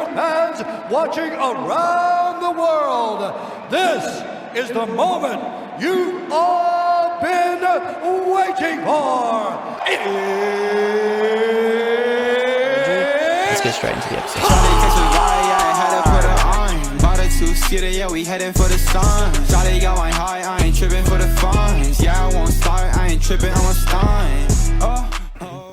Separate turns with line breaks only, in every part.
sport fans watching around the world, this is the moment you've all been waiting for.
Let's get straight into the episode.
Yeah, we heading for the sun. Shawty got my high, I ain't tripping for the funds. Yeah, I won't start, I ain't tripping, I'm a stun.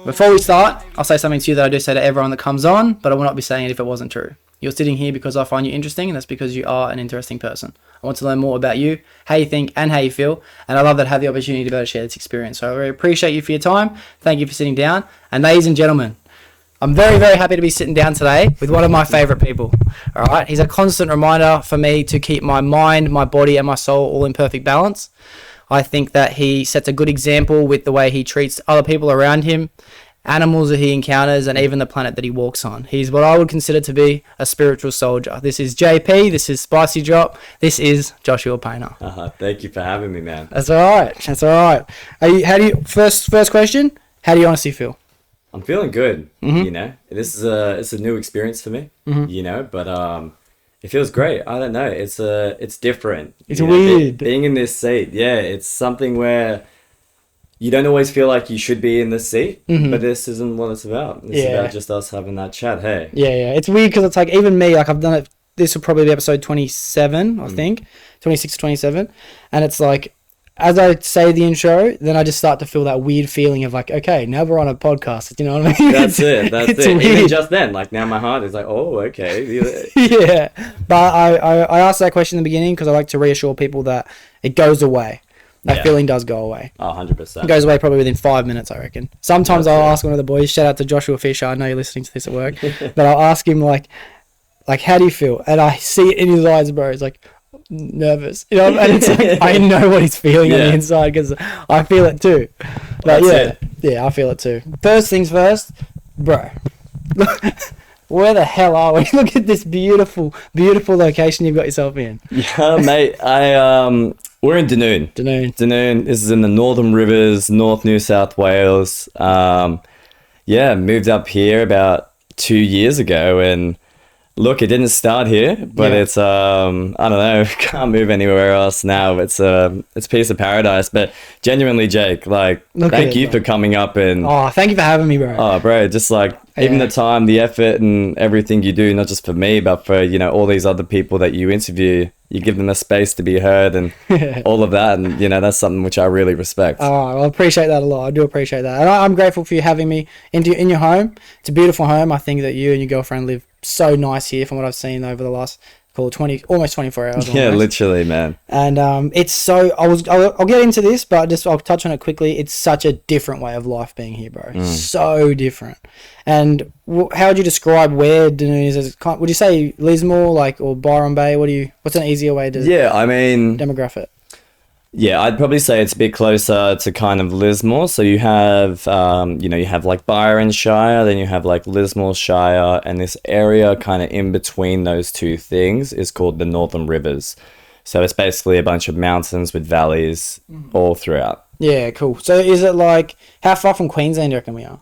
Before we start, I'll say something to you that I do say to everyone that comes on, but I will not be saying it if it wasn't true. You're sitting here because I find you interesting, and that's because you are an interesting person. I want to learn more about you, how you think, and how you feel, and I love that I have the opportunity to be able to share this experience. So I really appreciate you for your time. Thank you for sitting down. And ladies and gentlemen, I'm very, very happy to be sitting down today with one of my favourite people. All right, he's a constant reminder for me to keep my mind, my body, and my soul all in perfect balance. I think that he sets a good example with the way he treats other people around him, animals that he encounters, and even the planet that he walks on. He's what I would consider to be a spiritual soldier. This is JP, this is Spicy Drop, this is Joshua Paynter.
Thank you for having me, man.
That's all right, that's all right. First question, how do you honestly feel?
I'm feeling good, you know. It's a new experience for me, you know, but it feels great. I don't know. It's different.
It's weird.
Being in this seat, yeah, it's something where you don't always feel like you should be in this seat, but this isn't what it's about. It's about just us having that chat. Hey.
Yeah. It's weird because it's like, even me, like I've done it, this will probably be episode 27, I think, 26 or 27. And it's like, as I say the intro, then I just start to feel that weird feeling of like, okay, now we're on a podcast. You know what I mean?
That's it.
Weird.
Even just then, like now my heart is like, oh, okay.
Yeah. But I asked that question in the beginning because I like to reassure people that it goes away. That feeling does go away.
Oh, 100%.
It goes away probably within 5 minutes, I reckon. Sometimes I'll ask one of the boys, shout out to Joshua Fisher, I know you're listening to this at work, but I'll ask him like, how do you feel? And I see it in his eyes, bro. It's like, nervous, you know, and it's like I know what he's feeling on the inside because I feel it too. But I feel it too. First things first, bro. Where the hell are we? Look at this beautiful location you've got yourself in.
Yeah, mate. We're in Dunoon. Dunoon. This is in the Northern Rivers, North New South Wales. Moved up here about 2 years ago, and look, it didn't start here, but it's I don't know, can't move anywhere else now. It's a piece of paradise. But genuinely, Jake, like, thank you for coming up and
thank you for having me, bro.
Oh, bro, just like even the time, the effort, and everything you do, not just for me, but for, you know, all these other people that you interview. You give them a space to be heard and all of that, and you know, that's something which I really respect.
I appreciate that a lot. I do appreciate that, and I'm grateful for you having me in your home. It's a beautiful home. I think that you and your girlfriend live so nice here, from what I've seen over the last almost 24 hours.
Yeah, almost. Literally, man.
And it's so I'll get into this, but just I'll touch on it quickly. It's such a different way of life being here, bro. So different. And how would you describe where Dunoon is? Would you say Lismore, like, or Byron Bay? What's an easier way to demograph it?
Yeah, I'd probably say it's a bit closer to kind of Lismore. So you have, you have like Byron Shire, then you have like Lismore Shire, and this area kind of in between those two things is called the Northern Rivers. So it's basically a bunch of mountains with valleys all throughout. Yeah,
cool. So is it like, how far from Queensland do you reckon we are?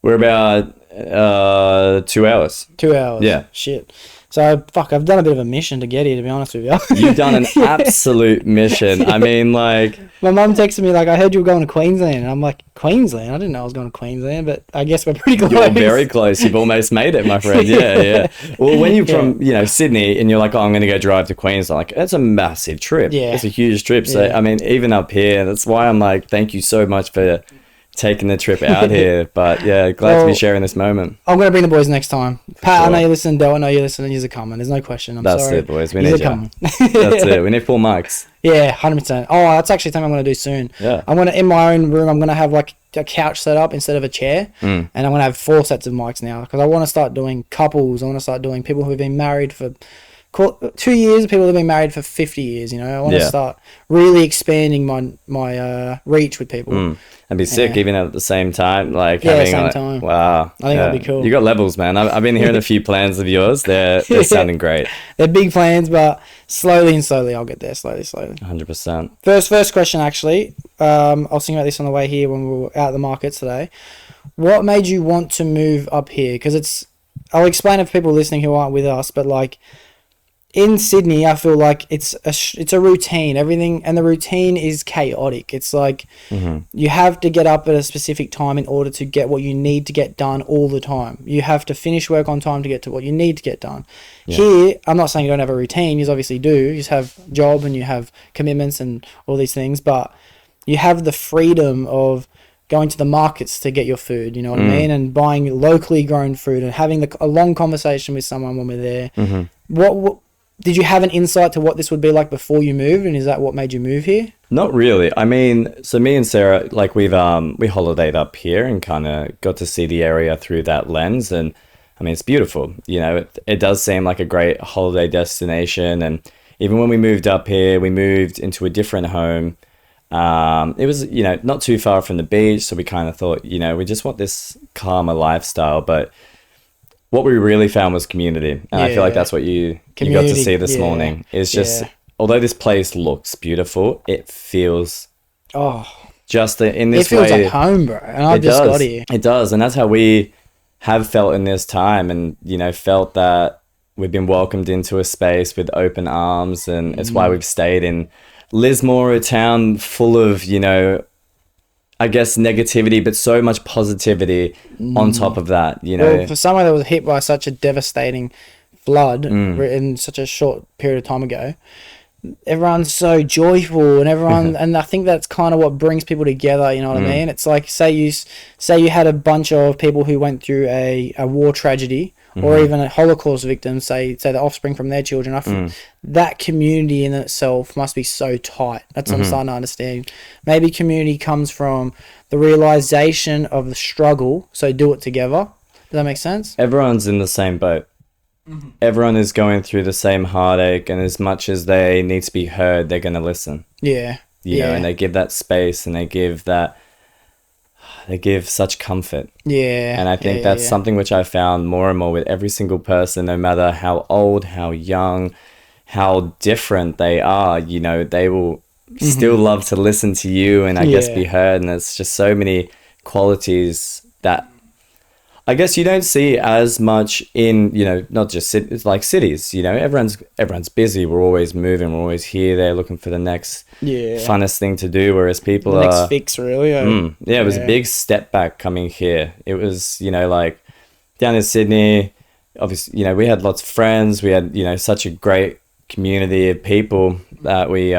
We're about 2 hours.
2 hours?
Yeah.
Shit. So, I've done a bit of a mission to get here, to be honest with you.
You've done an absolute mission. I mean, like...
My mum texted me, like, I heard you were going to Queensland. And I'm like, Queensland? I didn't know I was going to Queensland, but I guess we're pretty close.
You're very close. You've almost made it, my friend. Yeah. Well, when you're from, Sydney, and you're like, I'm going to go drive to Queensland, like, it's a massive trip.
Yeah.
It's a huge trip. So, I mean, even up here, that's why I'm like, thank you so much for taking the trip out here. But yeah, glad to be sharing this moment.
I'm going to bring the boys next time. Pat, I know you listen. Del, I know you listen. You're coming. There's no question.
That's
sorry.
It, boys. We need you. That's it. We need 4 mics.
Yeah, 100%. Oh, that's actually something I'm going to do soon.
Yeah.
I'm going to, in my own room, I'm going to have like a couch set up instead of a chair. And I'm going to have 4 sets of mics now, because I want to start doing couples. I want to start doing people who have been married for 2 years, people have been married for 50 years, I want to start really expanding my reach with people.
And be sick even at the same time. Like
time.
Wow.
I think that'd be cool.
You got levels, man. I've been hearing a few plans of yours. They're sounding great.
They're big plans, but slowly I'll get there, slowly.
100%.
First question, actually. I was thinking about this on the way here when we were out at the markets today. What made you want to move up here? Because it's I'll explain it for people listening who aren't with us, but like in Sydney, I feel like it's a routine. Everything, and the routine is chaotic. It's like you have to get up at a specific time in order to get what you need to get done all the time. You have to finish work on time to get to what you need to get done. Yeah. Here, I'm not saying you don't have a routine. You obviously do. You just have job and you have commitments and all these things, but you have the freedom of going to the markets to get your food, you know what I mean? And buying locally grown food and having a long conversation with someone when we're there. What did you have an insight to what this would be like before you moved, and is that what made you move here?
Not really. I mean, so me and Sarah, like we holidayed up here and kind of got to see the area through that lens, and I mean, it's beautiful. You know, it does seem like a great holiday destination, and even when we moved up here, we moved into a different home. It was, you know, not too far from the beach, so we kind of thought, you know, we just want this calmer lifestyle, but what we really found was community, and I feel like that's what you got to see this morning. It's just, although this place looks beautiful, it feels just in this way.
It feels like home, bro, and I've just got here.
It does, and that's how we have felt in this time, and, you know, felt that we've been welcomed into a space with open arms, and it's why we've stayed in Lismore, a town full of, you know, I guess negativity, but so much positivity on top of that, you know.
Well, for someone that was hit by such a devastating flood in such a short period of time ago, everyone's so joyful, and everyone, and I think that's kind of what brings people together, you know what I mean? It's like, say you had a bunch of people who went through a war tragedy, or even a Holocaust victim, say the offspring from their children. I think that community in itself must be so tight. That's what I'm starting to understand. Maybe community comes from the realization of the struggle, so do it together. Does that make sense?
Everyone's in the same boat. Everyone is going through the same heartache, and as much as they need to be heard, they're going to listen.
Yeah.
You know, and they give that space, and they give such comfort.
Yeah.
And I think that's something which I found more and more with every single person, no matter how old, how young, how different they are, you know, they will still love to listen to you and I guess be heard. And there's just so many qualities that I guess you don't see as much in, you know, not just like cities, you know, everyone's busy. We're always moving. We're always here, there, looking for the next funnest thing to do. Whereas people
the next fix, really.
It was a big step back coming here. It was, you know, like down in Sydney, obviously, you know, we had lots of friends. We had, you know, such a great community of people that we, you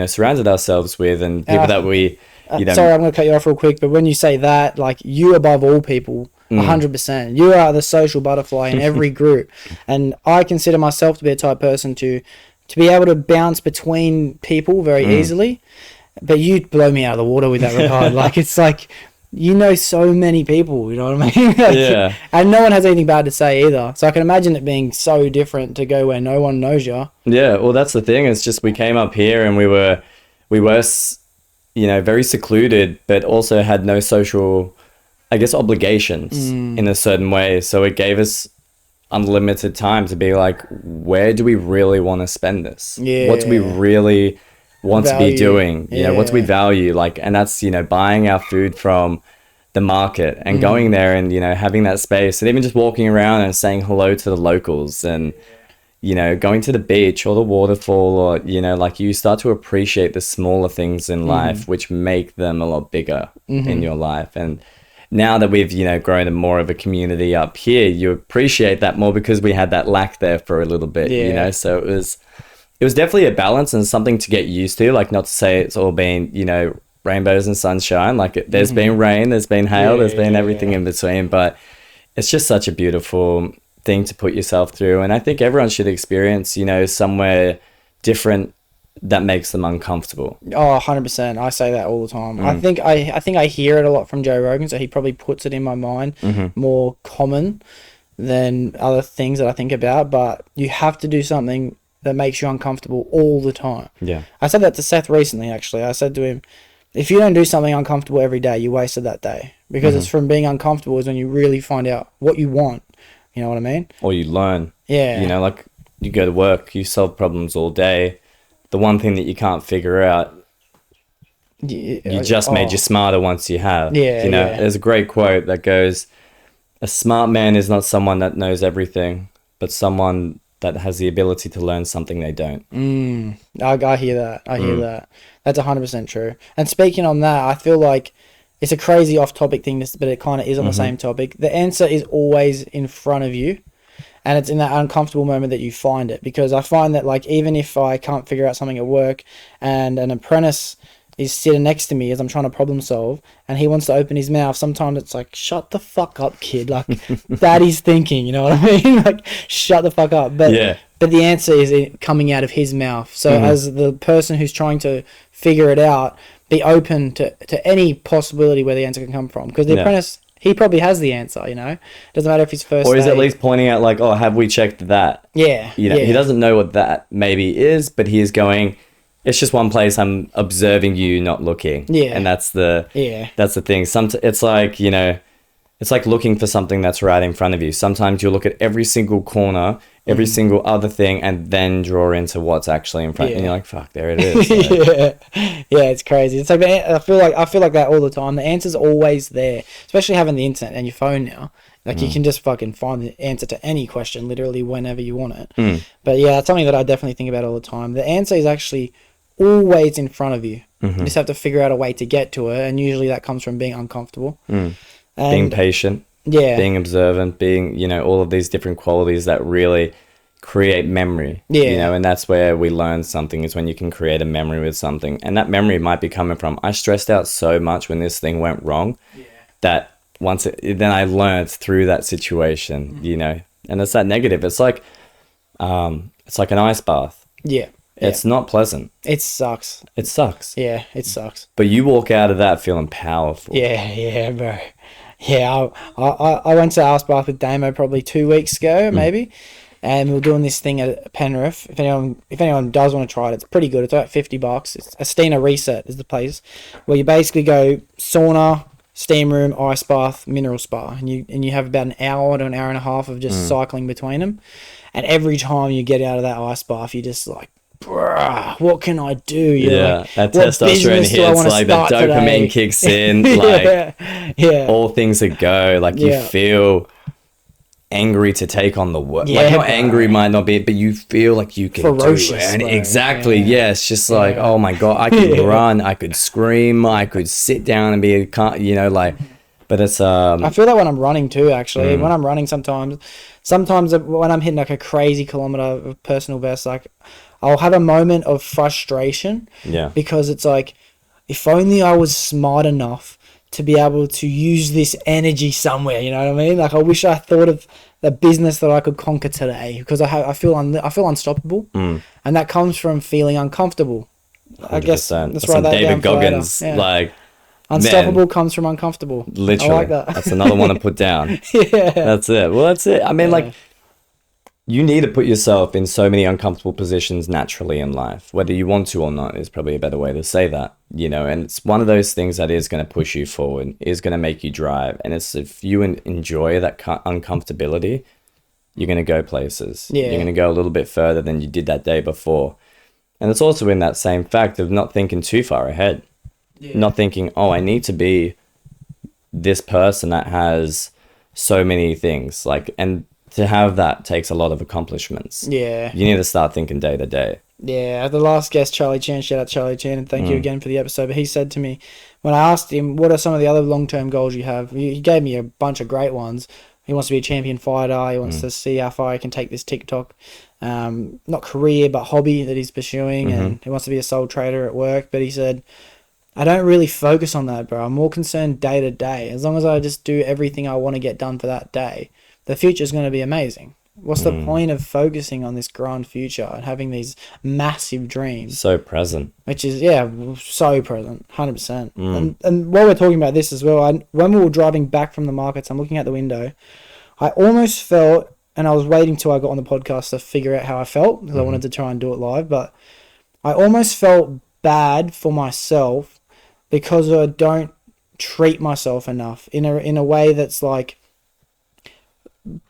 know, surrounded ourselves with, and people that we, you know.
Sorry, I'm going to cut you off real quick, but when you say that, like, you above all people, 100%. You are the social butterfly in every group. And I consider myself to be a type of person to be able to bounce between people very easily. But you blow me out of the water with that regard. Like, it's like, you know so many people, you know what I mean? Like, and no one has anything bad to say either. So I can imagine it being so different to go where no one knows you. Yeah,
well, that's the thing. It's just we came up here and we were, you know, very secluded, but also had no social, I guess, obligations in a certain way. So it gave us unlimited time to be like, where do we really want to spend this? What do we really want to be doing? You know, what do we value? Like, and that's, you know, buying our food from the market and going there and, you know, having that space, and even just walking around and saying hello to the locals, and, you know, going to the beach or the waterfall, or, you know, like, you start to appreciate the smaller things in life, which make them a lot bigger in your life. And now that we've, you know, grown more of a community up here, you appreciate that more because we had that lack there for a little bit, you know. So it was definitely a balance and something to get used to. Like, not to say it's all been, you know, rainbows and sunshine. Like, there's been rain, there's been hail, there's been everything in between, but it's just such a beautiful thing to put yourself through. And I think everyone should experience, you know, somewhere different that makes them uncomfortable.
100%. I say that all the time. I think I hear it a lot from Joe Rogan, so he probably puts it in my mind more common than other things that I think about. But you have to do something that makes you uncomfortable all the time.
Yeah.
I said that to Seth recently, actually. I said to him, if you don't do something uncomfortable every day, you wasted that day. Because it's from being uncomfortable is when you really find out what you want. You know what I mean?
Or you learn.
Yeah.
You know, like, you go to work, you solve problems all day. The one thing that you can't figure out, you just made you smarter once you have.
Yeah.
You know, there's a great quote that goes, a smart man is not someone that knows everything, but someone that has the ability to learn something they don't.
I hear that. I hear that. That's 100% true. And speaking on that, I feel like it's a crazy off-topic thing, but it kind of is on the same topic. The answer is always in front of you, and it's in that uncomfortable moment that you find it. Because I find that, like, even if I can't figure out something at work and an apprentice is sitting next to me as I'm trying to problem solve and he wants to open his mouth, sometimes it's like, shut the fuck up, kid. Like, daddy's thinking, you know what I mean? Like, shut the fuck up. But the answer is coming out of his mouth. So as the person who's trying to figure it out, be open to any possibility where the answer can come from. Because the apprentice, he probably has the answer, you know? Doesn't matter if he's first
or he's at least pointing out, like, oh, have we checked that?
Yeah.
You know, he doesn't know what that maybe is, but he is going, it's just one place I'm observing you not looking. Yeah. And that's the thing. It's like, you know, it's like looking for something that's right in front of you. Sometimes you'll look at every single corner, every single other thing, and then draw into what's actually in front. And you're like, fuck, there it is. Like,
yeah, it's crazy. It's like, I feel like that all the time. The answer's always there, especially having the internet and your phone now. Like, you can just fucking find the answer to any question literally whenever you want it. But yeah, it's something that I definitely think about all the time. The answer is actually always in front of you. You just have to figure out a way to get to it, and usually that comes from being uncomfortable. And
being patient. Yeah. Being observant, being, you know, all of these different qualities that really create memory. Yeah. You know, and that's where we learn something, is when you can create a memory with something. And that memory might be coming from, I stressed out so much when this thing went wrong that then I learned through that situation, you know. And it's that negative. It's like an ice bath. Yeah. It's not pleasant.
It sucks.
It sucks.
Yeah, it sucks.
But you walk out of that feeling powerful.
Yeah, bro. Yeah, I went to ice bath with Damo probably 2 weeks ago, maybe, and we were doing this thing at Penrith. If anyone does want to try it, it's pretty good. It's about $50. It's Astina Reset is the place where you basically go sauna, steam room, ice bath, mineral spa, and you have about an hour to an hour and a half of just cycling between them. And every time you get out of that ice bath, you're just like, bruh, what can I do?
You're like, that testosterone hits, like the dopamine kicks in, like all things that go, like you feel angry to take on the work. Like, how angry might not be, but you feel like you can
ferocious,
do it. Exactly. It's just like, oh my God, I could run, I could scream, I could sit down and be, you know, like, but it's
I feel that when I'm running too, actually. When I'm running sometimes when I'm hitting like a crazy kilometer of personal best, like, I'll have a moment of frustration. Yeah. Because it's like, if only I was smart enough to be able to use this energy somewhere, you know what I mean? Like, I wish I thought of the business that I could conquer today, because I feel unstoppable, and that comes from feeling uncomfortable.
100%. I guess that's right. David Goggins, like,
unstoppable comes from uncomfortable.
Literally, I like that. That's another one to put down. That's it. Well, that's it. I mean, like, you need to put yourself in so many uncomfortable positions naturally in life, whether you want to or not is probably a better way to say that, you know. And it's one of those things that is going to push you forward, is going to make you drive. And it's, if you enjoy that uncomfortability, you're going to go places. You're going to go a little bit further than you did that day before. And it's also in that same fact of not thinking too far ahead, not thinking, oh, I need to be this person that has so many things, like, and to have that takes a lot of accomplishments. Yeah. You need to start thinking day to day.
Yeah. The last guest, Charlie Chan, shout out Charlie Chan, and thank you again for the episode. But he said to me, when I asked him, what are some of the other long-term goals you have? He gave me a bunch of great ones. He wants to be a champion fighter. He wants to see how far he can take this TikTok, not career, but hobby that he's pursuing. And he wants to be a sole trader at work. But he said, I don't really focus on that, bro. I'm more concerned day to day. As long as I just do everything I want to get done for that day, the future is going to be amazing. What's the point of focusing on this grand future and having these massive dreams?
So present.
Which is, so present, 100%. And while we're talking about this as well, when we were driving back from the markets, I'm looking out the window, I almost felt, and I was waiting till I got on the podcast to figure out how I felt, because I wanted to try and do it live, but I almost felt bad for myself because I don't treat myself enough in a way that's like,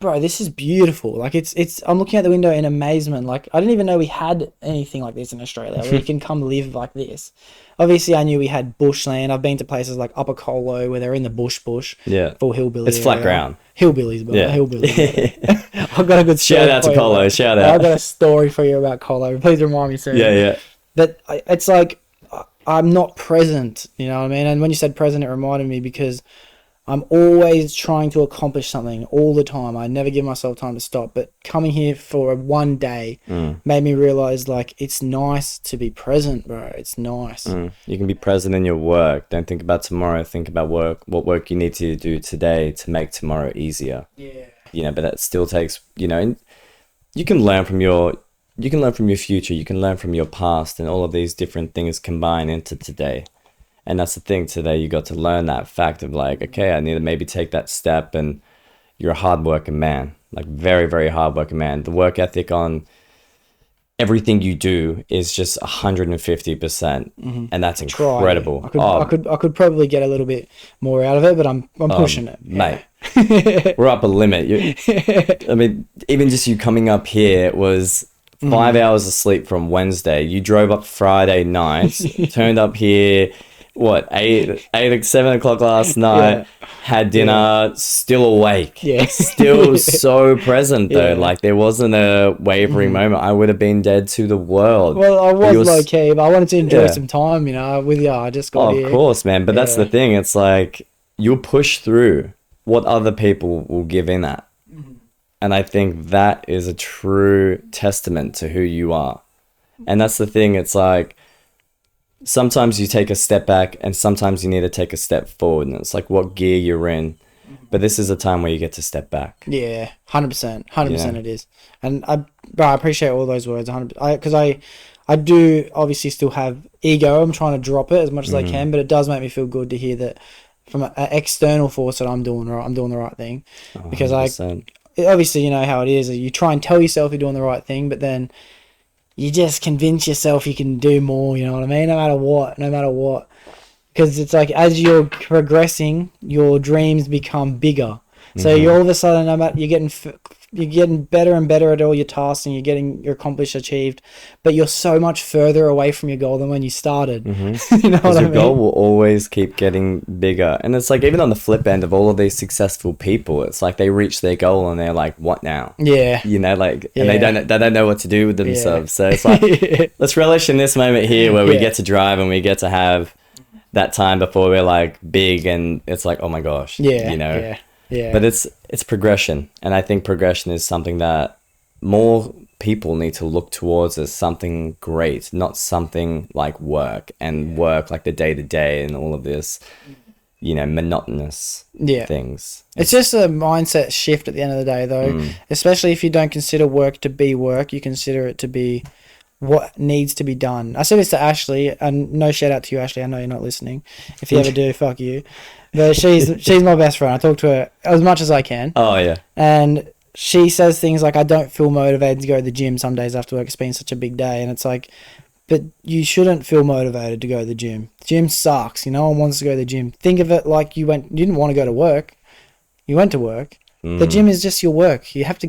bro, this is beautiful. Like, it's I'm looking out the window in amazement. Like, I didn't even know we had anything like this in Australia where you can come live like this. Obviously, I knew we had bushland. I've been to places like Upper Colo where they're in the bush. Yeah. Full hillbilly.
It's flat ground.
hillbillies, bro.
Yeah.
Hillbillies. I've got a good story.
Shout out to
for you,
Colo.
bro.
Shout
I've
out.
got a story for you about Colo. Please remind me soon.
Yeah.
That it's like I'm not present. You know what I mean? And when you said present, it reminded me because I'm always trying to accomplish something all the time. I never give myself time to stop. But coming here for one day made me realize, like, it's nice to be present, bro. It's nice.
You can be present in your work. Don't think about tomorrow. Think about what work you need to do today to make tomorrow easier.
Yeah.
You know, but that still takes, you know, and you can learn from your future. You can learn from your past, and all of these different things combine into today. And that's the thing, today you got to learn that fact of like, okay, I need to maybe take that step, and you're a hardworking man, like very, very hardworking man. The work ethic on everything you do is just 150%, and that's incredible.
I could probably get a little bit more out of it, but I'm pushing it,
mate. We're up a limit. I mean, even just you coming up here was 5 hours of sleep from Wednesday. You drove up Friday night, turned up here. What, 7 o'clock last night, had dinner, still awake, still so present though, like there wasn't a wavering moment. I would have been dead to the world.
Well, I was low key, but I wanted to enjoy some time, you know, with you. I just got here.
Of course, man, but that's the thing, it's like you'll push through what other people will give in at, and I think that is a true testament to who you are. And that's the thing, it's like sometimes you take a step back and sometimes you need to take a step forward, and it's like what gear you're in. But this is a time where you get to step back.
Yeah, 100% it is. And I appreciate all those words 100%, because I do obviously still have ego. I'm trying to drop it as much as I can, but it does make me feel good to hear that from an external force that I'm doing the right thing. Because
100%.
Obviously, you know how it is, you try and tell yourself you're doing the right thing, but then you just convince yourself you can do more, you know what I mean? No matter what. Because it's like, as you're progressing, your dreams become bigger. So you're all of a sudden, you're getting better and better at all your tasks, and you're getting your achieved, but you're so much further away from your goal than when you started. You know what I mean?
Your goal will always keep getting bigger. And it's like, even on the flip end of all of these successful people, it's like they reach their goal and they're like, what now?
Yeah.
You know, like, and they don't know what to do with themselves. So it's like, let's relish in this moment here where we get to drive and we get to have that time before we're like big, and it's like, oh my gosh, you know?
Yeah.
But it's progression, and I think progression is something that more people need to look towards as something great, not something like work like the day-to-day and all of this, you know, monotonous things.
It's just a mindset shift at the end of the day, though, especially if you don't consider work to be work, you consider it to be what needs to be done. I said this to Ashley, and no shout out to you, Ashley. I know you're not listening. If you ever do, fuck you. But she's my best friend. I talk to her as much as I can.
Oh, yeah. And
she says things like, I don't feel motivated to go to the gym some days after work. It's been such a big day. And it's like, but you shouldn't feel motivated to go to the gym. The gym sucks. No one wants to go to the gym. Think of it like you didn't want to go to work. You went to work. The gym is just your work. You have to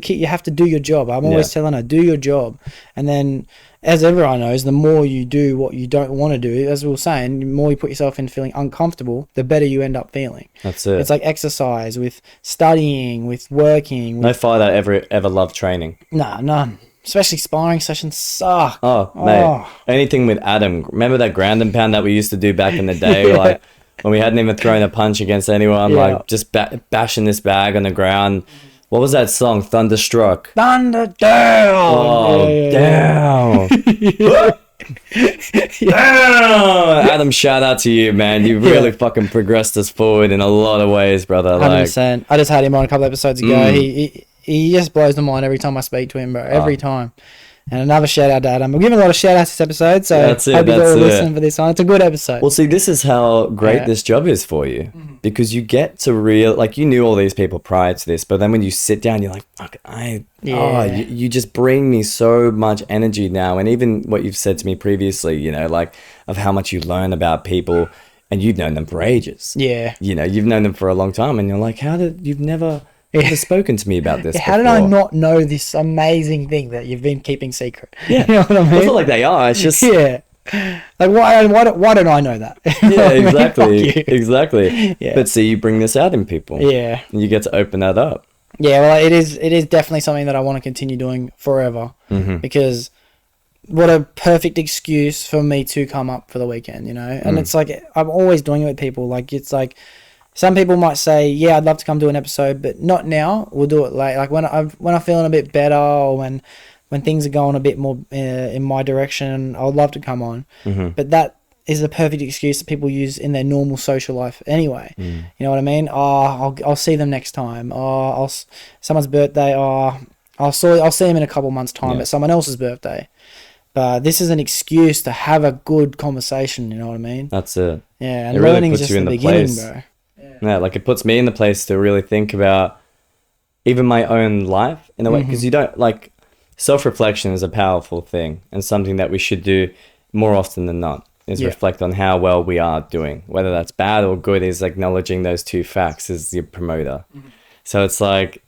do your job. I'm always telling her, do your job. And then, as everyone knows, the more you do what you don't want to do, as we were saying, the more you put yourself in feeling uncomfortable, the better you end up feeling.
That's it.
It's like exercise, with studying, with working.
No fighter ever loved training.
Nah, none. Especially sparring sessions suck.
Oh, mate. Anything with Adam. Remember that ground and pound that we used to do back in the day? Like, when we hadn't even thrown a punch against anyone, like just bashing this bag on the ground. What was that song? Thunderstruck.
Thunder down.
Oh, down. Down. Adam, shout out to you, man. You really fucking progressed us forward in a lot of ways, brother.
100%. I just had him on a couple episodes ago. He just blows my mind every time I speak to him, bro. Every time. And another shout out to Adam. We're giving a lot of shout outs this episode, so hope you all listening for this one. It's a good episode.
Well, see, this is how great this job is for you, because you get to like, you knew all these people prior to this, but then when you sit down, you're like, fuck, you just bring me so much energy now. And even what you've said to me previously, you know, like, of how much you learn about people, and you've known them for ages. Yeah. You know, you've known them for a long time, and you're like, you've never spoken to me about this
How did I not know this amazing thing that you've been keeping secret?
Yeah.
You know what I mean?
It's not like they are. It's just
Like, why don't I know that?
Yeah, exactly.
Fuck you.
Exactly.
Yeah.
But see, you bring this out in people.
Yeah.
And you get to open that up.
Yeah, well, it is definitely something that I want to continue doing forever, because what a perfect excuse for me to come up for the weekend, you know? And it's like, I'm always doing it with people. Like, it's like, some people might say, yeah, I'd love to come do an episode, but not now. We'll do it later. Like, when I'm feeling a bit better, or when things are going a bit more in my direction, I would love to come on. But that is the perfect excuse that people use in their normal social life anyway. You know what I mean? Oh, I'll see them next time. Oh, someone's birthday. Oh, I'll see them in a couple months' time at someone else's birthday. But this is an excuse to have a good conversation. You know what I mean?
That's it.
Yeah, and
It really
learning is
puts
just
you
the
in the
beginning,
place.
bro.
Yeah, like it puts me in the place to really think about even my own life in a way, because you don't, like, self-reflection is a powerful thing and something that we should do more often than not, is reflect on how well we are doing. Whether that's bad or good, is acknowledging those two facts as your promoter. So it's like,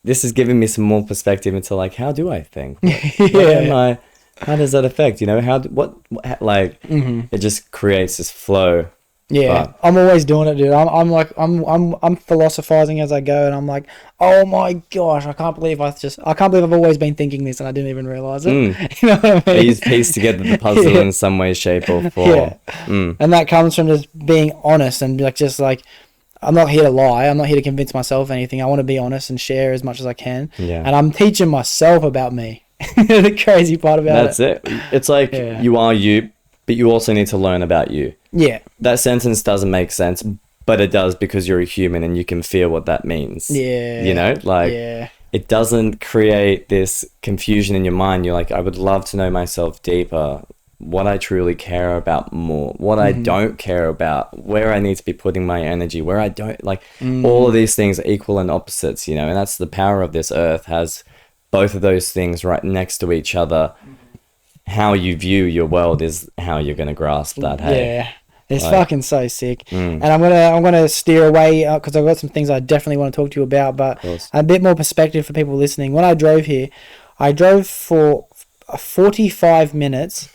this is giving me some more perspective into, like, how do I think? How does that affect, you know, it just creates this flow.
Yeah,
But
I'm always doing it, dude. I'm philosophizing as I go, and I'm like, oh my gosh, I can't believe I've always been thinking this and I didn't even realize it. You know what I mean?
He's pieced together the puzzle in some way, shape, or form.
And that comes from just being honest and I'm not here to lie. I'm not here to convince myself anything. I want to be honest and share as much as I can.
Yeah.
And I'm teaching myself about me. The crazy part about
That's it. It's like, you are you, but you also need to learn about you.
Yeah.
That sentence doesn't make sense, but it does, because you're a human and you can feel what that means.
Yeah.
You know, like, it doesn't create this confusion in your mind. You're like, I would love to know myself deeper, what I truly care about more, what I don't care about, where I need to be putting my energy, where I don't, like, all of these things are equal and opposites, you know, and that's the power of this earth, has both of those things right next to each other. How you view your world is how you're going to grasp that. Hey,
yeah, it's fucking so sick. And I'm gonna steer away because I've got some things I definitely want to talk to you about, but a bit more perspective for people listening. When I drove here, I drove for 45 minutes,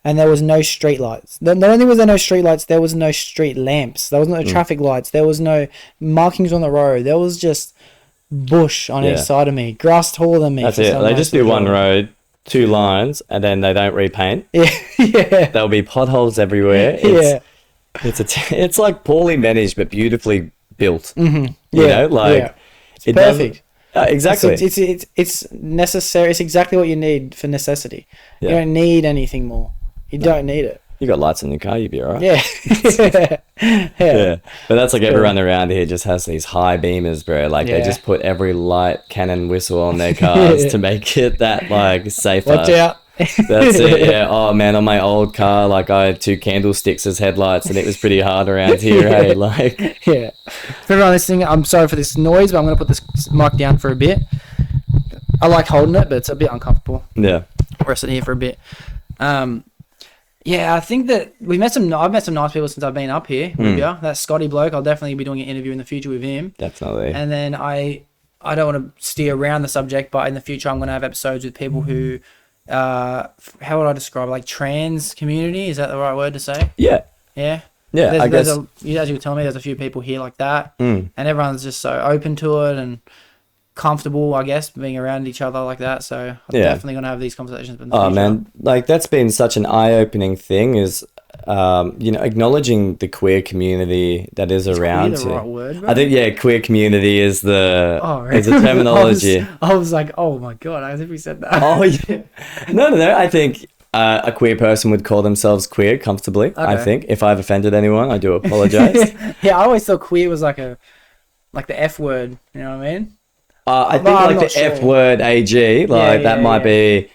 and there was no street lights. Not only was there no street lights, there was no street lamps. There was no traffic lights. There was no markings on the road. There was just bush on each side of me, grass taller than me.
That's it. They just do one road, 2 lines, and then they don't repaint.
Yeah.
There'll be potholes everywhere. It's like poorly managed but beautifully built. You know, like,
it's perfect.
Exactly.
It's necessary. It's exactly what you need for necessity. You don't need anything more. You don't need it.
You got lights in your car, you'd be alright.
Yeah.
But that's like, everyone around here just has these high beamers, bro. Like, they just put every light, cannon, whistle on their cars to make it that, like, safer.
Watch out.
That's it. Yeah. Oh man, on my old car, like, I had 2 candlesticks as headlights, and it was pretty hard around here. Hey, like.
For everyone listening, I'm sorry for this noise, but I'm gonna put this mic down for a bit. I like holding it, but it's a bit uncomfortable.
Yeah.
Rest it here for a bit. Yeah, I think that I've met some nice people since I've been up here with you. That Scotty bloke, I'll definitely be doing an interview in the future with him.
Definitely.
And then I don't want to steer around the subject, but in the future I'm going to have episodes with people who, how would I describe it? Like, trans community? Is that the right word to say?
Yeah.
Yeah?
Yeah, I guess.
As you were telling me, there's a few people here like that. And everyone's just so open to it and comfortable, I guess, being around each other like that. So I'm definitely going to have these conversations in the future.
Man, like, that's been such an eye-opening thing, is you know, acknowledging the queer community that is around.
Queer the right word, bro?
I think queer community is the is a terminology.
I was like, oh my god, I think we said that.
Oh yeah. No. I think a queer person would call themselves queer comfortably. Okay. I think, if I've offended anyone, I do apologize.
Yeah, I always thought queer was like the F word. You know what I mean?
I think like the F word AG, like that might be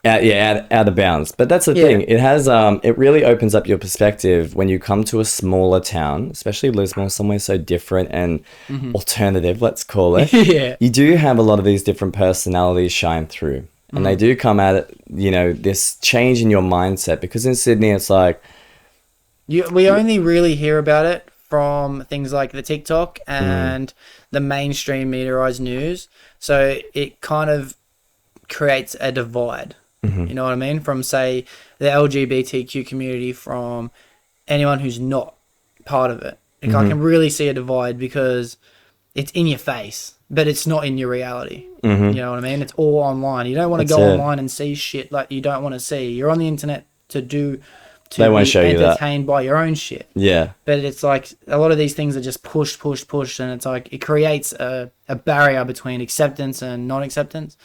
out of bounds. But that's the thing. It has it really opens up your perspective when you come to a smaller town, especially Lismore, somewhere so different and alternative, let's call it. You do have a lot of these different personalities shine through. And they do come at it, you know, this change in your mindset, because in Sydney it's like,
we only really hear about it from things like the TikTok and the mainstream meteorized news. So it kind of creates a divide. You know what I mean? From, say, the LGBTQ community, from anyone who's not part of it. Like, I can really see a divide because it's in your face, but it's not in your reality. You know what I mean? It's all online. You don't want to go online and see shit like you don't want to see. You're on the internet to
They won't show you that.
entertained by your own shit.
Yeah.
But it's like a lot of these things are just pushed, and it's like it creates a barrier between acceptance and non-acceptance.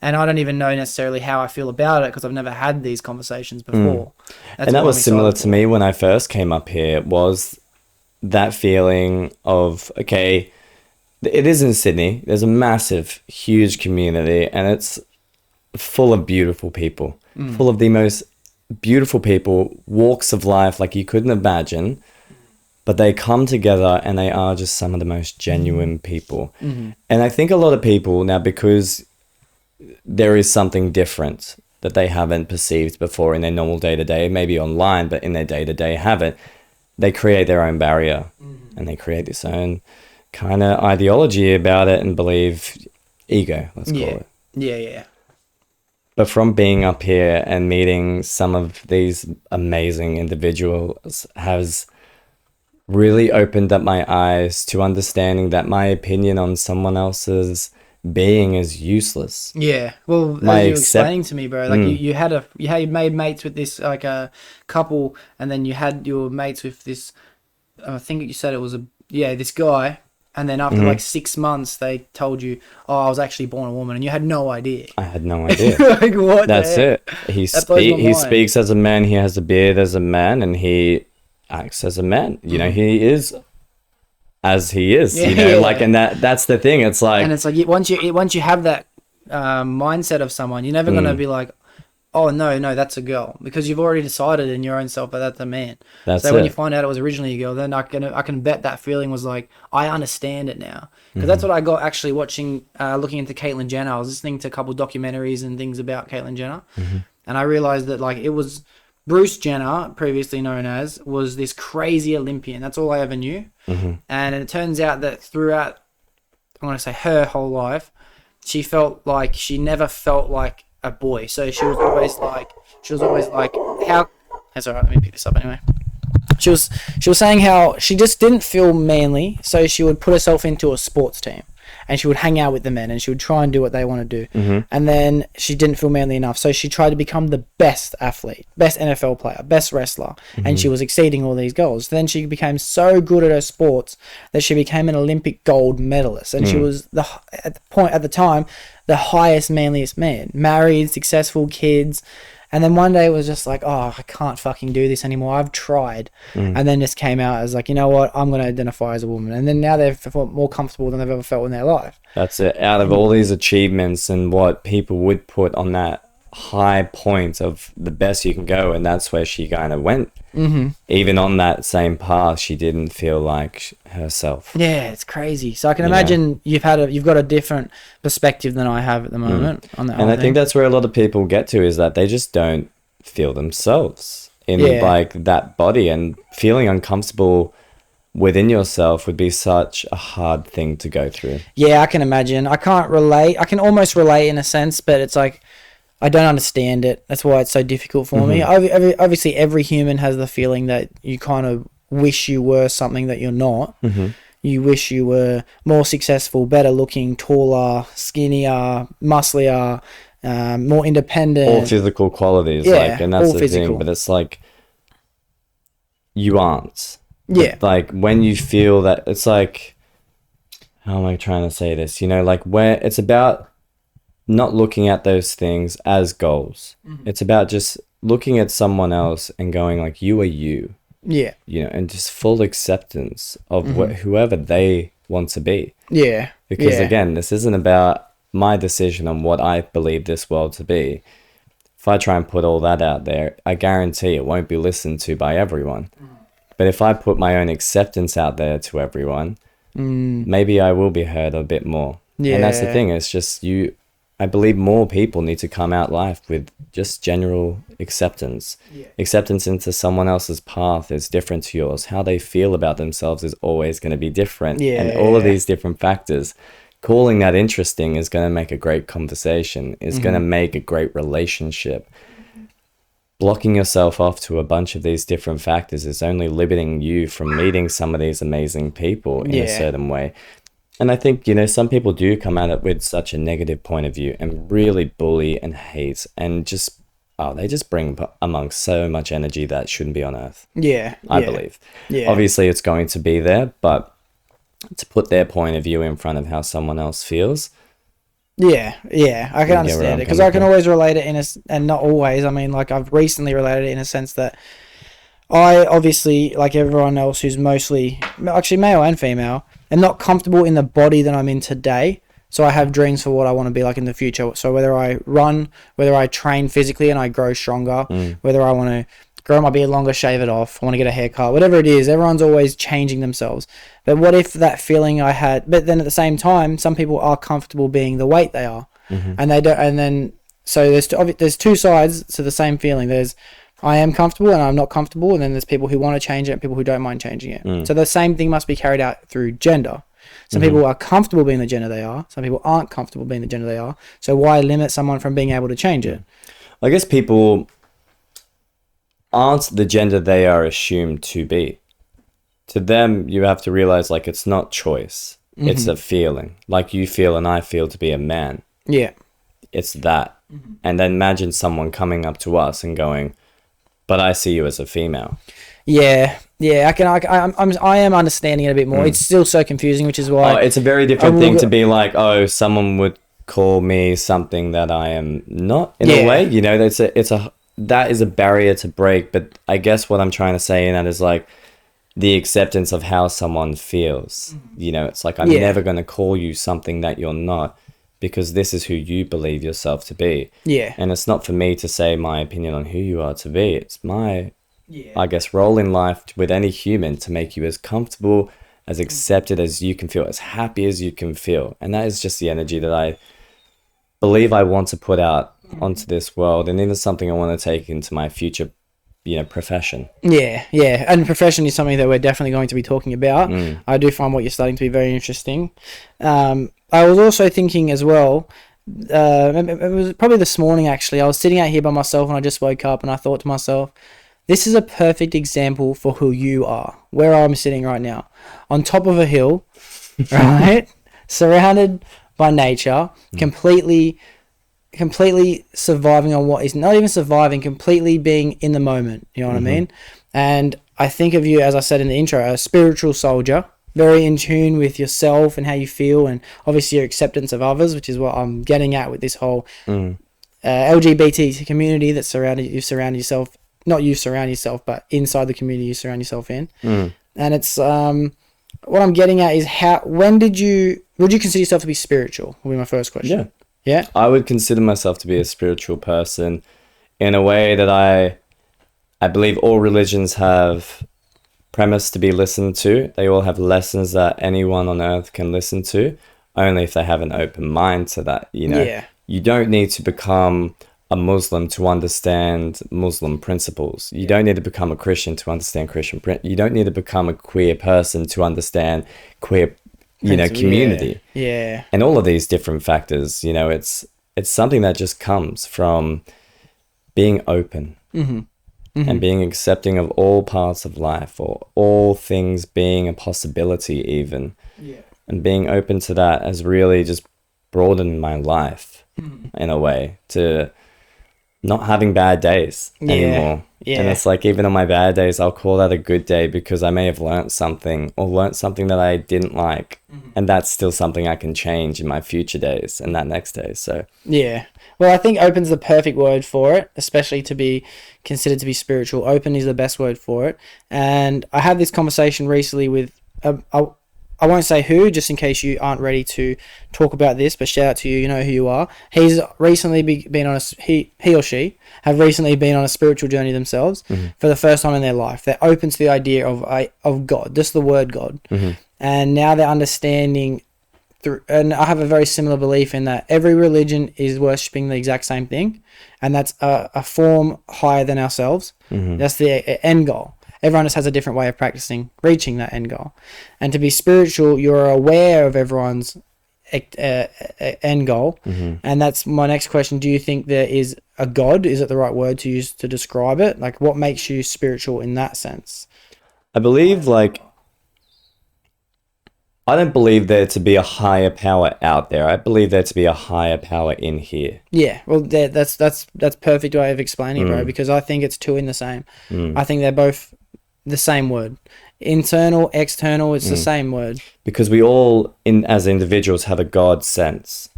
And I don't even know necessarily how I feel about it because I've never had these conversations before.
And that was similar to me when I first came up here, was that feeling of, okay, it is in Sydney. There's a massive, huge community, and it's full of beautiful people, full of the most beautiful people, walks of life like you couldn't imagine, but they come together and they are just some of the most genuine people. And I think a lot of people now, because there is something different that they haven't perceived before in their normal day-to-day, maybe online, but in their day-to-day haven't, they create their own barrier and they create this own kind of ideology about it and believe ego, let's call it.
Yeah.
But from being up here and meeting some of these amazing individuals has really opened up my eyes to understanding that my opinion on someone else's being is useless.
Yeah. Well, as you were explaining to me, bro, like you made mates with this like a couple, and then you had your mates with this. I think you said it was this guy. And then after like 6 months, they told you, "Oh, I was actually born a woman," and you had no idea.
I had no idea.
Like, what?
That's it. He speaks as a man. He has a beard as a man, and he acts as a man. You know, he is as he is. You know, like, and that's the thing. It's like,
and it's like once you have that mindset of someone, you're never gonna be like, "Oh no, that's a girl," because you've already decided in your own self that that's a man. So when you find out it was originally a girl, then I can bet that feeling was like, I understand it now, because that's what I got actually watching, looking into Caitlyn Jenner. I was listening to a couple documentaries and things about Caitlyn Jenner, and I realized that like it was Bruce Jenner, previously known as, was this crazy Olympian. That's all I ever knew, and it turns out that throughout, I'm gonna say her whole life, she never felt like a boy. So she was always like how that's all right, let me pick this up anyway. She was saying how she just didn't feel manly, so she would put herself into a sports team and she would hang out with the men and she would try and do what they want to do. And then she didn't feel manly enough, so she tried to become the best athlete, best NFL player, best wrestler, and she was exceeding all these goals. Then she became so good at her sports that she became an Olympic gold medalist, and she was at the time the highest, manliest man, married, successful, kids. And then one day it was just like, oh, I can't fucking do this anymore. I've tried. And then just came out as like, you know what? I'm going to identify as a woman. And then now they've felt more comfortable than they've ever felt in their life.
That's it. Out of all these achievements and what people would put on that high point of the best you can go, and that's where she kind of went. Even on that same path, she didn't feel like herself.
Yeah, it's crazy. So I can imagine you've got a different perspective than I have at the moment on that.
And I think that's where a lot of people get to, is that they just don't feel themselves in like that body, and feeling uncomfortable within yourself would be such a hard thing to go through.
Yeah, I can imagine. I can't relate. I can almost relate in a sense, but it's like, I don't understand it. That's why it's so difficult for me. Obviously, every human has the feeling that you kind of wish you were something that you're not. You wish you were more successful, better looking, taller, skinnier, musclier, more independent.
All physical qualities. And that's the thing. But it's like, you aren't.
Yeah.
But like, when you feel that, it's like, how am I trying to say this? You know, like, where it's about not looking at those things as goals. It's about just looking at someone else and going like, you are you. Yeah. You know, and just full acceptance of whoever they want to be.
Yeah.
Because again, this isn't about my decision on what I believe this world to be. If I try and put all that out there, I guarantee it won't be listened to by everyone. But if I put my own acceptance out there to everyone, maybe I will be heard a bit more. Yeah. And that's the thing. It's just I believe more people need to come out life with just general acceptance. Acceptance into someone else's path is different to yours. How they feel about themselves is always going to be different. And all of these different factors calling that interesting is going to make a great conversation, is going to make a great relationship. Blocking yourself off to a bunch of these different factors is only limiting you from meeting some of these amazing people in a certain way. And I think, you know, some people do come at it with such a negative point of view and really bully and hate and just, they just bring among so much energy that shouldn't be on earth. I believe. Obviously, it's going to be there, but to put their point of view in front of how someone else feels. I can understand it, because I can always relate it and not always. I mean, like, I've recently related it in a sense that I obviously, like everyone else who's mostly, actually male and female, am not comfortable in the body that I'm in today. So I have dreams for what I want to be like in the future. So whether I run, whether I train physically and I grow stronger, whether I want to grow my beard longer, shave it off, I want to get a haircut, whatever it is, everyone's always changing themselves. But what if that feeling I had, but then at the same time, some people are comfortable being the weight they are, and they don't, and then, so there's two sides to the same feeling. There's, I am comfortable and I'm not comfortable, and then there's people who want to change it and people who don't mind changing it. So the same thing must be carried out through gender. Some people are comfortable being the gender they are, some people aren't comfortable being the gender they are. So why limit someone from being able to change it? I guess people aren't the gender they are assumed to be. To them, you have to realize, like, it's not choice. It's a feeling. Like you feel and I feel to be a man. It's that. And then imagine someone coming up to us and going, but I see you as a female. I am understanding it a bit more. It's still so confusing, which is why...
it's
a very different thing to be like, someone would call me something that I am not, in a way. You know, that is a barrier to break. But I guess what I'm trying to say in that is, like, the acceptance of how someone feels. You know, it's like, I'm never going to call you something that you're not, because this is who you believe yourself to be. And it's not for me to say my opinion on who you are to be. It's my, I guess, role in life with any human to make you as comfortable, as accepted as you can feel, as happy as you can feel. And that is just the energy that I believe I want to put out onto this world, and even something I want to take into my future, you know, profession. And profession is something that we're definitely going to be talking about. I do find what you're starting to be very interesting. I was also thinking as well, it was probably this morning actually, I was sitting out here by myself and I just woke up and I thought to myself, this is a perfect example for who you are, where I'm sitting right now, on top of a hill, right, surrounded by nature, completely surviving on what is not even surviving, completely being in the moment, you know what I mean? And I think of you, as I said in the intro, a spiritual soldier, very in tune with yourself and how you feel, and obviously your acceptance of others, which is what I'm getting at with this whole LGBT community that you surround yourself, not you surround yourself, but inside the community you surround yourself in. And it's what I'm getting at is would you consider yourself to be spiritual? Will be my first question. Yeah, I would consider myself to be a spiritual person in a way that I believe all religions have premise to be listened to. They all have lessons that anyone on earth can listen to, only if they have an open mind to that. You know, you don't need to become a Muslim to understand Muslim principles. You don't need to become a Christian to understand Christian. You don't need to become a queer person to understand queer, you know, community. And all of these different factors, you know, it's something that just comes from being open and being accepting of all parts of life, or all things being a possibility even. And being open to that has really just broadened my life in a way, to not having bad days anymore. And it's like, even on my bad days, I'll call that a good day, because I may have learnt something, or learnt something that I didn't like. And that's still something I can change in my future days and that next day. So well, I think open's the perfect word for it, especially to be considered to be spiritual. Open is the best word for it. And I had this conversation recently with I won't say who, just in case you aren't ready to talk about this, but shout out to you, you know who you are. He's recently been on he or she have recently been on a spiritual journey themselves for the first time in their life. They're open to the idea of God, just the word God. And now they're understanding and I have a very similar belief in that every religion is worshipping the exact same thing, and that's a form higher than ourselves. That's the end goal. Everyone just has a different way of practicing, reaching that end goal. And to be spiritual, you're aware of everyone's
end goal. And that's my next question. Do you think there is a God? Is it the right word to use to describe it? Like, what makes you spiritual in that sense?
I believe, like, I don't believe there to be a higher power out there. I believe there to be a higher power in here.
Yeah, well, that's perfect way of explaining it, bro, because I think it's two in the same. I think they're both the same word. Internal, external, it's the same word.
Because we all, as individuals, have a God sense.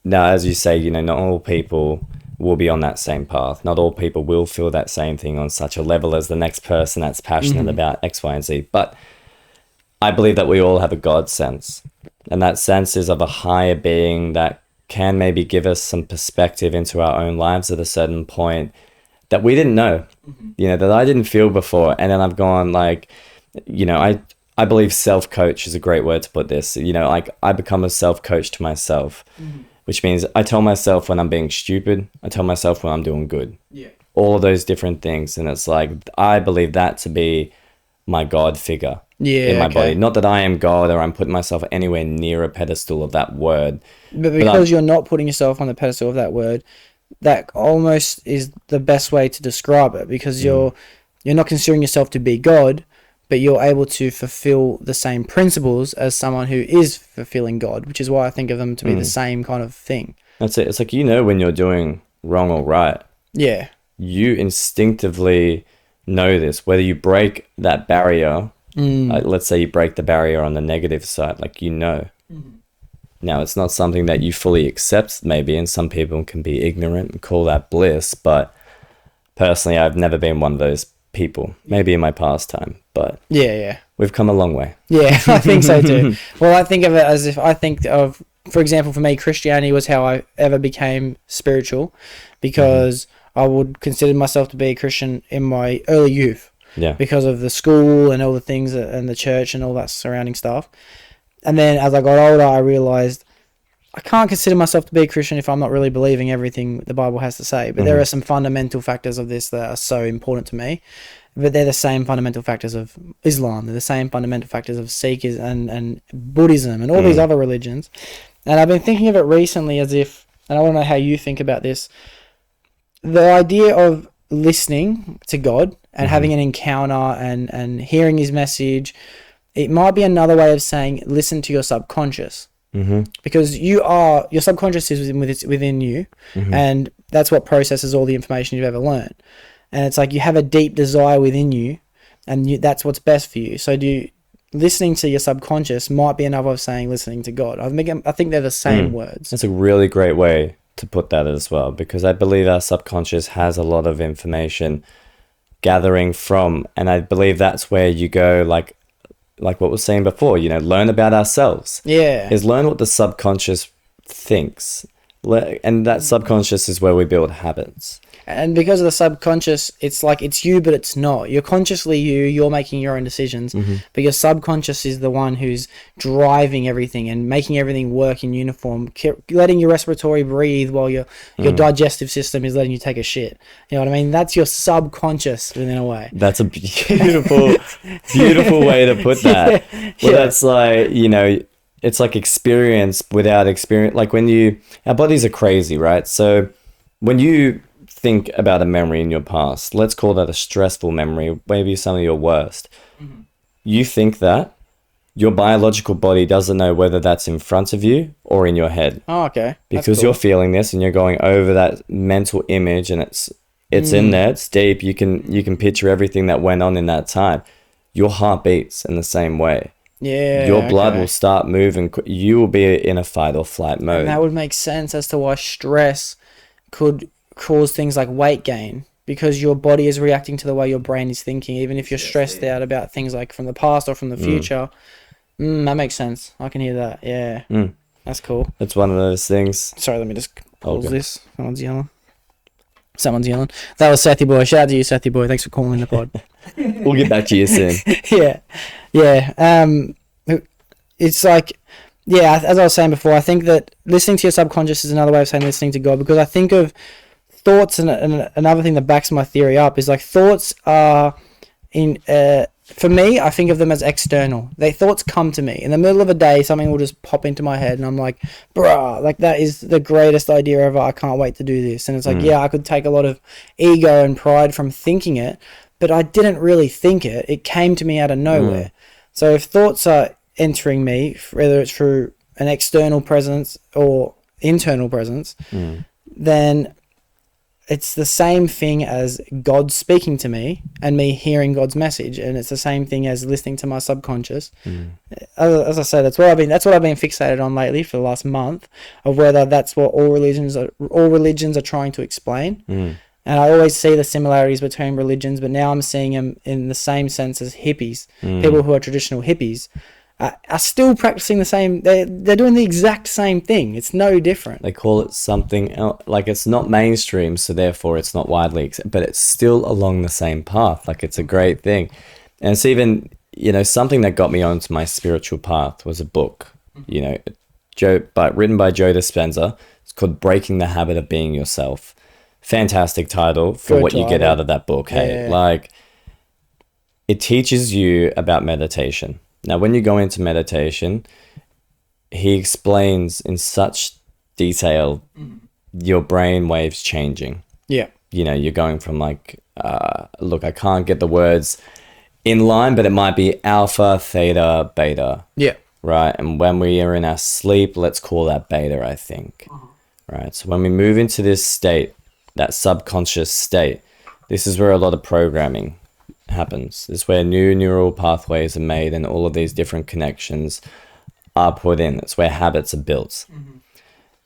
Now, as you say, you know, not all people will be on that same path. Not all people will feel that same thing on such a level as the next person that's passionate about X, Y, and Z. But I believe that we all have a God sense. And that sense is of a higher being that can maybe give us some perspective into our own lives at a certain point that we didn't know, you know, that I didn't feel before. And then I've gone like, you know, I believe self-coach is a great word to put this. You know, like I become a self-coach to myself, which means I tell myself when I'm being stupid. I tell myself when I'm doing good.
Yeah.
All those different things. And it's like, I believe that to be my God figure in my body. Not that I am God or I'm putting myself anywhere near a pedestal of that word.
But because you're not putting yourself on the pedestal of that word, that almost is the best way to describe it, because you're not considering yourself to be God, but you're able to fulfill the same principles as someone who is fulfilling God, which is why I think of them to be the same kind of thing.
That's it. It's like, you know, when you're doing wrong or right.
Yeah.
You instinctively know this, whether you break that barrier, like let's say you break the barrier on the negative side, like, you know. Now, it's not something that you fully accept, maybe, and some people can be ignorant and call that bliss, but personally, I've never been one of those people, maybe in my past time, but we've come a long way. Yeah,
I think so too. Well, I think of it as if I think of, for example, for me, Christianity was how I ever became spiritual, because I would consider myself to be a Christian in my early youth.
Yeah.
Because of the school and all the things and the church and all that surrounding stuff. And then as I got older, I realized I can't consider myself to be a Christian if I'm not really believing everything the Bible has to say. But there are some fundamental factors of this that are so important to me. But they're the same fundamental factors of Islam. They're the same fundamental factors of Sikh and Buddhism and all these other religions. And I've been thinking of it recently as if, and I want to know how you think about this, the idea of listening to God and having an encounter and hearing his message, it might be another way of saying listen to your subconscious. Because your subconscious is within you, and that's what processes all the information you've ever learned. And it's like you have a deep desire within you, and that's what's best for you. So listening to your subconscious might be another way of saying listening to God. I think they're the same words.
That's a really great way to put that as well, because I believe our subconscious has a lot of information gathering from, and I believe that's where you go, like what we were saying before, you know, learn about ourselves.
Yeah.
Is learn what the subconscious thinks. And that subconscious is where we build habits.
And because of the subconscious, it's like it's you, but it's not. You're consciously you're making your own decisions, but your subconscious is the one who's driving everything and making everything work in uniform, letting your respiratory breathe while your digestive system is letting you take a shit. You know what I mean? That's your subconscious in a way.
That's a beautiful, beautiful way to put that. Well, that's like, you know, it's like experience without experience. Like our bodies are crazy, right? So when you think about a memory in your past, let's call that a stressful memory, maybe some of your worst. You think that your biological body doesn't know whether that's in front of you or in your head.
Oh, okay.
Because you're feeling this and you're going over that mental image, and it's in there, it's deep. You can picture everything that went on in that time. Your heart beats in the same way.
Yeah.
Your blood will start moving. You will be in a fight or flight mode.
And that would make sense as to why stress could cause things like weight gain, because your body is reacting to the way your brain is thinking, even if you're stressed out about things like from the past or from the future. That makes sense. I can hear that. Yeah. That's cool.
It's one of those things.
Sorry, let me just pause this. Someone's yelling. That was Sethy Boy. Shout out to you, Sethy Boy. Thanks for calling the pod.
We'll get back to you soon.
Yeah. It's like, as I was saying before, I think that listening to your subconscious is another way of saying listening to God, because I think of thoughts, and another thing that backs my theory up is like thoughts are for me, I think of them as external. Their thoughts come to me in the middle of a day. Something will just pop into my head, and I'm like, "Bruh, like that is the greatest idea ever. I can't wait to do this." And it's like, yeah, I could take a lot of ego and pride from thinking it, but I didn't really think it. It came to me out of nowhere. So if thoughts are entering me, whether it's through an external presence or internal presence, then it's the same thing as God speaking to me and me hearing God's message, and it's the same thing as listening to my subconscious. As I say, that's what I've been fixated on lately for the last month, of whether that's what all religions are trying to explain. And I always see the similarities between religions, but now I'm seeing them in the same sense as hippies. People who are traditional hippies are still practicing the same. They're doing the exact same thing. It's no different.
They call it something else, like it's not mainstream, so therefore it's not widely accepted, but it's still along the same path. Like it's a great thing. And it's even, something that got me onto my spiritual path was a book, written by Joe Dispenza. It's called Breaking the Habit of Being Yourself. Fantastic title for
Good
what you get
title.
out of that book. Hey, like it teaches you about meditation. Now, when you go into meditation, he explains in such detail your brain waves changing.
Yeah.
You're going from like, look, I can't get the words in line, but it might be alpha, theta, beta.
Yeah.
Right. And when we are in our sleep, let's call that beta, I think. Right. So when we move into this state, that subconscious state, this is where a lot of programming happens. This is where new neural pathways are made and all of these different connections are put in. It's where habits are built.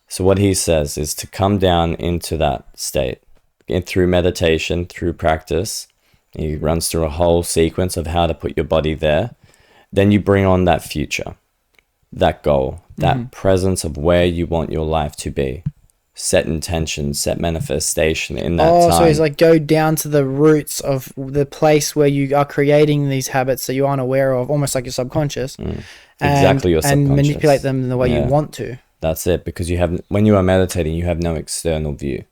So what he says is to come down into that state through meditation, through practice. He runs through a whole sequence of how to put your body there. Then you bring on that future, that goal, that presence of where you want your life to be. Set intention, set manifestation in that time.
So he's like, go down to the roots of the place where you are creating these habits that you aren't aware of, almost like your subconscious.
Exactly, your subconscious.
And manipulate them in the way you want to.
That's it, because when you are meditating, you have no external view.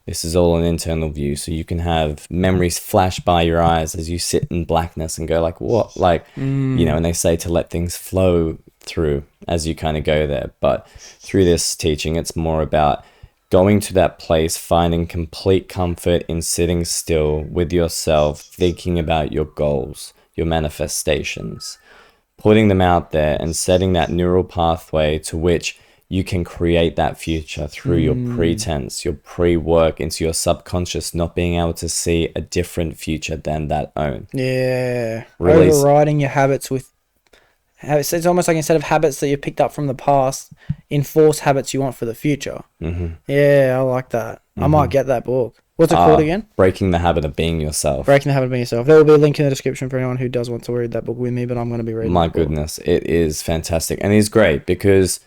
This is all an internal view, so you can have memories flash by your eyes as you sit in blackness and go like, what? Like, and they say to let things flow through as you kind of go there. But through this teaching, it's more about going to that place, finding complete comfort in sitting still with yourself, thinking about your goals, your manifestations, putting them out there and setting that neural pathway to which you can create that future through your pretense, your pre-work into your subconscious, not being able to see a different future than that own.
Yeah.
Really
overriding your habits with habits. It's almost like instead of habits that you picked up from the past, enforce habits you want for the future. Yeah, I like that. I might get that book. What's it called again?
Breaking the Habit of Being Yourself.
Breaking the Habit of Being Yourself. There will be a link in the description for anyone who does want to read that book with me, but I'm going to be reading
My goodness, it is fantastic. And he's great because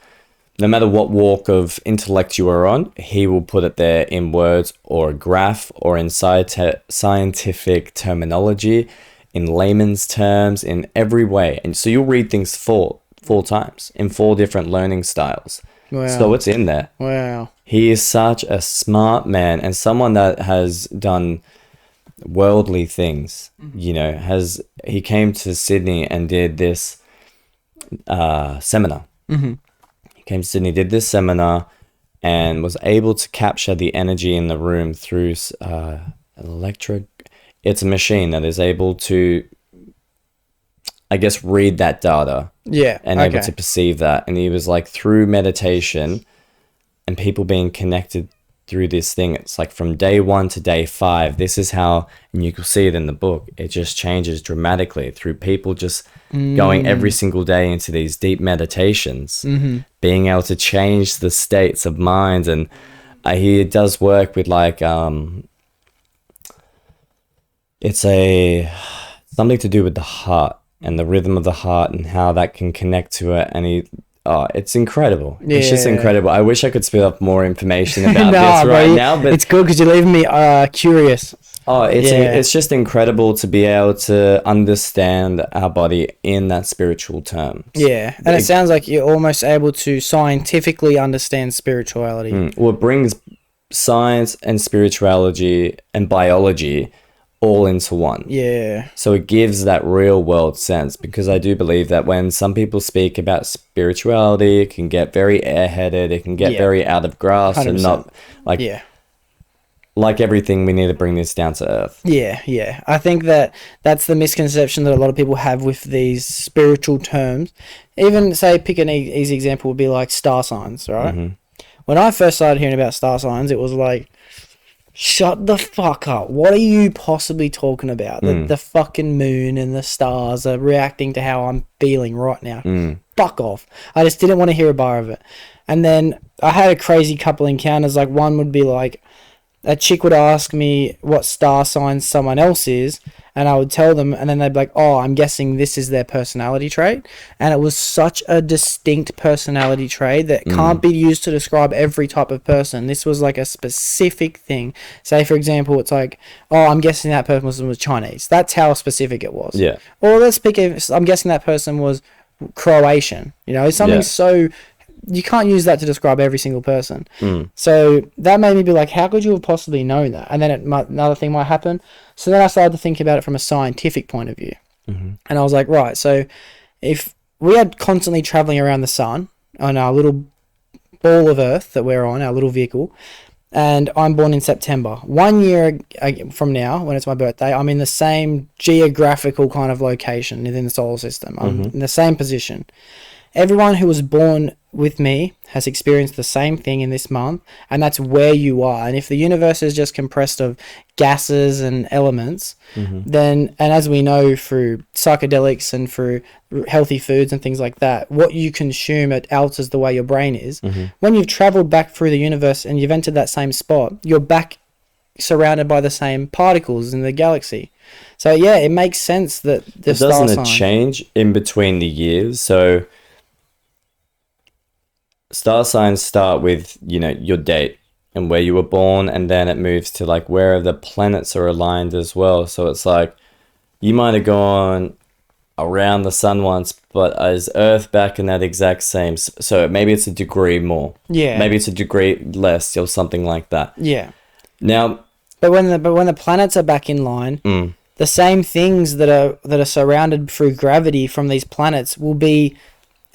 no matter what walk of intellect you are on, he will put it there in words or a graph or in scientific terminology, in layman's terms, in every way. And so you'll read things four times in 4 different learning styles.
Wow.
So it's in there.
Wow.
He is such a smart man and someone that has done worldly things. He came to Sydney and did this seminar. Came to Sydney, did this seminar, and was able to capture the energy in the room through it's a machine that is able to, I guess, read that data.
Yeah.
And able to perceive that. And he was like, through meditation and people being connected through this thing, it's like from day 1 to day 5, this is how, and you can see it in the book, it just changes dramatically through people just going every single day into these deep meditations, being able to change the states of mind. And he does work with like, it's something to do with the heart and the rhythm of the heart and how that can connect to it. And it's incredible. Yeah. It's just incredible. I wish I could spit up more information about this right now, but
it's good because you're leaving me curious.
It's just incredible to be able to understand our body in that spiritual terms.
Yeah, and it sounds like you're almost able to scientifically understand spirituality.
Well, it brings science and spirituality and biology all into one.
Yeah.
So it gives that real world sense, because I do believe that when some people speak about spirituality, it can get very airheaded, it can get very out of grasp, and
100%.
not like, like everything, we need to bring this down to earth.
Yeah. I think that's the misconception that a lot of people have with these spiritual terms. Even, say, pick an easy example would be like star signs, right?
Mm-hmm.
When I first started hearing about star signs, it was like, shut the fuck up. What are you possibly talking about? The fucking moon and the stars are reacting to how I'm feeling right now. Fuck off. I just didn't want to hear a bar of it. And then I had a crazy couple encounters. Like, one would be like, a chick would ask me what star sign someone else is, and I would tell them, and then they'd be like, oh, I'm guessing this is their personality trait. And it was such a distinct personality trait that can't be used to describe every type of person. This was like a specific thing. Say, for example, it's like, oh, I'm guessing that person was Chinese. That's how specific it was.
Yeah.
Or let's pick, I'm guessing that person was Croatian. You know, something so... You can't use that to describe every single person. So that made me be like, how could you have possibly known that? And then another thing might happen. So then I started to think about it from a scientific point of view. And I was like, right, so if we are constantly traveling around the sun on our little ball of Earth that we're on, our little vehicle, and I'm born in September, 1 year from now, when it's my birthday, I'm in the same geographical kind of location within the solar system. I'm in the same position. Everyone who was born with me has experienced the same thing in this month, and that's where you are. And if the universe is just compressed of gases and elements, then, and as we know through psychedelics and through healthy foods and things like that, what you consume, it alters the way your brain is. When you've traveled back through the universe and you've entered that same spot, you're back surrounded by the same particles in the galaxy. So yeah, it makes sense that the star sign...
Doesn't it change in between the years? So star signs start with, you know, your date and where you were born, and then it moves to like where the planets are aligned as well. So it's like you might have gone around the sun once, but is Earth back in that exact same? So maybe it's a degree more. Yeah. Maybe it's a degree less or something like that.
Yeah.
Now,
but when the planets are back in line, the same things that are surrounded through gravity from these planets will be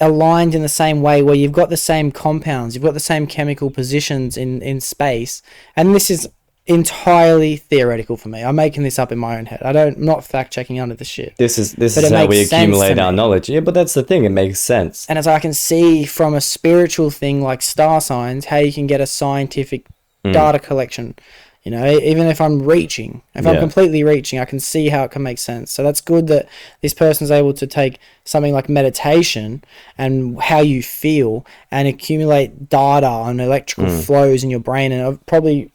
aligned in the same way, where you've got the same compounds, you've got the same chemical positions in space. And this is entirely theoretical for me. I'm making this up in my own head. I'm not fact checking under the shit.
This is how we accumulate our knowledge. Yeah, but that's the thing, it makes sense.
And as I can see from a spiritual thing like star signs, how you can get a scientific data collection. You know, even if I'm reaching, if I'm completely reaching, I can see how it can make sense. So that's good that this person's able to take something like meditation and how you feel and accumulate data on electrical flows in your brain. And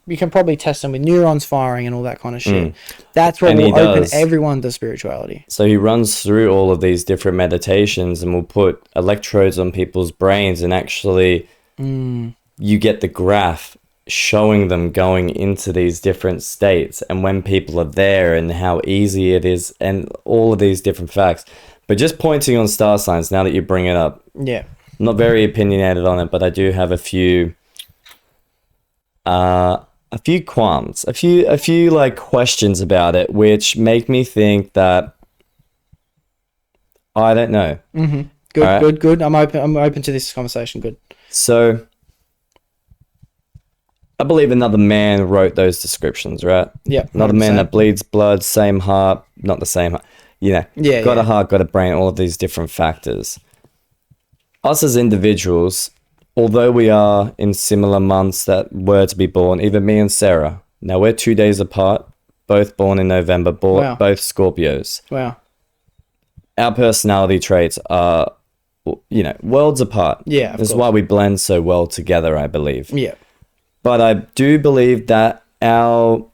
you can probably test them with neurons firing and all that kind of shit. That's what will open everyone to spirituality.
So he runs through all of these different meditations and will put electrodes on people's brains, and actually you get the graph showing them going into these different states and when people are there and how easy it is and all of these different facts. But just pointing on star signs, now that you bring it up, I'm not very opinionated on it, but I do have a few qualms, a few like questions about it, which make me think that I don't know.
Good. I'm open to this conversation. Good.
So I believe another man wrote those descriptions, right?
Yeah.
Another man that bleeds blood, same heart, not the same heart. You know, got a heart, got a brain, all of these different factors. Us as individuals, although we are in similar months that were to be born, even me and Sarah, now we're 2 days apart, both born in November, both Scorpios.
Wow.
Our personality traits are, you know, worlds apart.
Yeah,
That's why we blend so well together, I believe.
Yeah.
But I do believe that our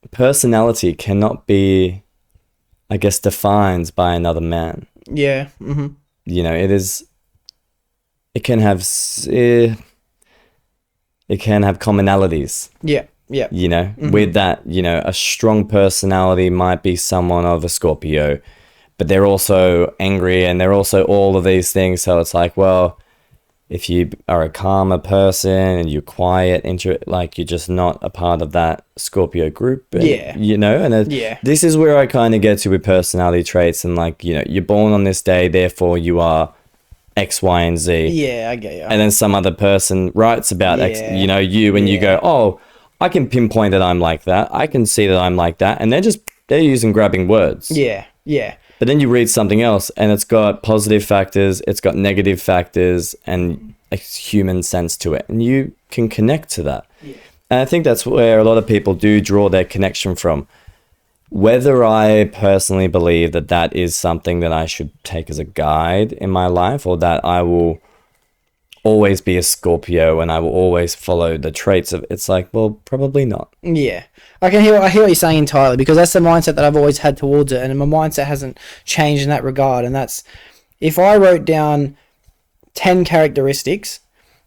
personality cannot be, I guess, defined by another man.
Yeah.
You know, it can have commonalities.
Yeah. Yeah.
You know, with that, you know, a strong personality might be someone of a Scorpio, but they're also angry and they're also all of these things. So it's like, well, if you are a calmer person and you're quiet, like you're just not a part of that Scorpio group. And, this is where I kind of get to with personality traits and like, you're born on this day, therefore you are X, Y, and Z.
Yeah, I get you.
And then some other person writes about X, you, and you go, oh, I can pinpoint that I'm like that. I can see that I'm like that. And they're using grabbing words.
Yeah.
But then you read something else and it's got positive factors, it's got negative factors and a human sense to it. And you can connect to that. Yeah. And I think that's where a lot of people do draw their connection from. Whether I personally believe that that is something that I should take as a guide in my life, or that I will always be a Scorpio and I will always follow the traits of, it's like, well, probably not.
Yeah. I hear what you're saying entirely, because that's the mindset that I've always had towards it, and my mindset hasn't changed in that regard. And that's, if I wrote down 10 characteristics,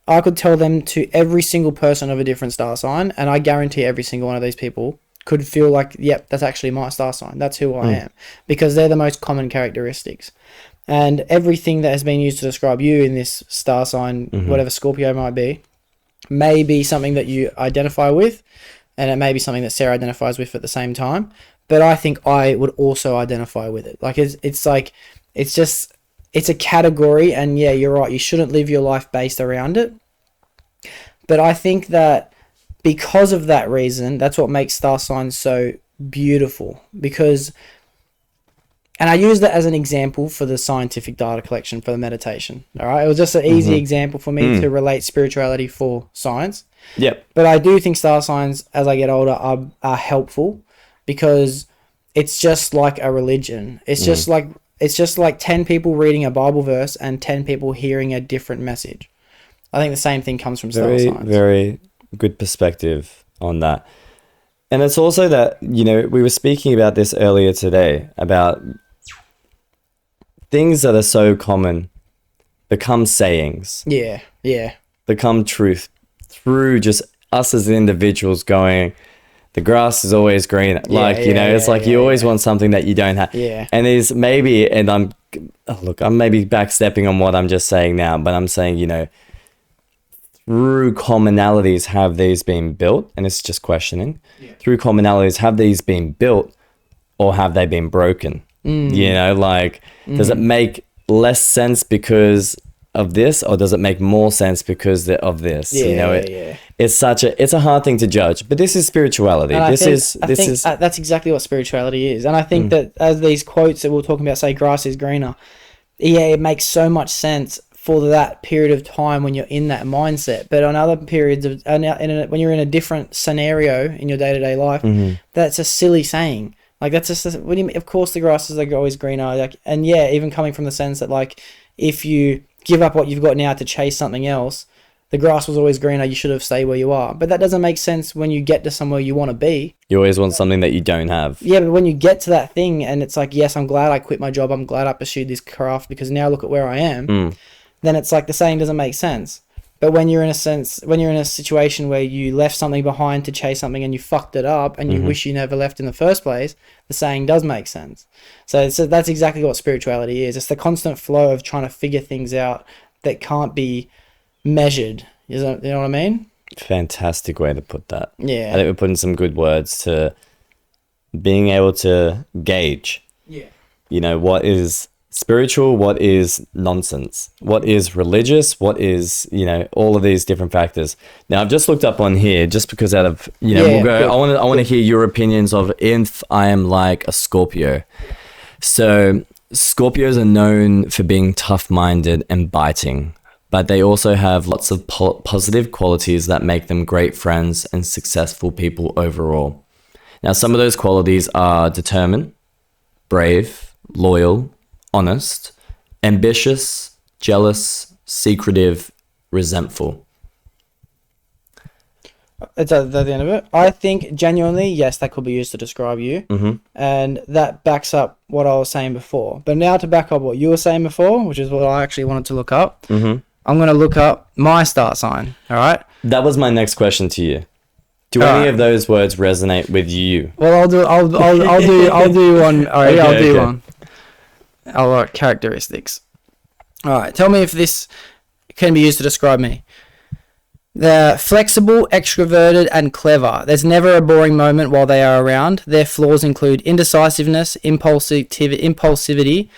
I could tell them to every single person of a different star sign, and I guarantee every single one of these people could feel like, yep, that's actually my star sign. That's who I am, because they're the most common characteristics. And everything that has been used to describe you in this star sign, whatever Scorpio might be, may be something that you identify with, and it may be something that Sarah identifies with at the same time. But I think I would also identify with it. Like, it's a category, and yeah, you're right, you shouldn't live your life based around it. But I think that because of that reason, that's what makes star signs so beautiful. Because, and I use that as an example for the scientific data collection for the meditation. All right, it was just an easy example for me to relate spirituality for science.
Yep.
But I do think star signs, as I get older, are helpful, because it's just like a religion. It's just like 10 people reading a Bible verse and 10 people hearing a different message. I think the same thing comes from star signs.
Very good perspective on that. And it's also that, we were speaking about this earlier today, about things that are so common become sayings.
Yeah.
Become truth through just us as individuals going, the grass is always green. You always want something that you don't have.
Yeah.
And there's maybe, and I'm maybe backstepping on what I'm just saying now, but I'm saying, through commonalities have these been built? And it's just questioning. Yeah. Through commonalities, have these been built or have they been broken? Does it make less sense because of this, or does it make more sense because of this? It's a hard thing to judge, but this is spirituality.
I think that's exactly what spirituality is. And I think that as these quotes that we're talking about say grass is greener, it makes so much sense for that period of time when you're in that mindset. But on other periods of when you're in a different scenario in your day-to-day life, that's a silly saying. Like, that's just, what do you mean? Of course the grass is like always greener. Like, and yeah, even coming from the sense that, like, if you give up what you've got now to chase something else, the grass was always greener, you should have stayed where you are. But that doesn't make sense when you get to somewhere you want to be.
You always want something that you don't have.
Yeah, but when you get to that thing and it's like, yes, I'm glad I quit my job, I'm glad I pursued this craft because now look at where I am, then it's like the saying doesn't make sense. But when you're in a situation where you left something behind to chase something and you fucked it up and you wish you never left in the first place, the saying does make sense. So that's exactly what spirituality is. It's the constant flow of trying to figure things out that can't be measured. You know what I mean?
Fantastic way to put that.
Yeah.
I think we're putting some good words to being able to gauge.
Yeah.
What is spiritual, what is nonsense, what is religious, what is, all of these different factors. Now, I've just looked up on here just because out of, we'll go, I want to hear your opinions of if I am like a Scorpio. So Scorpios are known for being tough-minded and biting, but they also have lots of positive qualities that make them great friends and successful people overall. Now, some of those qualities are determined, brave, loyal, honest, ambitious, jealous, secretive, resentful.
That's at the end of it. I think genuinely, yes, that could be used to describe you. And that backs up what I was saying before. But now to back up what you were saying before, which is what I actually wanted to look up, I'm going to look up my star sign. All right?
That was my next question to you. Do any of those words resonate with you?
Well, I'll do one. All right, I'll do one. Characteristics. All right, tell me if this can be used to describe me. They're flexible, extroverted, and clever. There's never a boring moment while they are around. Their flaws include indecisiveness, impulsivity,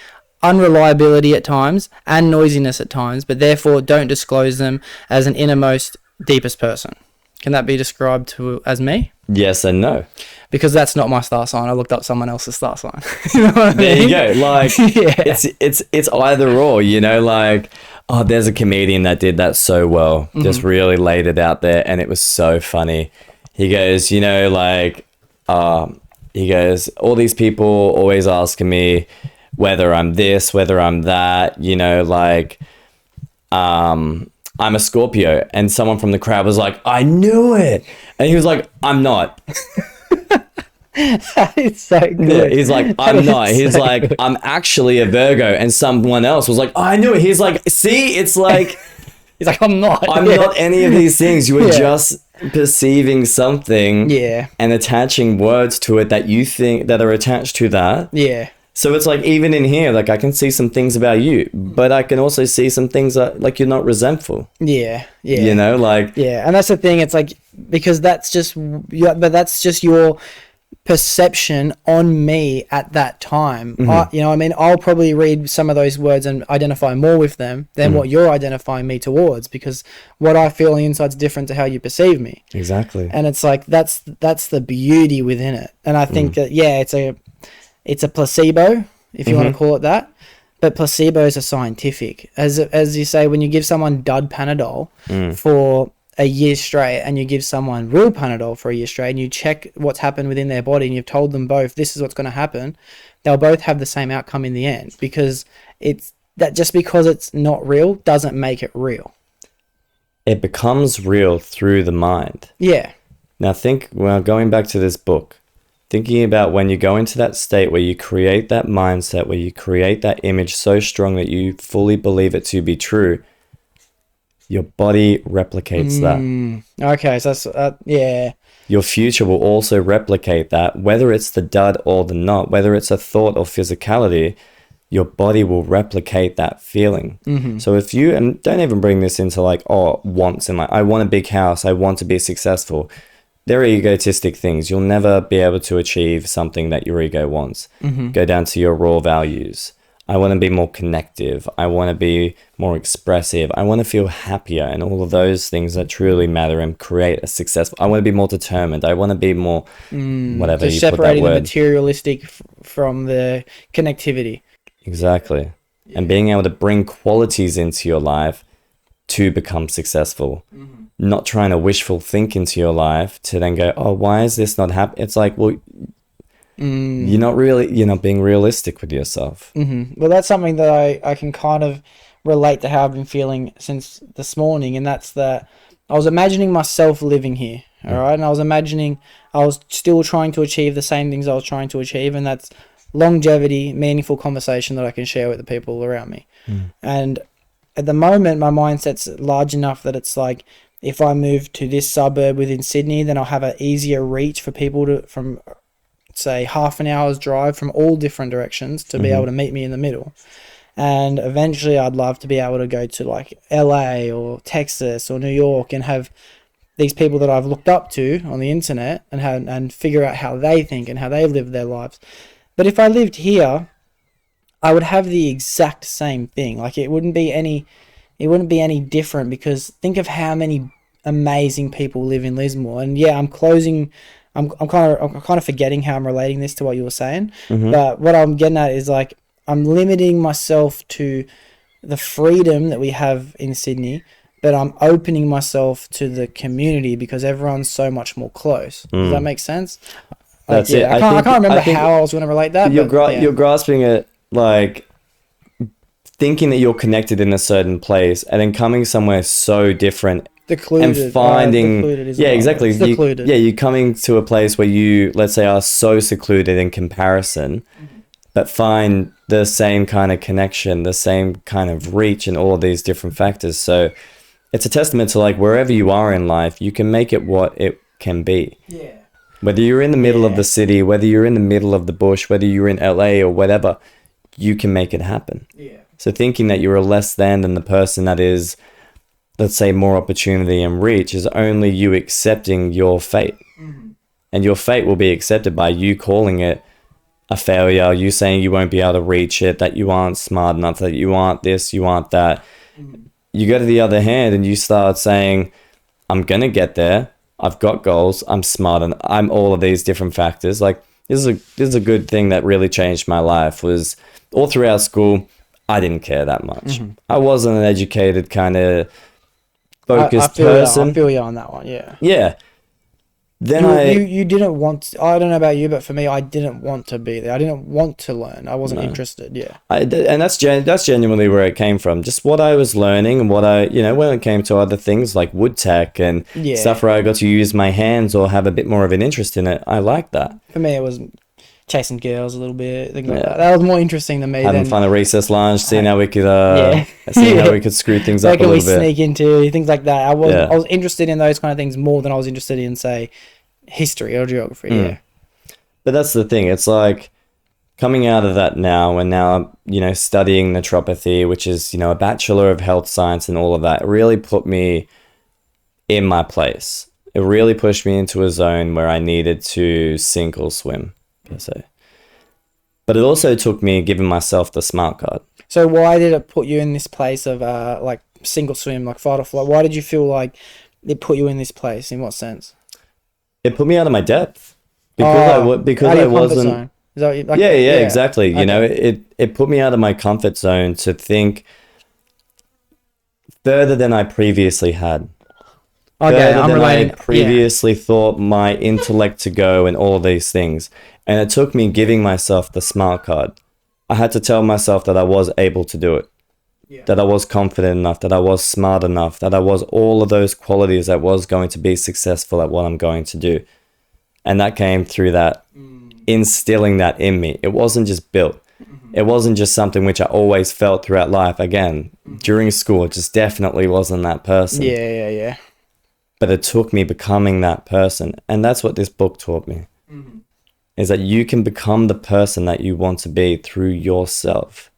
unreliability at times, and noisiness at times, but therefore don't disclose them as an innermost, deepest person. Can that be described as me?
Yes and no.
Because that's not my star sign. I looked up someone else's star sign. You know what I
There
mean?
you go. Like,
Yeah.
it's either or, you know, like, oh, there's a comedian that did that so well, just really laid it out there, and it was so funny. He goes, you know, like, he goes, all these people always asking me whether I'm this, whether I'm that, you know, like, I'm a Scorpio, and someone from the crowd was like, I knew it. And he was like, I'm not.
It's so good.
Yeah, he's like, I'm
That
not.
is
He's
so
like,
good.
I'm actually a Virgo. And someone else was like, oh, I knew it. He's like, see, it's like,
He's like, I'm not.
I'm
Yeah.
not any of these things. You were
Yeah.
just perceiving something
Yeah.
and attaching words to it that you think that are attached to that.
Yeah.
So it's like, even in here, like, I can see some things about you, but I can also see some things that, like, you're not resentful.
Yeah. Yeah.
You know, like,
Yeah, and that's the thing. It's like, because that's just your perception on me at that time. You know what I mean? I'll probably read some of those words and identify more with them than what you're identifying me towards, because what I feel on the inside's different to how you perceive me.
exactly.
And it's like, that's the beauty within it. And I think that, yeah, it's a placebo, if you want to call it that. But placebos are scientific. As you say, when you give someone dud Panadol for a year straight, and you give someone real Panadol for a year straight, and you check what's happened within their body, and you've told them both, this is what's going to happen, they'll both have the same outcome in the end, because it's that just because it's not real doesn't make it real.
It becomes real through the mind.
Yeah.
Now going back to this book, thinking about when you go into that state where you create that mindset, where you create that image so strong that you fully believe it to be true, your body replicates that.
Okay, so that's, yeah.
Your future will also replicate that, whether it's the dud or the not, whether it's a thought or physicality, your body will replicate that feeling. So if you, and don't even bring this into like, oh, wants, and like, I want a big house, I want to be successful. They're egotistic things. You'll never be able to achieve something that your ego wants. Go down to your raw values. I want to be more connective. I want to be more expressive. I want to feel happier, and all of those things that truly matter and create a successful. I want to be more determined. I want to be more whatever
So
you put that
separating the
word.
materialistic from the connectivity.
Exactly. And being able to bring qualities into your life to become successful. Not trying to wishful think into your life to then go, oh, why is this not happening? It's like, well, you're not being realistic with yourself.
Well, that's something that I can kind of relate to how I've been feeling since this morning, and that's that I was imagining myself living here, all right? And I was still trying to achieve the same things I was trying to achieve, and that's longevity, meaningful conversation that I can share with the people around me. And at the moment, my mindset's large enough that it's like, if I move to this suburb within Sydney, then I'll have an easier reach for people from, say, half an hour's drive from all different directions to be able to meet me in the middle. And eventually I'd love to be able to go to like LA or Texas or New York and have these people that I've looked up to on the internet and figure out how they think and how they live their lives. But if I lived here, I would have the exact same thing. Like, it wouldn't be any different, because think of how many amazing people live in Lismore. And yeah, I'm kind of forgetting how I'm relating this to what you were saying. But what I'm getting at is, like, I'm limiting myself to the freedom that we have in Sydney, but I'm opening myself to the community because everyone's so much more close. Does that make sense?
That's
it.
it.
I can't remember how I was going to relate that.
You're
but,
you're grasping it, like, thinking that you're connected in a certain place and then coming somewhere so different
Secluded,
and finding
secluded is
yeah,
the
exactly.
word. Secluded.
You're coming to a place where you, let's say, are so secluded in comparison, but find the same kind of connection, the same kind of reach, and all of these different factors. So it's a testament to, like, wherever you are in life, you can make it what it can be.
Yeah.
Whether you're in the middle of the city, whether you're in the middle of the bush, whether you're in LA or whatever, you can make it happen.
Yeah.
So thinking that you're less than the person that is let's say, more opportunity and reach is only you accepting your fate. And your fate will be accepted by you calling it a failure, you saying you won't be able to reach it, that you aren't smart enough, that you aren't this, you aren't that. You go to the other hand and you start saying, I'm going to get there. I've got goals. I'm smart and I'm all of these different factors. Like this is a good thing that really changed my life was all throughout school, I didn't care that much. I wasn't an educated kind of focused person.
I feel you on that one. Yeah.
Yeah. Then
you didn't want to, I don't know about you, but for me, I didn't want to be there. I didn't want to learn. I wasn't interested. Yeah.
And that's genuinely where it came from. Just what I was learning and what I, when it came to other things like wood tech and stuff where I got to use my hands or have a bit more of an interest in it. I like that.
For me, it was chasing girls a little bit. Things like that. That was more interesting than me.
Having fun at recess lunch, seeing how we could, seeing how we could screw things up a little bit.
Where can we sneak into things like that? I was interested in those kind of things more than I was interested in, say, history or geography. Yeah.
But that's the thing. It's like coming out of that now and now, studying naturopathy, which is, a Bachelor of Health Science and all of that, it really put me in my place. It really pushed me into a zone where I needed to sink or swim, per se. But it also took me giving myself the smart card.
So why did it put you in this place of like single swim, like fight or flight? Why did you feel like it put you in this place? In what sense?
It put me out of my depth because I wasn't. Exactly.
Okay.
It put me out of my comfort zone to think further than I previously had.
Okay,
I'm relating. I previously thought my intellect to go and all of these things, and it took me giving myself the smart card. I had to tell myself that I was able to do it. That I was confident enough, that I was smart enough, that I was all of those qualities that was going to be successful at what I'm going to do. And that came through that, instilling that in me. It wasn't just built. It wasn't just something which I always felt throughout life. Again, during school, it just definitely wasn't that person.
Yeah.
But it took me becoming that person. And that's what this book taught me. Is that you can become the person that you want to be through yourself.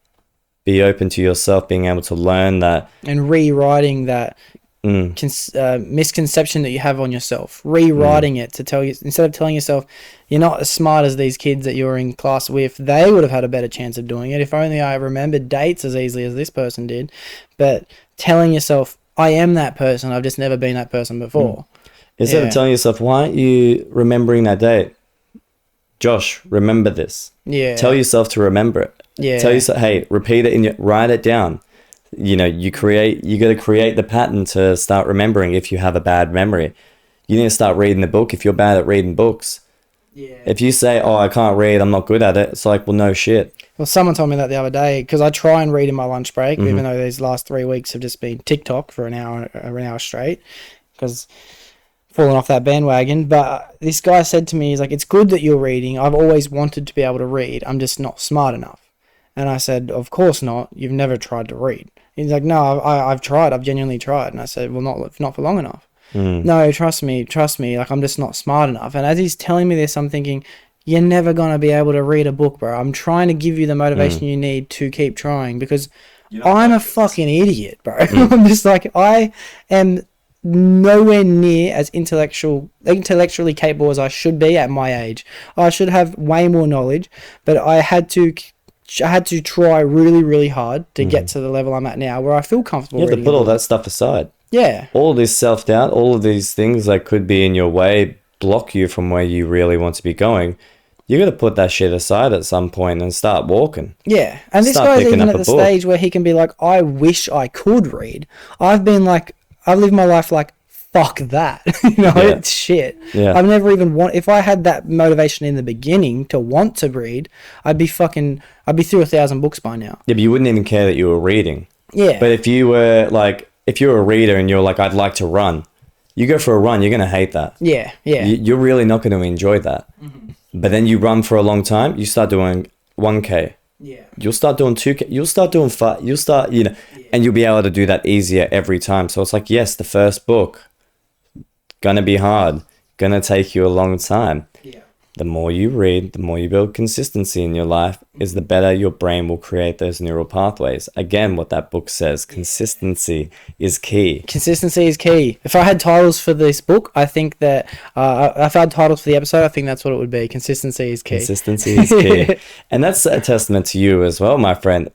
Be open to yourself, being able to learn that. And
rewriting that misconception that you have on yourself. Rewriting it to tell you, instead of telling yourself, you're not as smart as these kids that you're in class with, they would have had a better chance of doing it. If only I remembered dates as easily as this person did. But telling yourself, I am that person, I've just never been that person before.
Instead of telling yourself, why aren't you remembering that date? Josh, remember this.
Yeah.
Tell yourself to remember it.
Yeah.
Tell yourself, hey, repeat it write it down. You got to create the pattern to start remembering if you have a bad memory. You need to start reading the book if you're bad at reading books.
Yeah.
If you say, oh, I can't read, I'm not good at it, it's like, well, no shit.
Well, someone told me that the other day, because I try and read in my lunch break, even though these last 3 weeks have just been TikTok for an hour straight, because falling off that bandwagon. But this guy said to me, he's like, it's good that you're reading. I've always wanted to be able to read. I'm just not smart enough. And I said, of course not. You've never tried to read. He's like, no, I've tried. I've genuinely tried. And I said, well, not for long enough. No, trust me. Like, I'm just not smart enough. And as he's telling me this, I'm thinking, you're never going to be able to read a book, bro. I'm trying to give you the motivation you need to keep trying, because I'm a fucking idiot, bro. I'm just like, I am nowhere near as intellectually capable as I should be at my age. I should have way more knowledge, but I had to try really, really hard to get to the level I'm at now, where I feel comfortable.
You have to put all that stuff aside.
Yeah.
All of this self-doubt, all of these things that could be in your way, block you from where you really want to be going. You got to put that shit aside at some point and start walking.
Yeah. And this guy's even at the stage where he can be like, I wish I could read. I've been like, I've lived my life like, fuck that. It's shit.
Yeah.
I've never even if I had that motivation in the beginning to want to read, I'd be through 1,000 books by now.
Yeah, but you wouldn't even care that you were reading.
Yeah.
But if you're a reader and you're like, I'd like to run, you go for a run, you're going to hate that.
Yeah.
You're really not going to enjoy that. But then you run for a long time, you start doing 1K.
Yeah.
You'll start doing 2K, you'll start doing 5, and you'll be able to do that easier every time. So it's like, yes, the first book, gonna be hard, gonna take you a long time.
Yeah.
the more you read, the more you build consistency in your life, is the better your brain will create those neural pathways. Again, what that book says, consistency is key.
Consistency is key. If I had titles for this book, I think that if I had titles for the episode, I think that's what it would be. Consistency is key.
Consistency is key. And that's a testament to you as well, my friend.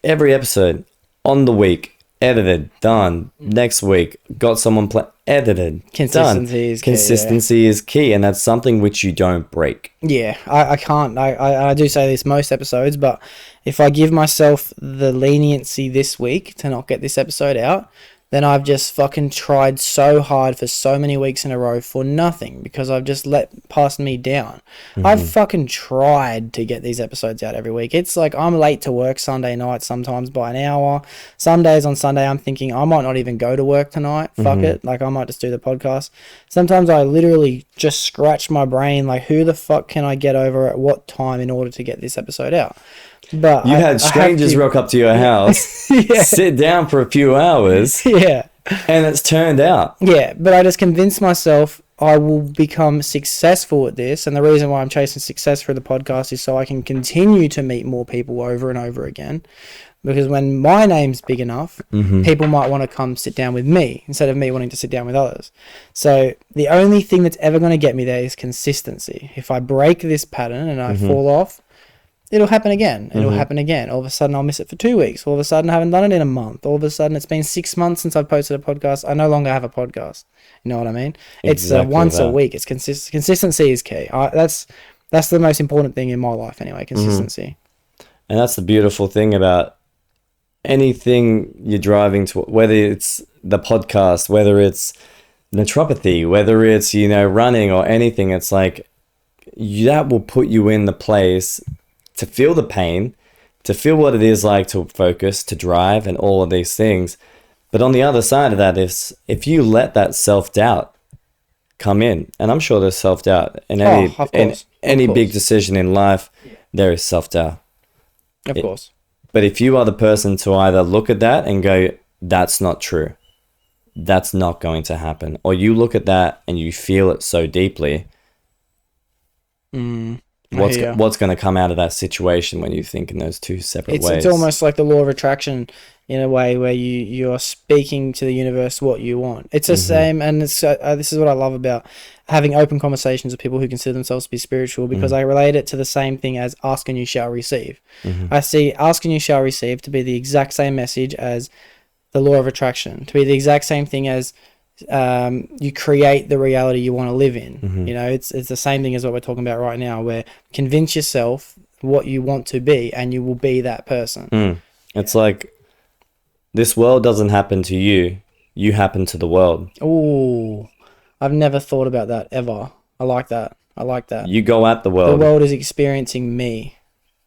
Every episode on the week, edited, done. Next week, got someone edited,
Consistency
done.
is key.
Consistency is key, and that's something which you don't break.
Yeah, I can't. I do say this most episodes, but if I give myself the leniency this week to not get this episode out, then I've just fucking tried so hard for so many weeks in a row for nothing because I've just let past me down. I've fucking tried to get these episodes out every week. It's like I'm late to work Sunday night sometimes by an hour. Some days on Sunday I'm thinking I might not even go to work tonight. Fuck it. Like I might just do the podcast. Sometimes I literally just scratch my brain like who the fuck can I get over at what time in order to get this episode out? But
You had strangers rock up to your house, sit down for a few hours,
yeah.
and it's turned out.
Yeah, but I just convinced myself I will become successful at this. And the reason why I'm chasing success for the podcast is so I can continue to meet more people over and over again. Because when my name's big enough, people might want to come sit down with me instead of me wanting to sit down with others. So the only thing that's ever going to get me there is consistency. If I break this pattern and I fall off, it'll happen again. It'll happen again. All of a sudden, I'll miss it for 2 weeks. All of a sudden, I haven't done it in a month. All of a sudden, it's been 6 months since I've posted a podcast. I no longer have a podcast. You know what I mean?
Exactly
It's once
that.
a week. It's consistency is key. That's the most important thing in my life anyway, consistency.
And that's the beautiful thing about anything you're driving to, whether it's the podcast, whether it's naturopathy, whether it's, running or anything. It's like that will put you in the place to feel the pain, to feel what it is like to focus, to drive, and all of these things. But on the other side of that is if you let that self-doubt come in, and I'm sure there's self-doubt in any big decision in life, there is self-doubt.
Of course.
But if you are the person to either look at that and go, that's not true, that's not going to happen, or you look at that and you feel it so deeply, what's going to come out of that situation when you think in those two separate ways?
It's almost like the law of attraction in a way where you're speaking to the universe what you want. It's the same, and it's this is what I love about having open conversations with people who consider themselves to be spiritual, because I relate it to the same thing as ask and you shall receive. I see ask and you shall receive to be the exact same message as the law of attraction, to be the exact same thing as you create the reality you want to live in. It's the same thing as what we're talking about right now, where convince yourself what you want to be and you will be that person.
It's like this world doesn't happen to you, you happen to the world.
Ooh, I've never thought about that ever. I like that.
You go at the world.
The world is experiencing me.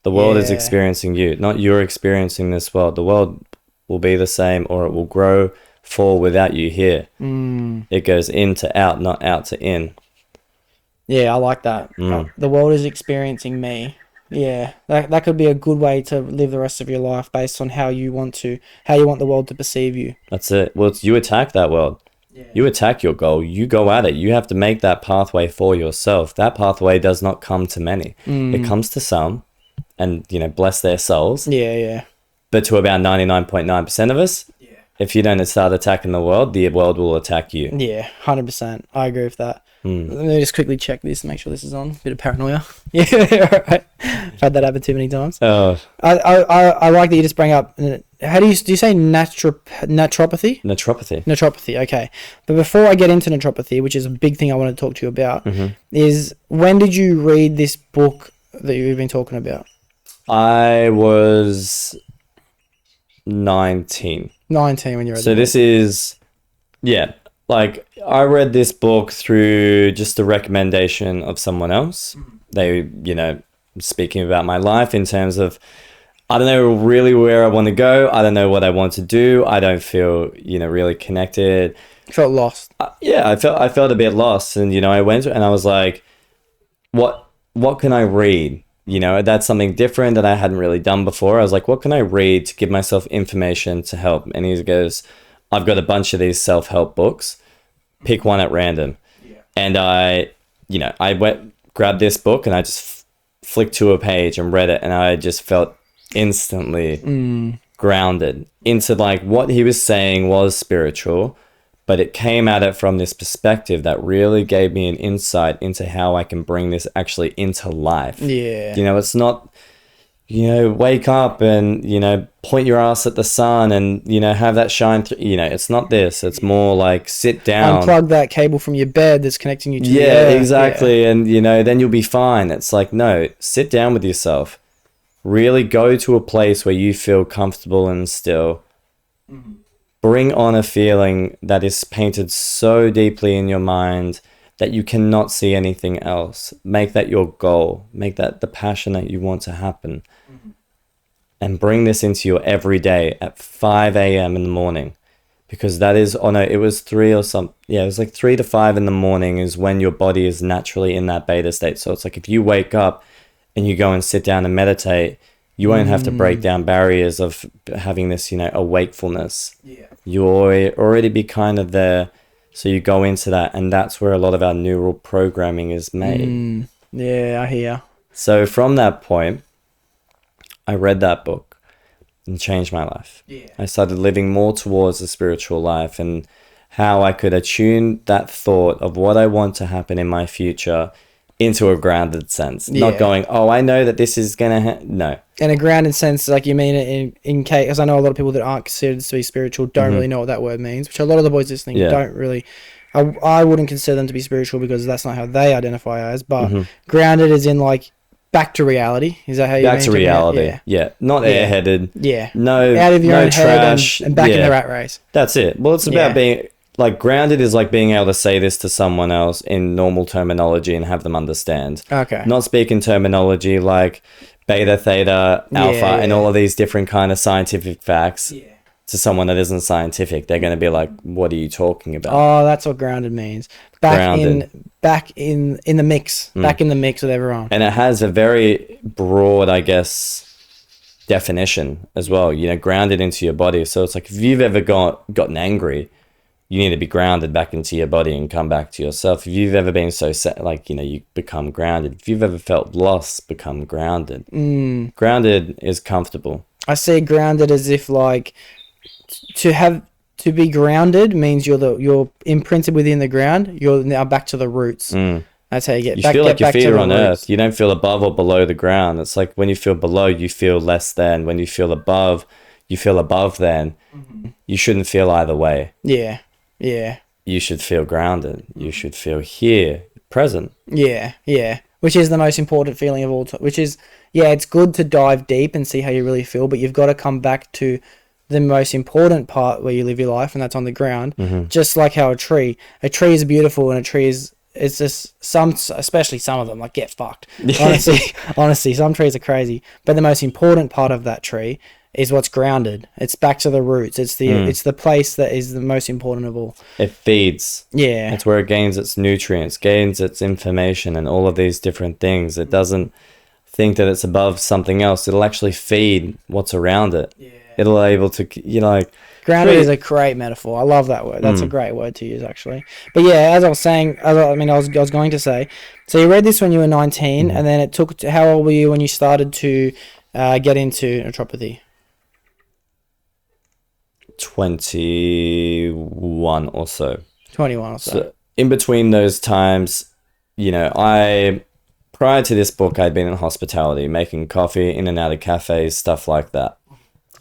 The world is experiencing you, not you're experiencing this world. The world will be the same, or it will grow, fall without you here. It goes in to out, not out to in.
Yeah, I like that. The world is experiencing me. Yeah, that could be a good way to live the rest of your life based on how you want the world to perceive you.
That's it. Well, you attack that world. You attack your goal. You go at it. You have to make that pathway for yourself. That pathway does not come to many. It comes to some, and bless their souls.
Yeah.
But to about 99.9% of us, if you don't start attacking the world will attack you.
Yeah, 100%. I agree with that. Let me just quickly check this to make sure this is on. Bit of paranoia. Yeah, right. I've had that happen too many times.
Oh,
I like that you just bring up. How do you say naturopathy?
Naturopathy.
Naturopathy. Okay, but before I get into naturopathy, which is a big thing I want to talk to you about, is when did you read this book that you've been talking about?
I was 19.
19 when you read.
So this is, like I read this book through just a recommendation of someone else. They, speaking about my life in terms of, I don't know really where I want to go. I don't know what I want to do. I don't feel, really connected.
You felt lost.
I felt a bit lost, and I went and I was like, what can I read? That's something different that I hadn't really done before. I was like, what can I read to give myself information to help? And he goes, I've got a bunch of these self-help books. Pick one at random. And I went grabbed this book and I just flicked to a page and read it, and I just felt instantly grounded into like what he was saying was spiritual, but it came at it from this perspective that really gave me an insight into how I can bring this actually into life.
Yeah.
You know, it's not, you know, wake up and, you know, point your ass at the sun and, you know, have that shine through, you know, it's not this. It's more like sit down.
Unplug that cable from your bed that's connecting you to the
Yeah,
earth.
exactly. And, you know, then you'll be fine. It's like, no, sit down with yourself. Really go to a place where you feel comfortable and still. Bring on a feeling that is painted so deeply in your mind that you cannot see anything else. Make that your goal. Make that the passion that you want to happen. And bring this into your everyday at 5 a.m. in the morning. Because that is, it was 3 or something. Yeah, it was like 3 to 5 in the morning is when your body is naturally in that beta state. So it's like if you wake up and you go and sit down and meditate, you won't have to break down barriers of having this, you know, a wakefulness.
Yeah.
You already be kind of there. So you go into that, and that's where a lot of our neural programming is made.
Yeah, I hear.
So from that point, I read that book and changed my life.
Yeah.
I started living more towards a spiritual life and how I could attune that thought of what I want to happen in my future into a grounded sense.
Yeah.
Not going, oh, I know that this is going to no.
In a grounded sense, like you mean it in case, because I know a lot of people that aren't considered to be spiritual don't really know what that word means, which a lot of the boys listening don't really. I wouldn't consider them to be spiritual because that's not how they identify as, but grounded is in like back to reality. Is that how you mean?
Back to reality. Yeah. Not airheaded.
Yeah.
No,
out of your
no
own
trash.
head and back in the rat race.
That's it. Well, it's about being like grounded is like being able to say this to someone else in normal terminology and have them understand.
Okay.
Not speaking terminology like beta, theta, alpha, and all of these different kind of scientific facts to someone that isn't scientific. They're going to be like, "What are you talking about?"
Oh, that's what grounded means. Back in the mix. Back in the mix with everyone.
And it has a very broad, I guess, definition as well. You know, grounded into your body. So it's like if you've ever gotten angry, you need to be grounded back into your body and come back to yourself. If you've ever been so sad, like, you know, you become grounded. If you've ever felt lost, become grounded. Grounded is comfortable. I
see grounded as if like to be grounded means you're imprinted within the ground. You're now back to the roots. That's how you get back.
You feel like your feet are on
roots.
earth. You don't feel above or below the ground. It's like when you feel below, you feel less than. When you feel above, you feel above then. You shouldn't feel either way.
Yeah. Yeah.
You should feel grounded. You should feel here, present.
Yeah. Yeah. Which is the most important feeling of all time. Which is, it's good to dive deep and see how you really feel, but you've got to come back to the most important part where you live your life, and that's on the ground. Just like how a tree is beautiful, and a tree is, it's just especially some of them, like, get fucked. Honestly, some trees are crazy, but the most important part of that tree is what's grounded. It's back to the roots. It's the place that is the most important of all. It
feeds.
Yeah.
It's where it gains its nutrients, gains its information, and all of these different things. It doesn't think that it's above something else. It'll actually feed what's around it. Yeah. It'll able to, you know, like...
Grounded is a great metaphor. I love that word. That's a great word to use, actually. But yeah, as I was saying, I was going to say, so you read this when you were 19, and then it took, how old were you when you started to get into naturopathy?
21 or so.
21 or so.
So in between those times, you know, prior to this book, I'd been in hospitality, making coffee in and out of cafes, stuff like that.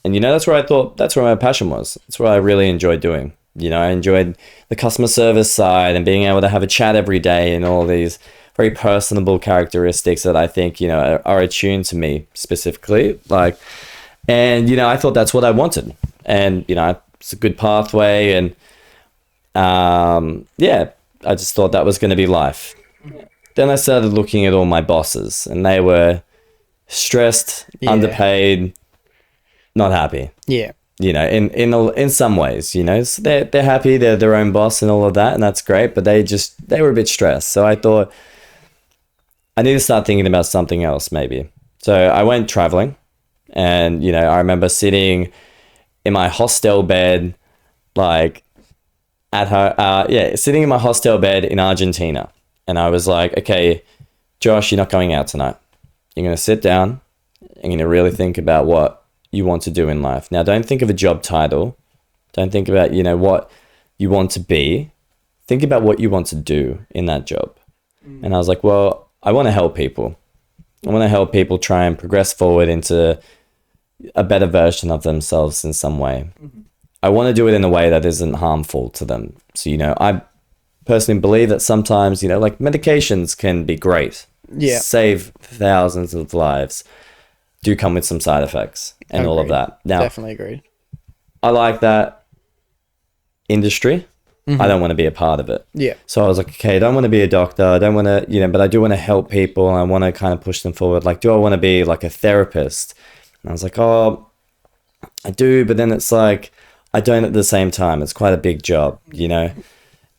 And, you know, that's where my passion was. That's what I really enjoyed doing. You know, I enjoyed the customer service side and being able to have a chat every day and all these very personable characteristics that I think, you know, are attuned to me specifically. Like, and, you know, I thought that's what I wanted. And, you know, it's a good pathway. And, I just thought that was going to be life. Then I started looking at all my bosses, and they were stressed, underpaid, not happy.
Yeah.
You know, in some ways, you know, so they're happy, they're their own boss and all of that, and that's great, but they were a bit stressed. So I thought I need to start thinking about something else maybe. So I went traveling, and, you know, I remember sitting in my hostel bed, like sitting in my hostel bed in Argentina. And I was like, okay, Josh, you're not going out tonight. You're going to sit down and you're going to really think about what you want to do in life. Now, don't think of a job title. Don't think about, what you want to be. Think about what you want to do in that job. And I was like, well, I want to help people. I want to help people try and progress forward into a better version of themselves in some way. I want to do it in a way that isn't harmful to them. So, I personally believe that sometimes, like medications can be great.
Yeah.
Save thousands of lives. Do come with some side effects and all of that. Now,
Definitely agreed.
I like that industry. I don't want to be a part of it.
Yeah.
So I was like, okay, I don't want to be a doctor. I don't want to, but I do want to help people. And I want to kind of push them forward. Like, do I want to be like a therapist? And I was like, oh, I do. But then it's like, I don't at the same time. It's quite a big job, And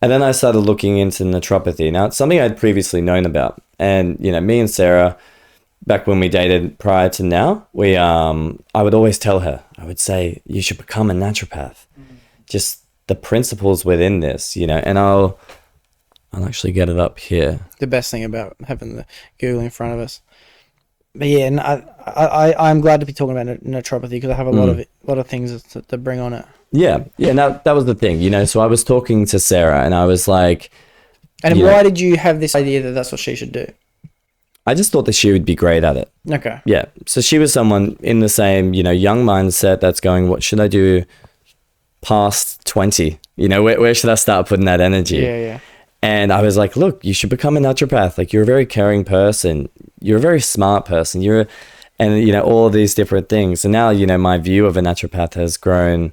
then I started looking into naturopathy. Now, it's something I'd previously known about. And, me and Sarah, back when we dated prior to now, I would always tell her, I would say, you should become a naturopath. Just the principles within this, and I'll actually get it up here.
The best thing about having the Google in front of us. But yeah, and I'm glad to be talking about naturopathy because I have a lot of things to bring on it.
Yeah. Now that was the thing, So I was talking to Sarah, and I was like,
and why did you have this idea that that's what she should do?
I just thought that she would be great at it.
Okay.
Yeah. So she was someone in the same, young mindset that's going, what should I do past 20? Where should I start putting that energy?
Yeah.
And I was like, look, you should become a naturopath. Like, you're a very caring person. You're a very smart person. All of these different things. And now, my view of a naturopath has grown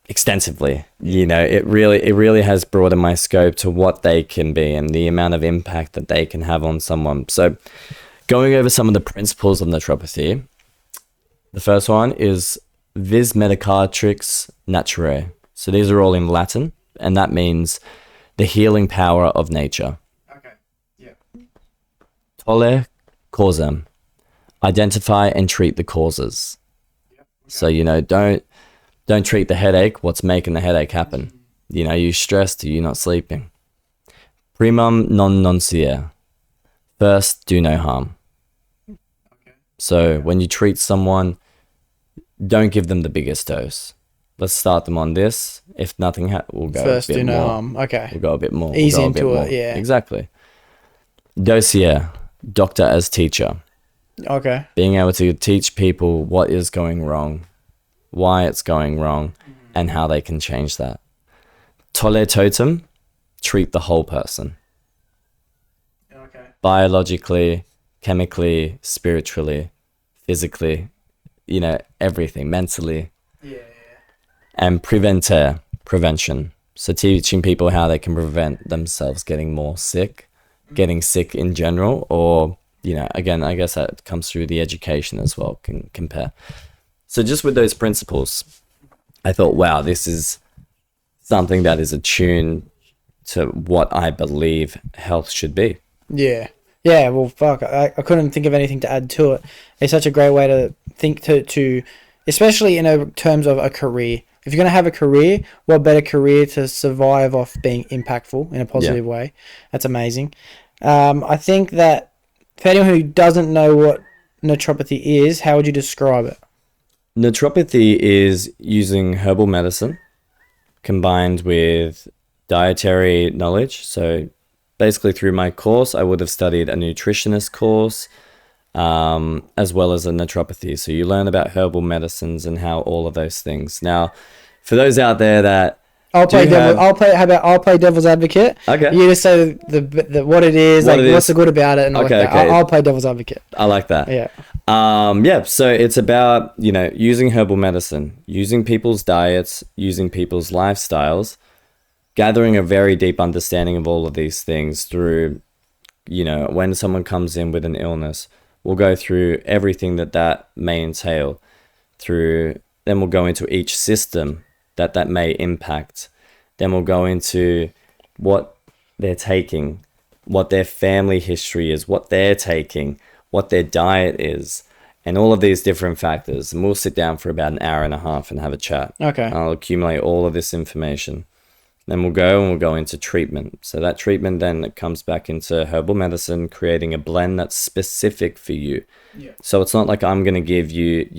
extensively. It really has broadened my scope to what they can be and the amount of impact that they can have on someone. So going over some of the principles of naturopathy, the first one is vis medicatrix naturae. So these are all in Latin, and that means the healing power of nature.
Okay. Yeah.
Tolle causam. Identify and treat the causes.
Yep. Okay.
So, don't treat the headache, what's making the headache happen. You stressed, you're not sleeping. Primum non nocere. First, do no harm.
Okay.
So when you treat someone, don't give them the biggest dose. Let's start them on this. If nothing, we'll go
First,
a bit
do no
more.
harm. Okay.
We'll go a bit more.
Ease
we'll go
into
a bit
it,
more.
yeah.
Exactly. Dossier, doctor as teacher.
Okay.
Being able to teach people what is going wrong, why it's going wrong, and how they can change that. Tolle totem, treat the whole person.
Okay.
Biologically, chemically, spiritually, physically, everything, mentally.
Yeah.
And preventer, prevention. So teaching people how they can prevent themselves getting more sick, getting sick in general, or, again, I guess that comes through the education as well, can compare. So just with those principles, I thought, wow, this is something that is attuned to what I believe health should be.
Yeah. Yeah, well, fuck, I couldn't think of anything to add to it. It's such a great way to think to especially in terms of a career. If you're going to have a career, what better career to survive off being impactful in a positive way? That's amazing. I think that for anyone who doesn't know what naturopathy is, how would you describe it?
Naturopathy is using herbal medicine combined with dietary knowledge. So basically through my course, I would have studied a nutritionist course, as well as a naturopathy. So you learn about herbal medicines and how all of those things. Now, for those out there that
I'll play devil's advocate.
Okay.
You just say the what it is, what's the good about it, and all
okay,
like that.
okay.
I'll play devil's advocate.
I like that.
Yeah.
So it's about, using herbal medicine, using people's diets, using people's lifestyles, gathering a very deep understanding of all of these things through, when someone comes in with an illness, we'll go through everything that may entail then we'll go into each system that may impact. Then we'll go into what they're taking, what their family history is, what they're taking, what their diet is, and all of these different factors. And we'll sit down for about an hour and a half and have a chat.
Okay.
I'll accumulate all of this information. Then we'll go into treatment. So that treatment then it comes back into herbal medicine, creating a blend that's specific for you.
Yeah.
So it's not like I'm going to give you,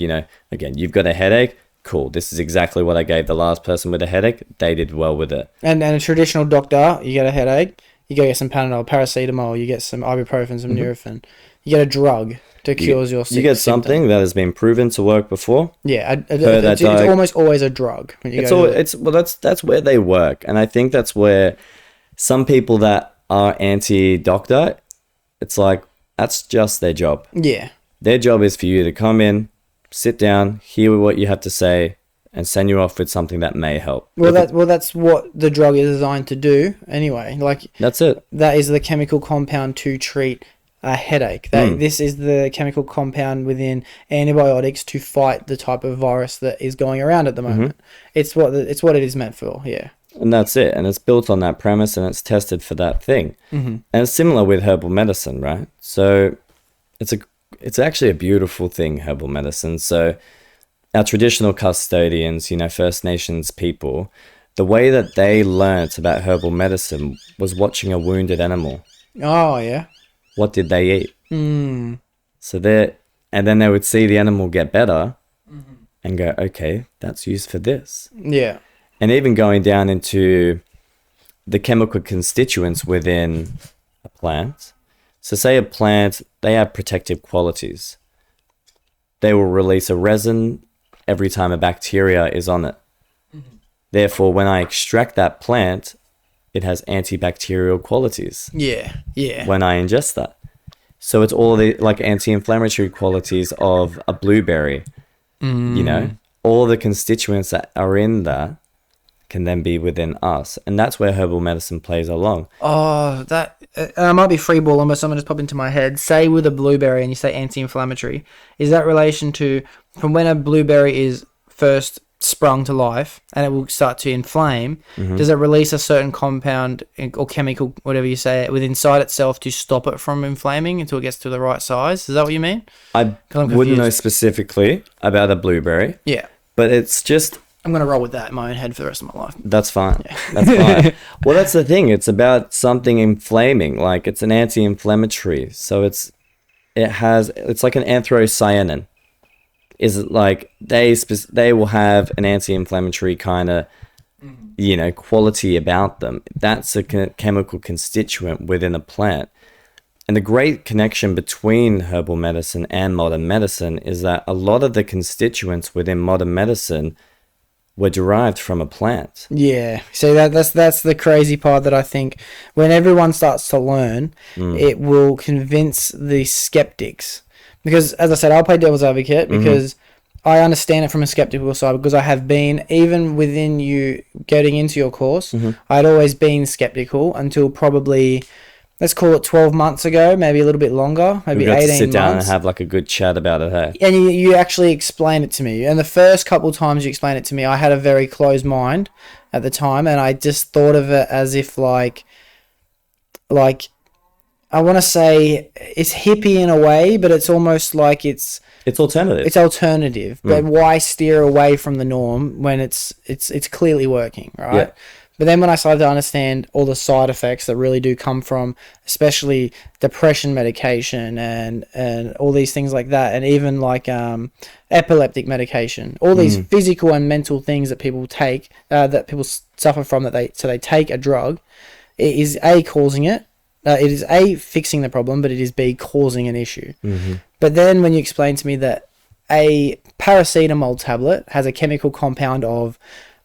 again, you've got a headache. Cool. This is exactly what I gave the last person with a headache. They did well with it.
And a traditional doctor, you get a headache, you go get some Panadol, paracetamol, you get some ibuprofen, some Nurofen. You get a drug to cures your
You get something that has been proven to work before.
Yeah, it's almost always a drug.
That's where they work, and I think that's where some people that are anti-doctor, it's like that's just their job.
Yeah,
their job is for you to come in, sit down, hear what you have to say, and send you off with something that may help.
That's what the drug is designed to do anyway. Like
that's it.
That is the chemical compound to treat a headache. This is the chemical compound within antibiotics to fight the type of virus that is going around at the moment. It's what it is meant for. Yeah.
And that's it. And it's built on that premise, and it's tested for that thing. And it's similar with herbal medicine, right? So it's actually a beautiful thing, herbal medicine. So our traditional custodians, First Nations people, the way that they learnt about herbal medicine was watching a wounded animal.
Oh, yeah.
What did they eat? So and then they would see the animal get better and go, okay, that's used for this.
Yeah.
And even going down into the chemical constituents within a plant. So say a plant, they have protective qualities. They will release a resin every time a bacteria is on it. Therefore, when I extract that plant, it has antibacterial qualities.
Yeah, yeah.
When I ingest that. So it's all the anti-inflammatory qualities of a blueberry. All the constituents that are in that can then be within us. And that's where herbal medicine plays along.
Oh, that I might be freeballing, but something just popped into my head. Say with a blueberry and you say anti-inflammatory, is that relation to from when a blueberry is first sprung to life and it will start to inflame, does it release a certain compound or chemical, whatever you say, within inside itself to stop it from inflaming until it gets to the right size? Is that what you mean?
I wouldn't know specifically about a blueberry.
Yeah.
But it's just...
I'm going to roll with that in my own head for the rest of my life.
That's fine. Yeah. That's fine. Well, that's the thing. It's about something inflaming. Like, it's an anti-inflammatory. So it's like an anthocyanin. Is it like they will have an anti-inflammatory kind of, quality about them. That's a chemical constituent within a plant. And the great connection between herbal medicine and modern medicine is that a lot of the constituents within modern medicine were derived from a plant.
Yeah. See, that's the crazy part that I think when everyone starts to learn, it will convince the skeptics. Because, as I said, I'll play devil's advocate because I understand it from a skeptical side because I have been, even within you getting into your course, I'd always been skeptical until probably, let's call it 12 months ago, maybe a little bit longer, maybe 18 months.
To sit down and have like a good chat about it, hey?
And you actually explained it to me. And the first couple of times you explained it to me, I had a very closed mind at the time, and I just thought of it as if like I want to say it's hippie in a way, but it's almost like it's
alternative.
It's alternative, but why steer away from the norm when it's clearly working, right? Yeah. But then when I started to understand all the side effects that really do come from, especially depression medication and all these things like that, and even like epileptic medication, all these physical and mental things that people take, that people suffer from, they take a drug, it is causing it. It is A, fixing the problem, but it is B, causing an issue. But then when you explain to me that a paracetamol tablet has a chemical compound of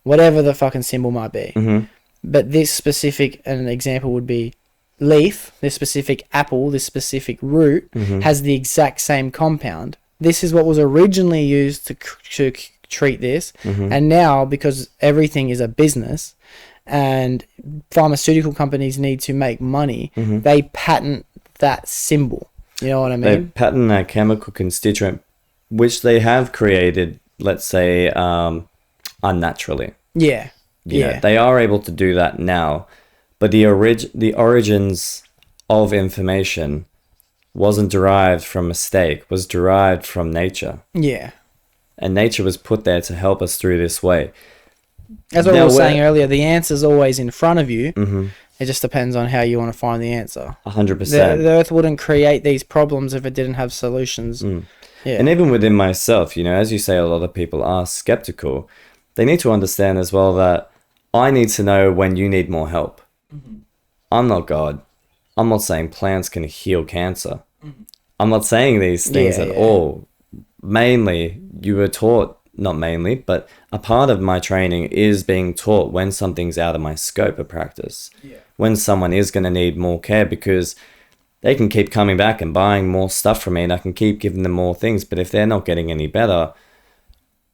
whatever the fucking symbol might be, but this specific, an example would be leaf, this specific apple, this specific root has the exact same compound. This is what was originally used to treat this. And now, because everything is a business, and pharmaceutical companies need to make money, they patent that symbol. You know what I mean?
They patent that chemical constituent, which they have created, let's say, unnaturally.
Yeah.
You know, they are able to do that now, but the origins of information wasn't derived from mistake, was derived from nature.
Yeah.
And nature was put there to help us through this way.
As what I
Now,
was saying earlier, the answer's always in front of you.
Mm-hmm.
It just depends on how you want to find the answer.
100%.
The Earth wouldn't create these problems if it didn't have solutions. Yeah.
And even within myself, you know, as you say, a lot of people are skeptical. They need to understand as well that I need to know when you need more help. I'm not God. I'm not saying plants can heal cancer. I'm not saying these things at all. Mainly, you were taught, not mainly, but a part of my training is being taught when something's out of my scope of practice. When someone is going to need more care, because they can keep coming back and buying more stuff from me and I can keep giving them more things. But if they're not getting any better,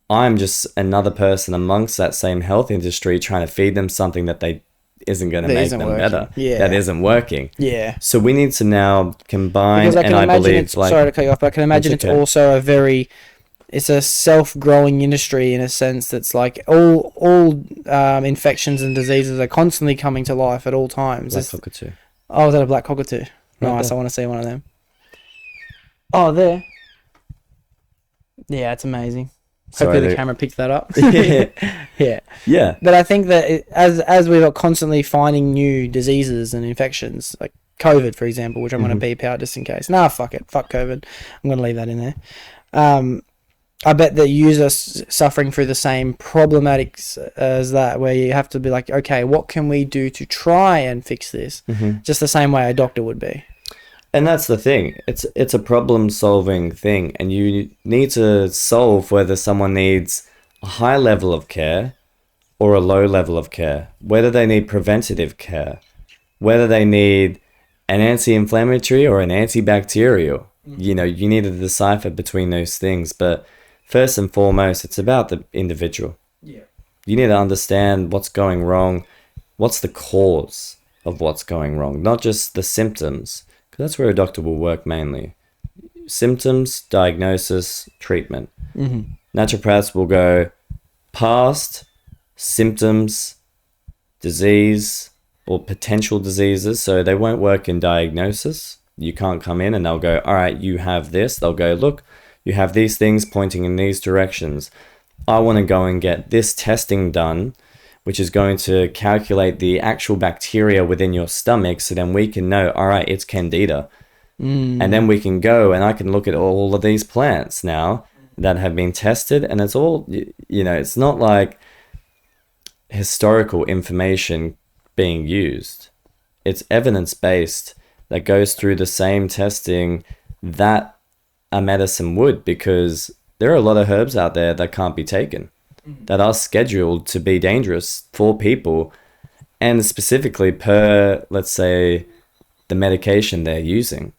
I'm just another person amongst that same health industry trying to feed them something that they isn't going to make them better. That isn't working. So we need to now combine,
because
and I believe,
sorry to cut you off, but I can imagine it's also it's a self-growing industry in a sense that's like all infections and diseases are constantly coming to life at all times.
Black cockatoo.
Oh, is that a black cockatoo? Nice, I want to see one of them. Oh, there. Yeah, it's amazing. Hopefully the camera picked that up. Yeah. But I think that as we're constantly finding new diseases and infections, like COVID, for example, which I'm going to beep out just in case. Nah, fuck it. Fuck COVID. I'm going to leave that in there. I bet that users suffering through the same problematics as that, where you have to be like, okay, what can we do to try and fix this? Just the same way a doctor would be.
And that's the thing. It's a problem-solving thing, and you need to solve whether someone needs a high level of care or a low level of care, whether they need preventative care, whether they need an anti-inflammatory or an antibacterial. You know, you need to decipher between those things, but first and foremost, it's about the individual. You need to understand what's going wrong, what's the cause of what's going wrong, not just the symptoms. That's where a doctor will work mainly. Symptoms, diagnosis, treatment. Naturopaths will go past symptoms, disease, or potential diseases. So they won't work in diagnosis. You can't come in and they'll go, all right, you have this. They'll go, look, you have these things pointing in these directions. I want to go and get this testing done, which is going to calculate the actual bacteria within your stomach, so then we can know, all right, it's Candida. And then we can go and I can look at all of these plants now that have been tested, and it's all, you know, it's not like historical information being used. It's evidence-based that goes through the same testing that a medicine would, because there are a lot of herbs out there that can't be taken, that are scheduled to be dangerous for people, and specifically per, let's say, the medication they're using.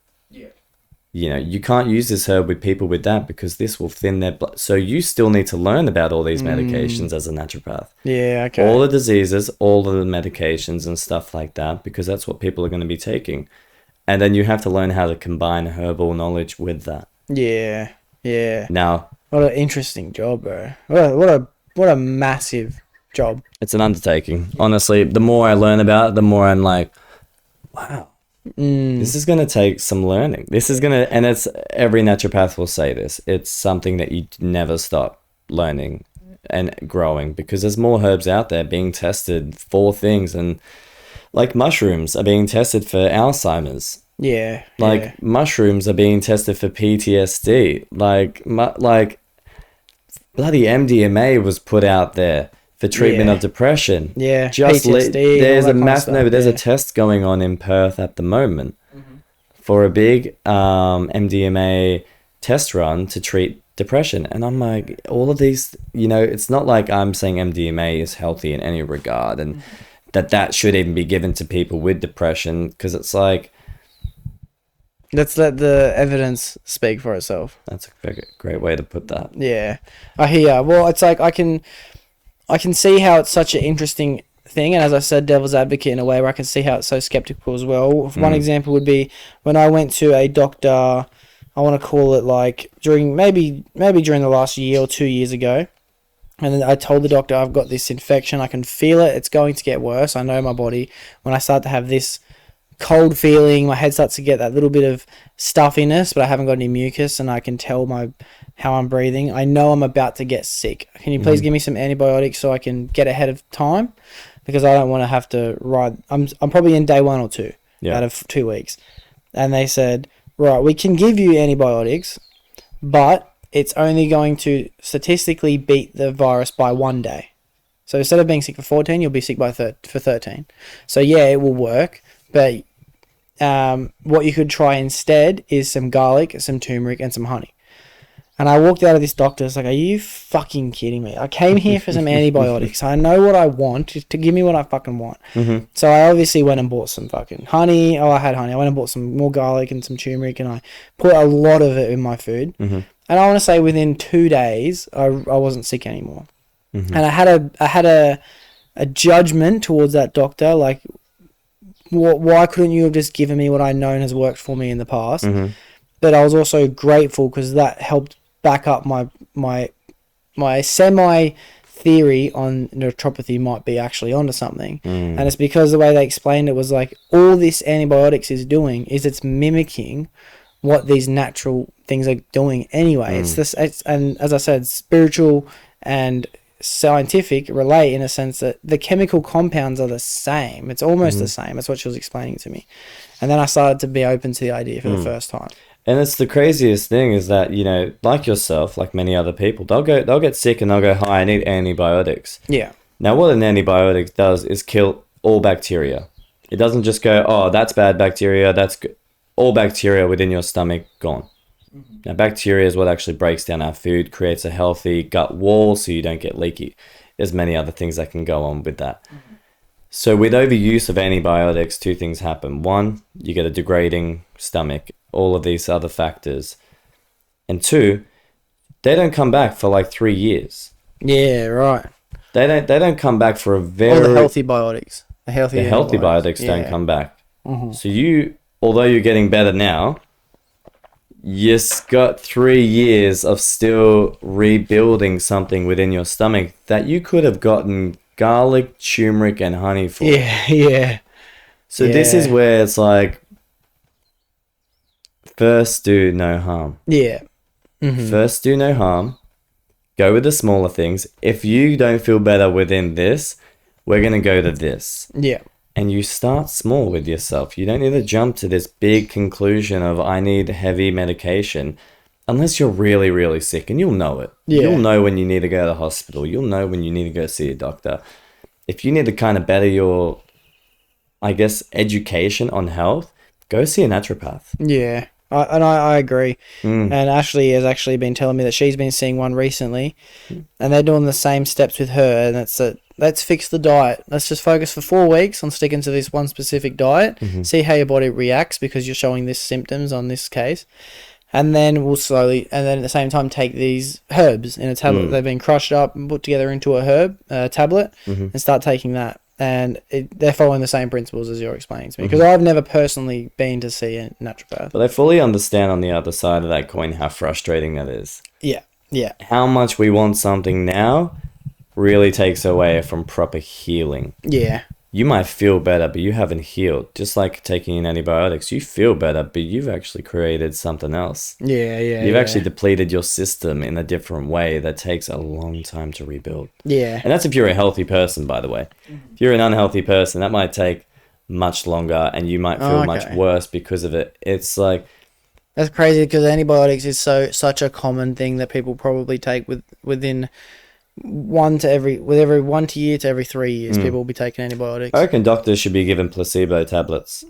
You know, you can't use this herb with people with that because this will thin their blood. So you still need to learn about all these medications as a naturopath. All the diseases, all of the medications and stuff like that, because that's what people are going to be taking. And then you have to learn how to combine herbal knowledge with that. Now,
what an interesting job, bro. What a massive job.
It's an undertaking. Honestly, the more I learn about it, the more I'm like, wow, this is going to take some learning. This is going to, and it's, every naturopath will say this, it's something that you never stop learning and growing, because there's more herbs out there being tested for things, and like mushrooms are being tested for Alzheimer's. Mushrooms are being tested for PTSD. Like bloody MDMA was put out there for treatment of depression. Just
PTSD.
There's a there's a test going on in Perth at the moment for a big MDMA test run to treat depression. And I'm like, all of these, you know, it's not like I'm saying MDMA is healthy in any regard, and that should even be given to people with depression, because it's like,
let's let the evidence speak for itself.
That's a great way to put that.
I hear. Well, it's like I can see how it's such an interesting thing, and as I said, devil's advocate in a way where I can see how it's so skeptical as well. One example would be when I went to a doctor, I want to call it like during maybe during the last year or 2 years ago, and then I told the doctor, I've got this infection, I can feel it, it's going to get worse, I know my body, when I start to have this cold feeling. My head starts to get that little bit of stuffiness, but I haven't got any mucus, and I can tell how I'm breathing. I know I'm about to get sick. Can you please give me some antibiotics so I can get ahead of time? Because I don't want to have to ride. I'm probably in day 1 or 2 out of 2 weeks. And they said, right, we can give you antibiotics, but it's only going to statistically beat the virus by 1 day. So instead of being sick for 14, you'll be sick for 13. So yeah, it will work. But what you could try instead is some garlic, some turmeric, and some honey. And I walked out of this doctor's like, are you fucking kidding me? I came here for some antibiotics. I know what I want. Just to give me what I fucking want. So I obviously went and bought some fucking honey. Oh, I had honey. I went and bought some more garlic and some turmeric, and I put a lot of it in my food. And I want to say within 2 days, I wasn't sick anymore. And I had a judgment towards that doctor, like, why couldn't you have just given me what I know has worked for me in the past? But I was also grateful because that helped back up my semi theory on naturopathy might be actually onto something. And it's because the way they explained it was like, all this antibiotics is doing is it's mimicking what these natural things are doing anyway. And as I said, spiritual and scientific relate in a sense that the chemical compounds are the same. It's almost the same. That's what she was explaining to me. And then I started to be open to the idea for the first time.
And it's the craziest thing is that, you know, like yourself, like many other people, they'll get sick and they'll go, hi, I need antibiotics.
Yeah.
Now, what an antibiotic does is kill all bacteria. It doesn't just go, oh, that's bad bacteria, that's good. All bacteria within your stomach, gone. Now, bacteria is what actually breaks down our food, creates a healthy gut wall so you don't get leaky. There's many other things that can go on with that. So with overuse of antibiotics, 2 things happen. 1, you get a degrading stomach, all of these other factors. And 2, they don't come back for like 3 years.
Yeah, right.
They don't come back for a very...
Or the healthy biotics. The healthy
biotics don't come back. So you, although you're getting better now, you got 3 years of still rebuilding something within your stomach that you could have gotten garlic, turmeric, and honey for.
Yeah.
So this is where it's like, first do no harm.
Yeah.
First do no harm. Go with the smaller things. If you don't feel better within this, we're going to go to this.
Yeah.
And you start small with yourself. You don't need to jump to this big conclusion of I need heavy medication unless you're really, really sick, and you'll know it.
Yeah.
You'll know when you need to go to the hospital. You'll know when you need to go see a doctor. If you need to kind of better your, I guess, education on health, go see a naturopath.
Yeah. I agree. And Ashley has actually been telling me that she's been seeing one recently, and they're doing the same steps with her, and it's let's fix the diet. Let's just focus for 4 weeks on sticking to this one specific diet, see how your body reacts because you're showing this symptoms on this case. And then we'll slowly, and then at the same time, take these herbs in a tablet. They've been crushed up and put together into a tablet, and start taking that. And they're following the same principles as you're explaining to me. Because I've never personally been to see a naturopath.
But I fully understand on the other side of that coin how frustrating that is.
Yeah.
How much we want something now really takes away from proper healing.
Yeah.
You might feel better, but you haven't healed. Just like taking in antibiotics, you feel better, but you've actually created something else.
Yeah.
You've actually depleted your system in a different way that takes a long time to rebuild.
Yeah.
And that's if you're a healthy person, by the way. If you're an unhealthy person, that might take much longer and you might feel much worse because of it. It's like...
That's crazy because antibiotics is such a common thing that people probably take within... every 1 year to every 3 years, people will be taking antibiotics.
I reckon doctors should be given placebo tablets.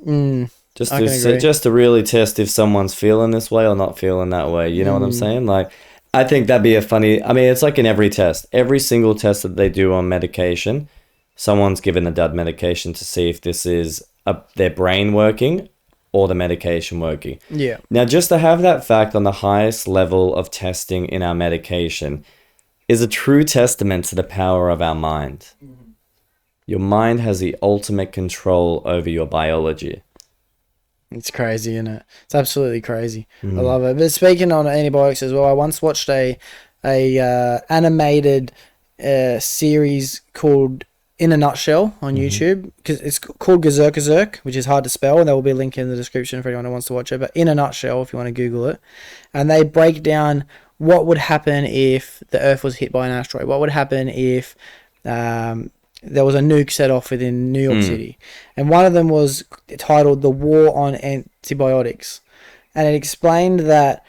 Just
I can agree.
Just to really test if someone's feeling this way or not feeling that way. You know what I'm saying? Like, I think that'd be a funny... I mean, it's like in every test. Every single test that they do on medication, someone's given a dud medication to see if this is their brain working or the medication working.
Yeah.
Now, just to have that fact on the highest level of testing in our medication... is a true testament to the power of our mind. Your mind has the ultimate control over your biology.
It's crazy, isn't it? It's absolutely crazy. I love it. But speaking on antibiotics as well, I once watched a animated series called In a Nutshell on YouTube, because it's called Gazerk, which is hard to spell, and there will be a link in the description for anyone who wants to watch it. But In a Nutshell, if you want to Google it, and they break down what would happen if the Earth was hit by an asteroid. What would happen if there was a nuke set off within New York City, and one of them was titled "The War on Antibiotics," and it explained that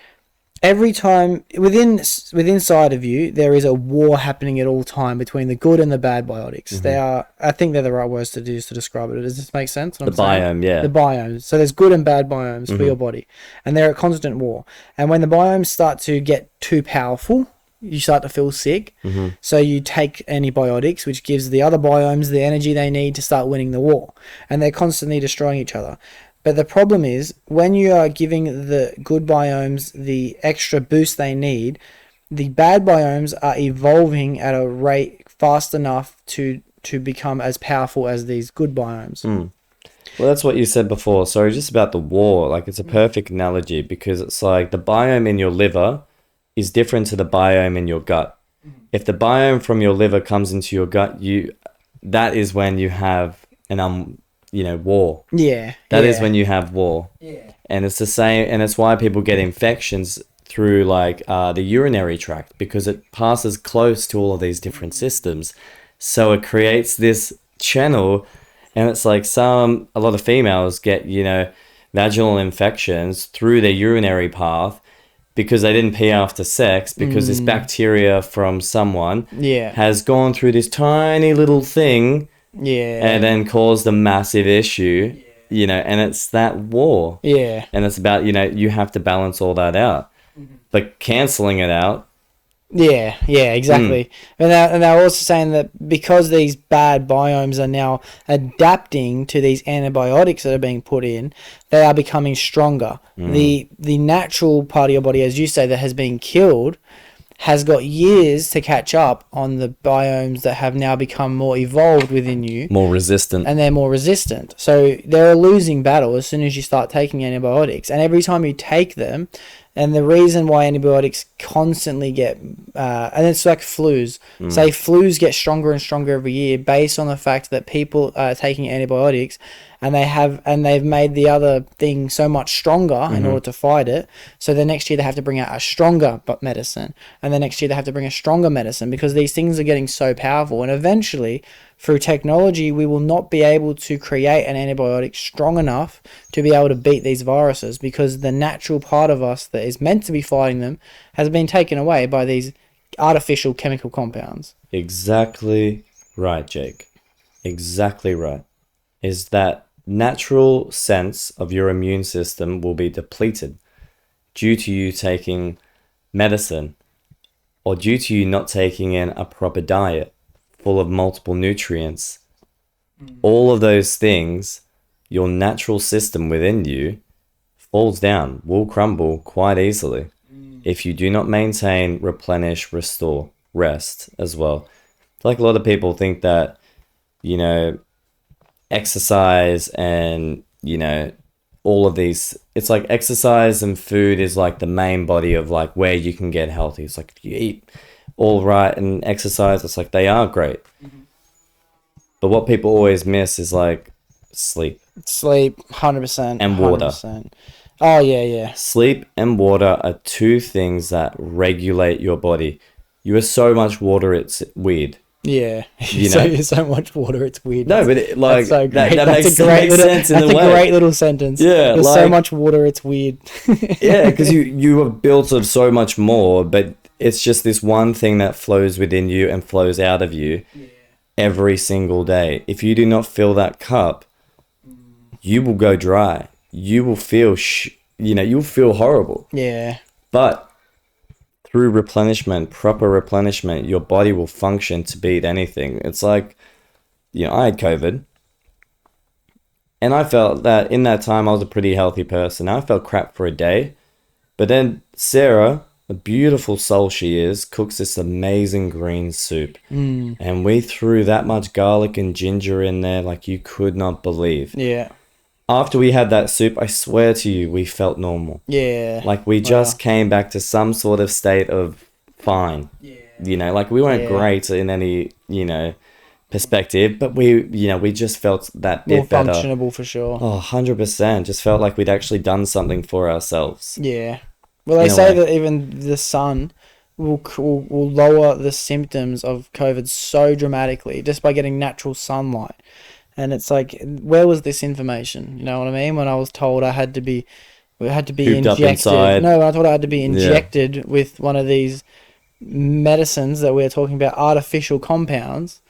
every time within inside of you there is a war happening at all time between the good and the bad biotics. They are, I think they're the right words to use to describe it. Does this make sense?
The biome, yeah.
The biomes. So there's good and bad biomes for your body, and they're at constant war. And when the biomes start to get too powerful, you start to feel sick. So you take antibiotics, which gives the other biomes the energy they need to start winning the war, and they're constantly destroying each other. But the problem is, when you are giving the good biomes the extra boost they need, the bad biomes are evolving at a rate fast enough to become as powerful as these good biomes.
Well, that's what you said before. Sorry, just about the war. Like, it's a perfect analogy, because it's like the biome in your liver is different to the biome in your gut. If the biome from your liver comes into your gut, that is when you have an war. That is when you have war. And it's the same, and it's why people get infections through like the urinary tract, because it passes close to all of these different systems. So it creates this channel, and it's like a lot of females get, vaginal infections through their urinary path because they didn't pee after sex, because this bacteria from someone has gone through this tiny little thing and then caused a massive issue, and it's that war. And it's about, you have to balance all that out. But cancelling it out. Exactly. And they're also saying that because these bad biomes are now adapting to these antibiotics that are being put in, they are becoming stronger. The natural part of your body, as you say, that has been killed, has got years to catch up on the biomes that have now become more evolved within you. More resistant.
And they're more resistant. So they're a losing battle as soon as you start taking antibiotics. And every time you take them, and the reason why antibiotics constantly get, and it's like flus. Say flus get stronger and stronger every year based on the fact that people are taking antibiotics, and they've made the other thing so much stronger in order to fight it. So the next year they have to bring out a stronger medicine, and the next year they have to bring a stronger medicine, because these things are getting so powerful. And eventually, through technology, we will not be able to create an antibiotic strong enough to be able to beat these viruses, because the natural part of us that is meant to be fighting them has been taken away by these artificial chemical compounds.
Exactly right, Jake. Exactly right. Is that natural sense of your immune system will be depleted due to you taking medicine, or due to you not taking in a proper diet full of multiple nutrients. All of those things, your natural system within you falls down, will crumble quite easily if you do not maintain, replenish, restore, rest as well. Like, a lot of people think that, exercise and, all of these, it's like exercise and food is like the main body of like where you can get healthy. It's like you eat all right and exercise, it's like they are great. But what people always miss is like sleep.
100%.
And water.
100%. Oh, yeah.
Sleep and water are two things that regulate your body. You are so much water, it's weird.
Yeah, so much water, it's weird.
No, but that's
so great.
that
That's
makes
a great little,
sense in a way.
That's a great little sentence.
Yeah,
there's so much water, it's weird.
Yeah, because you are built of so much more, but it's just this one thing that flows within you and flows out of you every single day. If you do not fill that cup, you will go dry. You will feel, you'll feel horrible.
Yeah.
But through replenishment, proper replenishment, your body will function to beat anything. It's like, I had COVID, and I felt that in that time I was a pretty healthy person. I felt crap for a day, but then Sarah, the beautiful soul she is, cooks this amazing green soup, and we threw that much garlic and ginger in there like you could not believe.
Yeah.
After we had that soup, I swear to you, we felt normal.
Yeah.
Like we just came back to some sort of state of fine. Yeah. Like we weren't great in any, perspective, but we just felt that bit
More
better.
functionable for sure.
Oh, 100%. Just felt like we'd actually done something for ourselves.
Yeah. Well, they
In a
say
way.
that even the sun will lower the symptoms of COVID so dramatically just by getting natural sunlight. And it's like, where was this information? You know what I mean? When I was told I had to be
Cooped up
injected.
inside.
No, I thought I had to be injected with one of these medicines that we're talking about, artificial compounds,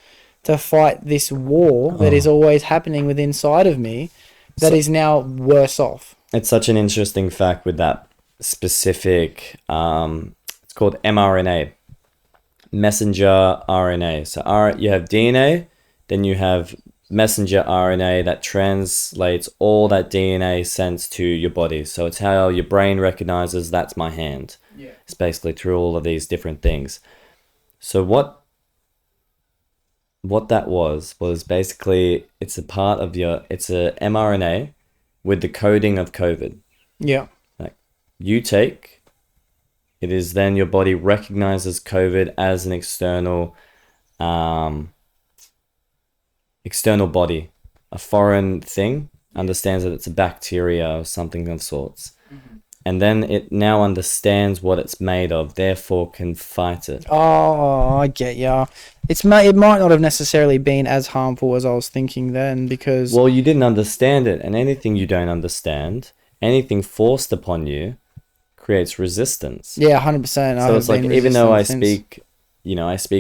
to fight this war that is always happening within inside of me that is now worse off.
It's such an interesting fact with that specific, it's called mRNA, messenger RNA. So you have DNA, then you have messenger RNA that translates all that DNA sends to your body. So it's how your brain recognizes that's my hand. Yeah. It's basically through all of these different things. So what that was basically, it's a part of it's a mRNA with the coding of COVID.
Yeah.
Like you take, it is then your body recognizes COVID as an external body, a foreign thing, understands that it's a bacteria or something of sorts. And then it now understands what it's made of, therefore can fight it.
Oh, I get ya. It might not have necessarily been as harmful as I was thinking then, because...
Well, you didn't understand it, and anything you don't understand, anything forced upon you, creates resistance.
Yeah, 100%.
So it's like, even though I speak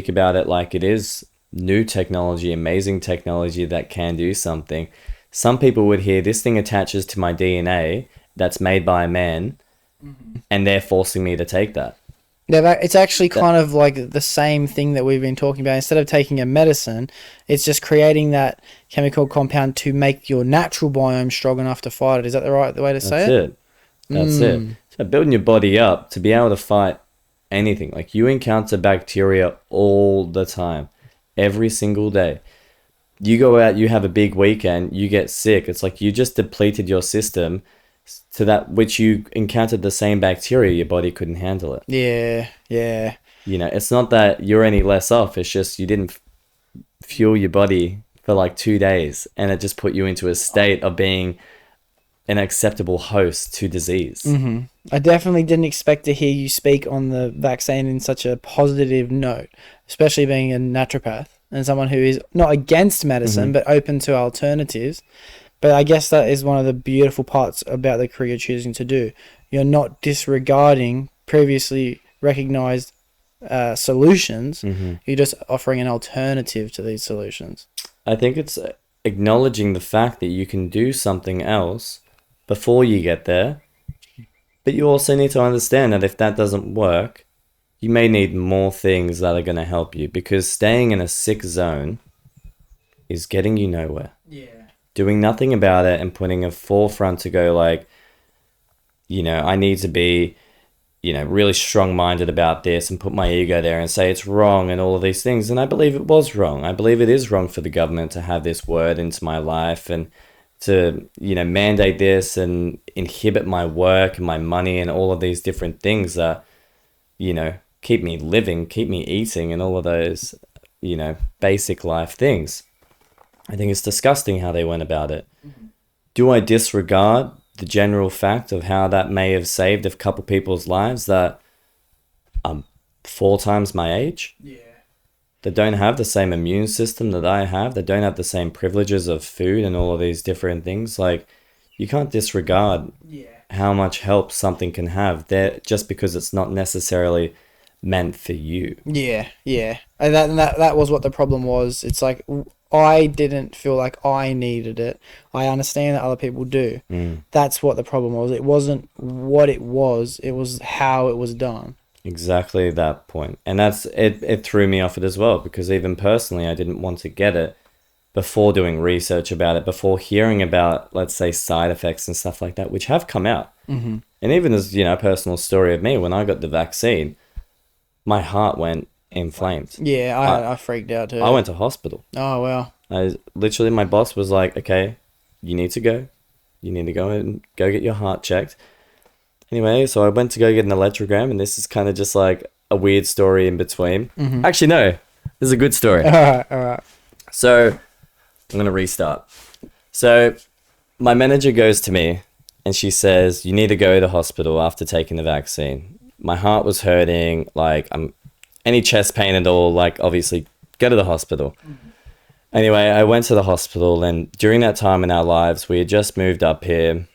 about it like it is new technology, amazing technology that can do something, some people would hear this thing attaches to my DNA that's made by a man, and they're forcing me to take that.
It's actually kind of like the same thing that we've been talking about. Instead of taking a medicine, it's just creating that chemical compound to make your natural biome strong enough to fight it. Is that the right way to say it?
That's it. So building your body up to be able to fight anything. Like, you encounter bacteria all the time, every single day. You go out, you have a big weekend, you get sick. It's like you just depleted your system to that which you encountered the same bacteria, your body couldn't handle it.
Yeah.
You know, it's not that you're any less off. It's just you didn't fuel your body for like 2 days, and it just put you into a state of being an acceptable host to disease.
I definitely didn't expect to hear you speak on the vaccine in such a positive note, especially being a naturopath and someone who is not against medicine, but open to alternatives. But I guess that is one of the beautiful parts about the career you're choosing to do. You're not disregarding previously recognized solutions. You're just offering an alternative to these solutions.
I think it's acknowledging the fact that you can do something else before you get there. But you also need to understand that if that doesn't work, you may need more things that are going to help you, because staying in a sick zone is getting you nowhere.
Yeah.
Doing nothing about it and putting a forefront to go like, you know, I need to be, you know, really strong-minded about this and put my ego there and say it's wrong and all of these things. And I believe it was wrong. I believe it is wrong for the government to have this word into my life and to, you know, mandate this and inhibit my work and my money and all of these different things that, you know, keep me living, keep me eating and all of those, you know, basic life things. I think it's disgusting how they went about it. Do I disregard the general fact of how that may have saved a couple people's lives that are 4 times my age? Yeah. That don't have the same immune system that I have, that don't have the same privileges of food and all of these different things. Like, you can't disregard how much help something can have there just because it's not necessarily meant for you.
Yeah. And that was what the problem was. It's like, I didn't feel like I needed it. I understand that other people do. That's what the problem was. It wasn't what it was how it was done.
Exactly that point. And that's it threw me off it as well, because even personally I didn't want to get it before doing research about it, before hearing about, let's say, side effects and stuff like that, which have come out. And even as, you know, a personal story of me, when I got the vaccine, my heart went inflamed.
Yeah, I freaked out too.
I went to hospital.
Oh, wow.
Literally, my boss was like, okay, you need to go. You need to go and go get your heart checked. Anyway, so I went to go get an electrogram, and this is kind of just like a weird story in between. Actually, no, this is a good story.
All right.
So I'm gonna restart. So my manager goes to me and she says, "You need to go to the hospital after taking the vaccine." My heart was hurting. Like, I'm any chest pain at all. Like, obviously, go to the hospital. Anyway, I went to the hospital, and during that time in our lives, we had just moved up here.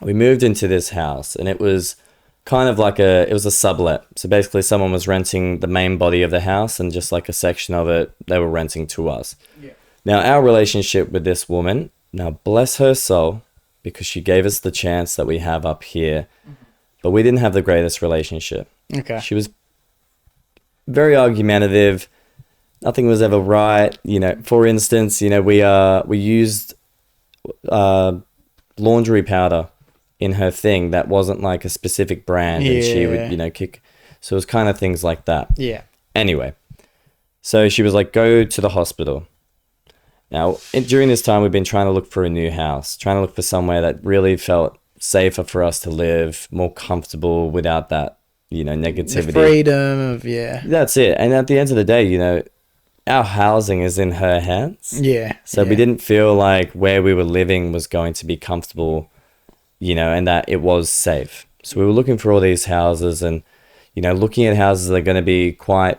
We moved into this house, and it was kind of like it was a sublet. So basically, someone was renting the main body of the house, and just like a section of it, they were renting to us. Yeah. Now, our relationship with this woman, now bless her soul, because she gave us the chance that we have up here, but we didn't have the greatest relationship.
Okay.
She was very argumentative. Nothing was ever right. You know, for instance, you know, we used laundry powder in her thing that wasn't like a specific brand, and she would, you know, kick. So it was kind of things like that.
Yeah.
Anyway, so she was like, "Go to the hospital." Now, during this time, we've been trying to look for a new house, trying to look for somewhere that really felt safer for us to live, more comfortable without that, you know, negativity.
The freedom of, yeah.
That's it. And at the end of the day, you know, our housing is in her hands.
Yeah.
So we didn't feel like where we were living was going to be comfortable, you know, and that it was safe. So we were looking for all these houses and, you know, looking at houses that are going to be quite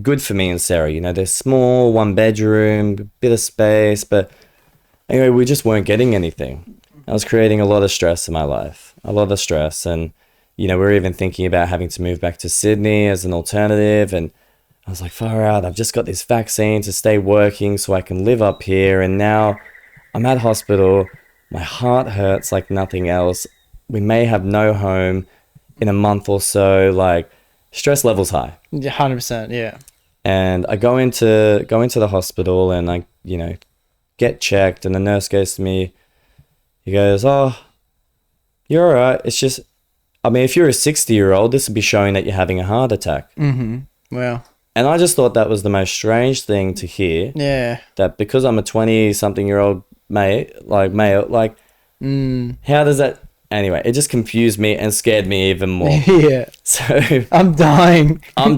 good for me and Sarah. You know, they're small, 1 bedroom, bit of space, but anyway, we just weren't getting anything. I was creating a lot of stress in my life, a lot of stress. And, you know, we were even thinking about having to move back to Sydney as an alternative. And I was like, far out, I've just got this vaccine to stay working so I can live up here. And now I'm at hospital. My heart hurts like nothing else. We may have no home in a month or so. Like, stress levels high.
100%, yeah.
And I go into the hospital and I, you know, get checked, and the nurse goes to me, he goes, "Oh, you're all right. It's just, I mean, if you're a 60-year-old, this would be showing that you're having a heart attack."
Well.
And I just thought that was the most strange thing to hear.
Yeah.
That because I'm a 20-something-year-old male, how does that... Anyway, it just confused me and scared me even more.
Yeah.
So...
I'm dying.
I'm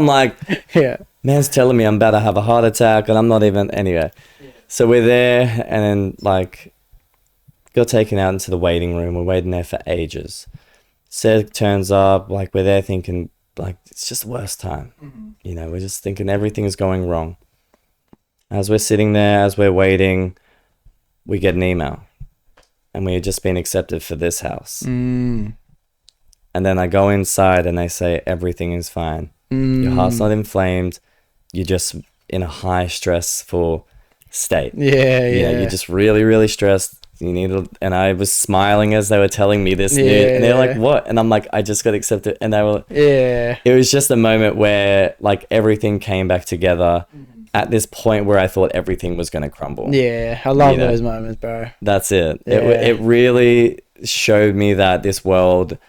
like...
Yeah.
Man's telling me I'm about to have a heart attack and I'm not even... Anyway. Yeah. So we're there and then, like, got taken out into the waiting room. We're waiting there for ages. Seth turns up, like, we're there thinking, like, it's just the worst time. You know, we're just thinking everything is going wrong. As we're sitting there, as we're waiting, we get an email. And we had just been accepted for this house. And then I go inside and they say, everything is fine. Your heart's not inflamed. You're just in a high stressful state.
Yeah.
You know, you're just really, really stressed. You need to, and I was smiling as they were telling me this news. And they're like, "What?" And I'm like, "I just got accepted." And they were, It was just a moment where, like, everything came back together. At this point where I thought everything was going to crumble.
Yeah, I love those moments, bro.
That's it. Yeah. It really showed me that this world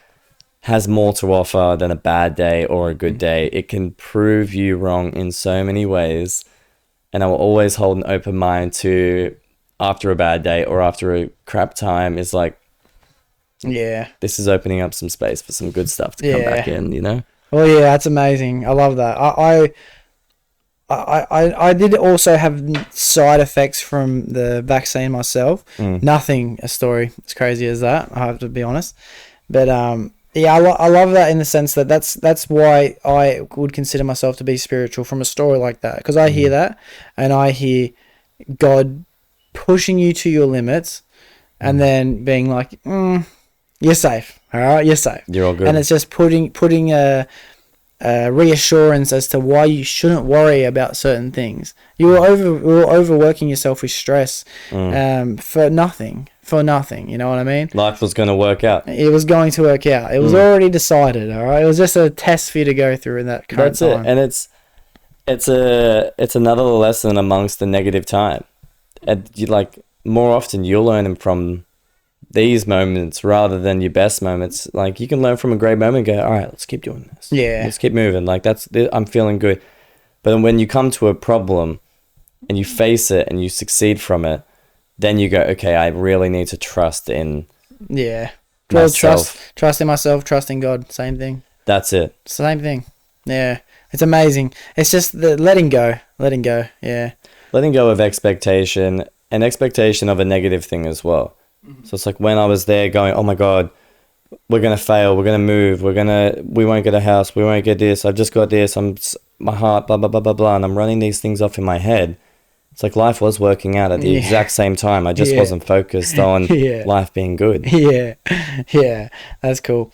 has more to offer than a bad day or a good day. It can prove you wrong in so many ways. And I will always hold an open mind to, after a bad day or after a crap time, is like, this is opening up some space for some good stuff to come back in, you know?
Well, yeah, that's amazing. I love that. I did also have side effects from the vaccine myself. Nothing a story as crazy as that, I have to be honest. But I love that in the sense that that's why I would consider myself to be spiritual from a story like that, because I hear that and I hear God pushing you to your limits and then being like, you're safe, all right, you're safe,
you're all good,
and it's just putting a reassurance as to why you shouldn't worry about certain things. You were overworking yourself with stress for nothing. You know what I mean? Life
was going to work out.
It was going to work out. It was already decided. All right. It was just a test for you to go through in that current time.
That's it. And it's another lesson amongst the negative time. And you, like, more often you're learning from these moments rather than your best moments. Like, you can learn from a great moment and go, all right, let's keep doing this.
Yeah.
Let's keep moving. Like, I'm feeling good. But when you come to a problem and you face it and you succeed from it, then you go, okay, I really need to trust in
myself. Trust in myself, trust in God. Same thing.
That's it.
Same thing. Yeah. It's amazing. It's just the letting go. Letting go. Yeah.
Letting go of expectation and expectation of a negative thing as well. So it's like when I was there going, oh my God, we're going to fail. We're going to move. We won't get a house. We won't get this. I've just got this. My heart, blah, blah, blah, blah, blah. And I'm running these things off in my head. It's like life was working out at the exact same time. I just wasn't focused on life being good.
Yeah. Yeah. That's cool.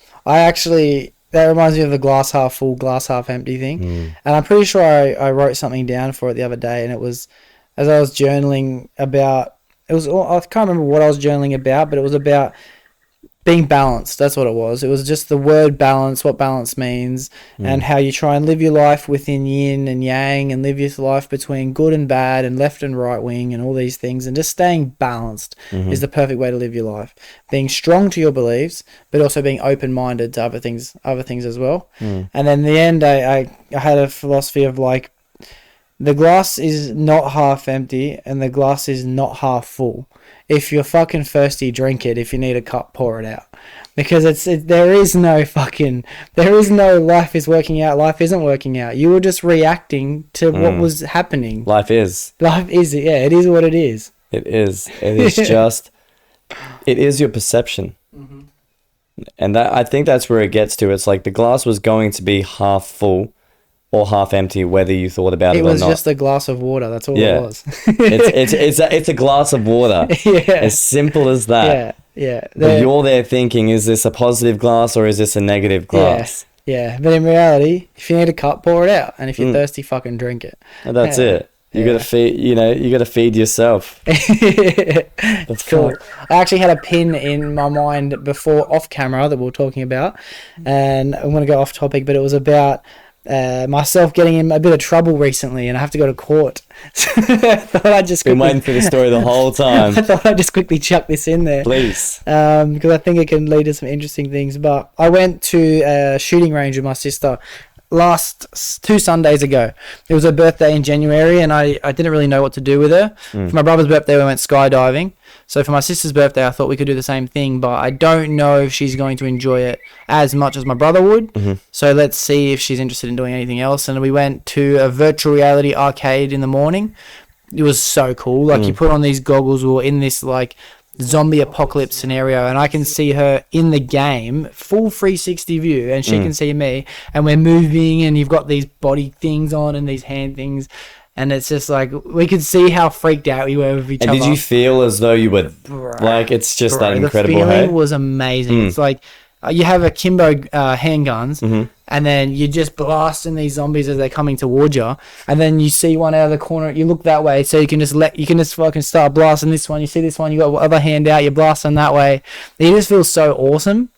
That reminds me of the glass half full, glass half empty thing. And I'm pretty sure I wrote something down for it the other day, and it was, as I was journaling about, I can't remember what I was journaling about, but it was about being balanced. That's what it was. It was just the word balance, what balance means, and how you try and live your life within yin and yang, and live your life between good and bad and left and right wing and all these things, and just staying balanced is the perfect way to live your life. Being strong to your beliefs, but also being open-minded to other things as well. And then in the end, I had a philosophy of like, the glass is not half empty and the glass is not half full. If you're fucking thirsty, drink it. If you need a cup, pour it out. Because there is no life is working out, life isn't working out. You were just reacting to what was happening.
Life is,
it is what it is.
It is just, it is your perception. And I think that's where it gets to. It's like the glass was going to be half full or half empty, whether you thought about it or not. It was
just a glass of water. That's all it was.
it's a glass of water. As simple as that.
Yeah.
But you're there thinking, is this a positive glass or is this a negative glass?
Yeah. But in reality, if you need a cup, pour it out, and if you're thirsty, fucking drink it.
And that's it. You gotta feed. You gotta feed yourself.
That's cool. I actually had a pin in my mind before off camera that we were talking about, and I'm gonna go off topic, but it was about myself getting in a bit of trouble recently, and I have to go to court. I thought I'd just
been waiting for the story the whole time.
I thought I'd just quickly chuck this in there,
please,
because I think it can lead to some interesting things. But I went to a shooting range with my sister last 2 Sundays ago. It was her birthday in January, and I didn't really know what to do with her. For my brother's birthday, we went skydiving. So for my sister's birthday, I thought we could do the same thing, but I don't know if she's going to enjoy it as much as my brother would. So let's see if she's interested in doing anything else. And we went to a virtual reality arcade in the morning. It was so cool. Like you put on these goggles, we were in this like zombie apocalypse scenario, and I can see her in the game, full 360 view, and she can see me, and we're moving, and you've got these body things on and these hand things, and it's just like we could see how freaked out we were with each other.
And did you feel as though you were like, it's just that incredible?
The feeling was amazing. It's like you have akimbo handguns, and then you just blasting these zombies as they're coming towards you, and then you see one out of the corner, you look that way, so you can just fucking start blasting this one. You see this one, you got the other hand out, you're blasting that way. It just feels so awesome.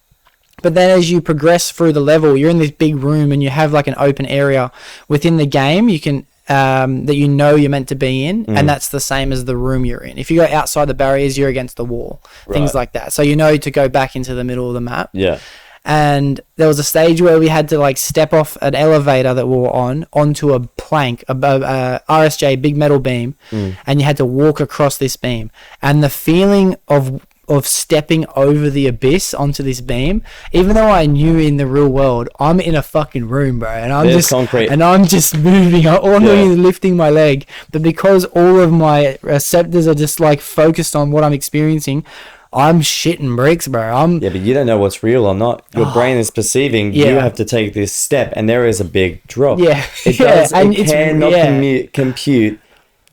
But then as you progress through the level, you're in this big room, and you have like an open area within the game you can that you know you're meant to be in, and that's the same as the room you're in. If you go outside the barriers, you're against the wall, things like that. So you know to go back into the middle of the map.
Yeah.
And there was a stage where we had to like step off an elevator that we were on onto a plank, a RSJ big metal beam, and you had to walk across this beam. And the feeling of stepping over the abyss onto this beam, even though I knew in the real world I'm in a fucking room, bro, and I'm just moving, all I'm doing is lifting my leg, but because all of my receptors are just like focused on what I'm experiencing, I'm shitting bricks, bro.
But you don't know what's real or not. Your brain is perceiving you have to take this step, and there is a big drop. It cannot compute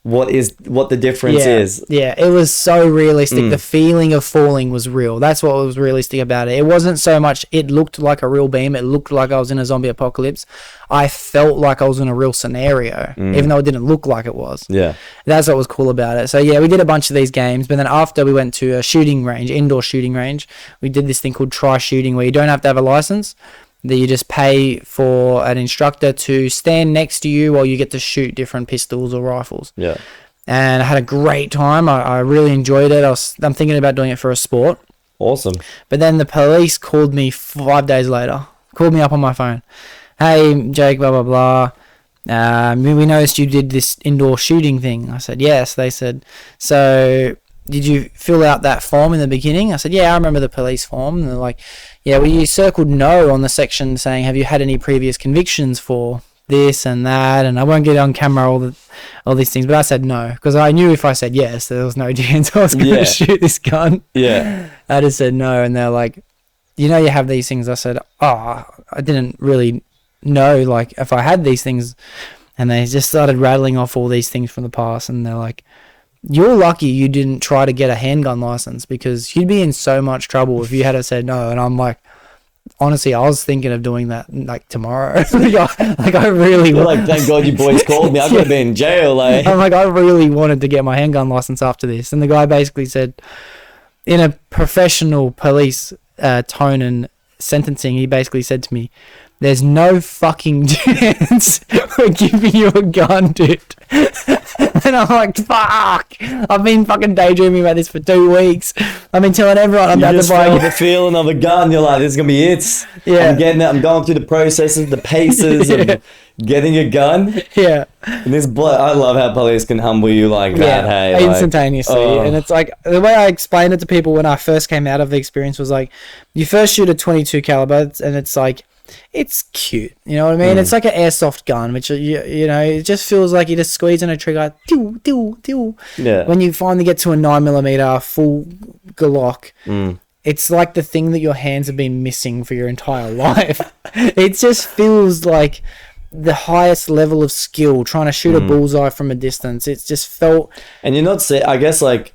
what the difference is.
Yeah, it was so realistic. The feeling of falling was real. That's what was realistic about it. It wasn't so much it looked like a real beam, it looked like I was in a zombie apocalypse. I felt like I was in a real scenario, even though it didn't look like it was.
Yeah.
That's what was cool about it. So yeah, we did a bunch of these games, but then after we went to a shooting range, indoor shooting range. We did this thing called try shooting, where you don't have to have a license. That you just pay for an instructor to stand next to you while you get to shoot different pistols or rifles.
Yeah.
And I had a great time. I really enjoyed it. I'm thinking about doing it for a sport.
Awesome.
But then the police called me 5 days later. Called me up on my phone. Hey, Jake, blah, blah, blah. We noticed you did this indoor shooting thing. I said, yes. They said, so did you fill out that form in the beginning? I said, yeah, I remember the police form. And they're like, yeah, well, you circled no on the section saying, have you had any previous convictions for this and that, and I won't get on camera, all these things. But I said no, because I knew if I said yes, there was no chance I was going to shoot this gun.
Yeah.
I just said no, and they're like, you know, you have these things. I said, I didn't really know, like, if I had these things. And they just started rattling off all these things from the past, and they're like, you're lucky you didn't try to get a handgun license, because you'd be in so much trouble if you had said no. And I'm like, honestly, I was thinking of doing that like tomorrow. like I really
You're like, thank God you boys called me. I could have been in jail. Like,
I'm like, I really wanted to get my handgun license after this. And the guy basically said, in a professional police tone and sentencing, he basically said to me, there's no fucking chance we're giving you a gun, dude. And I'm like, fuck. I've been fucking daydreaming about this for 2 weeks. I've been telling everyone I'm about to buy
the feeling of a gun. You're like, this is going to be it.
Yeah.
I'm getting it. I'm going through the processes, the paces of getting a gun.
Yeah.
And I love how police can humble you like that. Hey,
instantaneously. And it's like, the way I explained it to people when I first came out of the experience was like, you first shoot a 22 caliber, and it's like, it's cute, you know what I mean? It's like an airsoft gun, which you know, it just feels like you're just squeezing a trigger.
Yeah.
When you finally get to a 9mm full Glock, it's like the thing that your hands have been missing for your entire life. It just feels like the highest level of skill, trying to shoot a bullseye from a distance. It's just felt.
And you're not I guess, like,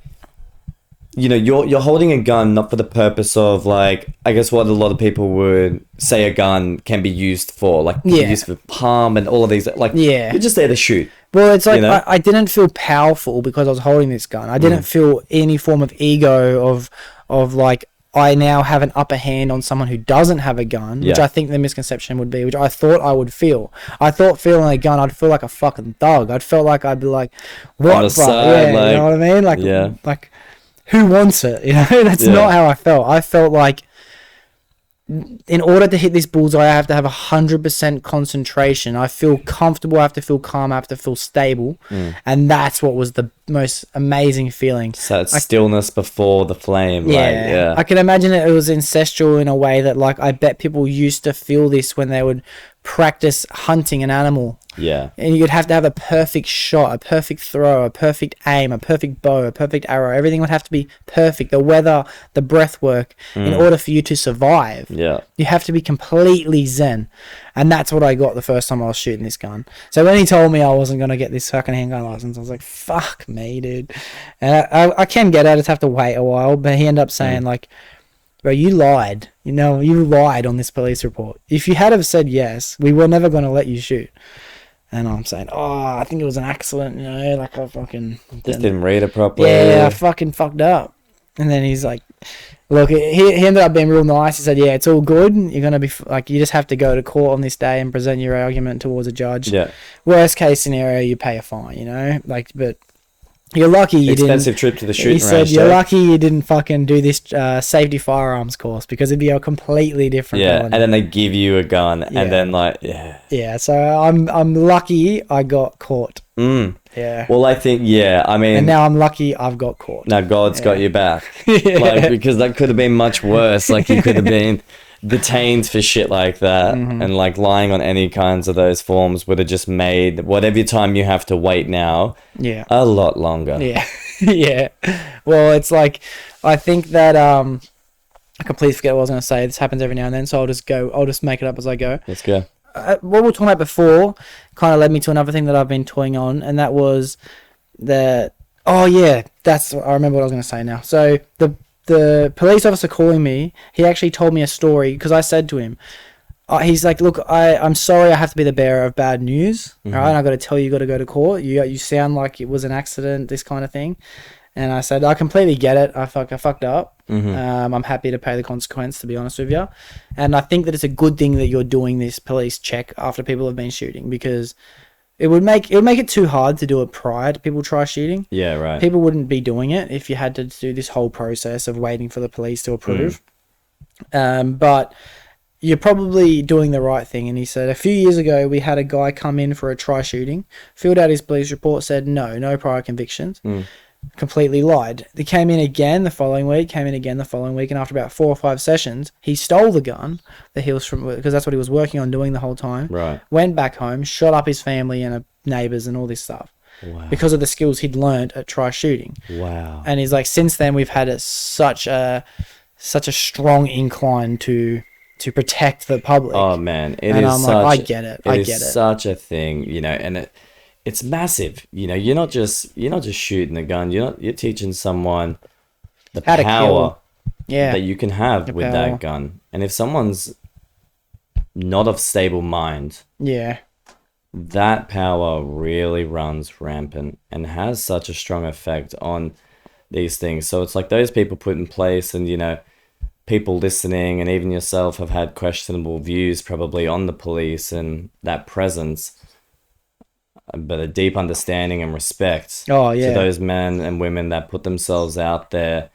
you know, you're holding a gun not for the purpose of, like, I guess what a lot of people would say a gun can be used for, like, used for palm and all of these, like, you're just there to shoot.
Well, it's like,
you know?
I didn't feel powerful because I was holding this gun. I didn't feel any form of ego of like, I now have an upper hand on someone who doesn't have a gun, which I think the misconception would be, which I thought I would feel. I thought feeling a gun, I'd feel like a fucking thug. I'd feel like I'd be like, what
On the
the fuck?
side,
Yeah, you know what I mean? Like, like, who wants it? You know, that's not how I felt. I felt like, in order to hit this bullseye, I have to have 100% concentration. I feel comfortable. I have to feel calm. I have to feel stable. And that's what was the most amazing feeling.
So it's stillness before the flame.
Yeah. I can imagine it was ancestral in a way that, like, I bet people used to feel this when they would practice hunting an animal.
Yeah.
And you'd have to have a perfect shot, a perfect throw, a perfect aim, a perfect bow, a perfect arrow. Everything would have to be perfect. The weather, the breath work, in order for you to survive.
Yeah.
You have to be completely zen. And that's what I got the first time I was shooting this gun. So when he told me I wasn't going to get this fucking handgun license, I was like, fuck me, dude. And I can get it. I just have to wait a while. But he ended up saying, like, bro, you lied. You know, you lied on this police report. If you had have said yes, we were never going to let you shoot. And I'm saying, I think it was an accident, you know, like I fucking
didn't read it properly.
Yeah, I fucking fucked up. And then he's like, look, he ended up being real nice. He said, yeah, it's all good. You're going to be, like, you just have to go to court on this day and present your argument towards a judge.
Yeah.
Worst case scenario, you pay a fine, you know? Like, but you're lucky you didn't.
Expensive trip to the shooting range.
He said, you're lucky you didn't fucking do this safety firearms course, because it'd be a completely different
element. And then they give you a gun, and then, like,
Yeah, so I'm lucky I got caught. Yeah.
Well, I think, I mean...
And now I'm lucky I've got caught.
Now God's got you back. Like, because that could have been much worse. Like, you could have been detained for shit like that. And, like, lying on any kinds of those forms would have just made whatever time you have to wait now a lot longer.
Yeah. Yeah. Well, it's like, I think that... I completely forget what I was going to say. This happens every now and then, so I'll just make it up as I go.
Let's go.
What we were talking about before kind of led me to another thing that I've been toying on, and that was I remember what I was going to say now. So the police officer calling me, he actually told me a story, because I said to him, he's like, look, I'm sorry I have to be the bearer of bad news, all right? I got to tell you, you got to go to court. You sound like it was an accident, this kind of thing. And I said, I completely get it. I fucked up. I'm happy to pay the consequence, to be honest with you. And I think that it's a good thing that you're doing this police check after people have been shooting, because it would make it too hard to do it prior to people try shooting. Yeah, right. People wouldn't be doing it if you had to do this whole process of waiting for the police to approve. But you're probably doing the right thing. And he said, a few years ago, we had a guy come in for a try shooting, filled out his police report, said no prior convictions. completely lied. They came in again the following week, and after about 4 or 5 sessions, he stole the gun that he was from, because that's what he was working on doing the whole time.
Right.
Went back home, shot up his family and neighbors and all this stuff.
Wow.
Because of the skills he'd learned at try shooting.
Wow.
And he's like, since then we've had such a strong incline to protect the public.
Oh man,
I get it.
It is such a thing, you know, and it's massive. You know, you're not just shooting a gun. You're teaching someone the
How to
power
kill.
that you can have
The
with
power.
that gun. And if someone's not of stable mind,
Yeah.
that power really runs rampant and has such a strong effect on these things. So it's like those people put in place, and you know, people listening and even yourself have had questionable views probably on the police and that presence, but a deep understanding and respect
Oh, yeah.
to those men and women that put themselves out there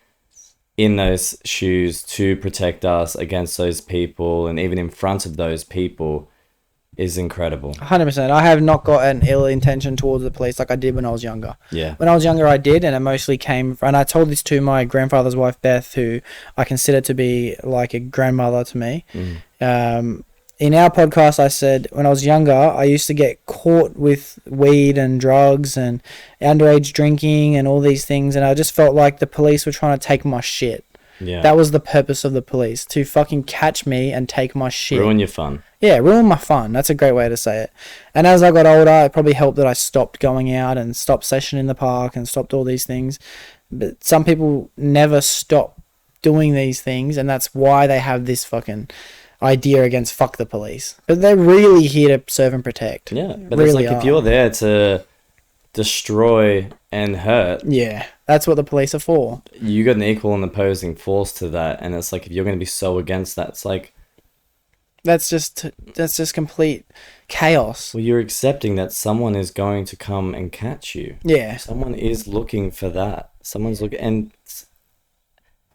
in those shoes to protect us against those people and even in front of those people is incredible.
100%. I have not got an ill intention towards the police like I did when I was younger.
Yeah.
When I was younger, I did, and it mostly came... And I told this to my grandfather's wife, Beth, who I consider to be like a grandmother to me. In our podcast, I said when I was younger, I used to get caught with weed and drugs and underage drinking and all these things, and I just felt like the police were trying to take my shit.
Yeah.
That was the purpose of the police, to fucking catch me and take my shit.
Ruin your fun.
Yeah, ruin my fun. That's a great way to say it. And as I got older, it probably helped that I stopped going out and stopped session in the park and stopped all these things. But some people never stop doing these things, and that's why they have this fucking idea against fuck the police. But they're really here to serve and protect.
Yeah, but
really
it's like if you're there to destroy and hurt,
yeah, that's what the police are for.
you got an equal and opposing force to that, and it's like if you're going to be so against that, it's like,
That's just complete chaos.
well, you're accepting that someone is going to come and catch you.
Yeah.
Someone is looking for that. Someone's looking, and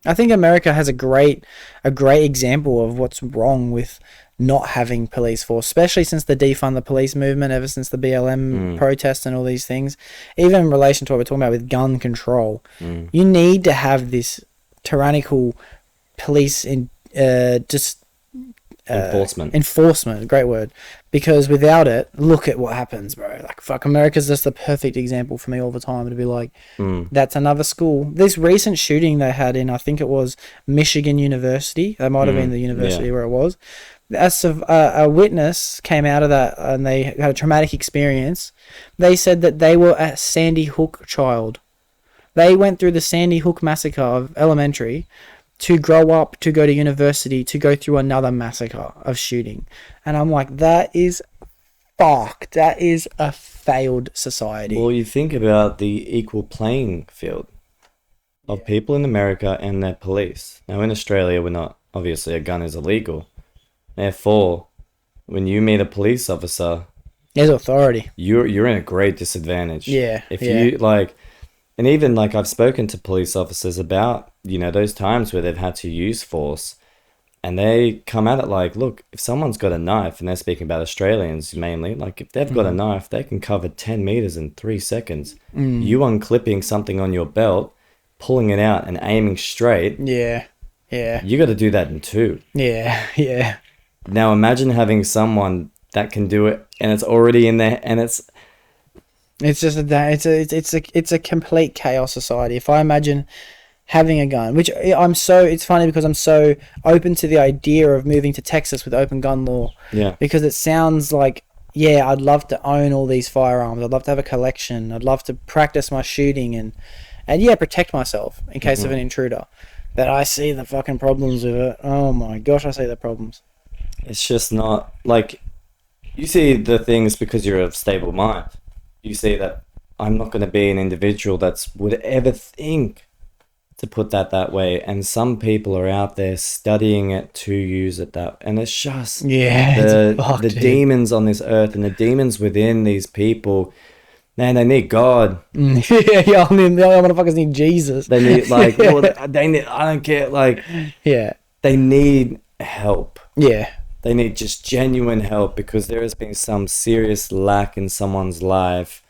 I think America has a great example of what's wrong with not having police force, especially since the defund the police movement, ever since the BLM protests and all these things. Even in relation to what we're talking about with gun control, you need to have this tyrannical police enforcement, great word, because without it, look at what happens, bro. Like, fuck, America's just the perfect example for me all the time to be like, that's another school. This recent shooting they had in, I think it was Michigan University, that might have been the university where it was, as a witness came out of that and they had a traumatic experience. They said that they were a Sandy Hook child. They went through the Sandy Hook massacre of elementary to grow up, to go to university, to go through another massacre of shooting. And I'm like, that is fucked. That is a failed society.
well, you think about the equal playing field of people in America and their police. Now, in Australia, we're not, obviously, a gun is illegal. Therefore, when you meet a police officer,
There's authority.
you're in a great disadvantage.
Yeah,
If
yeah.
you like, and even like I've spoken to police officers about, you know, those times where they've had to use force, and they come at it like, look, if someone's got a knife, and they're speaking about Australians mainly, like if they've got a knife, they can cover 10 meters in 3 seconds. You unclipping something on your belt, pulling it out and aiming straight,
Yeah.
you got to do that in 2.
Yeah.
Now imagine having someone that can do it, and it's already in there, and it's
It's a complete chaos society. If I imagine having a gun, which it's funny because I'm so open to the idea of moving to Texas with open gun law.
Yeah.
Because it sounds like, yeah, I'd love to own all these firearms. I'd love to have a collection. I'd love to practice my shooting and yeah, protect myself in case of an intruder. But I see the fucking problems with it. Oh my gosh, I see the problems.
It's just not like, you see the things because you're of stable mind. You see that I'm not going to be an individual would ever think to put that way. And some people are out there studying it to use it that, and it's just the demons on this earth and the demons within these people. Man, they need God.
Yeah, I mean, the motherfuckers need Jesus.
They need like, well, they need. I don't care. Like,
Yeah.
they need help.
Yeah.
They need just genuine help because there has been some serious lack in someone's life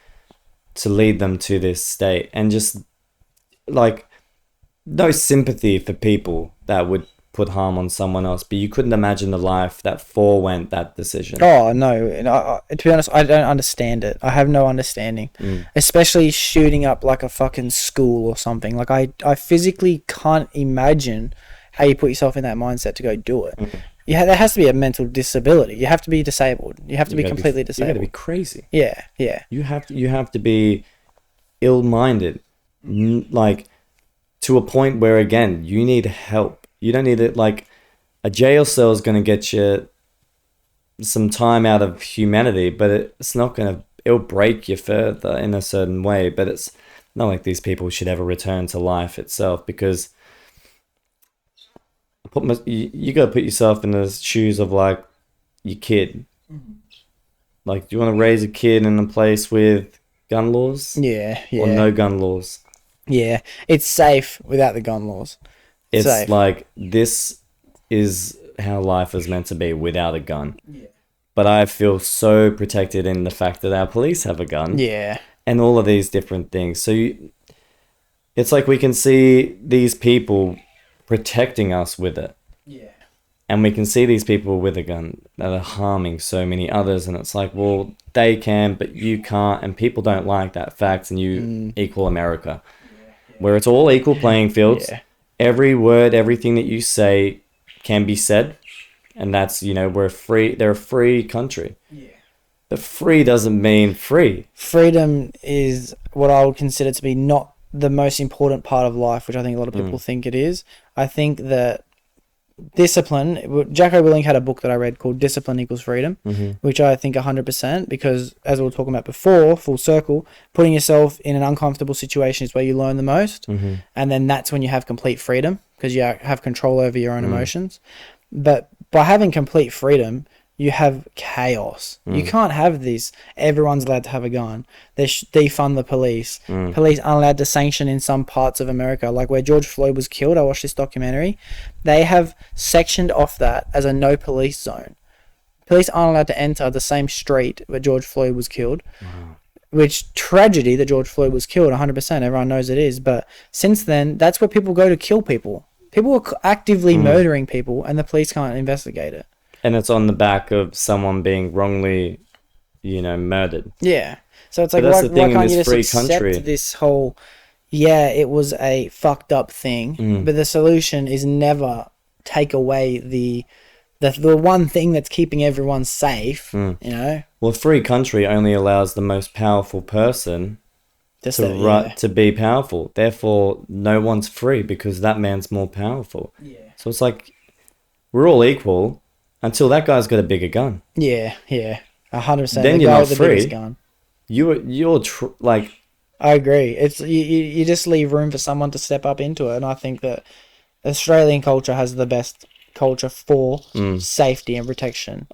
to lead them to this state. And just like no sympathy for people that would put harm on someone else, but you couldn't imagine the life that forewent that decision.
Oh no, and to be honest, I don't understand it. I have no understanding, especially shooting up like a fucking school or something. Like I physically can't imagine how you put yourself in that mindset to go do it. Yeah, there has to be a mental disability. You have to be disabled. You have to be completely disabled.
You got to be crazy.
Yeah.
You have to be ill-minded, like to a point where again you need help. You don't need it. Like a jail cell is going to get you some time out of humanity, but it's not going to. It'll break you further in a certain way. But it's not like these people should ever return to life itself, because you got to put yourself in the shoes of like your kid. Like, do you want to raise a kid in a place with gun laws?
Yeah.
Or no gun laws?
Yeah, it's safe without the gun laws.
It's
safe.
like, this is how life is meant to be without a gun. Yeah. But I feel so protected in the fact that our police have a gun.
Yeah.
And all of these different things. So it's like we can see these people protecting us with it.
Yeah.
And we can see these people with a gun that are harming so many others. And it's like, well, they can, but you can't. And people don't like that fact. And you equal America. Where it's all equal playing fields.
Yeah.
Every word, everything that you say can be said. And that's, we're free. They're a free country. Yeah. But free doesn't mean free.
Freedom is what I would consider to be not the most important part of life, which I think a lot of people think it is. I think that discipline, Jacko Willink had a book that I read called Discipline Equals Freedom, which I think 100%, because as we were talking about before, full circle, putting yourself in an uncomfortable situation is where you learn the most. And then that's when you have complete freedom, because you have control over your own emotions. But by having complete freedom, you have chaos. You can't have this. Everyone's allowed to have a gun. They defund the police. Police aren't allowed to sanction in some parts of America. Like where George Floyd was killed, I watched this documentary. They have sectioned off that as a no police zone. Police aren't allowed to enter the same street where George Floyd was killed. Which tragedy that George Floyd was killed, 100%. Everyone knows it is. But since then, that's where people go to kill people. People are actively murdering people, and the police can't investigate it.
And it's on the back of someone being wrongly, murdered.
Yeah. So it's like, why can't you just accept this whole, it was a fucked up thing, but the solution is never take away the one thing that's keeping everyone safe, Well,
a free country only allows the most powerful person to be powerful. Therefore, no one's free because that man's more powerful. Yeah. So it's like, we're all equal until that guy's got a bigger gun.
Yeah, 100%.
Then you're not free. Gun.
I agree. It's you just leave room for someone to step up into it, and I think that Australian culture has the best culture for safety and protection.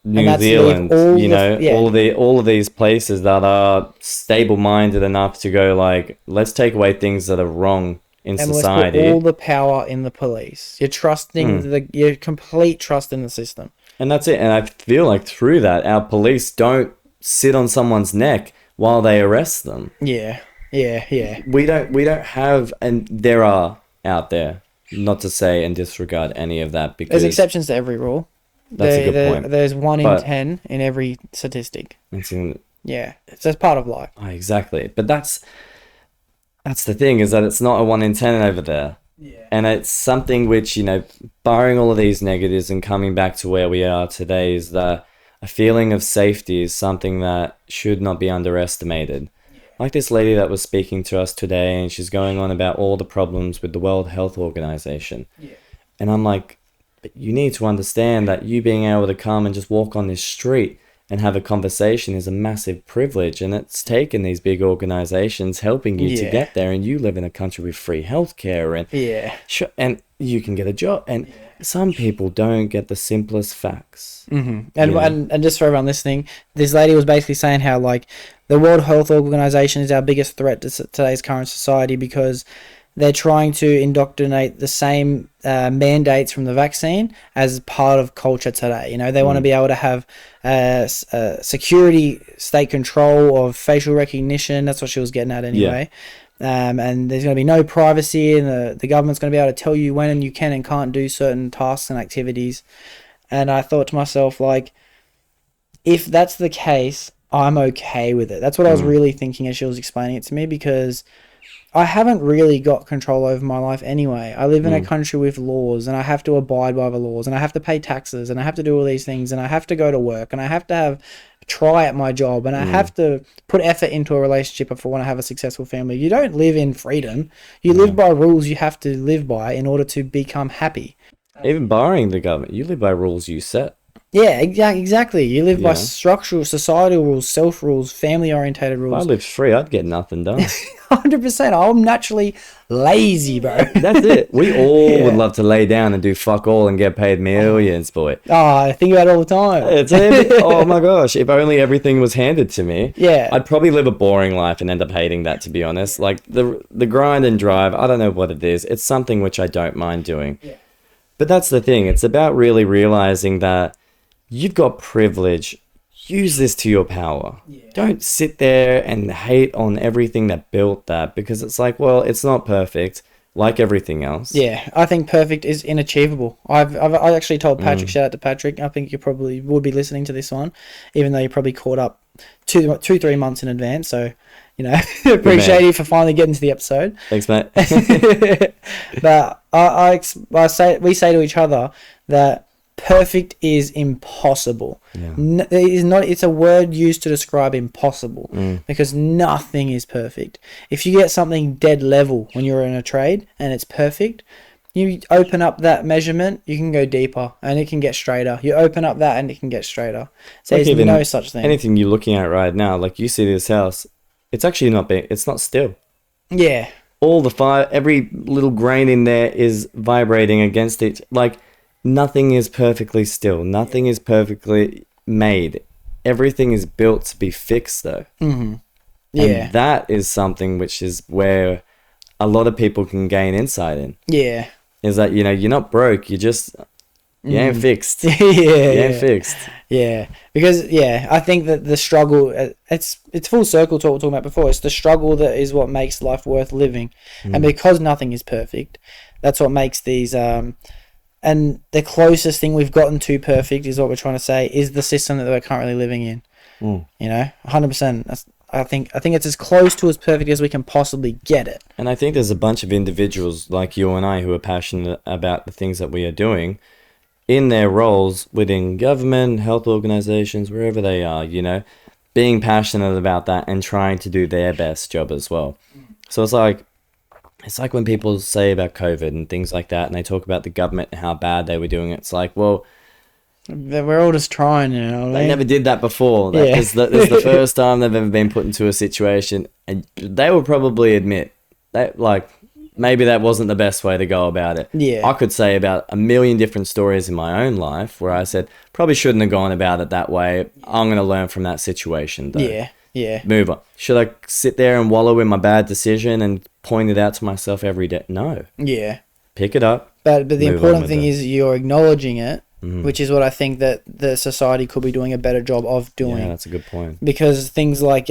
New Zealand, all of these places that are stable-minded enough to go like, let's take away things that are wrong in society.
Let's put all the power in the police. You're trusting your complete trust in the system.
And that's it. And I feel like through that, our police don't sit on someone's neck while they arrest them.
Yeah.
We don't have, and there are out there, not to say and disregard any of that, because
there's exceptions to every rule.
That's a good point.
There's 1 in 10 in every statistic. So it's part of life.
Exactly. But that's the thing, is that it's not a 1 in 10 over there. Yeah. And it's something which, barring all of these negatives and coming back to where we are today, is that a feeling of safety is something that should not be underestimated. Like this lady that was speaking to us today, and she's going on about all the problems with the World Health Organization. Yeah. And I'm like, but you need to understand that you being able to come and just walk on this street and have a conversation is a massive privilege. And it's taken these big organizations helping you to get there. And you live in a country with free healthcare, and you can get a job. And some people don't get the simplest facts.
And just for everyone listening, this lady was basically saying how like the World Health Organization is our biggest threat to today's current society, because they're trying to indoctrinate the same mandates from the vaccine as part of culture today. They want to be able to have security, state control of facial recognition. That's what she was getting at anyway. and there's going to be no privacy, and the government's going to be able to tell you when you can and can't do certain tasks and activities. And I thought to myself, like, if that's the case, I'm okay with it. That's what I was really thinking as she was explaining it to me, because I haven't really got control over my life anyway. I live in a country with laws, and I have to abide by the laws, and I have to pay taxes, and I have to do all these things, and I have to go to work, and I have to try at my job, and I have to put effort into a relationship if I want to have a successful family. You don't live in freedom. You live by rules you have to live by in order to become happy.
Even barring the government, you live by rules you set.
Yeah, exactly. You live by structural, societal rules, self-rules, family-orientated rules.
If I lived free, I'd get nothing done.
100%. I'm naturally lazy, bro.
That's it. We all would love to lay down and do fuck all and get paid millions, boy.
Oh, I think about it all the time.
Oh my gosh, if only everything was handed to me.
Yeah.
I'd probably live a boring life and end up hating that, to be honest. Like, the grind and drive, I don't know what it is. It's something which I don't mind doing. Yeah. But that's the thing. It's about really realizing that you've got privilege. Use this to your power. Yeah. Don't sit there and hate on everything that built that, because it's like, well, it's not perfect, like everything else.
Yeah, I think perfect is inachievable. I actually told Patrick, shout out to Patrick, I think you probably would be listening to this one, even though you probably caught up 3 months in advance, so, you know, appreciate you for finally getting to the episode.
Thanks, mate.
But we say to each other that perfect is impossible. Yeah. It's a word used to describe impossible, because nothing is perfect. If you get something dead level when you're in a trade and it's perfect, you open up that measurement, you can go deeper and it can get straighter. You open up that and it can get straighter. So like, there's no such thing.
Anything you're looking at right now, like you see this house, it's actually it's not still.
Yeah.
All the fire, every little grain in there is vibrating against it. Like, nothing is perfectly still. Nothing is perfectly made. Everything is built to be fixed, though. Mm-hmm. Yeah. And that is something which is where a lot of people can gain insight in. Yeah. Is that, you know, you're not broke. You ain't fixed. You ain't fixed.
Yeah. Because, I think that the struggle, it's full circle to what we were talking about before. It's the struggle that is what makes life worth living. And because nothing is perfect, that's what makes these... and the closest thing we've gotten to perfect is what we're trying to say is the system that we're currently living in. You know, 100%. I think it's as close to as perfect as we can possibly get it.
And I think there's a bunch of individuals like you and I who are passionate about the things that we are doing in their roles within government, health organizations, wherever they are, you know, being passionate about that and trying to do their best job as well. So it's like when people say about COVID and things like that, and they talk about the government and how bad they were doing it. It's like, well,
we're all just trying, you know.
They never did that before. That's the first time they've ever been put into a situation, and they will probably admit that, like, maybe that wasn't the best way to go about it. Yeah. I could say about a million different stories in my own life where I said, probably shouldn't have gone about it that way. I'm going to learn from that situation, though.
Yeah. Yeah.
Move on. Should I sit there and wallow in my bad decision and point it out to myself every day? No.
Yeah.
Pick it up.
But the important thing is you're acknowledging it, which is what I think that the society could be doing a better job of doing.
Yeah, that's a good point.
Because things like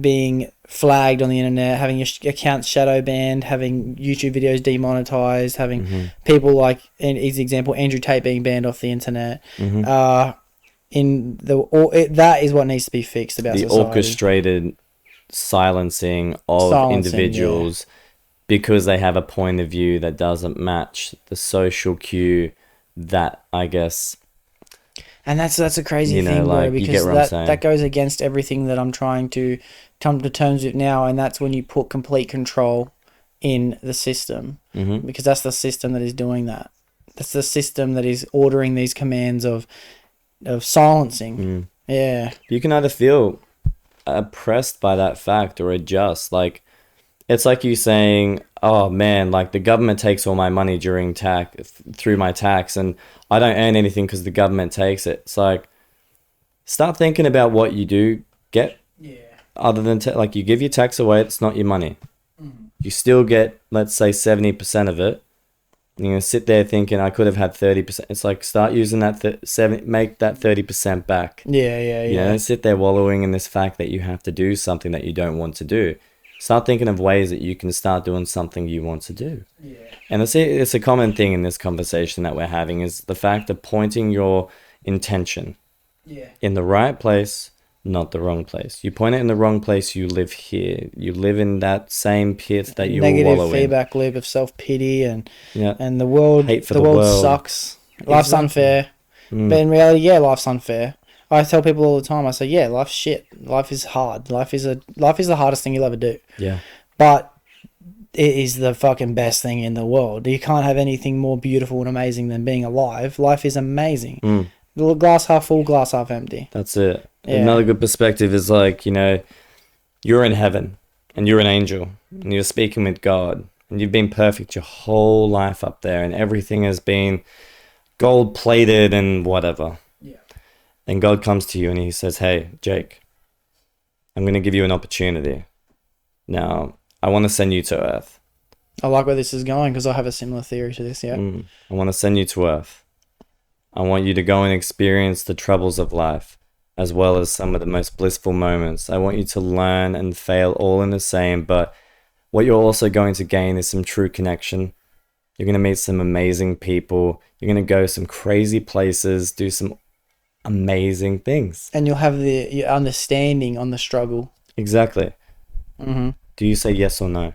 being flagged on the internet, having your accounts shadow banned, having YouTube videos demonetized, having people like, in his example, Andrew Tate being banned off the internet. That is what needs to be fixed about
the
society.
Orchestrated silencing of individuals because they have a point of view that doesn't match the social cue that, I guess.
And that's a crazy thing, bro, because that goes against everything that I'm trying to come to terms with now, and that's when you put complete control in the system, because that's the system that is doing that. That's the system that is ordering these commands of silencing. Yeah.
You can either feel oppressed by that fact or adjust. Like, it's like you saying, oh man, like the government takes all my money during through my tax, and I don't earn anything because the government takes it. It's like, start thinking about what you do get. Yeah. Other than like, you give your tax away, it's not your money. You still get, let's say, 70% of it. You're going to sit there thinking, I could have had 30%. It's like, start using that, make that 30% back.
Yeah.
You know, sit there wallowing in this fact that you have to do something that you don't want to do. Start thinking of ways that you can start doing something you want to do. Yeah. And it's a common thing in this conversation that we're having, is the fact of pointing your intention in the right place, not the wrong place. You point it in the wrong place, you live here. You live in that same pit that you wallow in.
Negative feedback loop of self-pity and the world.
Hate for
the world sucks. Life's unfair. But in reality, life's unfair. I tell people all the time, I say, life's shit. Life is hard. Life is the hardest thing you'll ever do.
Yeah.
But it is the fucking best thing in the world. You can't have anything more beautiful and amazing than being alive. Life is amazing. Glass half full, glass half empty.
That's it. Yeah. Another good perspective is like, you're in heaven and you're an angel and you're speaking with God and you've been perfect your whole life up there and everything has been gold plated and whatever. Yeah. And God comes to you and he says, hey, Jake, I'm going to give you an opportunity. Now, I want to send you to Earth.
I like where this is going because I have a similar theory to this, yeah.
I want to send you to Earth. I want you to go and experience the troubles of life, as well as some of the most blissful moments. I want you to learn and fail all in the same, but what you're also going to gain is some true connection. You're going to meet some amazing people. You're going to go some crazy places, do some amazing things.
And you'll have your understanding on the struggle.
Exactly. Do you say yes or no?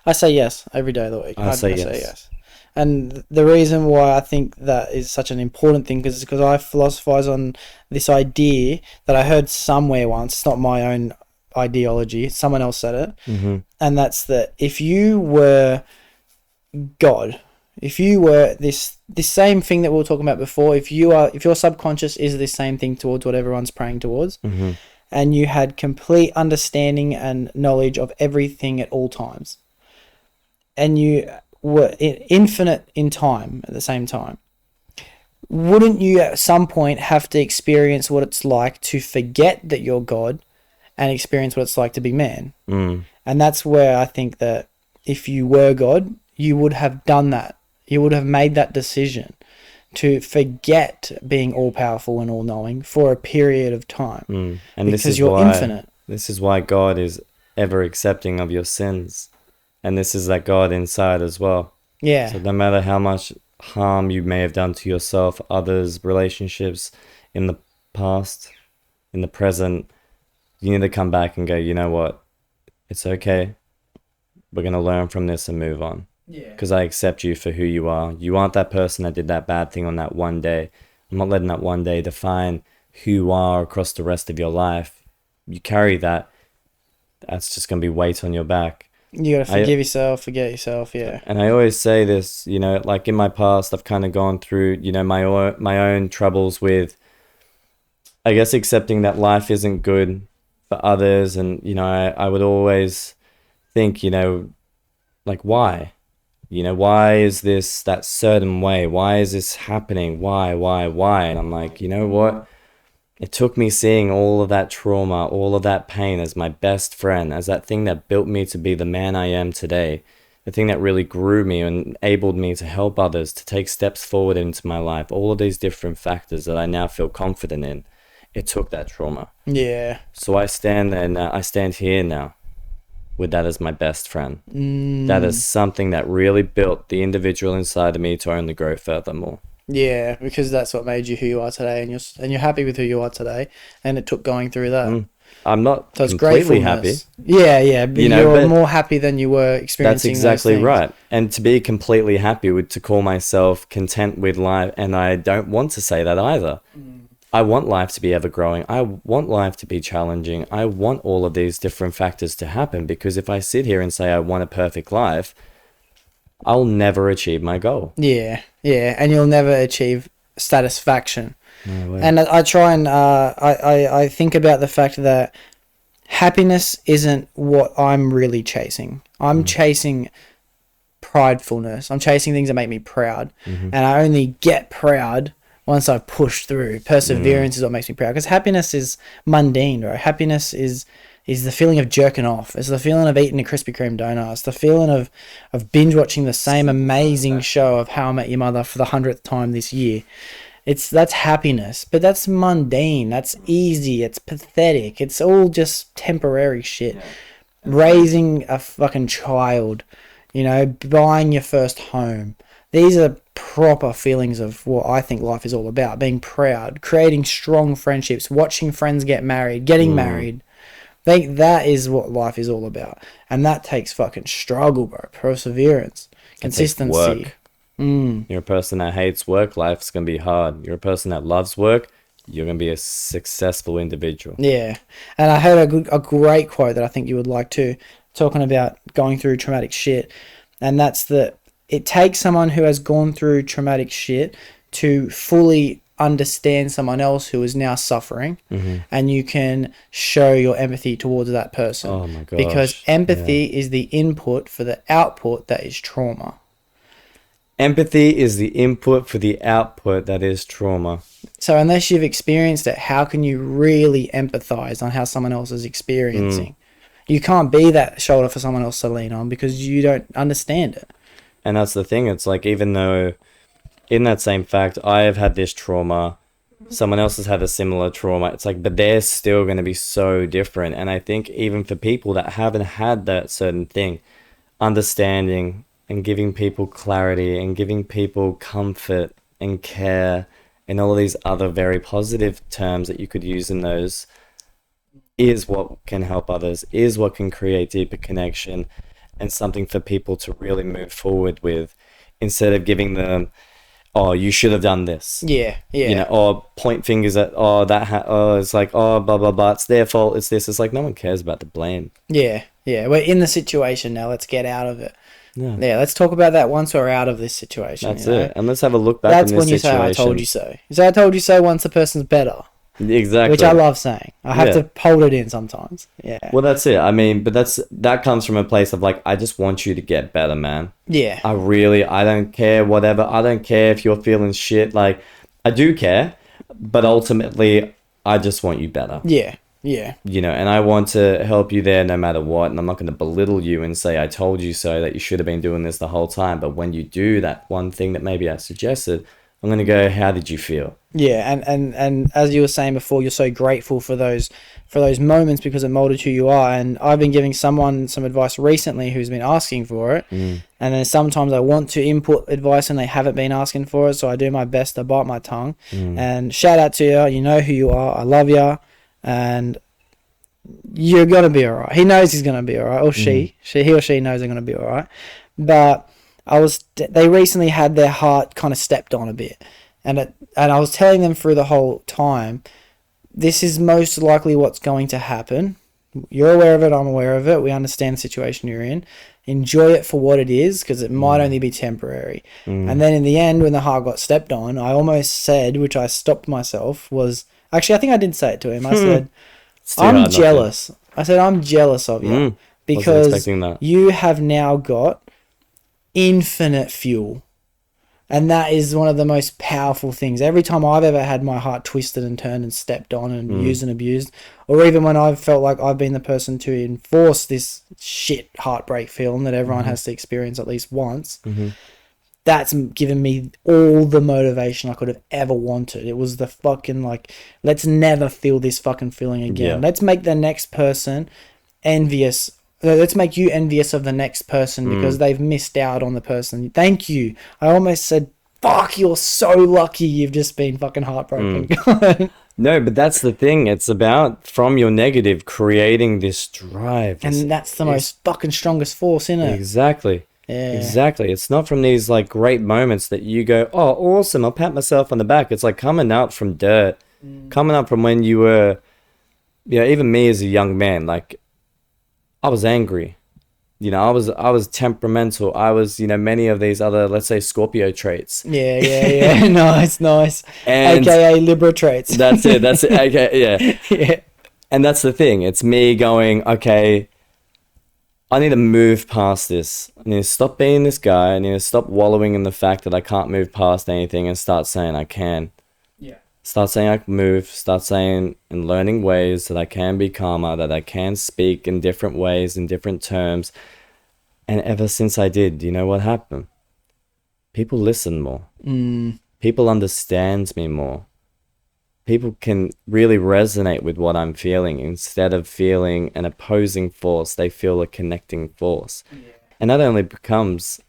I say yes every day of the week.
I say yes.
And the reason why I think that is such an important thing is because I philosophize on this idea that I heard somewhere once. It's not my own ideology. Someone else said it. And that's that if you were God, if you were this same thing that we were talking about before, if your subconscious is this same thing towards what everyone's praying towards, and you had complete understanding and knowledge of everything at all times, and you were infinite in time at the same time, wouldn't you at some point have to experience what it's like to forget that you're God and experience what it's like to be man? And that's where I think that if you were God, you would have done that. You would have made that decision to forget being all-powerful and all-knowing for a period of time.
And
because you're infinite.
This is why God is ever accepting of your sins. And this is that God inside as well.
Yeah.
So no matter how much harm you may have done to yourself, others, relationships in the past, in the present, you need to come back and go, you know what? It's okay. We're going to learn from this and move on. Yeah. Because I accept you for who you are. You aren't that person that did that bad thing on that one day. I'm not letting that one day define who you are across the rest of your life. You carry that. That's just going to be weight on your back.
You got to forgive yourself, forget yourself, yeah.
And I always say this, like in my past, I've kind of gone through, my own troubles with, I guess, accepting that life isn't good for others. And, I would always think, like, why? Why is this that certain way? Why is this happening? Why? And I'm like, you know what? It took me seeing all of that trauma, all of that pain as my best friend, as that thing that built me to be the man I am today, the thing that really grew me and enabled me to help others, to take steps forward into my life, all of these different factors that I now feel confident in. It took that trauma.
Yeah.
So I stand there now, I stand here now with that as my best friend. That is something that really built the individual inside of me to only grow furthermore.
Yeah, because that's what made you who you are today, and you're happy with who you are today, and it took going through that.
I'm not completely happy.
Yeah, but you're more happy than you were experiencing.
That's exactly
those things.
right. And to be completely happy with, to call myself content with life, and I don't want to say that either. I want life to be ever growing. I want life to be challenging. I want all of these different factors to happen, because if I sit here and say I want a perfect life, I'll never achieve my goal.
Yeah, and you'll never achieve satisfaction.
No way.
And I try and I think about the fact that happiness isn't what I'm really chasing. I'm chasing pridefulness. I'm chasing things that make me proud. And I only get proud once I've pushed through. Perseverance is what makes me proud. Because happiness is mundane, right? Happiness is the feeling of jerking off. It's the feeling of eating a Krispy Kreme donut. It's the feeling of binge watching the same amazing show of How I Met Your Mother for the 100th time this year. That's happiness, but that's mundane. That's easy. It's pathetic. It's all just temporary shit. raising a fucking child, you know, buying your first home. These are proper feelings of what I think life is all about. Being proud, creating strong friendships, watching friends get married, getting married. I think that is what life is all about. And that takes fucking struggle, bro. Perseverance, consistency.
Work. You're a person that hates work, life's going to be hard. You're a person that loves work, you're going to be a successful individual.
Yeah. And I heard a great quote that I think you would like too, talking about going through traumatic shit. And that's that it takes someone who has gone through traumatic shit to fully understand someone else who is now suffering, and you can show your empathy towards that person.
Oh my gosh.
Because empathy is the input for the output that is trauma.
Empathy is the input for the output that is trauma.
So unless you've experienced it, how can you really empathize on how someone else is experiencing? You can't be that shoulder for someone else to lean on because you don't understand it.
And that's the thing. It's like, even though in that same fact, I have had this trauma, someone else has had a similar trauma. It's like, but they're still going to be so different. And I think even for people that haven't had that certain thing, understanding and giving people clarity and giving people comfort and care and all of these other very positive terms that you could use in those is what can help others, is what can create deeper connection and something for people to really move forward with, instead of giving them, oh, you should have done this.
Yeah.
You know, or point fingers at, it's like, oh, blah, blah, blah, it's their fault, it's this. It's like, no one cares about the blame.
Yeah. We're in the situation now. Let's get out of it.
Yeah,
let's talk about that once we're out of this situation.
That's it. And let's have a look back in this situation.
That's when you say, I told you so. You say, I told you so once the person's better.
Exactly.
Which I love saying. I have to hold it in sometimes. Yeah.
Well, that's it. I mean, but that comes from a place of like, I just want you to get better, man.
Yeah.
I don't care, whatever. I don't care if you're feeling shit. Like, I do care, but ultimately, I just want you better.
Yeah.
You know, and I want to help you there no matter what. And I'm not going to belittle you and say, I told you so, that you should have been doing this the whole time. But when you do that one thing that maybe I suggested, I'm going to go, how did you feel?
Yeah, and as you were saying before, you're so grateful for those moments because it molded who you are. And I've been giving someone some advice recently who's been asking for it. And then sometimes I want to input advice and they haven't been asking for it, so I do my best to bite my tongue. And shout out to you. You know who you are. I love you. And you're going to be all right. He knows he's going to be all right. Or he or she knows they're going to be all right. But they recently had their heart kind of stepped on a bit. And I was telling them through the whole time, this is most likely what's going to happen. You're aware of it. I'm aware of it. We understand the situation you're in. Enjoy it for what it is, because it might only be temporary. And then in the end, when the heart got stepped on, I almost said, which I stopped myself, was... Actually, I think I did say it to him. I said, I'm jealous. I said, I'm jealous of you. Because you have now got infinite fuel. And that is one of the most powerful things. Every time I've ever had my heart twisted and turned and stepped on and used and abused, or even when I've felt like I've been the person to enforce this shit heartbreak feeling that everyone has to experience at least once, that's given me all the motivation I could have ever wanted. It was the fucking like, let's never feel this fucking feeling again.
Yeah.
Let's make the next person envious. Let's make you envious of the next person because they've missed out on the person. Thank you. I almost said, fuck, you're so lucky you've just been fucking heartbroken.
No, but that's the thing. It's about, from your negative, creating this drive.
And that's the most fucking strongest force, isn't it?
Exactly.
Yeah.
Exactly. It's not from these like great moments that you go, oh, awesome, I'll pat myself on the back. It's like coming up from dirt, coming up from when you were, even me as a young man, like, I was angry, I was temperamental. I was, many of these other, let's say, Scorpio traits.
Yeah. Nice.
And
AKA Libra traits.
That's it. Okay. Yeah. And that's the thing. It's me going, okay, I need to move past this. I need to stop being this guy. I need to stop wallowing in the fact that I can't move past anything and start saying I can. Start saying I can move, start saying and learning ways that I can be calmer, that I can speak in different ways, in different terms. And ever since I did, you know what happened? People listen more. People understand me more. people can really resonate with what I'm feeling. Instead of feeling an opposing force, they feel a connecting force. And that only becomes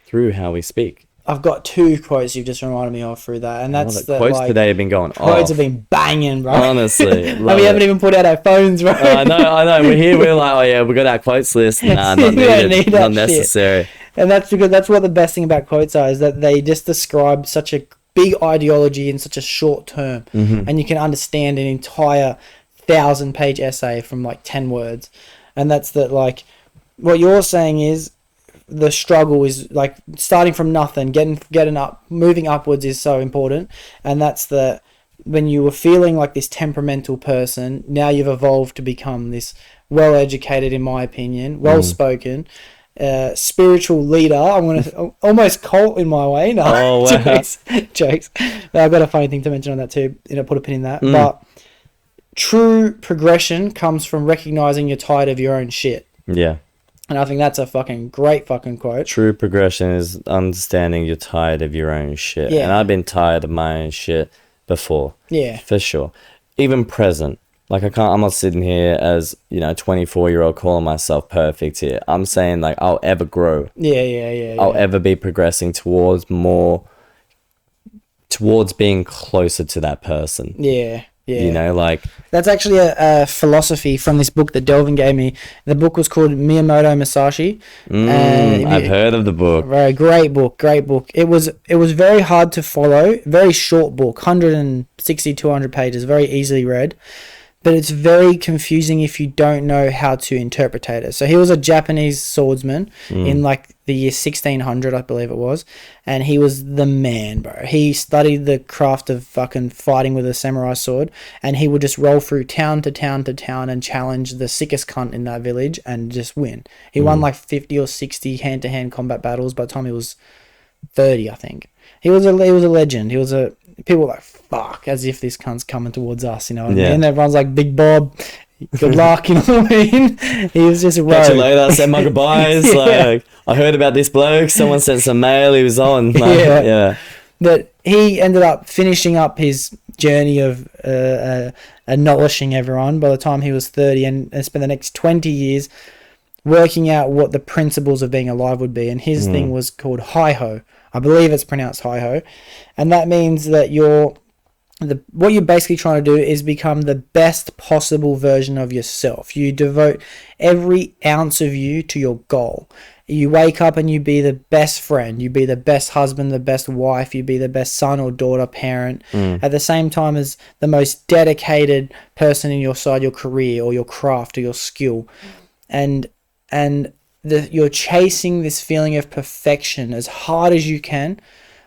through how we speak.
I've got 2 quotes you've just reminded me of through that, and that's
the quotes today have been going
quotes
off.
have been banging, bro.
Honestly,
and we haven't even put out our phones, bro.
I know. We're here. We're like, oh yeah, we got our quotes list. Nah, not needed. Not necessary.
Shit. And that's because that's what the best thing about quotes are, is that they just describe such a big ideology in such a short term, and you can understand an entire 1,000-page essay from like 10 words. And that's that, like, what you're saying is, the struggle is like starting from nothing, getting up, moving upwards is so important. And that's the, when you were feeling like this temperamental person, now you've evolved to become this well-educated, in my opinion, well-spoken, spiritual leader. I'm going to almost cult in my way. No,
oh, wow.
jokes. I've got a funny thing to mention on that too. Put a pin in that. But true progression comes from recognizing you're tired of your own shit.
Yeah.
And I think that's a fucking great fucking quote.
True progression is understanding you're tired of your own shit.
Yeah.
And I've been tired of my own shit before.
Yeah.
For sure. Even present. Like, I'm not sitting here as, 24-year-old calling myself perfect here. I'm saying, like, I'll ever grow.
Yeah.
I'll ever be progressing towards being closer to that person.
Yeah.
Like...
That's actually a philosophy from this book that Delvin gave me. The book was called Miyamoto Musashi.
I've heard of the book.
Right, great book. It was very hard to follow. Very short book, 160, 200 pages, very easily read. But it's very confusing if you don't know how to interpret it. So he was a Japanese swordsman in like the year 1600, I believe it was. And he was the man, bro. He studied the craft of fucking fighting with a samurai sword. And he would just roll through town to town to town and challenge the sickest cunt in that village and just win. He won like 50 or 60 hand-to-hand combat battles by the time he was 30, I think. He was a legend. People were like, fuck, as if this cunt's coming towards us, you know what I mean? And everyone's like, Big Bob, good luck, you know what I mean? He was just a rogue.
Catch you later, send my goodbyes. Like, I heard about this bloke, someone sent some mail, he was on. Like, yeah.
But he ended up finishing up his journey of acknowledging everyone by the time he was 30 and spent the next 20 years working out what the principles of being alive would be. And his thing was called Hi-Ho. I believe it's pronounced Hi-Ho. And that means that what you're basically trying to do is become the best possible version of yourself. You devote every ounce of you to your goal. You wake up and you be the best friend. You be the best husband, the best wife. You be the best son or daughter, parent. At the same time as the most dedicated person in your career or your craft or your skill. And you're chasing this feeling of perfection as hard as you can,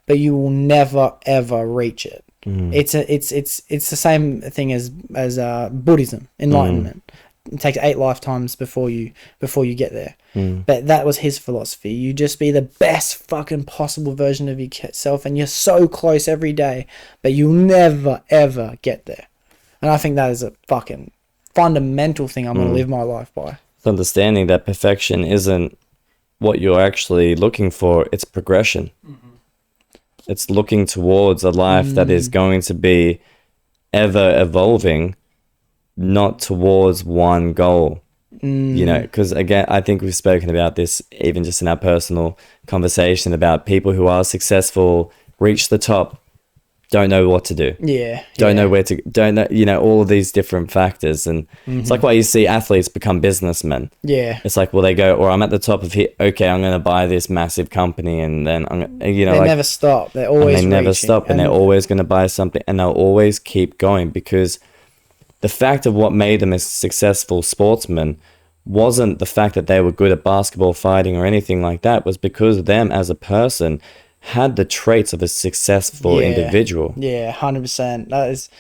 but you will never ever reach it. It's the same thing as Buddhism, enlightenment. It takes 8 lifetimes before you get there. But that was his philosophy. You just be the best fucking possible version of yourself, and you're so close every day, but you'll never ever get there. And I think that is a fucking fundamental thing I'm gonna live my life by.
Understanding that perfection isn't what you're actually looking for, it's progression. It's looking towards a life that is going to be ever evolving, not towards one goal. Because again, I think we've spoken about this even just in our personal conversation about people who are successful, reach the top, don't know what to do. Don't know where to, don't know, all of these different factors. And it's like why you see athletes become businessmen. It's like, well, they go, or I'm at the top of here. Okay, I'm going to buy this massive company. And then, they
never stop. They're always
never stop. And they're always going to buy something. And they'll always keep going, because the fact of what made them a successful sportsman wasn't the fact that they were good at basketball, fighting, or anything like that. It was because of them as a person had the traits of a successful individual.
100%. That is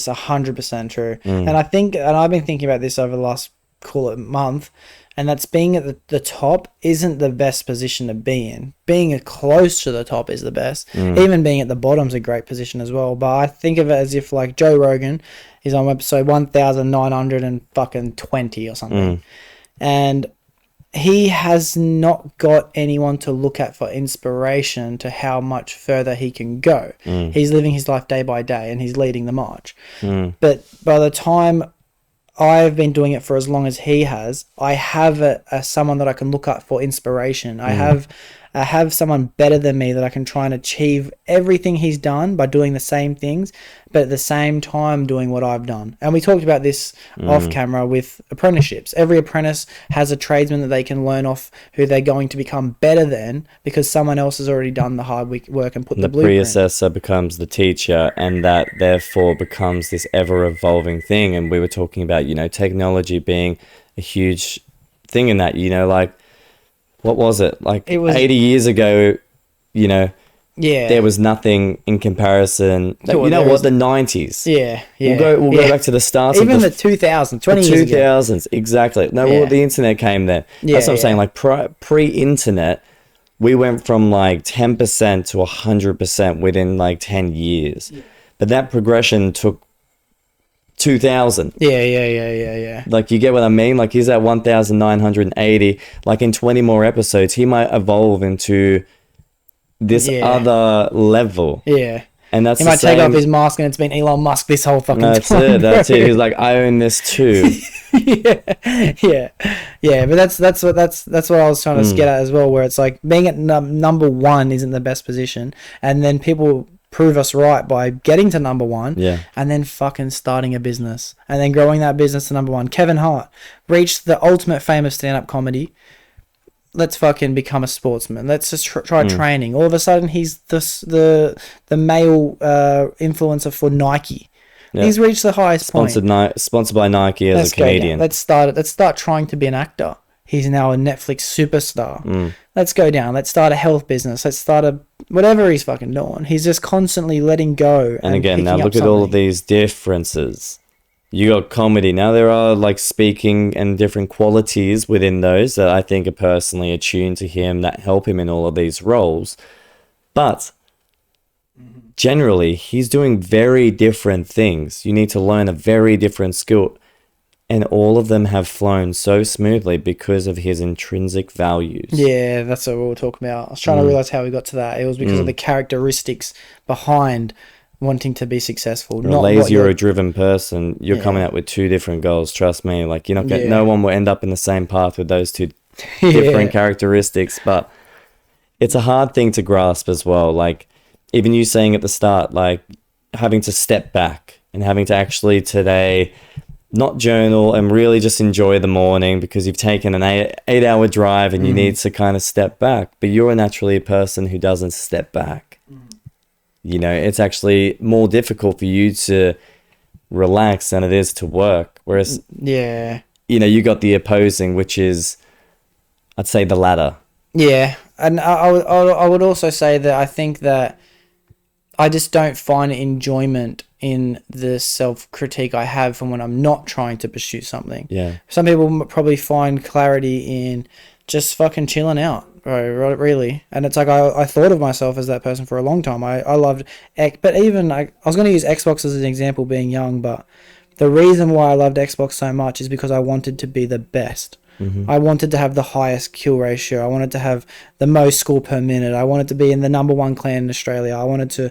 100% true. And I think, and I've been thinking about this over the last, call it, month, and that's being at the top isn't the best position to be in. Being close to the top is the best. Even being at the bottom is a great position as well. But I think of it as if, like, Joe Rogan is on episode 1920 or something. And he has not got anyone to look at for inspiration to how much further he can go. He's living his life day by day and he's leading the march. But by the time I've been doing it for as long as he has, I have someone that I can look at for inspiration. I have someone better than me that I can try and achieve everything he's done by doing the same things, but at the same time doing what I've done. And we talked about this off camera with apprenticeships. Every apprentice has a tradesman that they can learn off who they're going to become better than because someone else has already done the hard work and put the blueprint.
The predecessor becomes the teacher, and that therefore becomes this ever-evolving thing. And we were talking about, technology being a huge thing in that, like, what was it? Like it was 80 years ago, there was nothing in comparison. The 90s.
Yeah.
We'll go back to the start.
Even the 2000s, 20 years ago.
2000s, exactly. No, the internet came there. That's what I'm saying. Like pre-internet, we went from like 10% to 100% within like 10 years. Yeah. But that progression took 2000.
Yeah.
Like, you get what I mean? Like, he's at 1980. Like, in 20 more episodes, he might evolve into this other level.
Yeah.
And that's
he might take off his mask and it's been Elon Musk this whole fucking time.
That's it. He's like, I own this too.
Yeah. But that's what I was trying to get at as well, where it's like being at number one isn't the best position, and then people prove us right by getting to number one, and then fucking starting a business and then growing that business to number one. Kevin Hart reached the ultimate fame of stand-up comedy. Let's fucking become a sportsman. Let's just try training. All of a sudden, he's the male influencer for Nike. Yeah. He's reached the highest point.
Sponsored by Nike as a comedian.
Let's start trying to be an actor. He's now a Netflix superstar. Let's go down. Let's start a health business. Let's start whatever he's fucking doing. He's just constantly letting go.
And again, now look at all of these differences. You got comedy. Now there are like speaking and different qualities within those that I think are personally attuned to him that help him in all of these roles. But generally, he's doing very different things. You need to learn a very different skill. And all of them have flown so smoothly because of his intrinsic values. Yeah,
that's what we were talking about. I was trying to realize how we got to that. It was because of the characteristics behind wanting to be successful.
You're a lazy or a driven person. You're coming out with two different goals. Trust me. Like, you're not getting, no one will end up in the same path with those two different characteristics. But it's a hard thing to grasp as well. Like, even you saying at the start, like, having to step back and having to actually today not journal and really just enjoy the morning because you've taken an 8-hour drive and you need to kind of step back. But you're naturally a person who doesn't step back. It's actually more difficult for you to relax than it is to work. Whereas, you got the opposing, which is, I'd say, the latter.
Yeah. And I would also say that I think that I just don't find enjoyment in the self-critique I have from when I'm not trying to pursue something.
Yeah.
Some people probably find clarity in just fucking chilling out, bro, really. And it's like I thought of myself as that person for a long time. I loved but even I was going to use Xbox as an example being young, but the reason why I loved Xbox so much is because I wanted to be the best. I wanted to have the highest kill ratio. I wanted to have the most score per minute. I wanted to be in the number one clan in Australia. I wanted to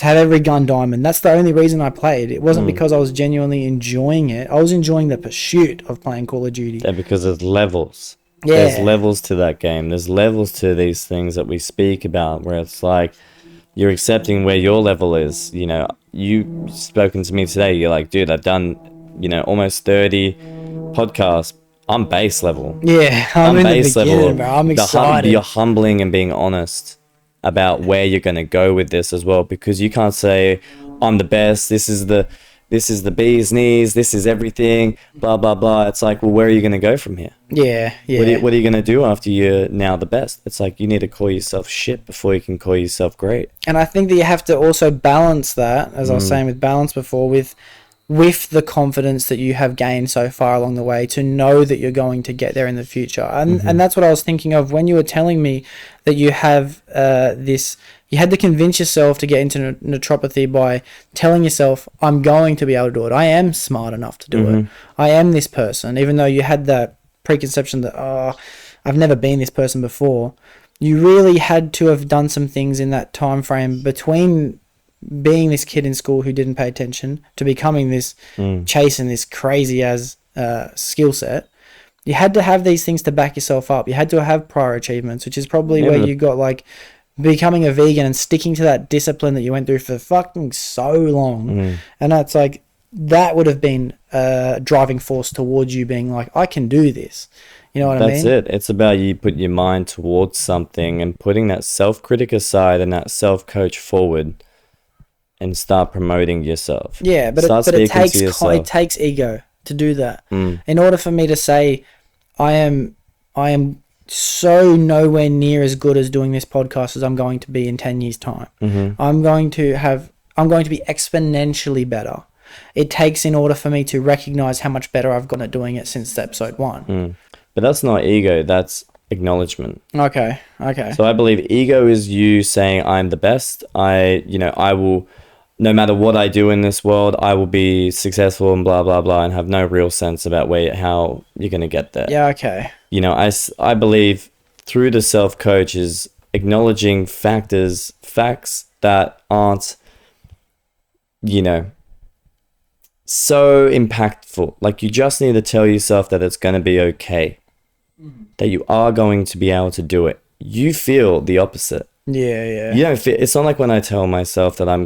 have every gun diamond. That's the only reason I played. It wasn't because I was genuinely enjoying it. I was enjoying the pursuit of playing Call of Duty.
Yeah, because there's levels.
Yeah.
There's levels to that game. There's levels to these things that we speak about where it's like you're accepting where your level is. You've spoken to me today. You're like, dude, I've done, almost 30 podcasts. I'm base level.
Yeah, I'm in base the beginning, bro. I'm excited.
You're humbling and being honest about where you're going to go with this as well, because you can't say I'm the best. This is the bee's knees. This is everything. Blah blah blah. It's like, well, where are you going to go from here?
Yeah.
What are you going to do after you're now the best? It's like you need to call yourself shit before you can call yourself great.
And I think that you have to also balance that, as I was saying with balance before, with the confidence that you have gained so far along the way to know that you're going to get there in the future. And that's what I was thinking of when you were telling me that you have you had to convince yourself to get into naturopathy by telling yourself, I'm going to be able to do it. I am smart enough to do it. I am this person, even though you had that preconception that, I've never been this person before. You really had to have done some things in that time frame between being this kid in school who didn't pay attention to becoming this chasing this crazy as skill set. You had to have these things to back yourself up. You had to have prior achievements, which is probably where you got like becoming a vegan and sticking to that discipline that you went through for fucking so long. And that's like, that would have been a driving force towards you being like, I can do this. You know what I mean?
That's it. It's about you put your mind towards something and putting that self-critic aside and that self-coach forward and start promoting yourself.
Yeah, but it takes ego to do that. In order for me to say I am so nowhere near as good as doing this podcast as I'm going to be in 10 years time. I'm going to be exponentially better. It takes in order for me to recognize how much better I've gotten at doing it since episode 1.
But that's not ego, that's acknowledgement.
Okay.
So I believe ego is you saying I'm the best. I will, no matter what I do in this world, I will be successful and blah, blah, blah, and have no real sense about how you're going to get there.
Yeah, okay.
I believe through the self-coach is acknowledging facts that aren't, so impactful. Like, you just need to tell yourself that it's going to be okay, that you are going to be able to do it. You feel the opposite.
Yeah.
You don't feel, it's not like when I tell myself that I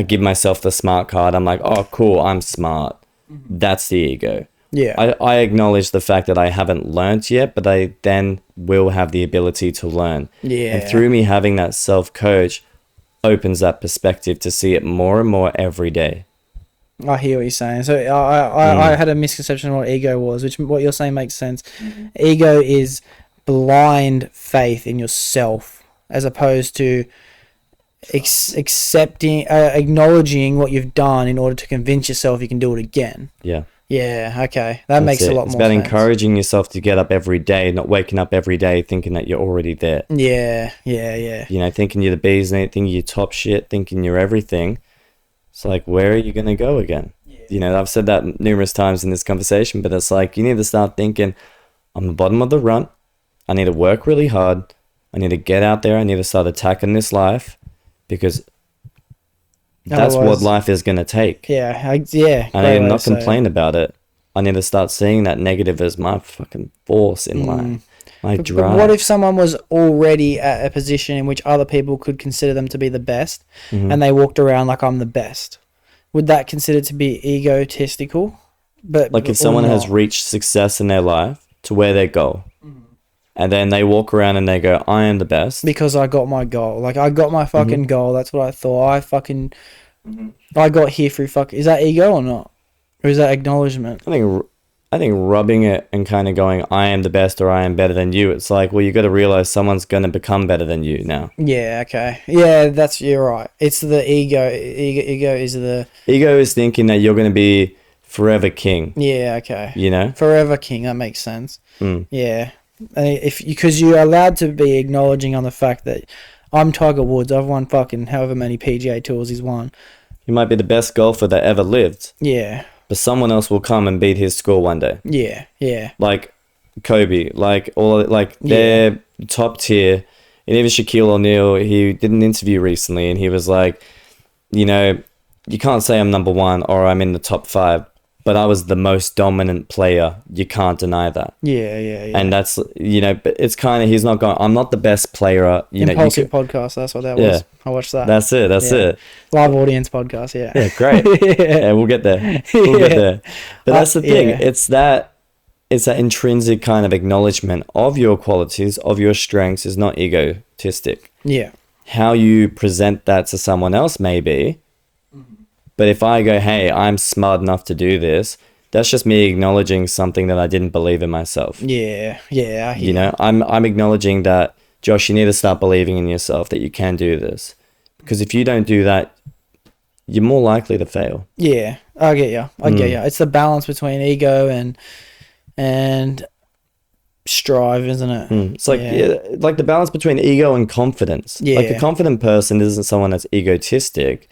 give myself the smart card. I'm like, oh, cool, I'm smart. That's the ego.
Yeah.
I acknowledge the fact that I haven't learnt yet, but I then will have the ability to learn.
Yeah.
And through me having that self-coach opens that perspective to see it more and more every day.
I hear what you're saying. So I had a misconception of what ego was, which what you're saying makes sense. Ego is blind faith in yourself, as opposed to acknowledging what you've done in order to convince yourself you can do it again. Yeah, okay. That makes a lot more sense.
It's about encouraging yourself to get up every day, not waking up every day thinking that you're already there.
Yeah.
Thinking you're the bees, thinking you're top shit, thinking you're everything. It's like, where are you going to go again? Yeah. I've said that numerous times in this conversation, but it's like, you need to start thinking, I'm the bottom of the run. I need to work really hard. I need to get out there. I need to start attacking this life, because that's what life is going to take.
Yeah.
And I need to not complain about it. I need to start seeing that negative as my fucking force in life. But
what if someone was already at a position in which other people could consider them to be the best, and they walked around like, I'm the best? Would that consider to be egotistical? But
like, if someone has reached success in their life to where they go, and then they walk around and they go, I am the best
because I got my goal. Like, I got my fucking goal. That's what I thought. I got here through is that ego or not? Or is that acknowledgement?
I think rubbing it and kind of going, I am the best or I am better than you. It's like, well, you got to realize someone's going to become better than you now.
Yeah, okay. Yeah, you're right. It's the ego.
Ego is thinking that you're going to be forever king.
Yeah, okay. Forever king. That makes sense. Yeah. Because you're allowed to be acknowledging on the fact that I'm Tiger Woods. I've won fucking however many PGA tours he's won.
You might be the best golfer that ever lived.
Yeah.
But someone else will come and beat his score one day.
Yeah.
Like Kobe, they're top tier. And even Shaquille O'Neal, he did an interview recently and he was like, you can't say I'm number one or I'm in the top 5, but I was the most dominant player. You can't deny that.
Yeah.
And that's, but it's kind of, he's not going, I'm not the best player.
Impulsive podcast, that's what that was. I watched that.
That's it.
Live audience podcast, yeah.
Yeah, great. Yeah, we'll get there. But that's the thing. Yeah. It's that intrinsic kind of acknowledgement of your qualities, of your strengths is not egotistic.
Yeah.
How you present that to someone else may be. But if I go, hey, I'm smart enough to do this, that's just me acknowledging something that I didn't believe in myself.
Yeah.
I'm acknowledging that, Josh, you need to start believing in yourself that you can do this. Because if you don't do that, you're more likely to fail. Yeah,
I get you. It's the balance between ego and strive, isn't it?
It's like like the balance between ego and confidence.
Yeah.
Like, a confident person isn't someone that's egotistic.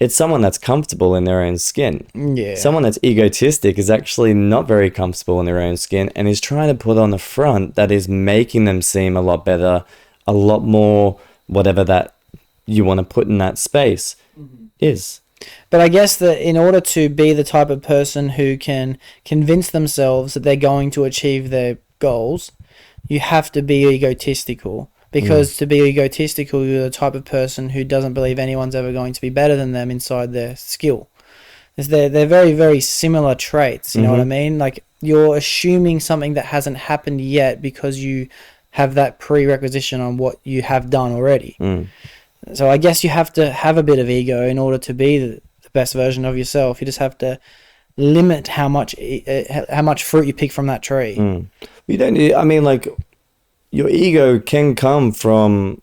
it's someone that's comfortable in their own skin.
Yeah.
Someone that's egotistic is actually not very comfortable in their own skin and is trying to put on a front that is making them seem a lot better, a lot more whatever that you want to put in that space is.
But I guess that in order to be the type of person who can convince themselves that they're going to achieve their goals, you have to be egotistical. Because to be egotistical, you're the type of person who doesn't believe anyone's ever going to be better than them inside their skill. They're very, very similar traits, you know what I mean? Like, you're assuming something that hasn't happened yet because you have that prerequisition on what you have done already. So I guess you have to have a bit of ego in order to be the best version of yourself. You just have to limit how much fruit you pick from that tree.
You don't need, I mean, like, your ego can come from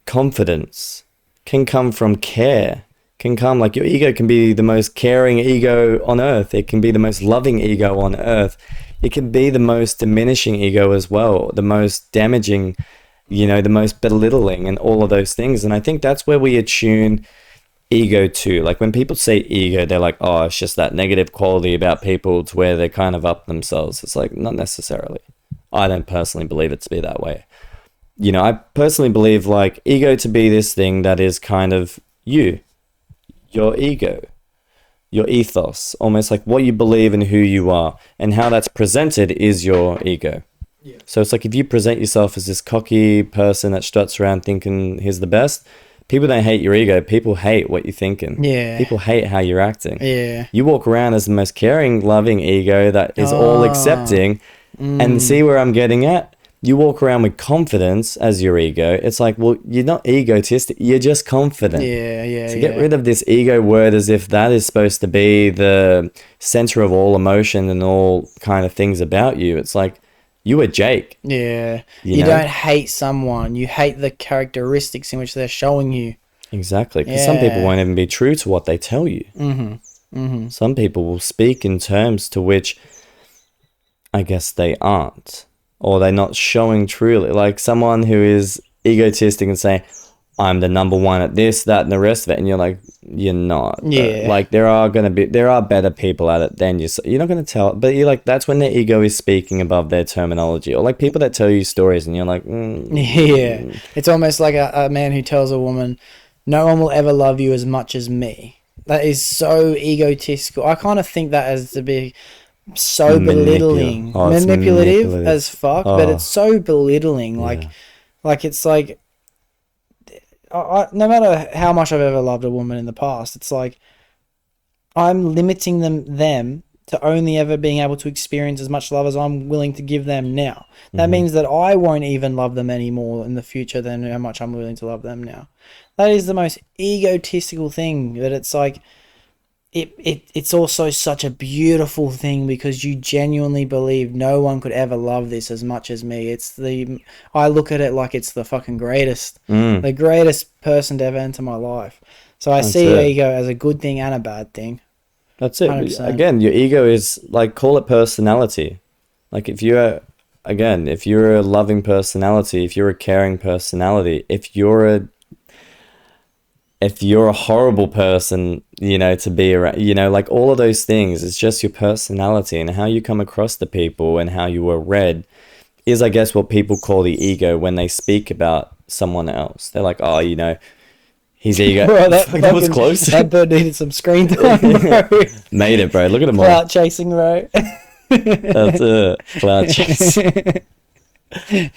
confidence, can come from care, can come, like, your ego can be the most caring ego on earth. It can be the most loving ego on earth. It can be the most diminishing ego as well, the most damaging, you know, the most belittling and all of those things. And I think that's where we attune ego to. Like, when people say ego, they're like, oh, it's just that negative quality about people to where they're kind of up themselves. It's like, not necessarily. I don't personally believe it to be that way. You know, I personally believe, like, ego to be this thing that is kind of you, your ego, your ethos, almost like what you believe and who you are, and how that's presented is your ego. Yeah. So it's like, if you present yourself as this cocky person that struts around thinking he's the best, people don't hate your ego. People hate what you're thinking. Yeah. People hate how you're acting. Yeah. You walk around as the most caring, loving ego that is all accepting. And see where I'm getting at? You walk around with confidence as your ego. It's like, well, you're not egotistic. You're just confident. So get rid of this ego word as if that is supposed to be the center of all emotion and all kind of things about you. It's like, you are Jake. Yeah. You
don't hate someone. You hate the characteristics in which they're showing you.
Exactly. Because some people won't even be true to what they tell you. Some people will speak in terms to which I guess they aren't, or they're not showing truly. Like, someone who is egotistic and saying, I'm the number one at this, that, and the rest of it, and you're like, you're not. Yeah. Like, there are better people at it than you. So you're not going to tell, but you're like, that's when their ego is speaking above their terminology. Or like people that tell you stories, and you're like,
yeah. It's almost like a man who tells a woman, no one will ever love you as much as me. That is so egotistical. I kind of think that as to be so belittling, manipulative as fuck, but it's so belittling. Like it's like, no matter how much I've ever loved a woman in the past, it's like I'm limiting them to only ever being able to experience as much love as I'm willing to give them now. That means that I won't even love them anymore in the future than how much I'm willing to love them now. That is the most egotistical thing, but it's like, it's also such a beautiful thing because you genuinely believe no one could ever love this as much as me. I look at it like it's the fucking greatest, the greatest person to ever enter my life. So I see ego as a good thing and a bad thing.
That's it. 100%. Again, your ego is like, call it personality. Like, if you're a loving personality, if you're a caring personality, if you're a horrible person, you know, to be around, you know, like all of those things, it's just your personality and how you come across to people and how you were read is, I guess, what people call the ego when they speak about someone else. They're like, oh, you know, his ego.
Bro, that was close. That bird needed some screen time, bro.
Made it, bro. Look at him all.
Clout chasing, bro.
That's it. Clout chasing.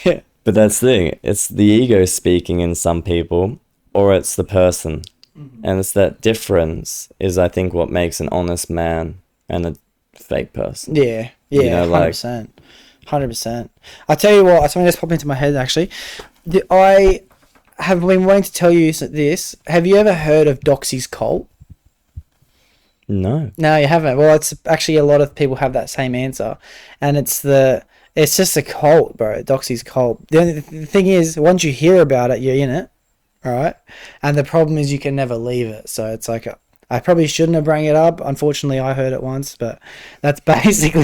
Yeah. But that's the thing. It's the ego speaking in some people, or it's the person. And it's that difference is, I think, what makes an honest man and a fake person.
Yeah, you know, 100%. 100%. I tell you what, something just popped into my head, actually. I have been wanting to tell you this. Have you ever heard of Doxy's cult?
No.
No, you haven't. Well, it's actually, a lot of people have that same answer. And it's just a cult, bro. Doxy's cult. The thing is, once you hear about it, you're in it. Right, and the problem is you can never leave it. So it's like I probably shouldn't have bring it up. Unfortunately, I heard it once, but that's basically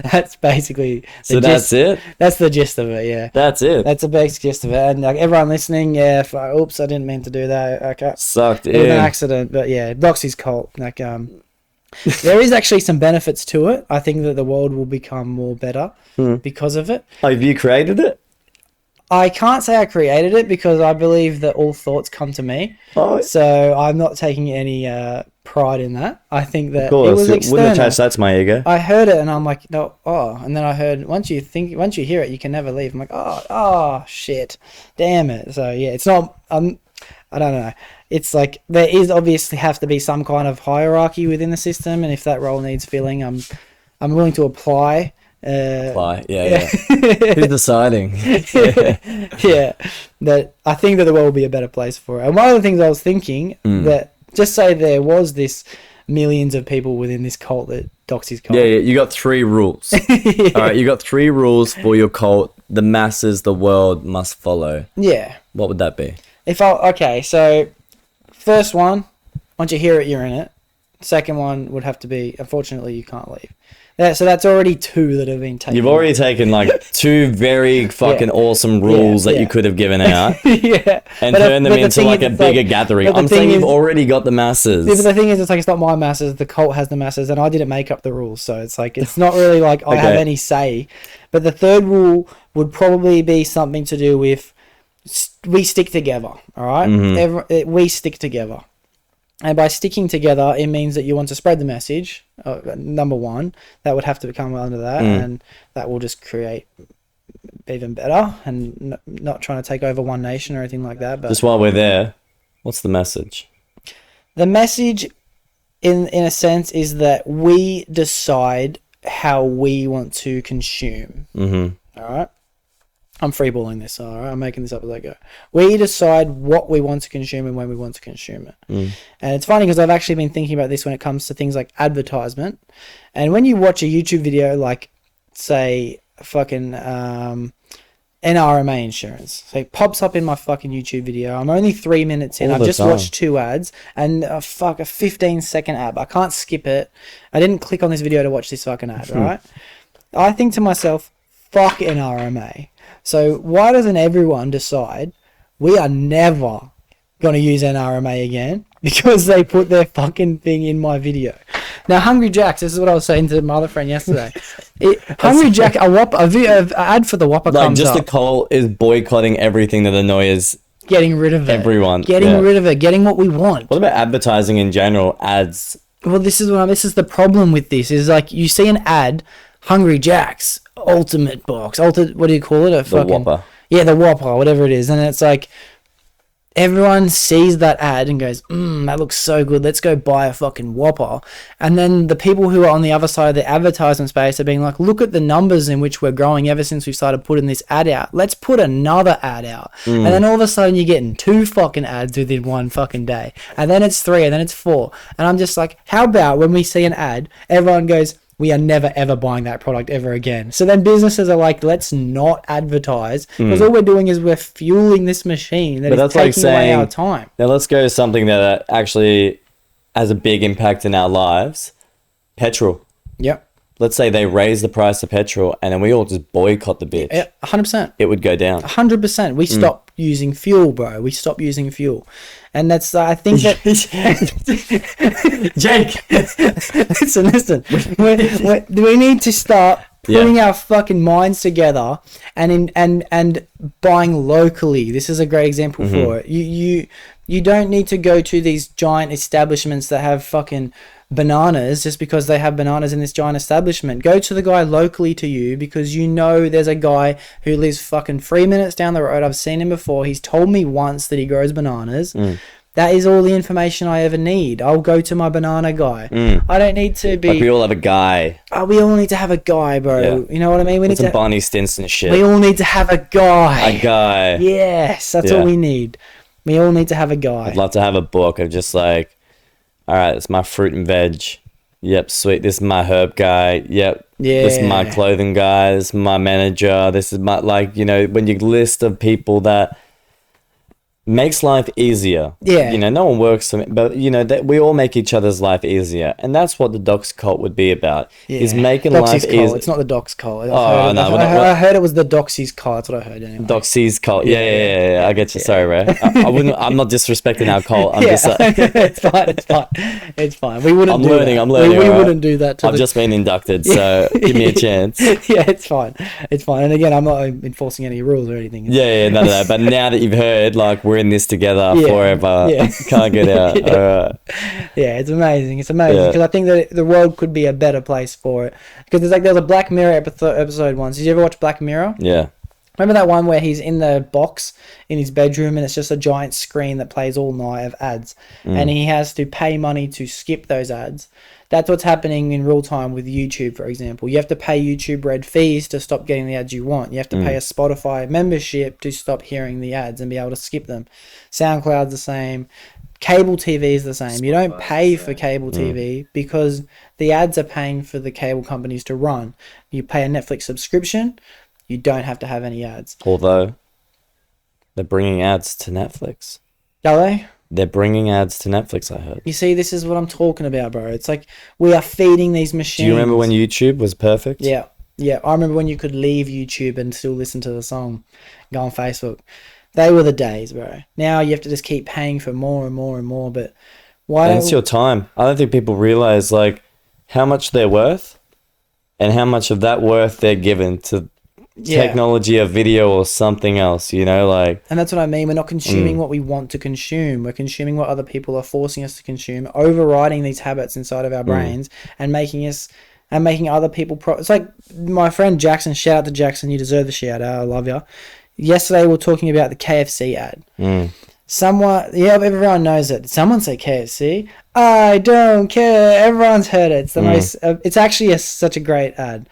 that's basically the
So that's it?
That's the gist of it, yeah.
That's it.
That's the basic gist of it. And like everyone listening, yeah, oops, I didn't mean to do that. Okay.
Sucked
It was an
in.
accident, but yeah, Doxy's cult. Like, there is actually some benefits to it. I think that the world will become more better because of it.
Oh, have you created it?
I can't say I created it because I believe that all thoughts come to me.
Oh,
So I'm not taking any pride in that. I think that
of course.
it was
It
external.
wouldn't attach that to my ego.
I heard it and I'm like, no, and then I heard once you hear it, you can never leave. I'm like, oh, shit, damn it. So yeah, it's not. I don't know. It's like there is obviously have to be some kind of hierarchy within the system, and if that role needs filling, I'm willing to apply.
Yeah. Who's deciding?
Yeah, that I think that the world will be a better place for it. And one of the things I was thinking that just say there was this millions of people within this cult that Doxy's cult.
Yeah, you got 3 rules. All right, you got 3 rules for your cult. The masses, the world must follow.
Yeah.
What would that be?
So first one, once you hear it, you're in it. Second one would have to be, unfortunately, you can't leave. So that's already 2 that have been taken.
You've already taken like 2 very fucking awesome rules that you could have given out.
Yeah.
And turned them into like a bigger gathering. I'm saying you've already got the masses.
Yeah, but the thing is, it's like, it's not my masses. The cult has the masses, and I didn't make up the rules. So it's like, it's not really like I have any say. But the third rule would probably be something to do with we stick together. All right? We stick together. And by sticking together, it means that you want to spread the message. Number one, that would have to come under that, and that will just create even better. And not trying to take over one nation or anything like that. But
just while we're there, what's the message?
The message, in a sense, is that we decide how we want to consume. All right. I'm freeballing this, all right? I'm making this up as I go. We decide what we want to consume and when we want to consume it. And it's funny because I've actually been thinking about this when it comes to things like advertisement. And when you watch a YouTube video like, say, fucking NRMA insurance. So it pops up in my fucking YouTube video. I'm only 3 minutes in. I've just watched 2 ads and a 15-second ad. I can't skip it. I didn't click on this video to watch this fucking ad, right? I think to myself, fuck NRMA. So why doesn't everyone decide we are never going to use NRMA again because they put their fucking thing in my video? Now, Hungry Jack's, this is what I was saying to my other friend yesterday. Hungry Jack, a ad for the Whopper comes up.
The cult is boycotting everything that annoys
getting rid of it.
Everyone.
Getting rid of it. Getting what we want.
What about advertising in general? Ads.
Well, this is the problem with this. Is like you see an ad, Hungry Jack's Ultimate Box. What do you call it?
The Whopper.
Yeah, the Whopper, whatever it is. And it's like everyone sees that ad and goes, that looks so good. Let's go buy a fucking Whopper. And then the people who are on the other side of the advertisement space are being like, look at the numbers in which we're growing ever since we started putting this ad out. Let's put another ad out. And then all of a sudden you're getting 2 fucking ads within one fucking day. And then it's 3 and then it's 4. And I'm just like, how about when we see an ad, everyone goes, we are never ever buying that product ever again. So then businesses are like, let's not advertise because all we're doing is we're fueling this machine that is taking away our time.
Now let's go to something that actually has a big impact in our lives. Petrol.
Yep.
Let's say they raise the price of petrol and then we all just boycott the bitch.
Yeah, 100%.
It would go down.
100%. We stop using fuel, bro. We stop using fuel. And that's, I think that...
Jake!
Listen. We need to start putting our fucking minds together and buying locally. This is a great example for it. You don't need to go to these giant establishments that have fucking bananas just because they have bananas in this giant establishment. Go to the guy locally to you because you know there's a guy who lives fucking 3 minutes down the road. I've seen him before. He's told me once that he grows bananas. That is all the information I ever need. I'll go to my banana guy. I don't need to be...
Like we all have a guy.
We all need to have a guy, bro. Yeah. You know what I mean? We need
some Barney Stinson shit.
We all need to have a guy.
A guy.
Yes, that's all we need. We all need to have a guy.
I'd love to have a book of just like, all right, it's my fruit and veg. Yep, sweet. This is my herb guy. Yep. Yeah. This is my clothing guy. This is my manager. This is my, like, you know, when you list of people that makes life easier.
Yeah.
You know, no one works for me, but you know that we all make each other's life easier, and that's what the Dox cult would be about. Is making life
Doxy's
easier.
cult. It's not the Dox cult.
I
I heard it was the Doxy's cult. That's what I heard anyway.
Doxy's cult. Yeah. I get you. Sorry, Ray. I wouldn't. I'm not disrespecting our cult. I'm just.
It's fine. It's fine. We wouldn't.
I'm learning. We
wouldn't do that. To
I've just been inducted, so give me a chance.
Yeah, it's fine. It's fine. And again, I'm not enforcing any rules or anything.
No. But now that you've heard, like, we're in this together forever.
Yeah.
Can't get out.
Yeah.
All right.
Yeah, it's amazing. It's amazing because I think that the world could be a better place for it. Because there's a Black Mirror episode once. Did you ever watch Black Mirror?
Yeah.
Remember that one where he's in the box in his bedroom and it's just a giant screen that plays all night of ads and he has to pay money to skip those ads? That's what's happening in real time with YouTube, for example. You have to pay YouTube Red fees to stop getting the ads you want. You have to pay a Spotify membership to stop hearing the ads and be able to skip them. SoundCloud's the same. Cable TV is the same. You don't pay for cable TV because the ads are paying for the cable companies to run. You pay a Netflix subscription, you don't have to have any ads.
Although, they're bringing ads to Netflix.
Are they?
They're bringing ads to Netflix, I heard.
You see, this is what I'm talking about, bro. It's like we are feeding these machines.
Do you remember when YouTube was perfect?
Yeah. I remember when you could leave YouTube and still listen to the song, go on Facebook. They were the days, bro. Now you have to just keep paying for more and more and more. But why?
And it's your time. I don't think people realize like how much they're worth, and how much of that worth they're given to technology or video or something else. You know, like.
And that's what I mean. We're not consuming what we want to consume. We're consuming what other people are forcing us to consume, overriding these habits inside of our brains, and making other people. It's like my friend Jackson. Shout out to Jackson. You deserve the shout out. I love you. Yesterday we were talking about the KFC ad. Everyone knows it. Did someone say KFC? I don't care. Everyone's heard it. It's the most. It's actually such a great ad,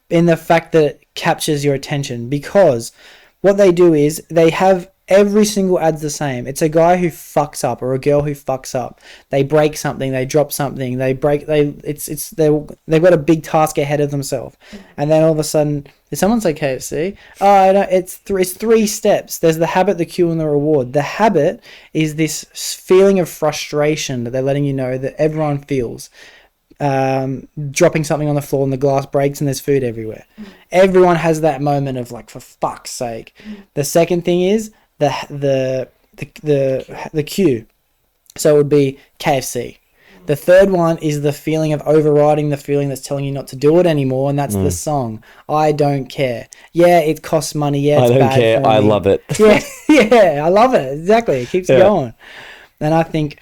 in the fact that it captures your attention, because what they do is they have every single ad's the same. It's a guy who fucks up or a girl who fucks up. They break something, they drop something, they've got a big task ahead of themselves. And then all of a sudden, did someone say KFC? Oh, I don't, it's three steps. There's the habit, the cue, and the reward. The habit is this feeling of frustration that they're letting you know that everyone feels. Dropping something on the floor and the glass breaks and there's food everywhere. Everyone has that moment of like, for fuck's sake. The second thing is the cue. So it would be KFC. The third one is the feeling of overriding the feeling that's telling you not to do it anymore, and that's the song. I don't care. Yeah, it costs money. Yeah, it's
I don't
bad
care.
for
I
me.
love it.
Yeah, I love it. Exactly. It keeps going. And I think,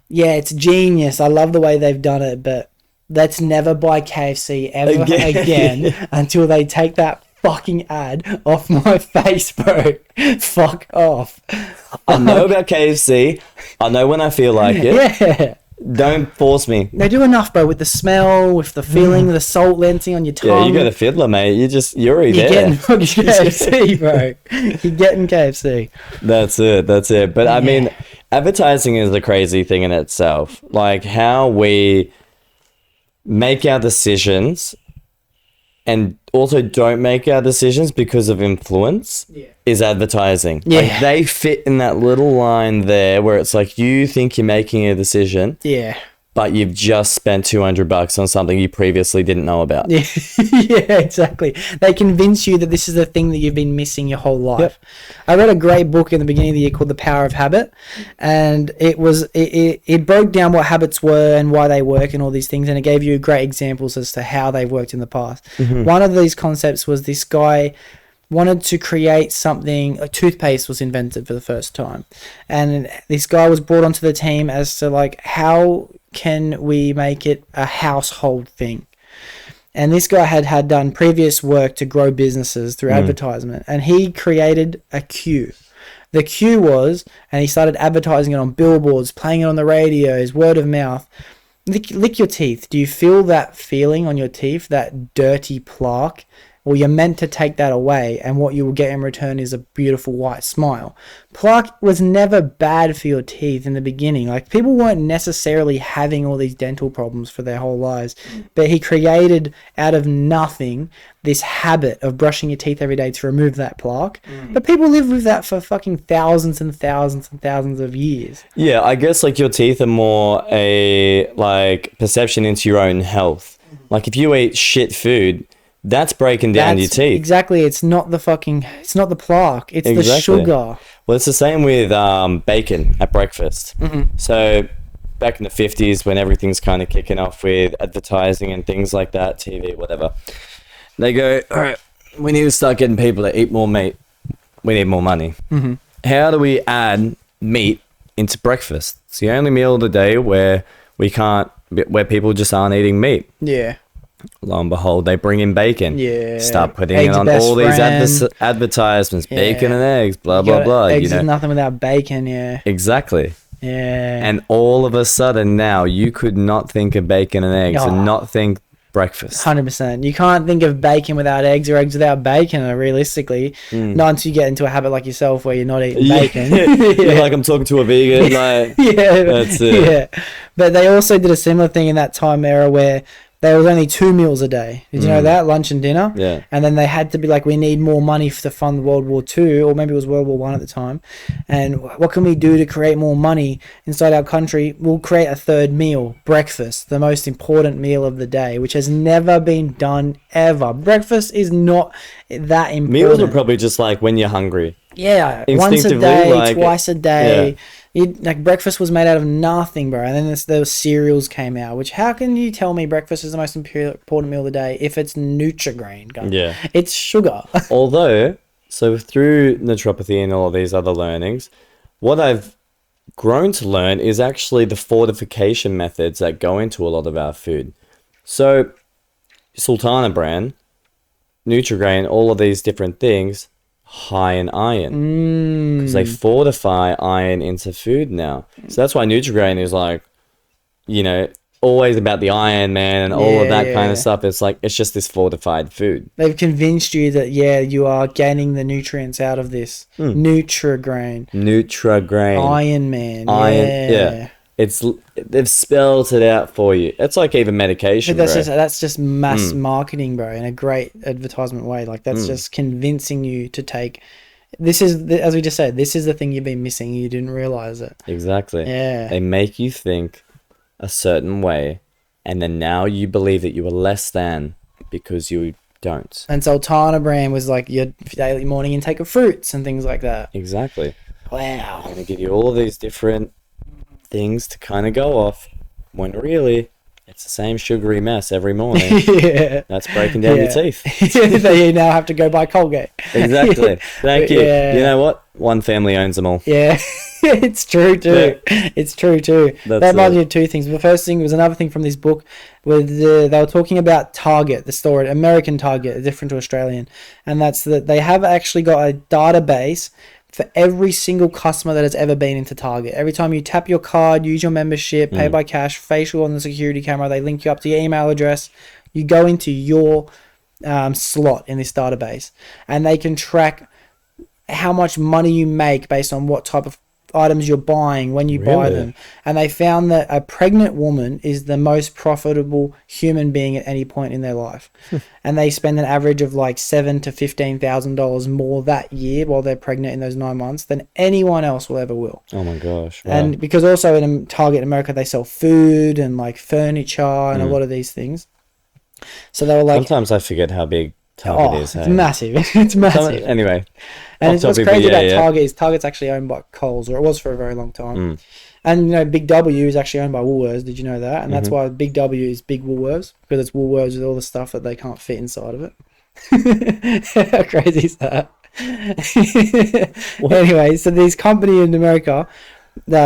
yeah, it's genius. I love the way they've done it, but let's never buy KFC ever again until they take that fucking ad off my face, bro. Fuck off.
I know about KFC. I know when I feel like it.
Yeah.
Don't force me.
They do enough, bro, with the smell, with the feeling, the salt lancing on your tongue.
Yeah, you got a fiddler, mate. You're already
You're
there.
getting fucking KFC, bro. You're getting KFC.
That's it. But I mean, advertising is a crazy thing in itself. Like how we make our decisions and also don't make our decisions because of influence is advertising.
Yeah.
Like they fit in that little line there where it's like you think you're making a decision.
Yeah.
But you've just spent $200 on something you previously didn't know about.
Yeah, yeah, exactly. They convince you that this is the thing that you've been missing your whole life. Yep. I read a great book in the beginning of the year called The Power of Habit, and it broke down what habits were and why they work and all these things, and it gave you great examples as to how they've worked in the past. Mm-hmm. One of these concepts was this guy wanted to create something. Like toothpaste was invented for the first time, and this guy was brought onto the team as to like, how can we make it a household thing? And this guy had done previous work to grow businesses through advertisement, and he created a cue. The cue was, and he started advertising it on billboards, playing it on the radios, word of mouth. Lick your teeth. Do you feel that feeling on your teeth, that dirty plaque Well, you're meant to take that away, and what you will get in return is a beautiful white smile. Plaque was never bad for your teeth in the beginning. Like, people weren't necessarily having all these dental problems for their whole lives, but he created out of nothing this habit of brushing your teeth every day to remove that plaque. But people live with that for fucking thousands and thousands and thousands of years.
Yeah, I guess like your teeth are more a like perception into your own health. Like if you eat shit food, that's breaking down your teeth.
Exactly. It's not the plaque. It's the sugar.
Well, it's the same with bacon at breakfast. So back in the 50s when everything's kind of kicking off with advertising and things like that, TV, whatever, they go, all right, we need to start getting people to eat more meat. We need more money. How do we add meat into breakfast? It's the only meal of the day where people just aren't eating meat.
Yeah.
Lo and behold, they bring in bacon.
Yeah.
Start putting
Eggs
it on
best
all these
friend.
Advertisements.
Yeah.
Bacon and eggs, blah, blah, blah.
Eggs is nothing without bacon, yeah.
Exactly.
Yeah.
And all of a sudden now, you could not think of bacon and eggs and not think breakfast.
100%. You can't think of bacon without eggs or eggs without bacon, realistically. Not until you get into a habit like yourself where you're not eating bacon.
You're like, I'm talking to a vegan. Like,
yeah.
That's it.
Yeah. But they also did a similar thing in that time era where there was only 2 meals a day. Did you know that? Lunch and dinner.
Yeah.
And then they had to be like, we need more money to fund World War II, or maybe it was World War I at the time. And what can we do to create more money inside our country? We'll create a third meal, breakfast, the most important meal of the day, which has never been done ever. Breakfast is not that important.
Meals are probably just like when you're hungry.
Yeah, once a
Instinctively,
day,
like,
twice a day.
yeah.
Like breakfast was made out of nothing, bro. And then those cereals came out. Which, how can you tell me breakfast is the most important meal of the day if it's Nutrigrain?
Yeah.
It's sugar.
Although, so through naturopathy and all of these other learnings, what I've grown to learn is actually the fortification methods that go into a lot of our food. So, Sultana brand, Nutrigrain, all of these different things, high in iron because they fortify iron into food now. So that's why Nutrigrain is like, you know, always about the iron, man, and all of that kind of stuff. It's like, it's just this fortified food.
They've convinced you that, you are gaining the nutrients out of this. Nutrigrain. Iron Man.
Iron, yeah. They've spelled it out for you. It's like even medication,
But
bro.
that's just mass marketing, bro, in a great advertisement way. Like, that's just convincing you to take. This is, as we just said, this is the thing you've been missing. You didn't realize it.
Exactly.
Yeah.
They make you think a certain way, and then now you believe that you are less than because you don't.
And Sultana brand was like your daily morning intake of fruits and things like that.
Exactly.
Wow.
I'm going to give you all of these different things to kind of go off, when really it's the same sugary mess every morning.
Yeah.
That's breaking down your teeth.
They now have to go buy Colgate.
Exactly. Thank you.
Yeah.
You know what? One family owns them all.
Yeah. It's true too.
Yeah.
It's true too.
That's
That reminds
it.
me of 2 things. The first thing was another thing from this book where they were talking about Target, the store, American Target, different to Australian. And that's that they have actually got a database for every single customer that has ever been into Target. Every time you tap your card, use your membership, pay by cash, facial on the security camera, they link you up to your email address. You go into your slot in this database, and they can track how much money you make based on what type of items you're buying when you buy
Really?
them. And they found that a pregnant woman is the most profitable human being at any point in their life. And they spend an average of like $7,000 to $15,000 more that year while they're pregnant in those 9 months than anyone else will ever will.
Oh my gosh. Wow.
And because also in Target in America, they sell food and like furniture and a lot of these things. So they were like,
sometimes I forget how big Target is.
it's
hey?
massive. It's massive.
Anyway.
And
off
what's
topic,
crazy
but
about
yeah.
Target is Target's actually owned by Coles, or it was for a very long time. And, you know, Big W is actually owned by Woolworths. Did you know that? And that's why Big W is Big Woolworths, because it's Woolworths with all the stuff that they can't fit inside of it. How crazy is that? Anyway, so this company in America,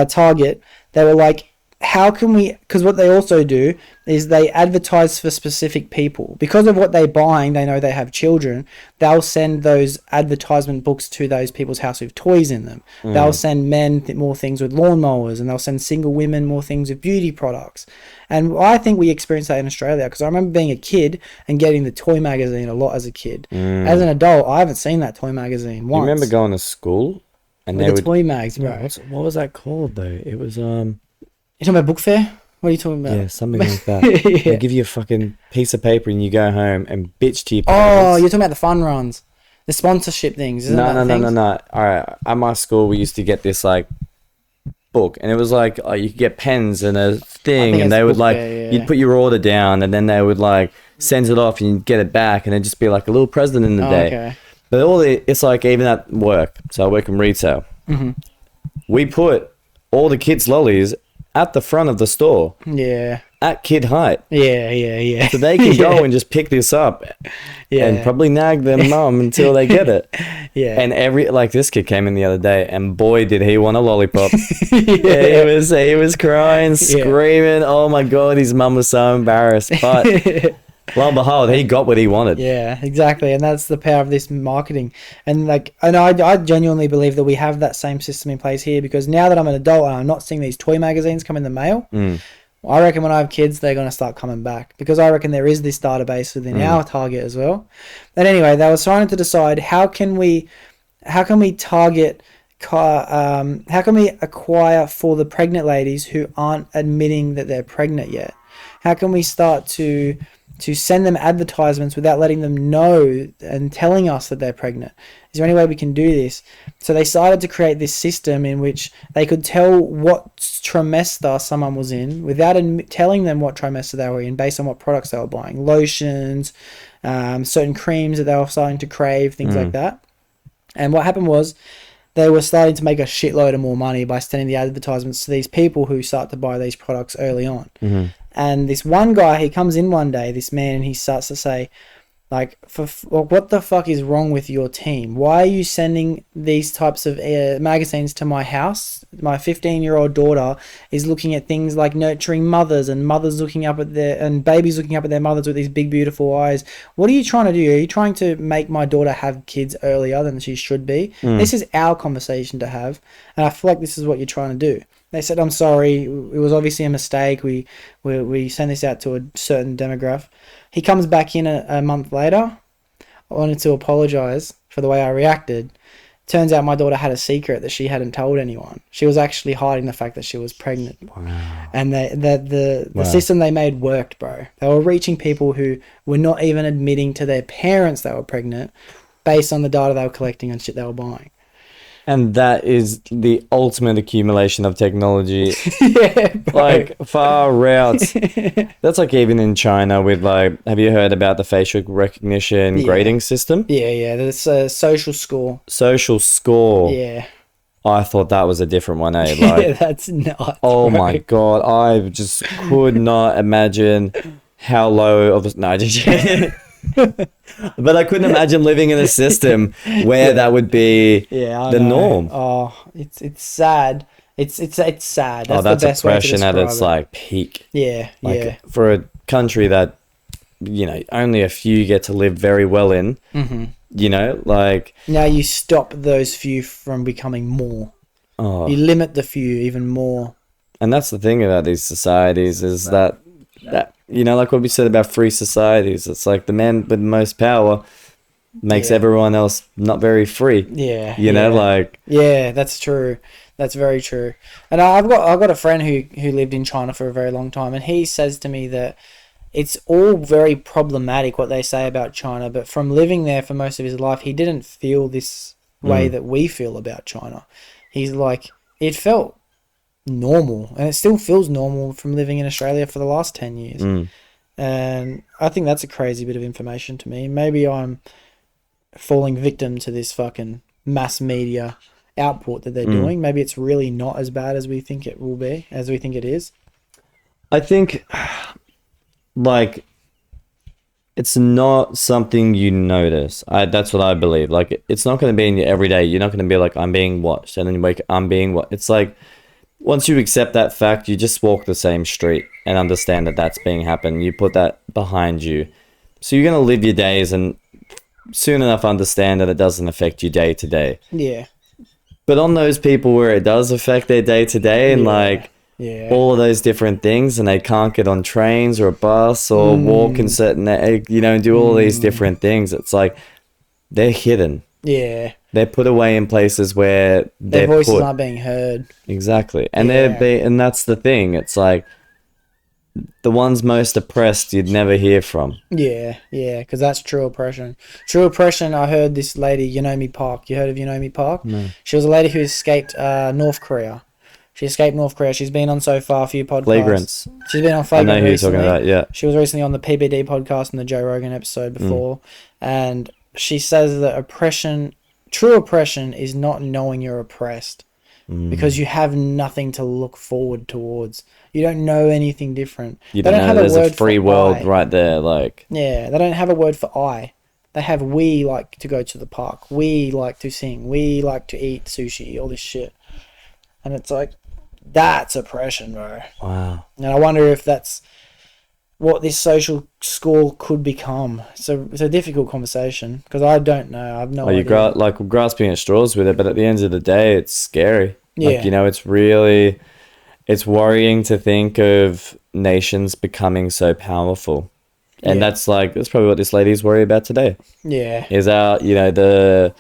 Target, they were like, how can we, because what they also do is they advertise for specific people. Because of what they're buying, they know they have children. They'll send those advertisement books to those people's house with toys in them. They'll send men more things with lawnmowers, and they'll send single women more things with beauty products. And I think we experienced that in Australia, because I remember being a kid and getting the toy magazine a lot as a kid. As an adult, I haven't seen that toy magazine once.
You remember going to school and
with
they
the
would
toy mags, bro.
what was that called though? It was
You talking about book fair? What are you talking about?
yeah, something like that.
Yeah.
They give you a fucking piece of paper and you go home and bitch to your
Oh,
parents.
you're talking about the fun runs, the sponsorship things. Isn't that things?
No. All right, at my school we used to get this like book, and it was like you could get pens and a thing, and
it's
they would
book
like
fair, yeah.
you'd put your order down, and then they would like send it off, and you'd get it back, and it'd just be like a little present in the day.
Okay.
But it's like even at work. So I work in retail. We put all the kids' lollies at the front of the store
Yeah.
at kid height.
Yeah.
So they can go and just pick this up and probably nag their mum until they get it.
Yeah.
And this kid came in the other day, and boy did he want a lollipop. He was crying, screaming. Oh my god, his mum was so embarrassed. But lo and behold, he got what he wanted.
Yeah, exactly. And that's the power of this marketing. And I genuinely believe that we have that same system in place here, because now that I'm an adult and I'm not seeing these toy magazines come in the mail, I reckon when I have kids, they're going to start coming back, because I reckon there is this database within our target as well. And anyway, they were trying to decide how can we target, how can we acquire for the pregnant ladies who aren't admitting that they're pregnant yet? How can we start to send them advertisements without letting them know and telling us that they're pregnant? Is there any way we can do this? So they decided to create this system in which they could tell what trimester someone was in without telling them what trimester they were in, based on what products they were buying. Lotions, certain creams that they were starting to crave, things like that. And what happened was they were starting to make a shitload of more money by sending the advertisements to these people who start to buy these products early on. And this one guy, he comes in one day, this man, and he starts to say, like, what the fuck is wrong with your team? Why are you sending these types of magazines to my house? My 15-year-old daughter is looking at things like nurturing mothers, and mothers looking up at and babies looking up at their mothers with these big, beautiful eyes. What are you trying to do? Are you trying to make my daughter have kids earlier than she should be? This is our conversation to have, and I feel like this is what you're trying to do. They said, I'm sorry, it was obviously a mistake. We sent this out to a certain demographic. He comes back in a month later. I wanted to apologize for the way I reacted. Turns out my daughter had a secret that she hadn't told anyone. She was actually hiding the fact that she was pregnant. Wow. And the system they made worked, bro. They were reaching people who were not even admitting to their parents they were pregnant, based on the data they were collecting and shit they were buying.
And that is the ultimate accumulation of technology.
Yeah, bro.
Like, far out. That's like even in China with, like, have you heard about the facial recognition grading system?
Yeah. There's a social score.
Social score.
Yeah.
I thought that was a different one, eh? Like,
Yeah, that's nuts.
oh
bro.
my god, I just could not imagine how low of a... No, just... But I couldn't imagine living in a system where that would be the norm.
Oh, it's sad. It's sad. That's
That's
the best way to
oppression at
describe
its
it.
like peak.
Yeah,
Like,
yeah.
for a country that, you know, only a few get to live very well in, you know, like...
Now you stop those few from becoming more.
Oh.
You limit the few even more.
And that's the thing about these societies is that you know, like what we said about free societies, it's like the man with the most power makes everyone else not very free.
Yeah.
You know, like...
Yeah, that's true. That's very true. And I've got a friend who lived in China for a very long time, and he says to me that it's all very problematic what they say about China, but from living there for most of his life, he didn't feel this way that we feel about China. He's like, it felt normal, and it still feels normal from living in Australia for the last 10 years. And I think that's a crazy bit of information to me. Maybe I'm falling victim to this fucking mass media output that they're doing. Maybe it's really not as bad as we think it will be, as we think it is.
I think, like, it's not something you notice. That's what I believe. Like, it's not going to be in your everyday. You're not going to be like, I'm being watched, and then you wake, I'm being watched. It's like, once you accept that fact, you just walk the same street and understand that that's being happened. You put that behind you. So you're going to live your days and soon enough understand that it doesn't affect you day to day.
Yeah.
But on those people where it does affect their day to day and like all of those different things, and they can't get on trains or a bus or walk in certain, you know, and do all these different things, it's like they're hidden.
Yeah.
They're put away in places where
their voices aren't being heard.
Exactly. And and that's the thing. It's like the ones most oppressed you'd never hear from.
Yeah, because that's true oppression. True oppression, I heard this lady, Yunomi Park. You heard of Yunomi Park?
No.
She was a lady who escaped North Korea. She escaped North Korea. She's been on so far a few podcasts.
Flagrants.
She's been on Flagrant
I know who you're
recently.
talking about, yeah.
She was recently on the PBD podcast and the Joe Rogan episode before. And she says that true oppression is not knowing you're oppressed. Because you have nothing to look forward towards. You don't know anything different.
You don't know there's a free world right there. Like,
yeah, they don't have a word for I. They have we like to go to the park. We like to sing. We like to eat sushi. All this shit. And it's like, that's oppression, bro.
wow.
And I wonder if that's what this social score could become. It's a difficult conversation because I don't know. I have no idea.
You're grasping at straws with it, but at the end of the day, it's scary.
Yeah.
Like, you know, it's worrying to think of nations becoming so powerful. And that's probably what this lady's worried about today.
Yeah.
Is the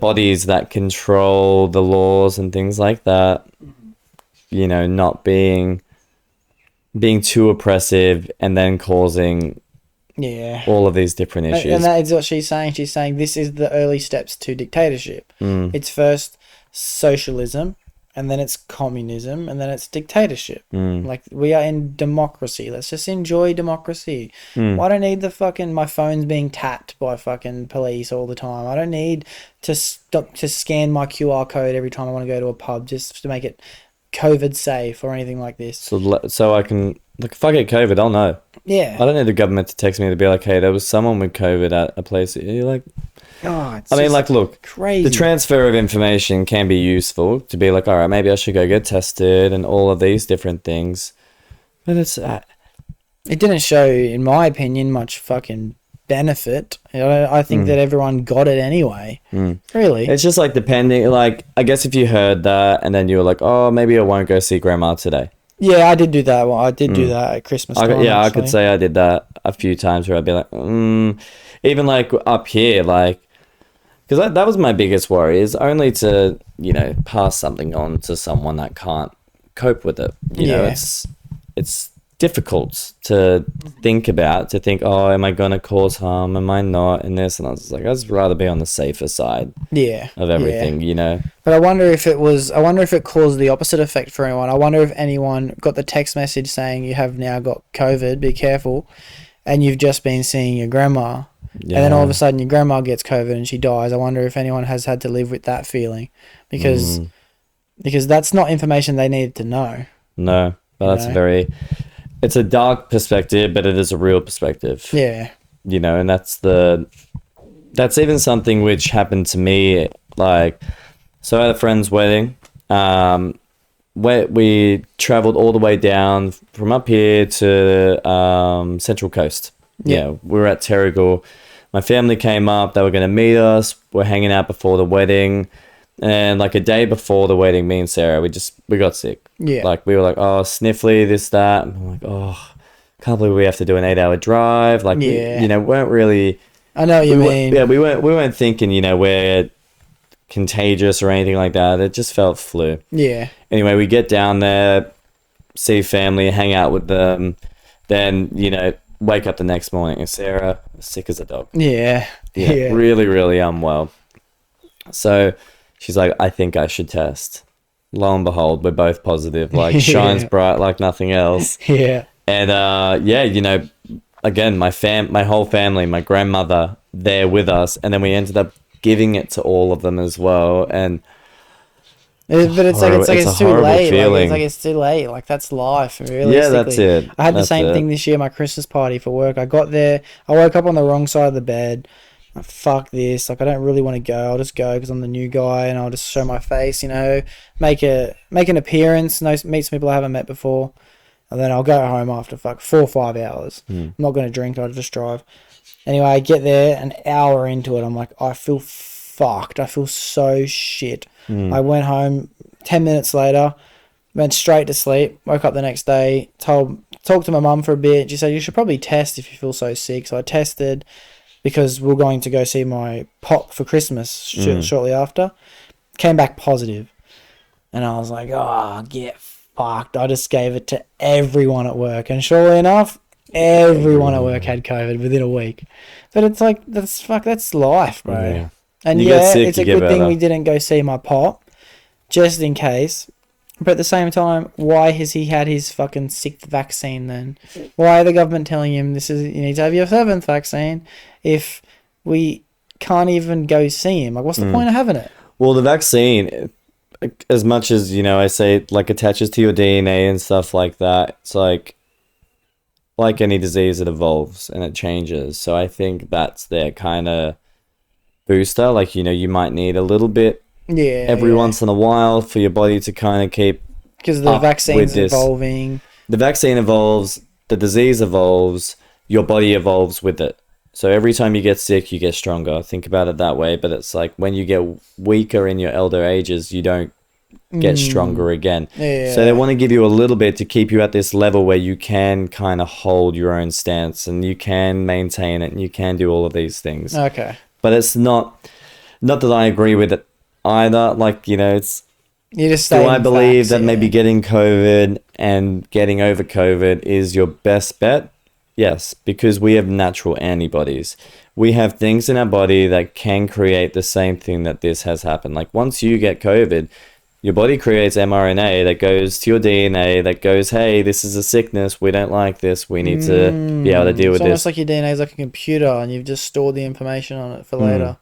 bodies that control the laws and things like that, you know, not being too oppressive and then causing all of these different issues.
And that is what she's saying. She's saying this is the early steps to dictatorship. It's first socialism, and then it's communism, and then it's dictatorship. Like, we are in democracy. Let's just enjoy democracy. I don't need my phone's being tapped by fucking police all the time. I don't need to scan my QR code every time I want to go to a pub just to make it COVID safe or anything like this.
So I can, like, if I get COVID, I'll know.
Yeah.
I don't need the government to text me to be like, hey, there was someone with COVID at a place. You're like, look,
crazy.
The transfer of information can be useful to be like, all right, maybe I should go get tested and all of these different things. But it
didn't show, in my opinion, much fucking benefit. I think that everyone got it anyway. Really.
It's just like depending, like, I guess if you heard that and then you were like, oh, maybe I won't go see grandma today.
Yeah, I did do that. Well, I did do that at Christmas time.
I could say I did that a few times where I'd be like, even like up here, like, because that was my biggest worry, is only to, you know, pass something on to someone that can't cope with it. You know, it's difficult to think about, oh, am I going to cause harm? Am I not? And this, and I was like, I'd just rather be on the safer side of everything, you know?
But I wonder if it caused the opposite effect for anyone. I wonder if anyone got the text message saying you have now got COVID, be careful, and you've just been seeing your grandma. And then all of a sudden your grandma gets COVID and she dies. I wonder if anyone has had to live with that feeling because that's not information they needed to know.
No, but it's a dark perspective, but it is a real perspective. Yeah. You know, and that's even something which happened to me. Like, so I had a friend's wedding. We traveled all the way down from up here to Central Coast. Yeah, we were at Terrigal. My family came up. They were going to meet us. We're hanging out before the wedding. And like a day before the wedding, me and Sarah, we got sick. Yeah. Like, we were like, oh, sniffly, this, that. And I'm like, oh, can't believe we have to do an 8-hour drive. Like, we, weren't really...
I know what you mean.
Yeah, we weren't thinking, we're contagious or anything like that. It just felt flu. Yeah. Anyway, we get down there, see family, hang out with them. Then, wake up the next morning and Sarah sick as a dog. Yeah. Really, really unwell. So she's like, I think I should test. Lo and behold, we're both positive. Like, shines bright like nothing else. Yeah. And again, my whole family, my grandmother, there with us, and then we ended up giving it to all of them as well. And
but it's too late. It's too late. Like, that's life. Realistically.
Yeah, that's it.
I had the same thing this year. My Christmas party for work. I got there. I woke up on the wrong side of the bed. fuck this. Like, I don't really want to go. I'll just go because I'm the new guy and I'll just show my face, you know, make an appearance, meet some people I haven't met before. And then I'll go home after 4 or 5 hours. I'm not going to drink. I'll just drive. Anyway, I get there an hour into it. I'm like, I feel fucked. I feel so shit. I went home 10 minutes later, went straight to sleep, woke up the next day, talked to my mum for a bit. She said, you should probably test if you feel so sick. So I tested because we're going to go see my pop for Christmas shortly after. Came back positive. And I was like, oh, get fucked. I just gave it to everyone at work. And surely enough, everyone at work had COVID within a week. But it's like, that's life, bro. Yeah. And it's a good thing we didn't go see my pop, just in case. But at the same time, why has he had his fucking 6th vaccine then? Why are the government telling him you need to have your 7th vaccine if we can't even go see him? Like, what's the point of having it?
Well, the vaccine, as much as, you know, I say, like, attaches to your DNA and stuff like that, it's like any disease, it evolves and it changes. So I think that's their kind of booster. Like, you know, you might need a little bit every once in a while for your body to kind of keep,
because the vaccine's evolving. The
vaccine evolves, the disease evolves, your body evolves with it. So every time you get sick, you get stronger. Think about it that way. But it's like when you get weaker in your elder ages, you don't get stronger again. So they want to give you a little bit to keep you at this level where you can kind of hold your own stance and you can maintain it and you can do all of these things.
Okay.
But it's not that I agree with it either. Like, you know, it's,
you just
do I believe that maybe getting COVID and getting over COVID is your best bet? Yes, because we have natural antibodies. We have things in our body that can create the same thing that this has happened. Like, once you get COVID, your body creates mRNA that goes to your DNA that goes, hey, this is a sickness. We don't like this. We need to be able to deal with this.
It's almost like your DNA is like a computer and you've just stored the information on it for later.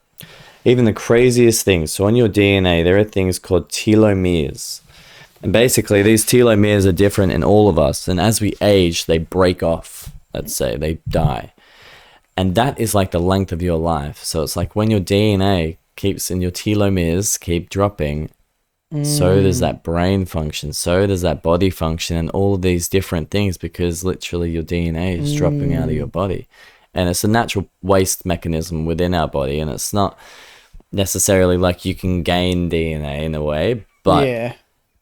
Even the craziest things. So on your DNA, there are things called telomeres. And basically, these telomeres are different in all of us. And as we age, they break off. Let's say they die. And that is like the length of your life. So it's like when your DNA keeps and your telomeres keep dropping, so does that brain function, so does that body function, and all of these different things, because literally your DNA is dropping out of your body. And it's a natural waste mechanism within our body, and it's not necessarily like you can gain DNA in a way, but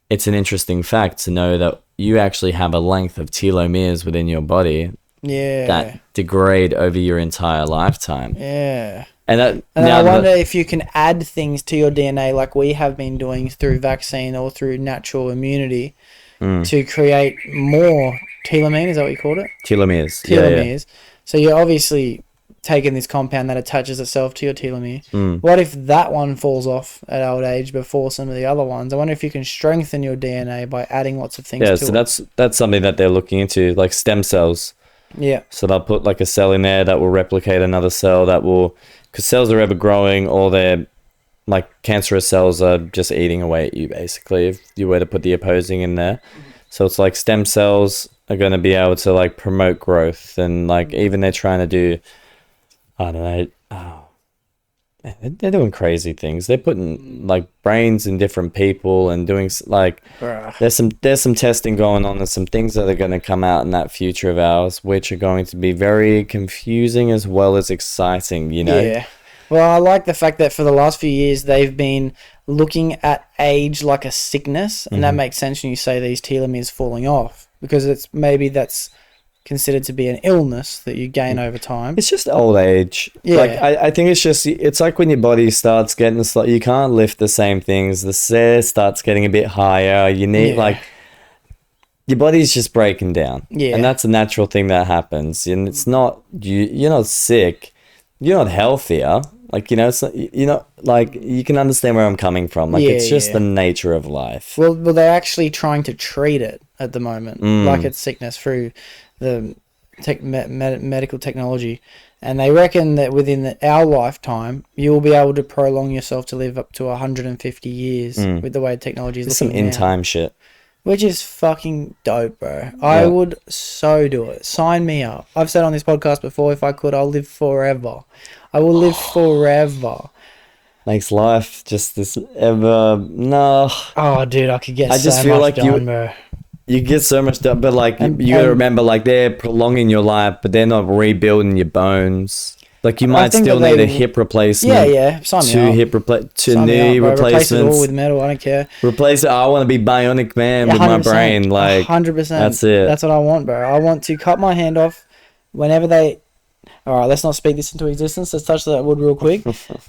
it's an interesting fact to know that you actually have a length of telomeres within your body that degrade over your entire lifetime. And I wonder
if you can add things to your DNA like we have been doing through vaccine or through natural immunity to create more telomeres. Is that what you called it?
Telomeres.
Yeah. So you're obviously taking this compound that attaches itself to your telomere. What if that one falls off at old age before some of the other ones? I wonder if you can strengthen your DNA by adding lots of things to it.
Yeah, so that's something that they're looking into, like stem cells.
Yeah.
So they'll put like a cell in there that will replicate another cell that will... Because cells are ever growing, or they're like cancerous cells are just eating away at you, basically, if you were to put the opposing in there. So it's like stem cells are going to be able to like promote growth, and like even they're trying to do, I don't know, they're doing crazy things. They're putting like brains in different people and doing like, there's some testing going on and some things that are going to come out in that future of ours, which are going to be very confusing as well as exciting, you know?
Yeah. Well, I like the fact that for the last few years, they've been looking at age like a sickness. And that makes sense when you say these telomeres falling off, because that's considered to be an illness that you gain over time.
It's just old age. Yeah. Like, I think it's like when your body starts getting you can't lift the same things. The SEER starts getting a bit higher. You need like, your body's just breaking down. Yeah. And that's a natural thing that happens. And it's not, you're not sick. You're not healthier. Like, you know, it's not, you're not, like, you can understand where I'm coming from. Like, it's just the nature of life.
Well, they're actually trying to treat it at the moment, like it's sickness, through the medical technology, and they reckon that within our lifetime you will be able to prolong yourself to live up to 150 years with the way technology is.
There's some in-time shit,
which is fucking dope, bro. I would so do it. Sign me up. I've said on this podcast before, if I could, I'll live forever. I will live forever.
Makes life just this ever no.
Oh, dude, I could get
I just
so
feel
much
like
done, bro.
you get so much done, but like you gotta remember, like they're prolonging your life, but they're not rebuilding your bones. Like you might
think
still
that
need
they-
a hip replacement.
Yeah. Sign me
Two
up.
hip two
Sign me
knee
up, bro. Replace it all
replacements.
with metal. I don't care.
Replace it. I want to be bionic man with my
100%,
brain. Like
100%.
that's it.
That's what I want, bro. I want to cut my hand off whenever they. All right, let's not speak this into existence. Let's touch that wood real quick.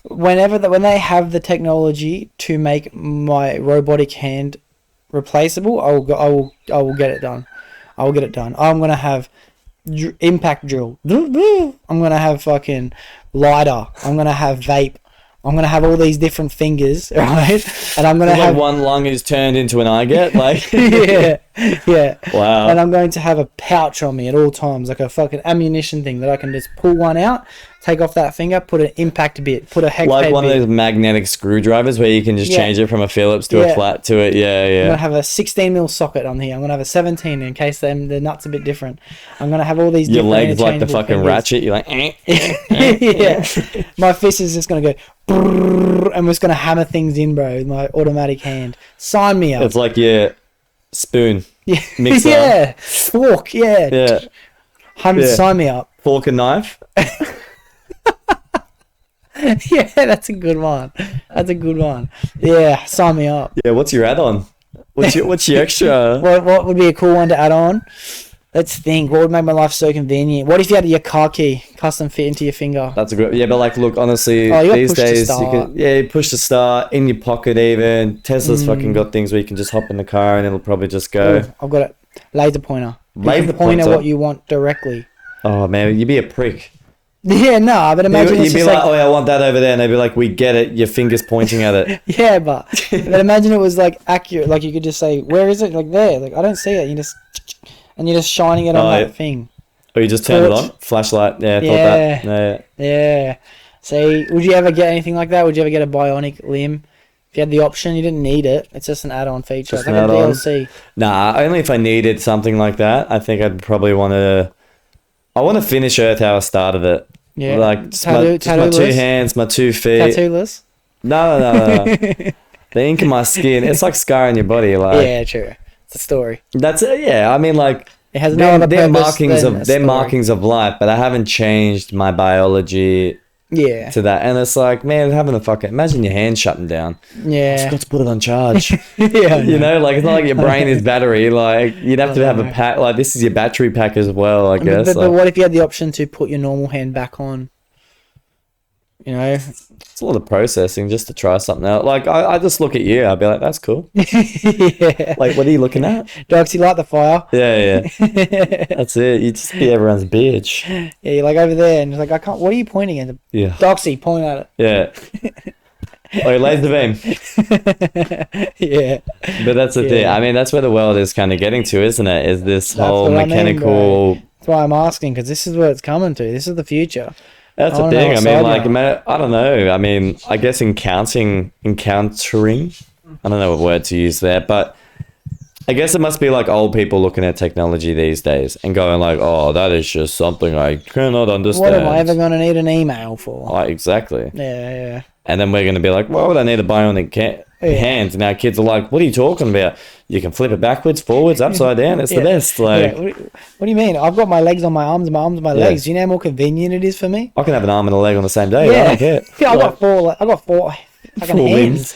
When they have the technology to make my robotic hand replaceable, I will get it done. I will get it done. I'm gonna have impact drill. I'm gonna have fucking lighter. I'm gonna have vape. I'm gonna have all these different fingers, right? And I'm gonna
Like
have
one lung is turned into an eye get. Like
yeah.
wow.
And I'm going to have a pouch on me at all times, like a fucking ammunition thing that I can just pull one out, take off that finger, put an impact bit, put a hex
Like
head
one
bit.
of those magnetic screwdrivers where you can just
Yeah.
change it from a Phillips to a
Yeah.
flat to it. Yeah,
I'm
yeah.
gonna have a 16 mil socket on here. I'm gonna have a 17 in case the nuts a bit different. I'm gonna have all these.
Your
different
legs like the
interchangeable
fucking
fingers.
ratchet. You're like,
Yeah, my fist is just gonna go, brrrr, and we're just gonna hammer things in, bro, with my automatic hand. Sign me up.
it's like your spoon,
Yeah,
mixer.
yeah, fork, yeah,
Yeah,
100.
Yeah.
Sign me up.
fork and knife.
Yeah, that's a good one. That's a good one. Yeah, sign me up.
Yeah, what's your add-on? What's your extra?
What would be a cool one to add on? Let's think. What would make my life so convenient? What if you had your car key custom fit into your finger?
That's a good. Yeah, but like, look, honestly,
Oh, you got
these
push to
days you
start.
can you push the start in your pocket. Even Tesla's fucking got things where you can just hop in the car and it'll probably just go.
Ooh, I've got it. Laser pointer. You
Laser
can point at
pointer?
what you want directly.
Oh man, you'd be a prick.
Yeah, no, but imagine
You'd
it's
be
just
like,
like,
oh, yeah, I want that over there, and they'd be like, we get it. Your finger's pointing at it.
yeah, but imagine it was like accurate. Like you could just say, where is it? Like there. Like I don't see it. And you're just shining it on
Oh,
that
yeah.
thing.
Or you just turn it
Torch.
on, flashlight. Yeah, thought
Yeah.
that. Yeah.
Yeah. See, would you ever get anything like that? Would you ever get a bionic limb? If you had the option, you didn't need it. It's just an add-on feature.
Just
It's like
an
a
add-on.
DLC.
Nah, only if I needed something like that. I think I'd probably want to. I want to finish Earth how I started it.
Yeah.
Like just my two
Tattoo-less?
hands, my 2 feet.
Tattoo-less?
No. The ink in my skin. It's like scarring your body. Like
Yeah, true. It's a story.
that's it. Yeah, I mean, like
It has no other
they're
purpose
markings
than a
of they're
story.
markings of life, but I haven't changed my biology
Yeah.
to that. And it's like, man, having a fucking imagine your hand shutting down.
Yeah.
Got to put it on charge.
Yeah.
You know, like it's not like your brain is battery. Like you'd have to have a pack. Like this is your battery pack as well, I guess.
But
Like,
what if you had the option to put your normal hand back on? You know?
it's a lot of processing just to try something out. Like I just look at you. I'd be like, that's cool.
Yeah.
Like, what are you looking at?
Doxy, light the fire.
Yeah. That's it. You just be everyone's bitch.
Yeah, you're like over there, and you're like, I can't. What are you pointing at?
Yeah.
Doxy, point at
Yeah. Oh, laser beam.
it. Yeah.
But that's the thing.
Yeah.
I mean, that's where the world is kind of getting to, isn't it? Is this
That's
whole
what I mean,
mechanical.
That's why I'm asking, because this is where it's coming to. This is the future.
That's
I
the
wanna know
thing.
what
I
side
mean,
you're
like,
on.
I don't know. I mean, I guess encountering. I don't know what word to use there, but I guess it must be like old people looking at technology these days and going like, "Oh, that is just something I cannot understand."
What am I ever going to need an email for?
Oh, exactly.
Yeah.
And then we're going to be like, why would I need a bionic hands? And our kids are like, what are you talking about? You can flip it backwards, forwards, upside down. It's the best. Like,
Yeah. What do you mean? I've got my legs on my arms, and my arms on my legs. Do you know how more convenient it is for me?
I can have an arm and a leg on the same day. I don't care.
Yeah, I got four fucking
Four
hands.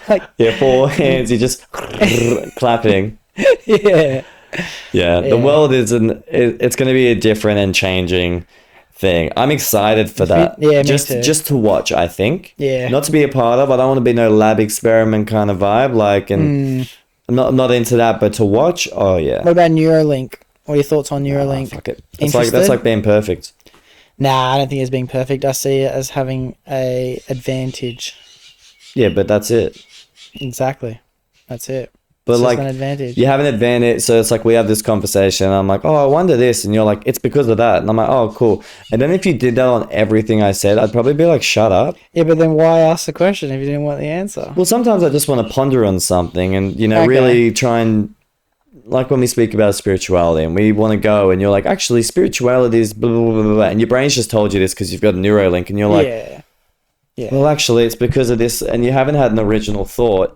Like,
Yeah, 4 hands. You're just clapping.
yeah.
Yeah, the world it's going to be a different and changing thing. I'm excited for that.
Yeah, me
just
too.
just to watch. I think.
Yeah.
Not to be a part of. I don't want to be no lab experiment kind of vibe. Like, and I'm not into that. But to watch, oh yeah.
What about Neuralink? What are your thoughts on Neuralink?
Fuck it. It's like that's
Interested?
like being perfect.
Nah, I don't think it's being perfect. I see it as having a advantage.
Yeah, but that's it.
Exactly. That's it.
But
It's just
like,
an advantage.
you have an advantage. So it's like we have this conversation. And I'm like, oh, I wonder this, and you're like, it's because of that. And I'm like, oh, cool. And then if you did that on everything I said, I'd probably be like, shut up.
Yeah, but then why ask the question if you didn't want the answer?
Well, sometimes I just want to ponder on something and
Okay.
really try and like when we speak about spirituality and we want to go and you're like, actually, spirituality is blah, blah, blah, blah, and your brain's just told you this because you've got a Neuralink and you're like, well, actually, it's because of this, and you haven't had an original thought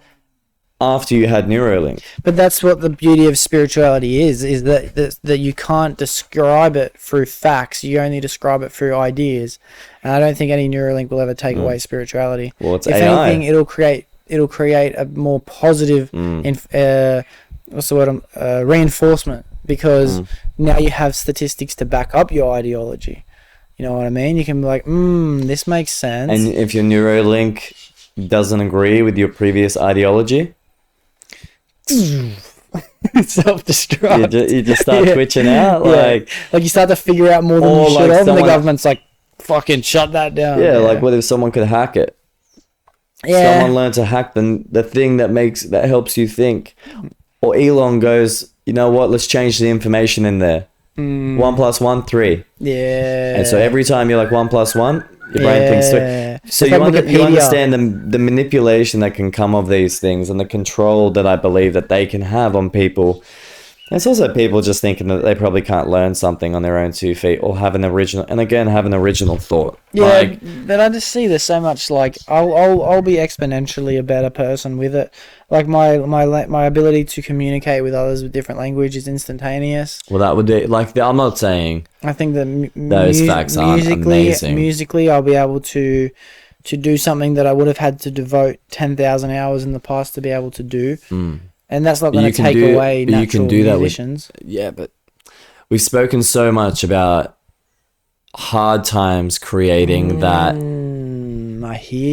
after you had Neuralink.
But that's what the beauty of spirituality is that you can't describe it through facts. You only describe it through ideas. And I don't think any Neuralink will ever take away spirituality.
Well, it's
if
AI.
anything, it'll create a more positive reinforcement, because now you have statistics to back up your ideology. You know what I mean? You can be like, this makes sense.
And if your Neuralink doesn't agree with your previous ideology,
self-destruct.
You just start twitching out, like
you start to figure out more than you should have, and the government's like, fucking shut that down.
Like what if someone could hack it? Someone learned to hack the thing that helps you think. Or Elon goes, you know what, let's change the information in there. 1 + 1, 3. And so every time you're like 1 + 1, your brain thinks 3. So you understand the manipulation that can come of these things and the control that I believe that they can have on people. And it's also people just thinking that they probably can't learn something on their own 2 feet or have an original thought.
But I just see there's so much, like, I'll be exponentially a better person with it. Like my ability to communicate with others with different language is instantaneous.
Well, that would be like, I'm not saying
I think that
those facts aren't amazing.
Musically, I'll be able to do something that I would have had to devote 10,000 hours in the past to be able to do. And that's not going to take away natural musicians.
But we've spoken so much about hard times creating that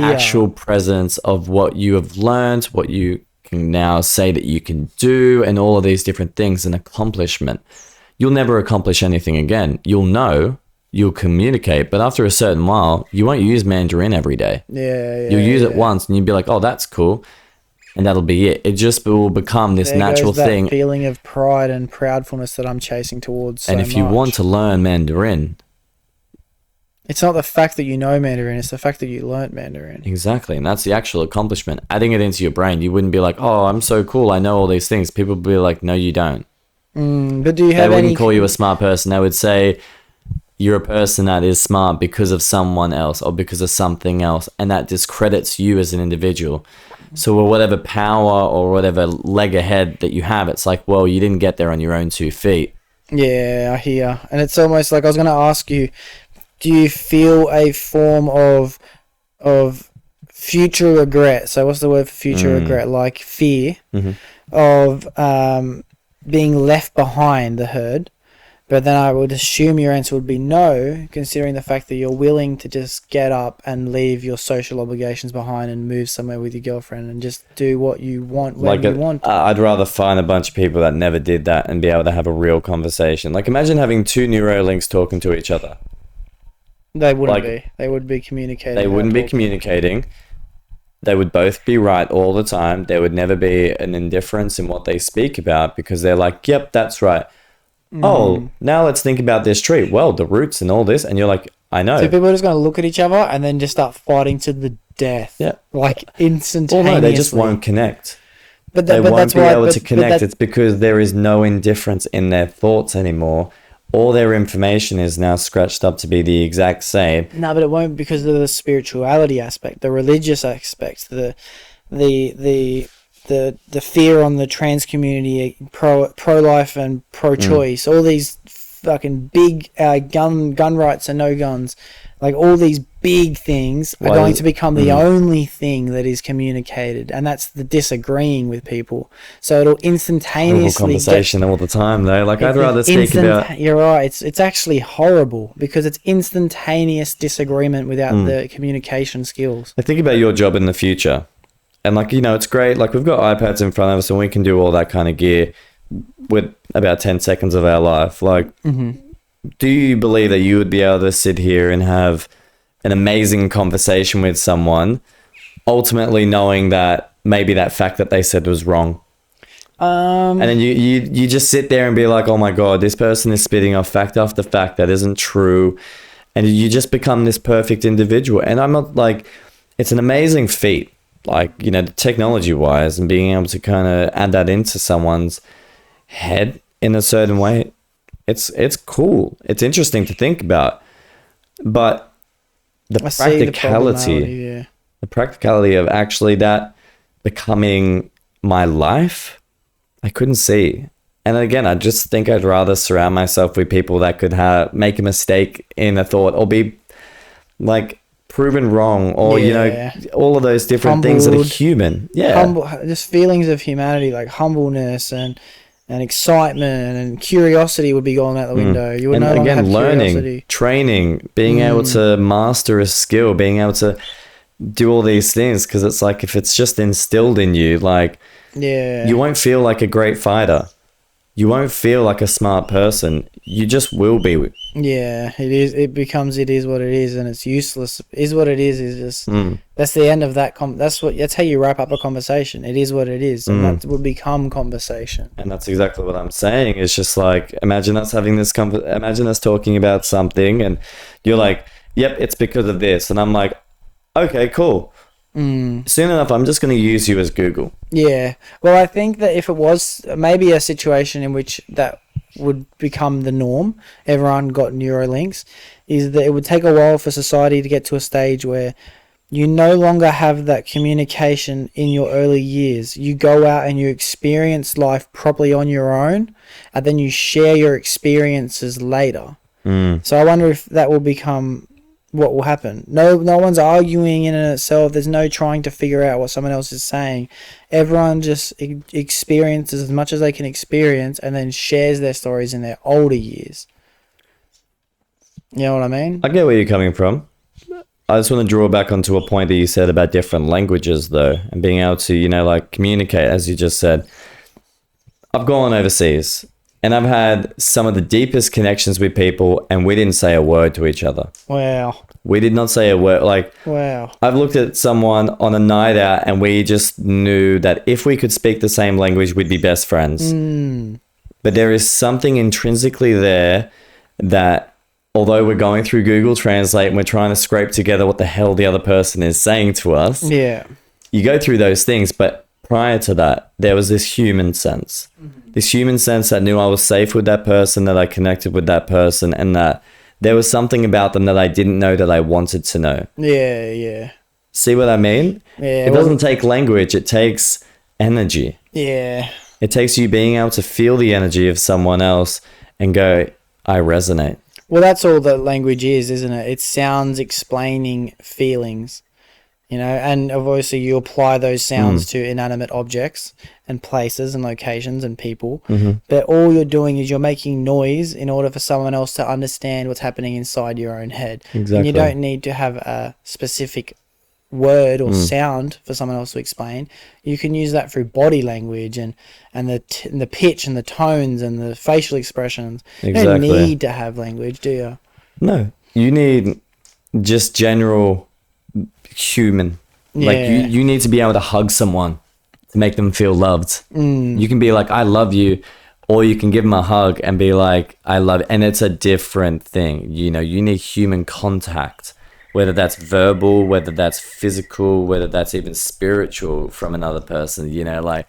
actual presence of what you have learned, what you can now say that you can do, and all of these different things, an accomplishment. You'll never accomplish anything again. You'll know, you'll communicate, but after a certain while, you won't use Mandarin every day. You'll use it once and you'll be like, oh, that's cool. And that'll be it. It just will become this natural thing.
That feeling of pride and proudfulness that I'm chasing towards.
And if you want to learn Mandarin,
it's not the fact that you know Mandarin, it's the fact that you learnt Mandarin.
Exactly. And that's the actual accomplishment. Adding it into your brain, you wouldn't be like, oh, I'm so cool, I know all these things. People would be like, no, you don't.
But do you have
They wouldn't call you a smart person. They would say you're a person that is smart because of someone else or because of something else. And that discredits you as an individual. So whatever power or whatever leg ahead that you have, it's like, well, you didn't get there on your own 2 feet.
Yeah, I hear. And it's almost like I was going to ask you, do you feel a form of future regret? So what's the word for future regret? Like fear of being left behind the herd. But then I would assume your answer would be no, considering the fact that you're willing to just get up and leave your social obligations behind and move somewhere with your girlfriend and just do what you want when you want.
I'd rather find a bunch of people that never did that and be able to have a real conversation. Like, imagine having 2 Neuralinks talking to each other.
They wouldn't be. They would be communicating.
They wouldn't be communicating. They would both be right all the time. There would never be an indifference in what they speak about because they're like, yep, that's right. Oh, now let's think about this tree. Well, the roots and all this. And you're like, I know.
So people are just going to look at each other and then just start fighting to the death.
Yeah.
Like instantaneously.
Well, no, they just won't connect.
But
they won't be able to connect. It's because there is no indifference in their thoughts anymore. All their information is now scratched up to be the exact same.
No, but it won't, because of the spirituality aspect, the religious aspects, the fear on the trans community, pro-life and pro-choice, all these fucking big gun rights and no guns, like all these big things are going to become the only thing that is communicated, and that's the disagreeing with people. So it'll instantaneously
conversation all the time though. Like, I'd rather speak about.
You're right. It's actually horrible because it's instantaneous disagreement without the communication skills.
I think about your job in the future. And, like, you know, it's great. Like, we've got iPads in front of us and we can do all that kind of gear with about 10 seconds of our life. Like, do you believe that you would be able to sit here and have an amazing conversation with someone, ultimately knowing that maybe that fact that they said was wrong? And then you just sit there and be like, oh my God, this person is spitting off fact after fact that isn't true. And you just become this perfect individual. And I'm not like, it's an amazing feat. Like, you know, technology wise and being able to kind of add that into someone's head in a certain way, it's cool. It's interesting to think about. But the practicality of actually that becoming my life, I couldn't see. And again, I just think I'd rather surround myself with people that could make a mistake in a thought or be like proven wrong, or all of those different things that are human.
Just feelings of humanity, like humbleness and excitement and curiosity would be going out the window. You would no longer have learning,
training, being able to master a skill, being able to do all these things, because it's like if it's just instilled in you, like you won't feel like a great fighter. You won't feel like a smart person. You just will be.
Yeah, it is. It becomes. It is what it is, and it's useless. Is what it is. Is just. That's the end of that. That's how you wrap up a conversation. It is what it is, and that would become conversation.
And that's exactly what I'm saying. It's just like, imagine us having this. Imagine us talking about something, and you're like, "Yep, it's because of this," and I'm like, "Okay, cool." Soon enough, I'm just going to use you as Google.
Yeah. Well, I think that if it was maybe a situation in which that would become the norm, everyone got Neuralinks, is that it would take a while for society to get to a stage where you no longer have that communication in your early years. You go out and you experience life properly on your own, and then you share your experiences later. So I wonder if that will become what will happen. No one's arguing in itself. There's no trying to figure out what someone else is saying. Everyone just experiences as much as they can experience, and then shares their stories in their older years. You know what I mean?
I get where you're coming from. I just want to draw back onto a point that you said about different languages, though, and being able to, like, communicate, as you just said. I've gone overseas, and I've had some of the deepest connections with people, and we didn't say a word to each other.
Wow.
We did not say a word. Like,
wow.
I've looked at someone on a night out, and we just knew that if we could speak the same language, we'd be best friends. But there is something intrinsically there that, although we're going through Google Translate and we're trying to scrape together what the hell the other person is saying to us, you go through those things, but prior to that, there was this human sense. This human sense that knew I was safe with that person, that I connected with that person, and that there was something about them that I didn't know that I wanted to know.
Yeah.
See what I mean?
Yeah.
It doesn't take language. It takes energy.
Yeah.
It takes you being able to feel the energy of someone else and go, I resonate.
Well, that's all that language is, isn't it? It's sounds explaining feelings. And obviously you apply those sounds to inanimate objects and places and locations and people. But all you're doing is you're making noise in order for someone else to understand what's happening inside your own head.
Exactly.
And you don't need to have a specific word or sound for someone else to explain. You can use that through body language and the pitch and the tones and the facial expressions.
Exactly.
You don't need to have language, do you?
No. You need just general human. Like you need to be able to hug someone to make them feel loved. You can be like, I love you, or you can give them a hug and be like, I love it. And it's a different thing. You need human contact, whether that's verbal, whether that's physical, whether that's even spiritual from another person. Like,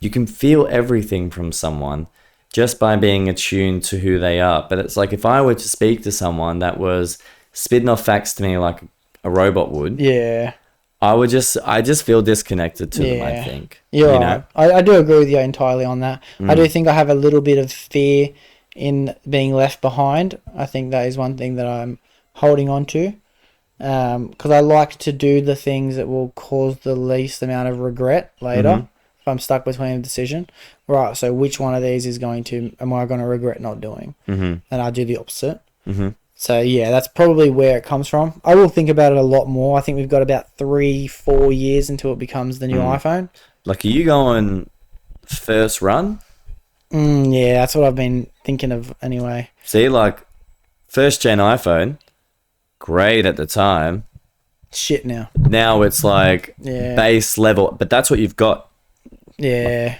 you can feel everything from someone just by being attuned to who they are. But it's like, if I were to speak to someone that was spitting off facts to me like a robot would, I just feel disconnected to them, I think.
Right. I do agree with you entirely on that. I do think I have a little bit of fear in being left behind. I think that is one thing that I'm holding on to, because I like to do the things that will cause the least amount of regret later. If I'm stuck between a decision, right, so which one of these am I going to regret not doing? And I do the opposite. So, yeah, that's probably where it comes from. I will think about it a lot more. I think we've got about 3-4 years until it becomes the new iPhone.
Like, are you going first run?
Yeah, that's what I've been thinking of anyway.
See, like, first-gen iPhone, great at the time.
Shit now.
Now it's like base level, but that's what you've got.
Yeah.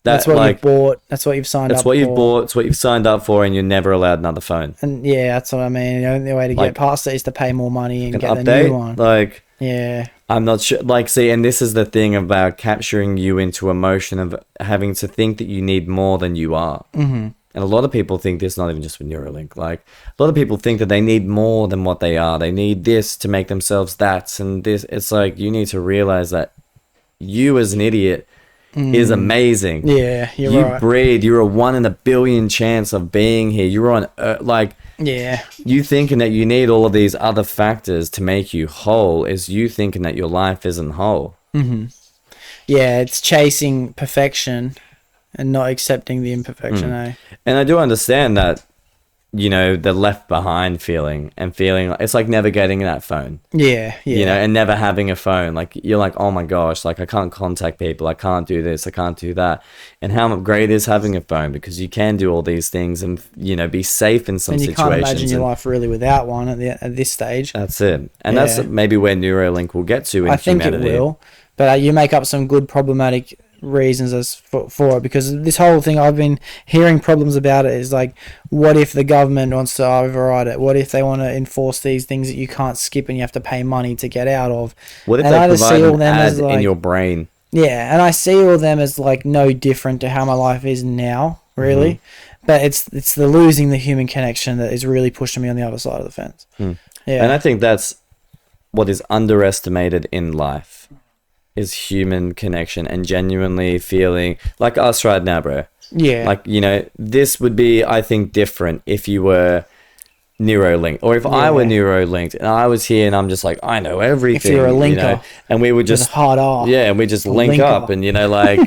That's what you've bought. That's what you've signed up for.
That's what you've bought. It's what you've signed up for, and you're never allowed another phone.
And yeah, that's what I mean. The only way to get past it is to pay more money and get
update,
the new one.
Like,
Yeah.
I'm not sure. Like, see, and this is the thing about capturing you into emotion of having to think that you need more than you are. Mm-hmm. And a lot of people think this, not even just with Neuralink. Like, a lot of people think that they need more than what they are. They need this to make themselves that and this. It's like, you need to realize that you as an idiot is amazing.
Yeah, you're
you
right.
breathe. You're a 1 in a billion chance of being here. You're on Earth. Like,
Yeah.
you thinking that you need all of these other factors to make you whole is you thinking that your life isn't whole.
Yeah, it's chasing perfection and not accepting the imperfection, eh?
And I do understand that, you know, the left behind feeling and feeling it's like never getting that phone.
Yeah, yeah.
You know, and never having a phone. Like, you're like, oh my gosh, like, I can't contact people. I can't do this. I can't do that. And how great is having a phone, because you can do all these things and, you know, be safe in some
and you
situations.
can't imagine your life really without one at this stage.
That's it. And
Yeah.
that's maybe where Neuralink will get to in
I think
humanity.
it will. But you make up some good problematic reasons as for it, because this whole thing, I've been hearing problems about it is like, what if the government wants to override it? What if they want to enforce these things that you can't skip and you have to pay money to get out of?
What if
And I
they
just
provide
see all
an
them
ad
as like,
in your brain?
yeah, and I see all of them as like no different to how my life is now, really. But it's the losing the human connection that is really pushing me on the other side of the fence. Yeah.
And I think that's what is underestimated in life, is human connection and genuinely feeling like us right now, bro.
Yeah.
Like, you know, this would be, I think, different if you were Neuralinked, or if I were Neuralinked and I was here and I'm just like, I know everything.
If you're a linker,
you know, and we would
with
just
a hard R.
yeah, and we just link
linker.
up, and you know, like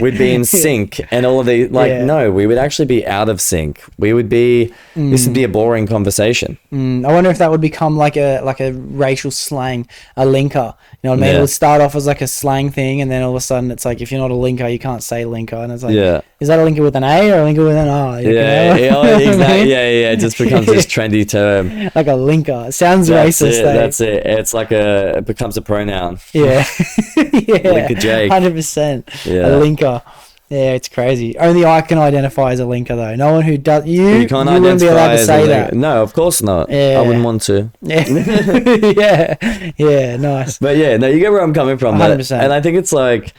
we'd be in sync, and all of the like, no, we would actually be out of sync. We would be. This would be a boring conversation.
I wonder if that would become like a racial slang, a linker. You know what I mean?
Yeah.
It would start off as like a slang thing, and then all of a sudden it's like, if you're not a linker, you can't say linker, and it's like,
Yeah.
is that a linker with an A or a linker with an R? You
Yeah,
know?
yeah, exactly. Yeah. It just becomes this trendy term.
Like a linker. It sounds
That's
racist.
it.
eh?
That's it. It's like it becomes a pronoun.
Yeah. Yeah.
Linker Jake.
100%.
Yeah.
A linker. Yeah, it's crazy. Only I can identify as a linker though. No one who does. You
can't
wouldn't be allowed
identify
to
as a
say
link.
that.
No, of course not.
Yeah.
I wouldn't want to.
Yeah. Yeah. Nice.
But yeah, no, you get where I'm coming from.
100%.
And I think it's like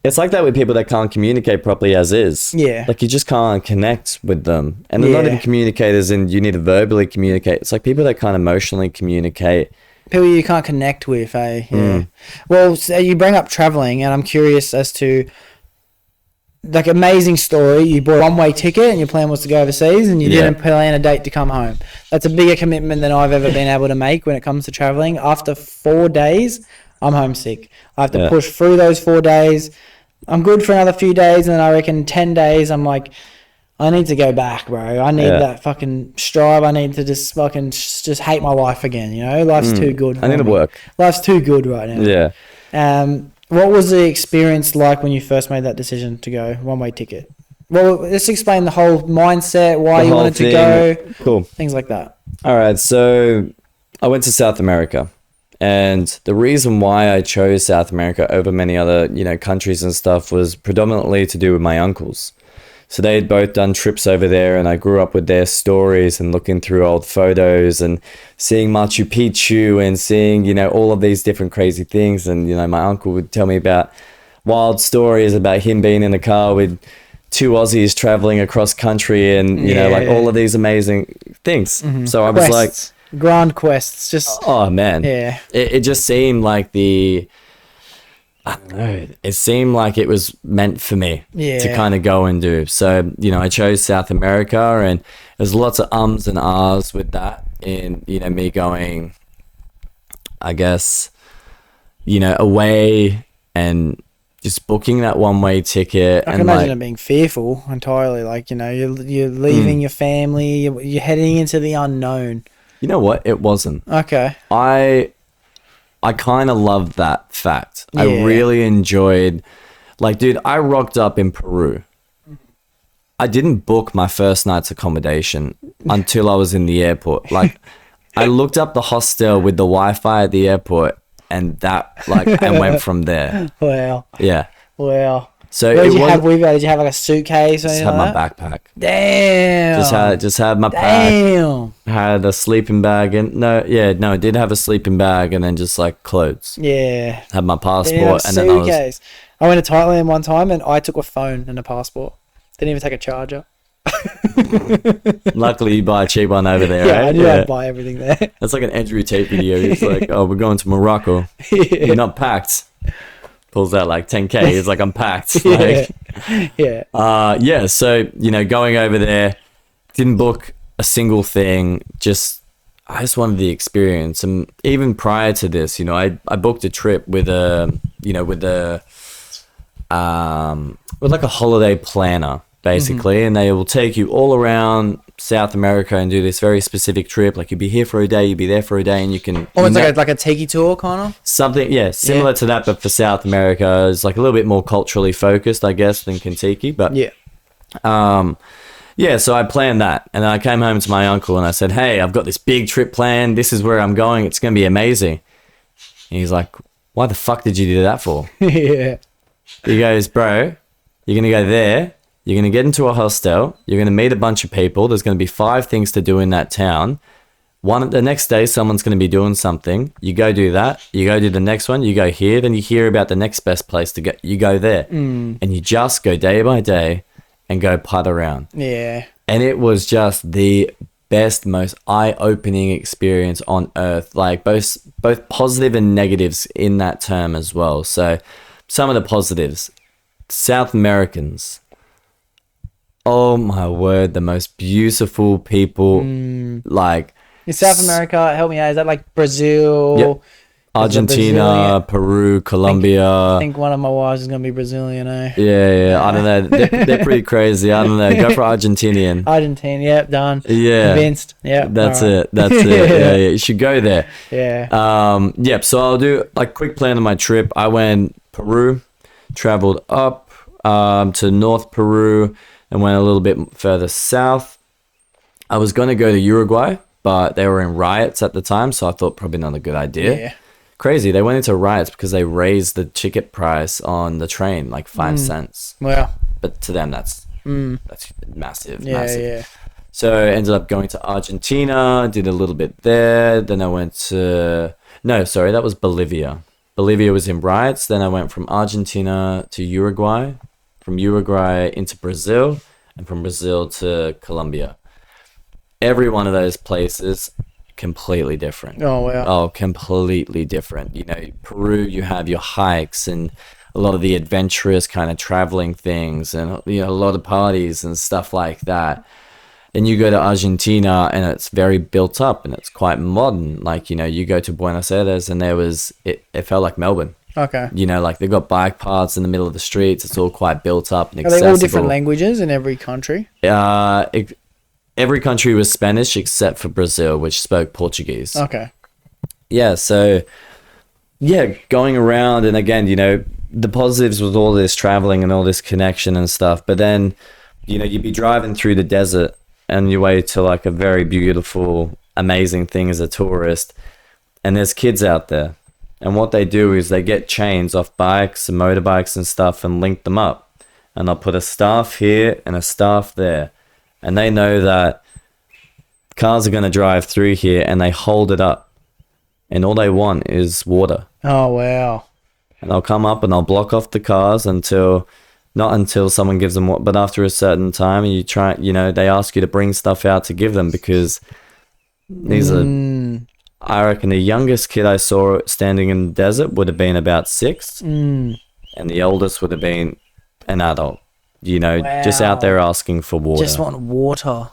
that with people that can't communicate properly as is.
Yeah.
Like, you just can't connect with them. And they're not
Yeah.
even communicators, and you need to verbally communicate. It's like people that can't emotionally communicate.
People you can't connect with, eh? Yeah. Well, so you bring up traveling, and I'm curious as to, like, amazing story. You bought a one-way ticket, and your plan was to go overseas, and you
Yeah.
didn't plan a date to come home. That's a bigger commitment than I've ever been able to make when it comes to traveling. After 4 days, I'm homesick. I have to
Yeah.
push through those 4 days. I'm good for another few days, and then I reckon 10 days, I'm like, I need to go back, bro. I need
Yeah.
that fucking strive. I need to just fucking just hate my life again, you know? Life's too good.
I need
for
to
me.
work.
Life's too good right now.
Yeah.
What was the experience like when you first made that decision to go one-way ticket? Well, let's explain the whole mindset, why
The
you
whole
wanted to
thing.
go,
Cool.
things like that.
All right, so I went to South America, and the reason why I chose South America over many other, you know, countries and stuff was predominantly to do with my uncles. So they had both done trips over there, and I grew up with their stories and looking through old photos and seeing Machu Picchu and seeing, you know, all of these different crazy things. And, you know, my uncle would tell me about wild stories about him being in a car with 2 Aussies traveling across country and, you know, like
Yeah.
all of these amazing things. So I was like,
Quests, grand quests, just
oh man,
yeah.
It just seemed like I don't know, it seemed like it was meant for me
Yeah.
to kind of go and do. So, you know, I chose South America, and there's lots of ums and ahs with that, in, you know, me going, I guess, you know, away and just booking that one-way ticket.
I
and
can imagine
like,
it being fearful entirely. Like, you know, you're leaving your family, you're heading into the unknown.
you know what? It wasn't.
Okay.
I kind of loved that fact. I
Yeah.
really enjoyed, like, dude, I rocked up in Peru. I didn't book my first night's accommodation until I was in the airport. Like, I looked up the hostel with the Wi-Fi at the airport, and that, like, I went from there.
Wow.
Yeah.
Wow.
So
What did you have with you? Did you have like a suitcase or
just
anything
had
like
my
that?
backpack.
Damn.
Just had my
Damn.
pack. Had a sleeping bag and I did have a sleeping bag and then just like clothes.
Yeah.
Had my
Didn't
passport
have
and then
suitcase. I went to Thailand one time and I took a phone and a passport. Didn't even take a charger.
luckily you buy a cheap one over there,
Yeah,
right?
I knew I'd buy everything there.
That's like an Andrew Tate video. He's like, oh, we're going to Morocco. You're not packed. Pulls out like 10K. He's like, I'm packed. Like,
Yeah.
So, going over there, didn't book a single thing. I just wanted the experience. And even prior to this, I booked a trip with like a holiday planner, basically, and they will take you all around South America and do this very specific trip. Like you'd be here for a day, you'd be there for a day, and you can.
Oh, it's like a tiki tour, kind of.
Something, similar to that, but for South America, it's like a little bit more culturally focused, I guess, than Kentucky. But so I planned that, and then I came home to my uncle and I said, "Hey, I've got this big trip planned. This is where I'm going. It's going to be amazing." And he's like, "Why the fuck did you do that for?"
Yeah.
He goes, "Bro, you're going to go there. You're going to get into a hostel. You're going to meet a bunch of people. There's going to be 5 things to do in that town. The next day, someone's going to be doing something. You go do that. You go do the next one. You go here. Then you hear about the next best place to go. You go there. And you just go day by day and go putt around."
Yeah.
And it was just the best, most eye-opening experience on earth. Like both positive and negatives in that term as well. So some of the positives. South Americans. Oh my word, the most beautiful people. Like
In South America, help me out. Is that like Brazil?
Yep. Argentina, Peru, Colombia.
I think one of my wives is gonna be Brazilian, eh?
Yeah. I don't know. They're pretty crazy. I don't know. Go for Argentinian.
Argentina, yep, done.
Yeah.
Convinced. Yep.
That's
all right.
it. That's it. Yeah. You should go there.
Yeah.
Yep. So I'll do like quick plan of my trip. I went Peru, traveled up to North Peru, and went a little bit further south. I was going to go to Uruguay, but they were in riots at the time, so I thought probably not a good idea.
Yeah.
Crazy. They went into riots because they raised the ticket price on the train like 5 cents.
Well.
But to them, that's massive.
Yeah.
Massive.
Yeah.
So I ended up going to Argentina, did a little bit there. Then I went to... No, sorry, that was Bolivia. Bolivia was in riots. Then I went from Argentina to Uruguay. From Uruguay into Brazil. And from Brazil to Colombia. Every one of those places, completely different.
Oh, wow.
Oh, completely different. Peru, you have your hikes and a lot of the adventurous kind of traveling things and, a lot of parties and stuff like that. And you go to Argentina and it's very built up and it's quite modern. Like, you go to Buenos Aires and it felt like Melbourne.
Okay.
Like they've got bike paths in the middle of the streets. It's all quite built up and
Are
accessible.
they all different languages in every country?
Every country was Spanish except for Brazil, which spoke Portuguese.
Okay.
Yeah, so, going around, and again, the positives with all this traveling and all this connection and stuff, but then, you'd be driving through the desert on your way to like a very beautiful, amazing thing as a tourist, and there's kids out there, and what they do is they get chains off bikes and motorbikes and stuff and link them up, and they'll put a staff here and a staff there. And they know that cars are going to drive through here and they hold it up. And all they want is water.
Oh, wow.
And they'll come up and they'll block off the cars not until someone gives them water, but after a certain time, and they ask you to bring stuff out to give them because these are, I reckon the youngest kid I saw standing in the desert would have been about 6. And the oldest would have been an adult. Just out there asking for water.
Just want water.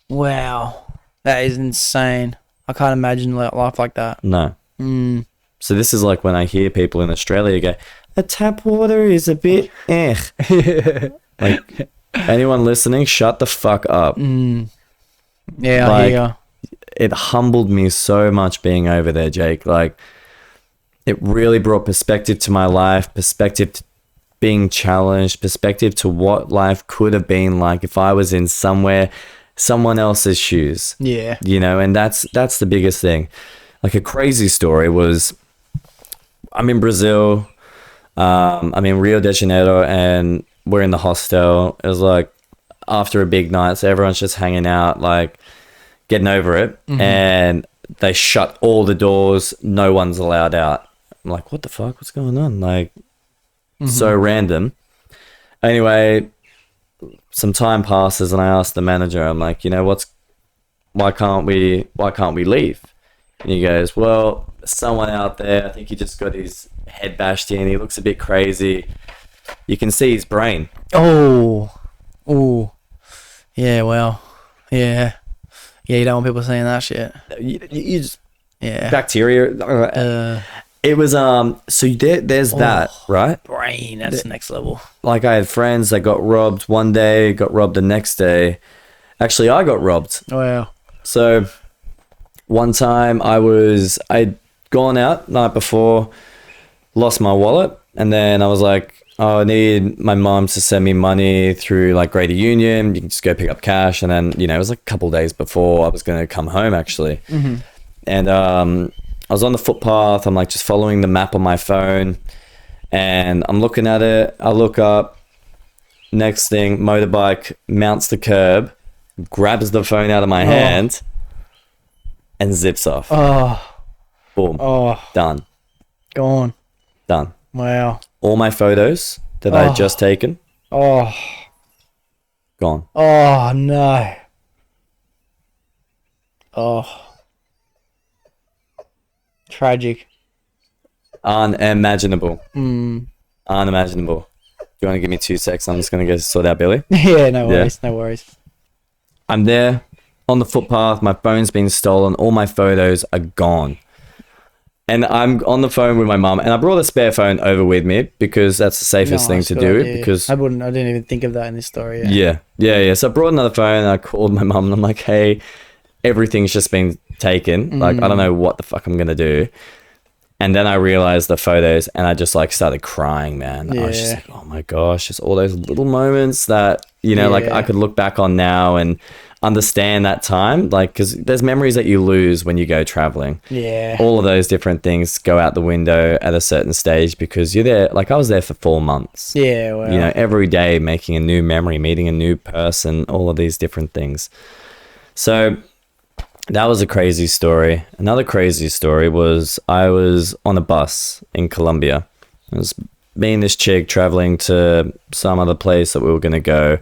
Wow. That is insane. I can't imagine life like that.
No. So this is like when I hear people in Australia go, the tap water is a bit Like, anyone listening, shut the fuck up.
Yeah, I hear you.
It humbled me so much being over there, Jake. Like, it really brought perspective to my life, perspective to being challenged, perspective to what life could have been like if I was in someone else's shoes.
Yeah.
And that's the biggest thing. Like, a crazy story was, I'm in Brazil. I'm in Rio de Janeiro, and we're in the hostel. It was like after a big night, so everyone's just hanging out, like getting over it. And they shut all the doors. No one's allowed out. I'm like, what the fuck? What's going on? Like, so random. Anyway, some time passes, and I asked the manager, I'm like, you know, why can't we leave? And he goes, well, someone out there, I think he just got his head bashed in. He looks a bit crazy. You can see his brain.
Oh, yeah. Well, yeah. You don't want people saying that shit.
You just
Yeah.
bacteria. It was so there's that, right?
Brain. That's next level.
Like I had friends that got robbed one day, got robbed the next day. Actually, I got robbed.
Wow.
So one time I'd gone out night before, lost my wallet, and then I was like, oh, I need my mom to send me money through like Greater Union. You can just go pick up cash. And then, you know, it was like a couple of days before I was going to come home actually. And I was on the footpath. I'm like just following the map on my phone, and I'm looking at it. I look up, next thing, motorbike mounts the curb, grabs the phone out of my hand, and zips off. Boom. Done.
Gone.
Done.
Wow.
All my photos that I had just taken, gone.
Oh, no. Oh. Tragic.
Unimaginable. Unimaginable. Do you want to give me 2 seconds? I'm just going to go sort out Billy.
Yeah, no worries. No worries.
I'm there on the footpath. My phone's been stolen. All my photos are gone. And I'm on the phone with my mum, and I brought a spare phone over with me because that's the safest thing to do.
Idea.
Because
I didn't even think of that in this story.
Yeah. So I brought another phone, and I called my mum, and I'm like, hey, everything's just been taken. Like, I don't know what the fuck I'm going to do. And then I realized the photos, and I just like started crying, man. I was just like, oh my gosh, just all those little moments that, you know, like I could look back on now and understand that time. Like, because there's memories that you lose when you go traveling. Yeah. All of those different things go out the window at a certain stage because you're there. Like, I was there for 4 months. Yeah. Well. You know, every day making a new memory, meeting a new person, all of these different things. So that was a crazy story. Another crazy story was I was on a bus in Colombia. It was me and this chick traveling to some other place that we were going to go.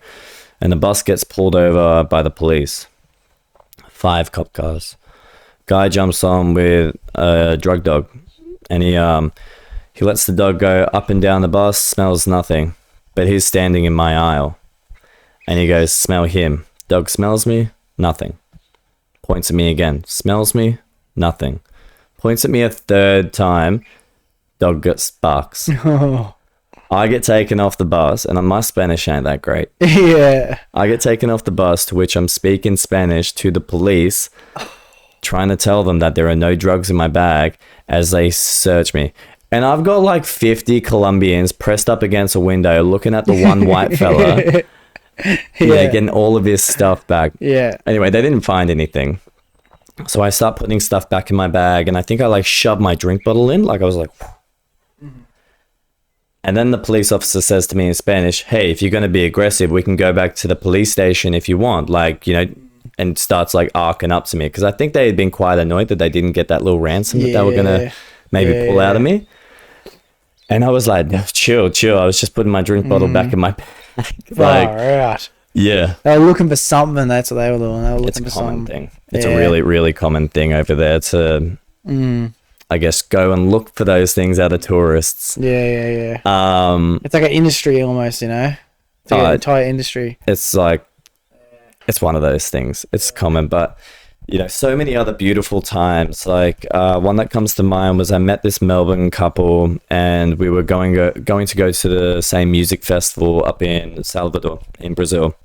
And the bus gets pulled over by the police. 5 cop cars. Guy jumps on with a drug dog. And he lets the dog go up and down the bus, smells nothing. But he's standing in my aisle. And he goes, smell him. Dog smells me, nothing. Points at me again. Smells me, nothing. Points at me a third time. Dog gets barks. I get taken off the bus, and my Spanish ain't that great. Yeah. I get taken off the bus, to which I'm speaking Spanish to the police, trying to tell them that there are no drugs in my bag as they search me. And I've got like 50 Colombians pressed up against a window looking at the one white fella. Getting all of his stuff back. Yeah. Anyway, they didn't find anything. So I start putting stuff back in my bag, and I think I like shoved my drink bottle in. Like I was like... And then the police officer says to me in Spanish, hey, if you're going to be aggressive, we can go back to the police station if you want. Like, you know, and starts like arcing up to me. Because I think they had been quite annoyed that they didn't get that little ransom that they were going to maybe pull out of me. And I was like, no, chill. I was just putting my drink bottle back in my bag. Like,
right.
Yeah.
They were looking for something. That's what they were doing. They were looking
for
something.
It's a common thing. It's a really, really common thing over there to... I guess go and look for those things out of tourists. Yeah.
It's like an industry almost, you know. It's like an entire industry.
It's like, it's one of those things. It's common, but you know, so many other beautiful times. Like one that comes to mind was I met this Melbourne couple, and we were going to go to the same music festival up in Salvador in Brazil.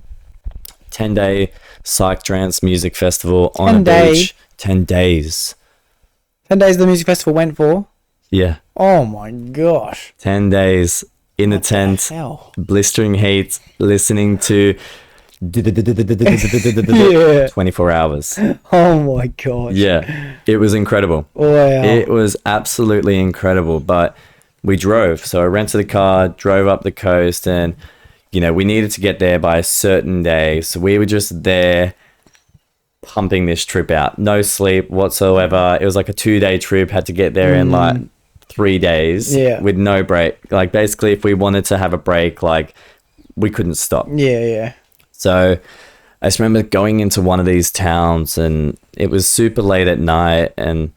10-day psytrance music festival on a beach. 10 days.
10 days the music festival went for?
Yeah.
Oh my gosh.
10 days in a tent, blistering heat, listening to 24 hours.
Oh my gosh.
Yeah. It was incredible.
Wow.
It was absolutely incredible. But we drove. So I rented a car, drove up the coast, and, you know, we needed to get there by a certain day. So we were just there pumping this trip out. No sleep whatsoever. It was like a 2-day trip, had to get there in like 3 days with no break. Like basically if we wanted to have a break, like we couldn't stop.
Yeah.
So I just remember going into one of these towns and it was super late at night and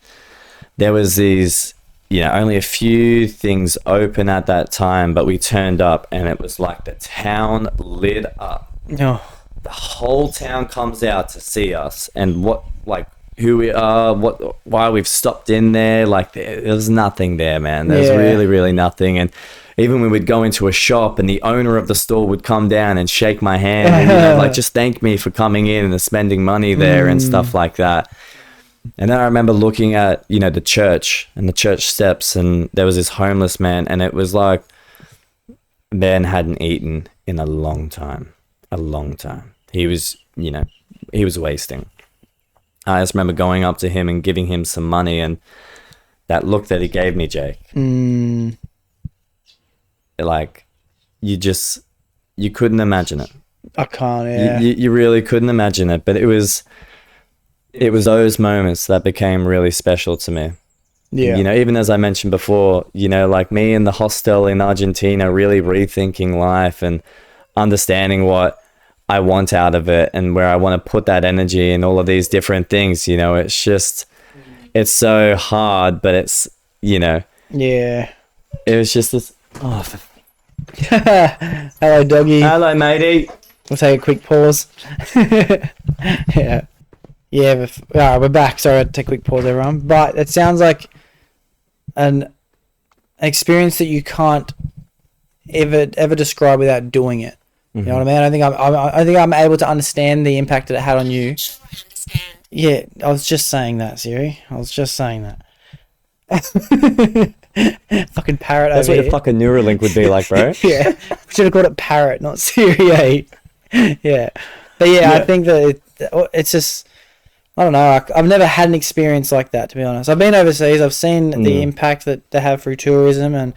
there was these, you know, only a few things open at that time, but we turned up and it was like the town lit up.
Oh.
The whole town comes out to see us and what, like, who we are, why we've stopped in there. Like there's nothing there, man. There's really, really nothing. And even when we'd go into a shop and the owner of the store would come down and shake my hand and, you know, like just thank me for coming in and spending money there and stuff like that. And then I remember looking at, you know, the church and the church steps and there was this homeless man and it was like man hadn't eaten in a long time. He was, you know, he was wasting. I just remember going up to him and giving him some money and that look that he gave me, Jake. Like, you couldn't imagine it.
I can't, yeah.
You really couldn't imagine it, but it was those moments that became really special to me.
Yeah.
You know, even as I mentioned before, you know, like me in the hostel in Argentina, really rethinking life and understanding what I want out of it and where I want to put that energy and all of these different things, you know, it's just, it's so hard, but it's, you know.
Yeah.
It was just this,
Hello, doggy.
Hello, matey.
We'll take a quick pause. Yeah. Yeah, but, all right, we're back. Sorry, I had to take a quick pause, everyone. But it sounds like an experience that you can't ever describe without doing it. You know what I mean? I think I'm able to understand the impact that it had on you. Yeah, I was just saying that, Siri. I was just saying that. Fucking parrot.
That's
over
what
here.
your fucking Neuralink would be like, bro.
Yeah, we should have called it parrot, not Siri. Yeah, but yeah, I think that it's just, I don't know. I've never had an experience like that, to be honest. I've been overseas. I've seen the impact that they have through tourism and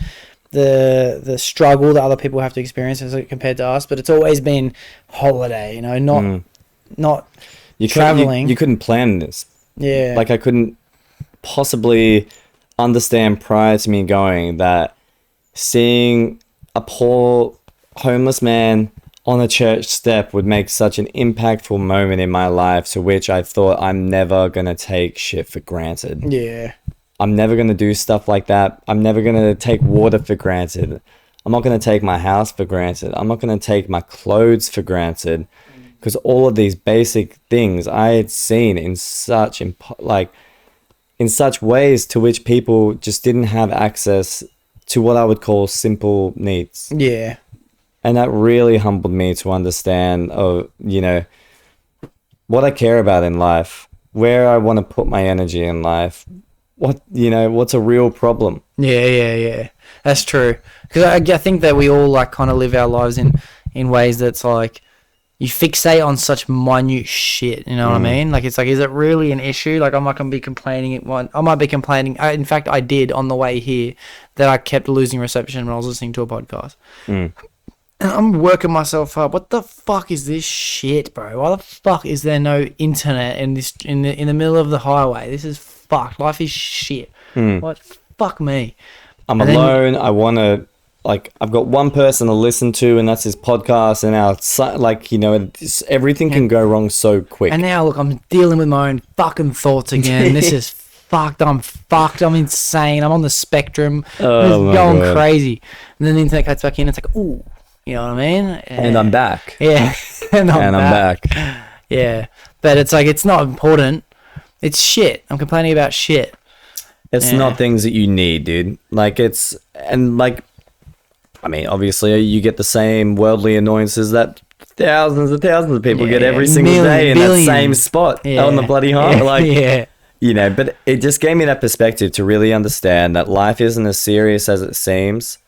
the struggle that other people have to experience as compared to us. But it's always been holiday, you know, not traveling.
You couldn't plan this.
Yeah,
Like I couldn't possibly understand prior to me going that seeing a poor homeless man on a church step would make such an impactful moment in my life, to which I thought I'm never going to take shit for granted.
Yeah.
I'm never going to do stuff like that. I'm never going to take water for granted. I'm not going to take my house for granted. I'm not going to take my clothes for granted, because all of these basic things I had seen in such ways to which people just didn't have access to what I would call simple needs.
Yeah.
And that really humbled me to understand, you know, what I care about in life, where I want to put my energy in life, what's a real problem.
Yeah. That's true. Because I think that we all like kind of live our lives in ways that's like, you fixate on such minute shit, you know what I mean? Like, it's like, is it really an issue? Like, I might be complaining. In fact, I did on the way here that I kept losing reception when I was listening to a podcast. And I'm working myself up. What the fuck is this shit, bro? Why the fuck is there no internet in the middle of the highway? This is fucked. Life is shit. What? Fuck me.
I'm alone. I want to, like, I've got one person to listen to, and that's his podcast. And now, like, you know, everything can go wrong so quick.
And now, look, I'm dealing with my own fucking thoughts again. This is fucked. I'm fucked. I'm insane. I'm on the spectrum.
Oh,
it's going crazy. And then the internet cuts back in. It's like, ooh, you know what I mean?
And I'm back.
Yeah. and I'm back.
back.
Yeah. But it's like, it's not important. It's shit. I'm complaining about shit.
It's not things that you need, dude. Like, I mean, obviously, you get the same worldly annoyances that thousands of people get every single day in that same spot on the bloody highway. Like, you know, but it just gave me that perspective to really understand that life isn't as serious as it seems.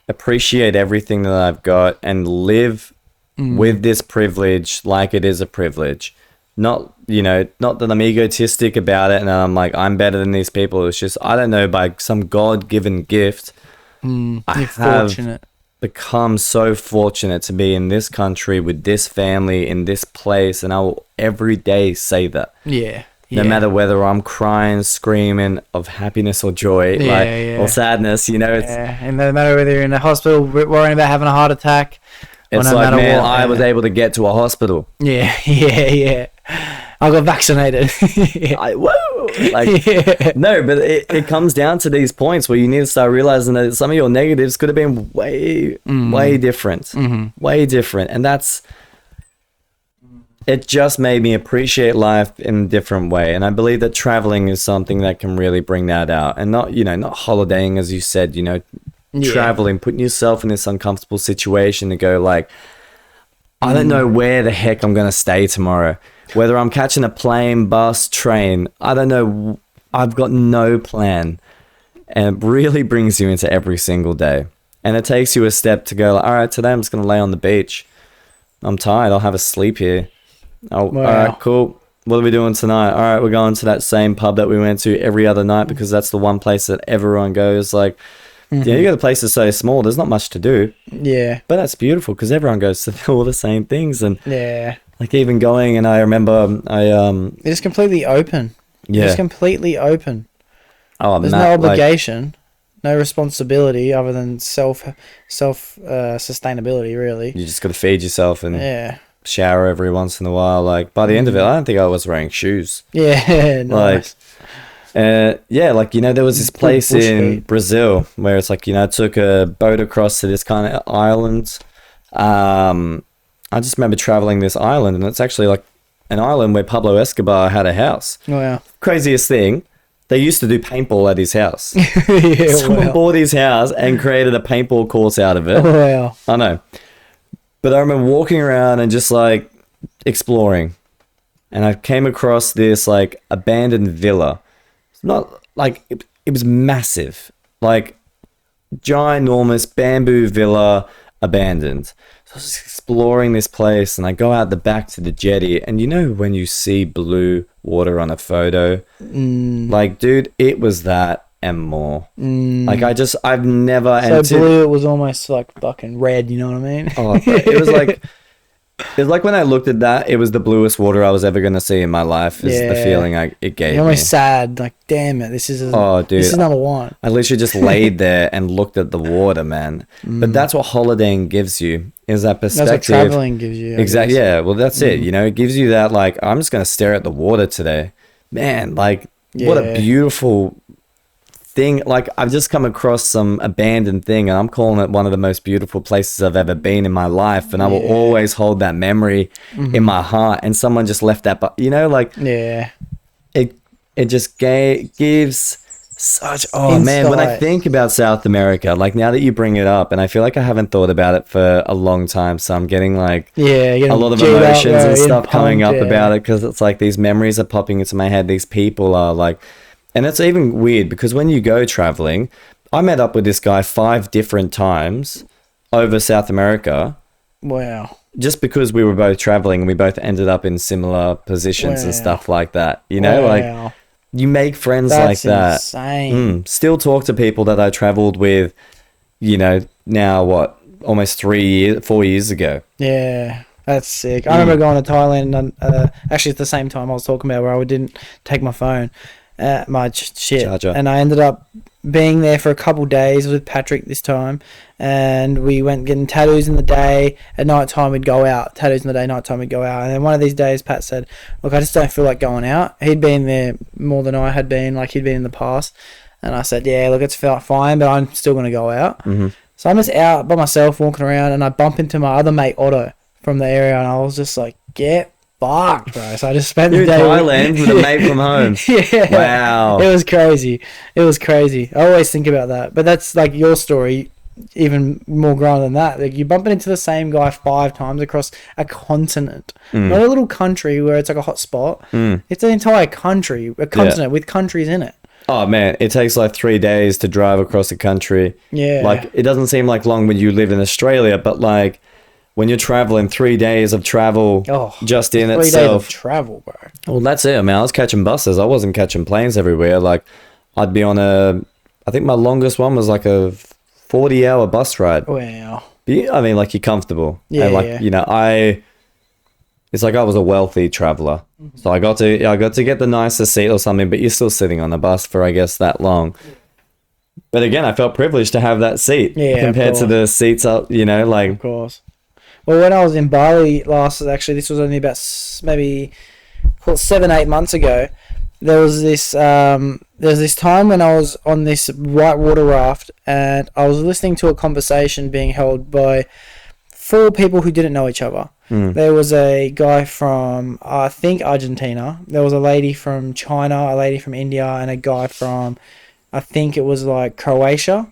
Appreciate everything that I've got and live with this privilege like it is a privilege. Not that I'm egotistic about it and I'm like, I'm better than these people. It's just, I don't know, by some God-given gift,
You're
have
fortunate.
become so fortunate to be in this country with this family in this place, and I will every day say that.
Yeah.
No matter whether I'm crying, screaming of happiness or joy, or sadness, you know, it's
and no matter whether you're in a hospital worrying about having a heart attack, or
it's
no
like,
matter
man,
what,
I was able to get to a hospital.
Yeah. I got vaccinated.
No, but it comes down to these points where you need to start realizing that some of your negatives could have been way different, way different, and it just made me appreciate life in a different way. And I believe that traveling is something that can really bring that out, and not holidaying, as you said, traveling, putting yourself in this uncomfortable situation to go like, I don't know where the heck I'm going to stay tomorrow. Whether I'm catching a plane, bus, train, I don't know. I've got no plan. And it really brings you into every single day. And it takes you a step to go like, all right, today I'm just going to lay on the beach. I'm tired. I'll have a sleep here. Oh, wow. All right, cool. What are we doing tonight? All right, we're going to that same pub that we went to every other night because that's the one place that everyone goes. Like, you go to places so small, there's not much to do. Yeah. But that's beautiful because everyone goes to all the same things. And like even going, and I remember
it's just completely open. Yeah. It's completely open. Oh, there's no obligation, no responsibility other than self sustainability, really.
You just got to feed yourself and shower every once in a while. Like by the end of it, I don't think I was wearing shoes. Yeah, nice. There was this place in Brazil where it's like, I took a boat across to this kind of island. I just remember traveling this island, and it's actually like an island where Pablo Escobar had a house. Oh, wow. Craziest thing, they used to do paintball at his house. Someone bought his house and created a paintball course out of it. Wow. I know. But I remember walking around and just like exploring, and I came across this like abandoned villa. It's not like it was massive, like ginormous bamboo villa, abandoned. So I was just exploring this place, and I go out the back to the jetty, and when you see blue water on a photo, like, dude, it was that and more. Like I've never.
So blue, it was almost like fucking red. You know what I mean?
Oh, it was like when I looked at that, it was the bluest water I was ever going to see in my life. Is the feeling it gave me.
You're almost sad, like, damn it, this is number one.
I literally just laid there and looked at the water, man. But that's what holidaying gives you, is that perspective.
That's what traveling gives you.
Exactly. Yeah. Well, that's it. It gives you that, like, I'm just going to stare at the water today, man. Like, what a beautiful thing. Like, I've just come across some abandoned thing, and I'm calling it one of the most beautiful places I've ever been in my life, and I will always hold that memory in my heart. And someone just left that, but it just gives such insight. Man, when I think about South America, like, now that you bring it up, and I feel like I haven't thought about it for a long time, so I'm getting like a lot of emotions and stuff coming up about it, because it's like these memories are popping into my head. These people are like. And it's even weird because when you go traveling, I met up with this guy 5 different times over South America. Wow. Just because we were both traveling and we both ended up in similar positions and stuff like that. Like you make friends like that. That's insane. Still talk to people that I traveled with, now what, almost 4 years ago. Yeah.
That's sick. I remember going to Thailand, actually at the same time I was talking about, where I didn't take my phone. My shit charger. And I ended up being there for a couple days with Patrick this time, and we went getting tattoos in the day. At night time we'd go out, tattoos in the day, night time we'd go out. And then one of these days Pat said, look, I just don't feel like going out. He'd been there more than I had been, like he'd been in the past, and I said, yeah, look, it's felt fine, but I'm still going to go out. So I'm just out by myself walking around, and I bump into my other mate Otto from the area, and I was just like, get fucked, bro. So I just spent the day
in Thailand with a mate from home. Wow.
It was crazy. I always think about that. But that's like your story, even more grown than that. Like, you're bumping into the same guy 5 times across a continent. Not a little country where it's like a hot spot. It's an entire country, a continent with countries in it.
Oh man, it takes like 3 days to drive across the country. Yeah. Like, it doesn't seem like long when you live in Australia, but like when you're traveling, 3 days of travel just in 3 itself. 3 days of
travel, bro.
Well, that's it. I mean, I was catching buses. I wasn't catching planes everywhere. Like, I'd be on I think my longest one was like a 40-hour bus ride.
Wow.
I mean, like, you're comfortable.
Yeah,
And, like,
yeah.
you know, it's like I was a wealthy traveler.
Mm-hmm.
So I got to get the nicer seat or something, but you're still sitting on the bus for, I guess, that long. But again, I felt privileged to have that seat compared to the seats up, you know, like.
Of course. Well, when I was in Bali actually, this was only about maybe 7-8 months ago. There was this time when I was on this whitewater raft, and I was listening to a conversation being held by 4 people who didn't know each other. There was a guy from, I think, Argentina. There was a lady from China, a lady from India, and a guy from, I think it was like Croatia.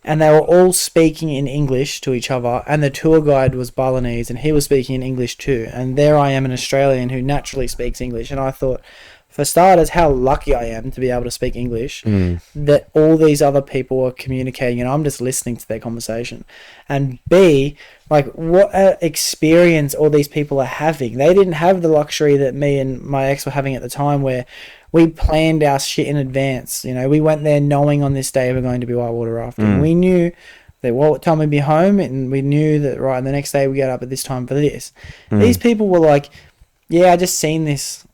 And they were all speaking in English to each other, and the tour guide was Balinese, and he was speaking in English too. And there I am, an Australian who naturally speaks English, and I thought, for starters, how lucky I am to be able to speak English, that all these other people are communicating and I'm just listening to their conversation. And B, like, what experience all these people are having. They didn't have the luxury that me and my ex were having at the time, where we planned our shit in advance. You know, we went there knowing on this day we're going to be whitewater rafting. We knew that what time we'd be home, and we knew that, right, the next day we get up at this time for this. These people were like, yeah, I just seen this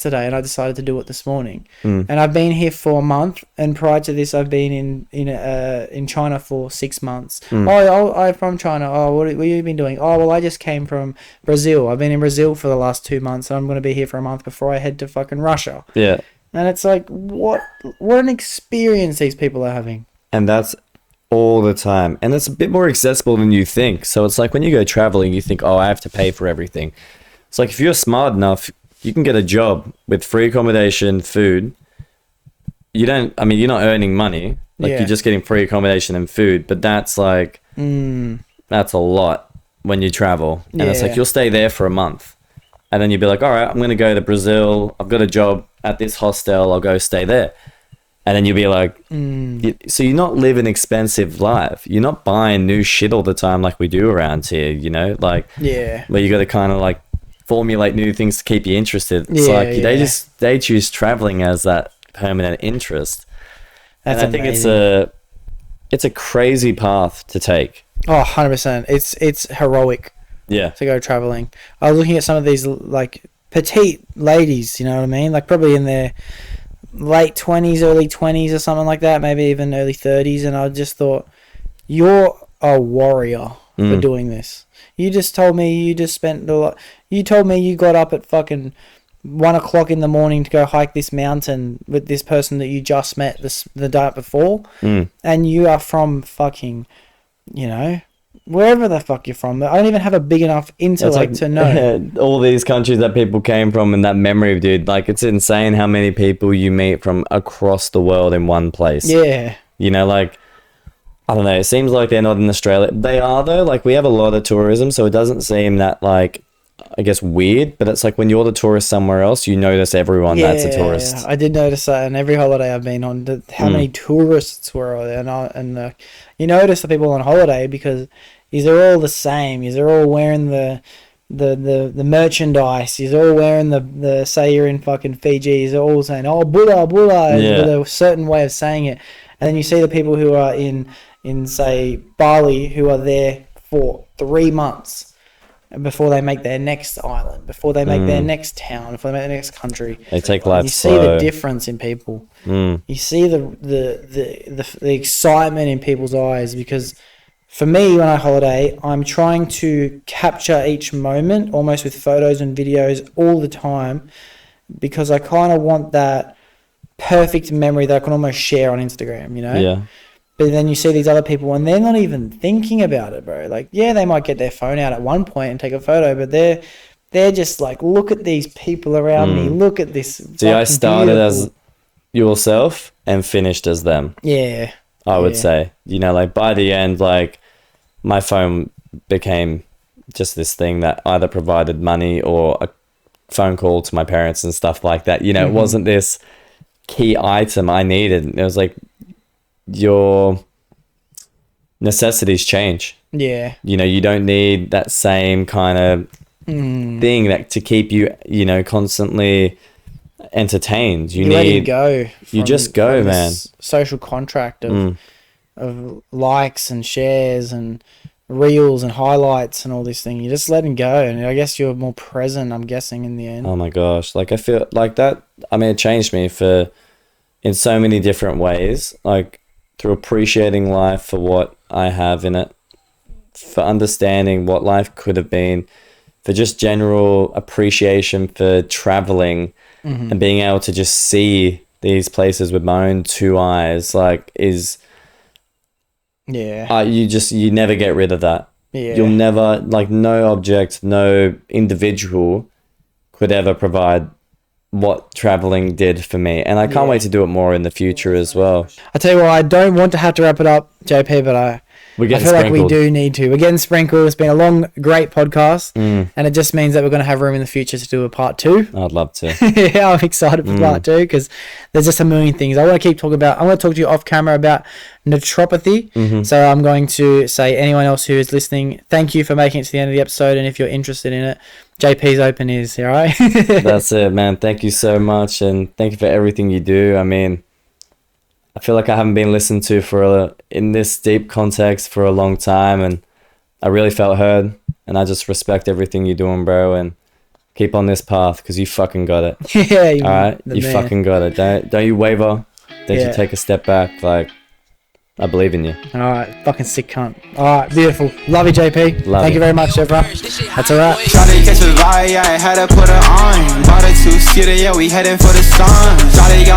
today, and I decided to do it this morning. And I've been here for a month, and prior to this, I've been in China for 6 months. I'm from China. Oh, what have you been doing? Oh, well, I just came from Brazil. I've been in Brazil for the last 2 months, and I'm going to be here for a month before I head to fucking Russia.
Yeah.
And it's like, what an experience these people are having.
And that's all the time. And it's a bit more accessible than you think. So it's like when you go traveling, you think, oh, I have to pay for everything. It's like if you're smart enough, you can get a job with free accommodation, food. You're not earning money. Like, you're just getting free accommodation and food. But that's like, that's a lot when you travel. And it's like, you'll stay there for a month. And then you'll be like, all right, I'm going to go to Brazil. I've got a job at this hostel. I'll go stay there. And then you'll be like, so you're not living an expensive life. You're not buying new shit all the time like we do around here, you know? Like, where you got to kind of like formulate new things to keep you interested. It's they choose traveling as that permanent interest. And I think it's a crazy path to take.
Oh, 100%. It's heroic.
Yeah.
To go traveling. I was looking at some of these like petite ladies, you know what I mean? Like probably in their late 20s, early 20s or something like that, maybe even early 30s, and I just thought, you're a warrior for doing this. You just told me you just spent a lot. You told me you got up at fucking 1 o'clock in the morning to go hike this mountain with this person that you just met the night before, and you are from fucking, you know, wherever the fuck you're from. I don't even have a big enough intellect to know.
All these countries that people came from and that memory, dude. Like, it's insane how many people you meet from across the world in one place.
Yeah.
You know, like, I don't know. It seems like they're not in Australia. They are, though. Like, we have a lot of tourism, so it doesn't seem that, like, I guess weird, but it's like when you're the tourist somewhere else, you notice everyone that's a tourist.
Yeah, I did notice that in every holiday I've been on, how many tourists were there, and you notice the people on holiday because they're all the same. They're all wearing the merchandise. They're all wearing the say you're in fucking Fiji. They're all saying, oh, Buddha, with a certain way of saying it. And then you see the people who are in say Bali who are there for 3 months before they make their next island, before they make their next town, before they make their next country.
They take life
slow. You see the difference in people. You see the excitement in people's eyes, because for me, when I holiday, I'm trying to capture each moment almost with photos and videos all the time, because I kind of want that perfect memory that I can almost share on Instagram, you know?
Yeah.
But then you see these other people and they're not even thinking about it, bro. Like, yeah, they might get their phone out at one point and take a photo, but they're just like, look at these people around me. Look at this.
See, I started as yourself and finished as them.
Yeah.
I would say, you know, like by the end, like my phone became just this thing that either provided money or a phone call to my parents and stuff like that. You know, it wasn't this key item I needed. It was like, your necessities change.
Yeah.
You know, you don't need that same kind of thing that to keep you, you know, constantly entertained. You need
go.
You just go, man.
Social contract of of likes and shares and reels and highlights and all this thing. You're just letting go, and I guess you're more present, I'm guessing, in the end.
Oh my gosh, like I feel like that. I mean, it changed me in so many different ways, like through appreciating life for what I have in it, for understanding what life could have been, for just general appreciation for traveling and being able to just see these places with my own two eyes, like is, you never get rid of that.
Yeah.
You'll never, like, no object, no individual could ever provide what traveling did for me, and I can't wait to do it more in the future as well.
I tell you what, I don't want to have to wrap it up, JP, but I feel like we do need to. We're getting sprinkled. It's been a long, great podcast, and it just means that we're going to have room in the future to do a part 2.
I'd love to.
Yeah, I'm excited for part 2 because there's just a million things I want to keep talking about. I want to talk to you off camera about naturopathy. So I'm going to say, anyone else who is listening, thank you for making it to the end of the episode, and if you're interested in it, JP's open ears, all right?
That's it, man. Thank you so much, and thank you for everything you do. I mean, I feel like I haven't been listened to in this deep context for a long time, and I really felt heard, and I just respect everything you're doing, bro, and keep on this path because you fucking got it.
Yeah,
all right, you fucking got it. Don't you waver. Don't you take a step back. Like, I believe in you.
All right, fucking sick cunt. All right, beautiful. Love you, JP. Thank you very much, everyone. That's a wrap.
Try to catch a vibe, yeah, I had to put her on. Bought a 2-seater, yeah, we heading for the sun. Shawty got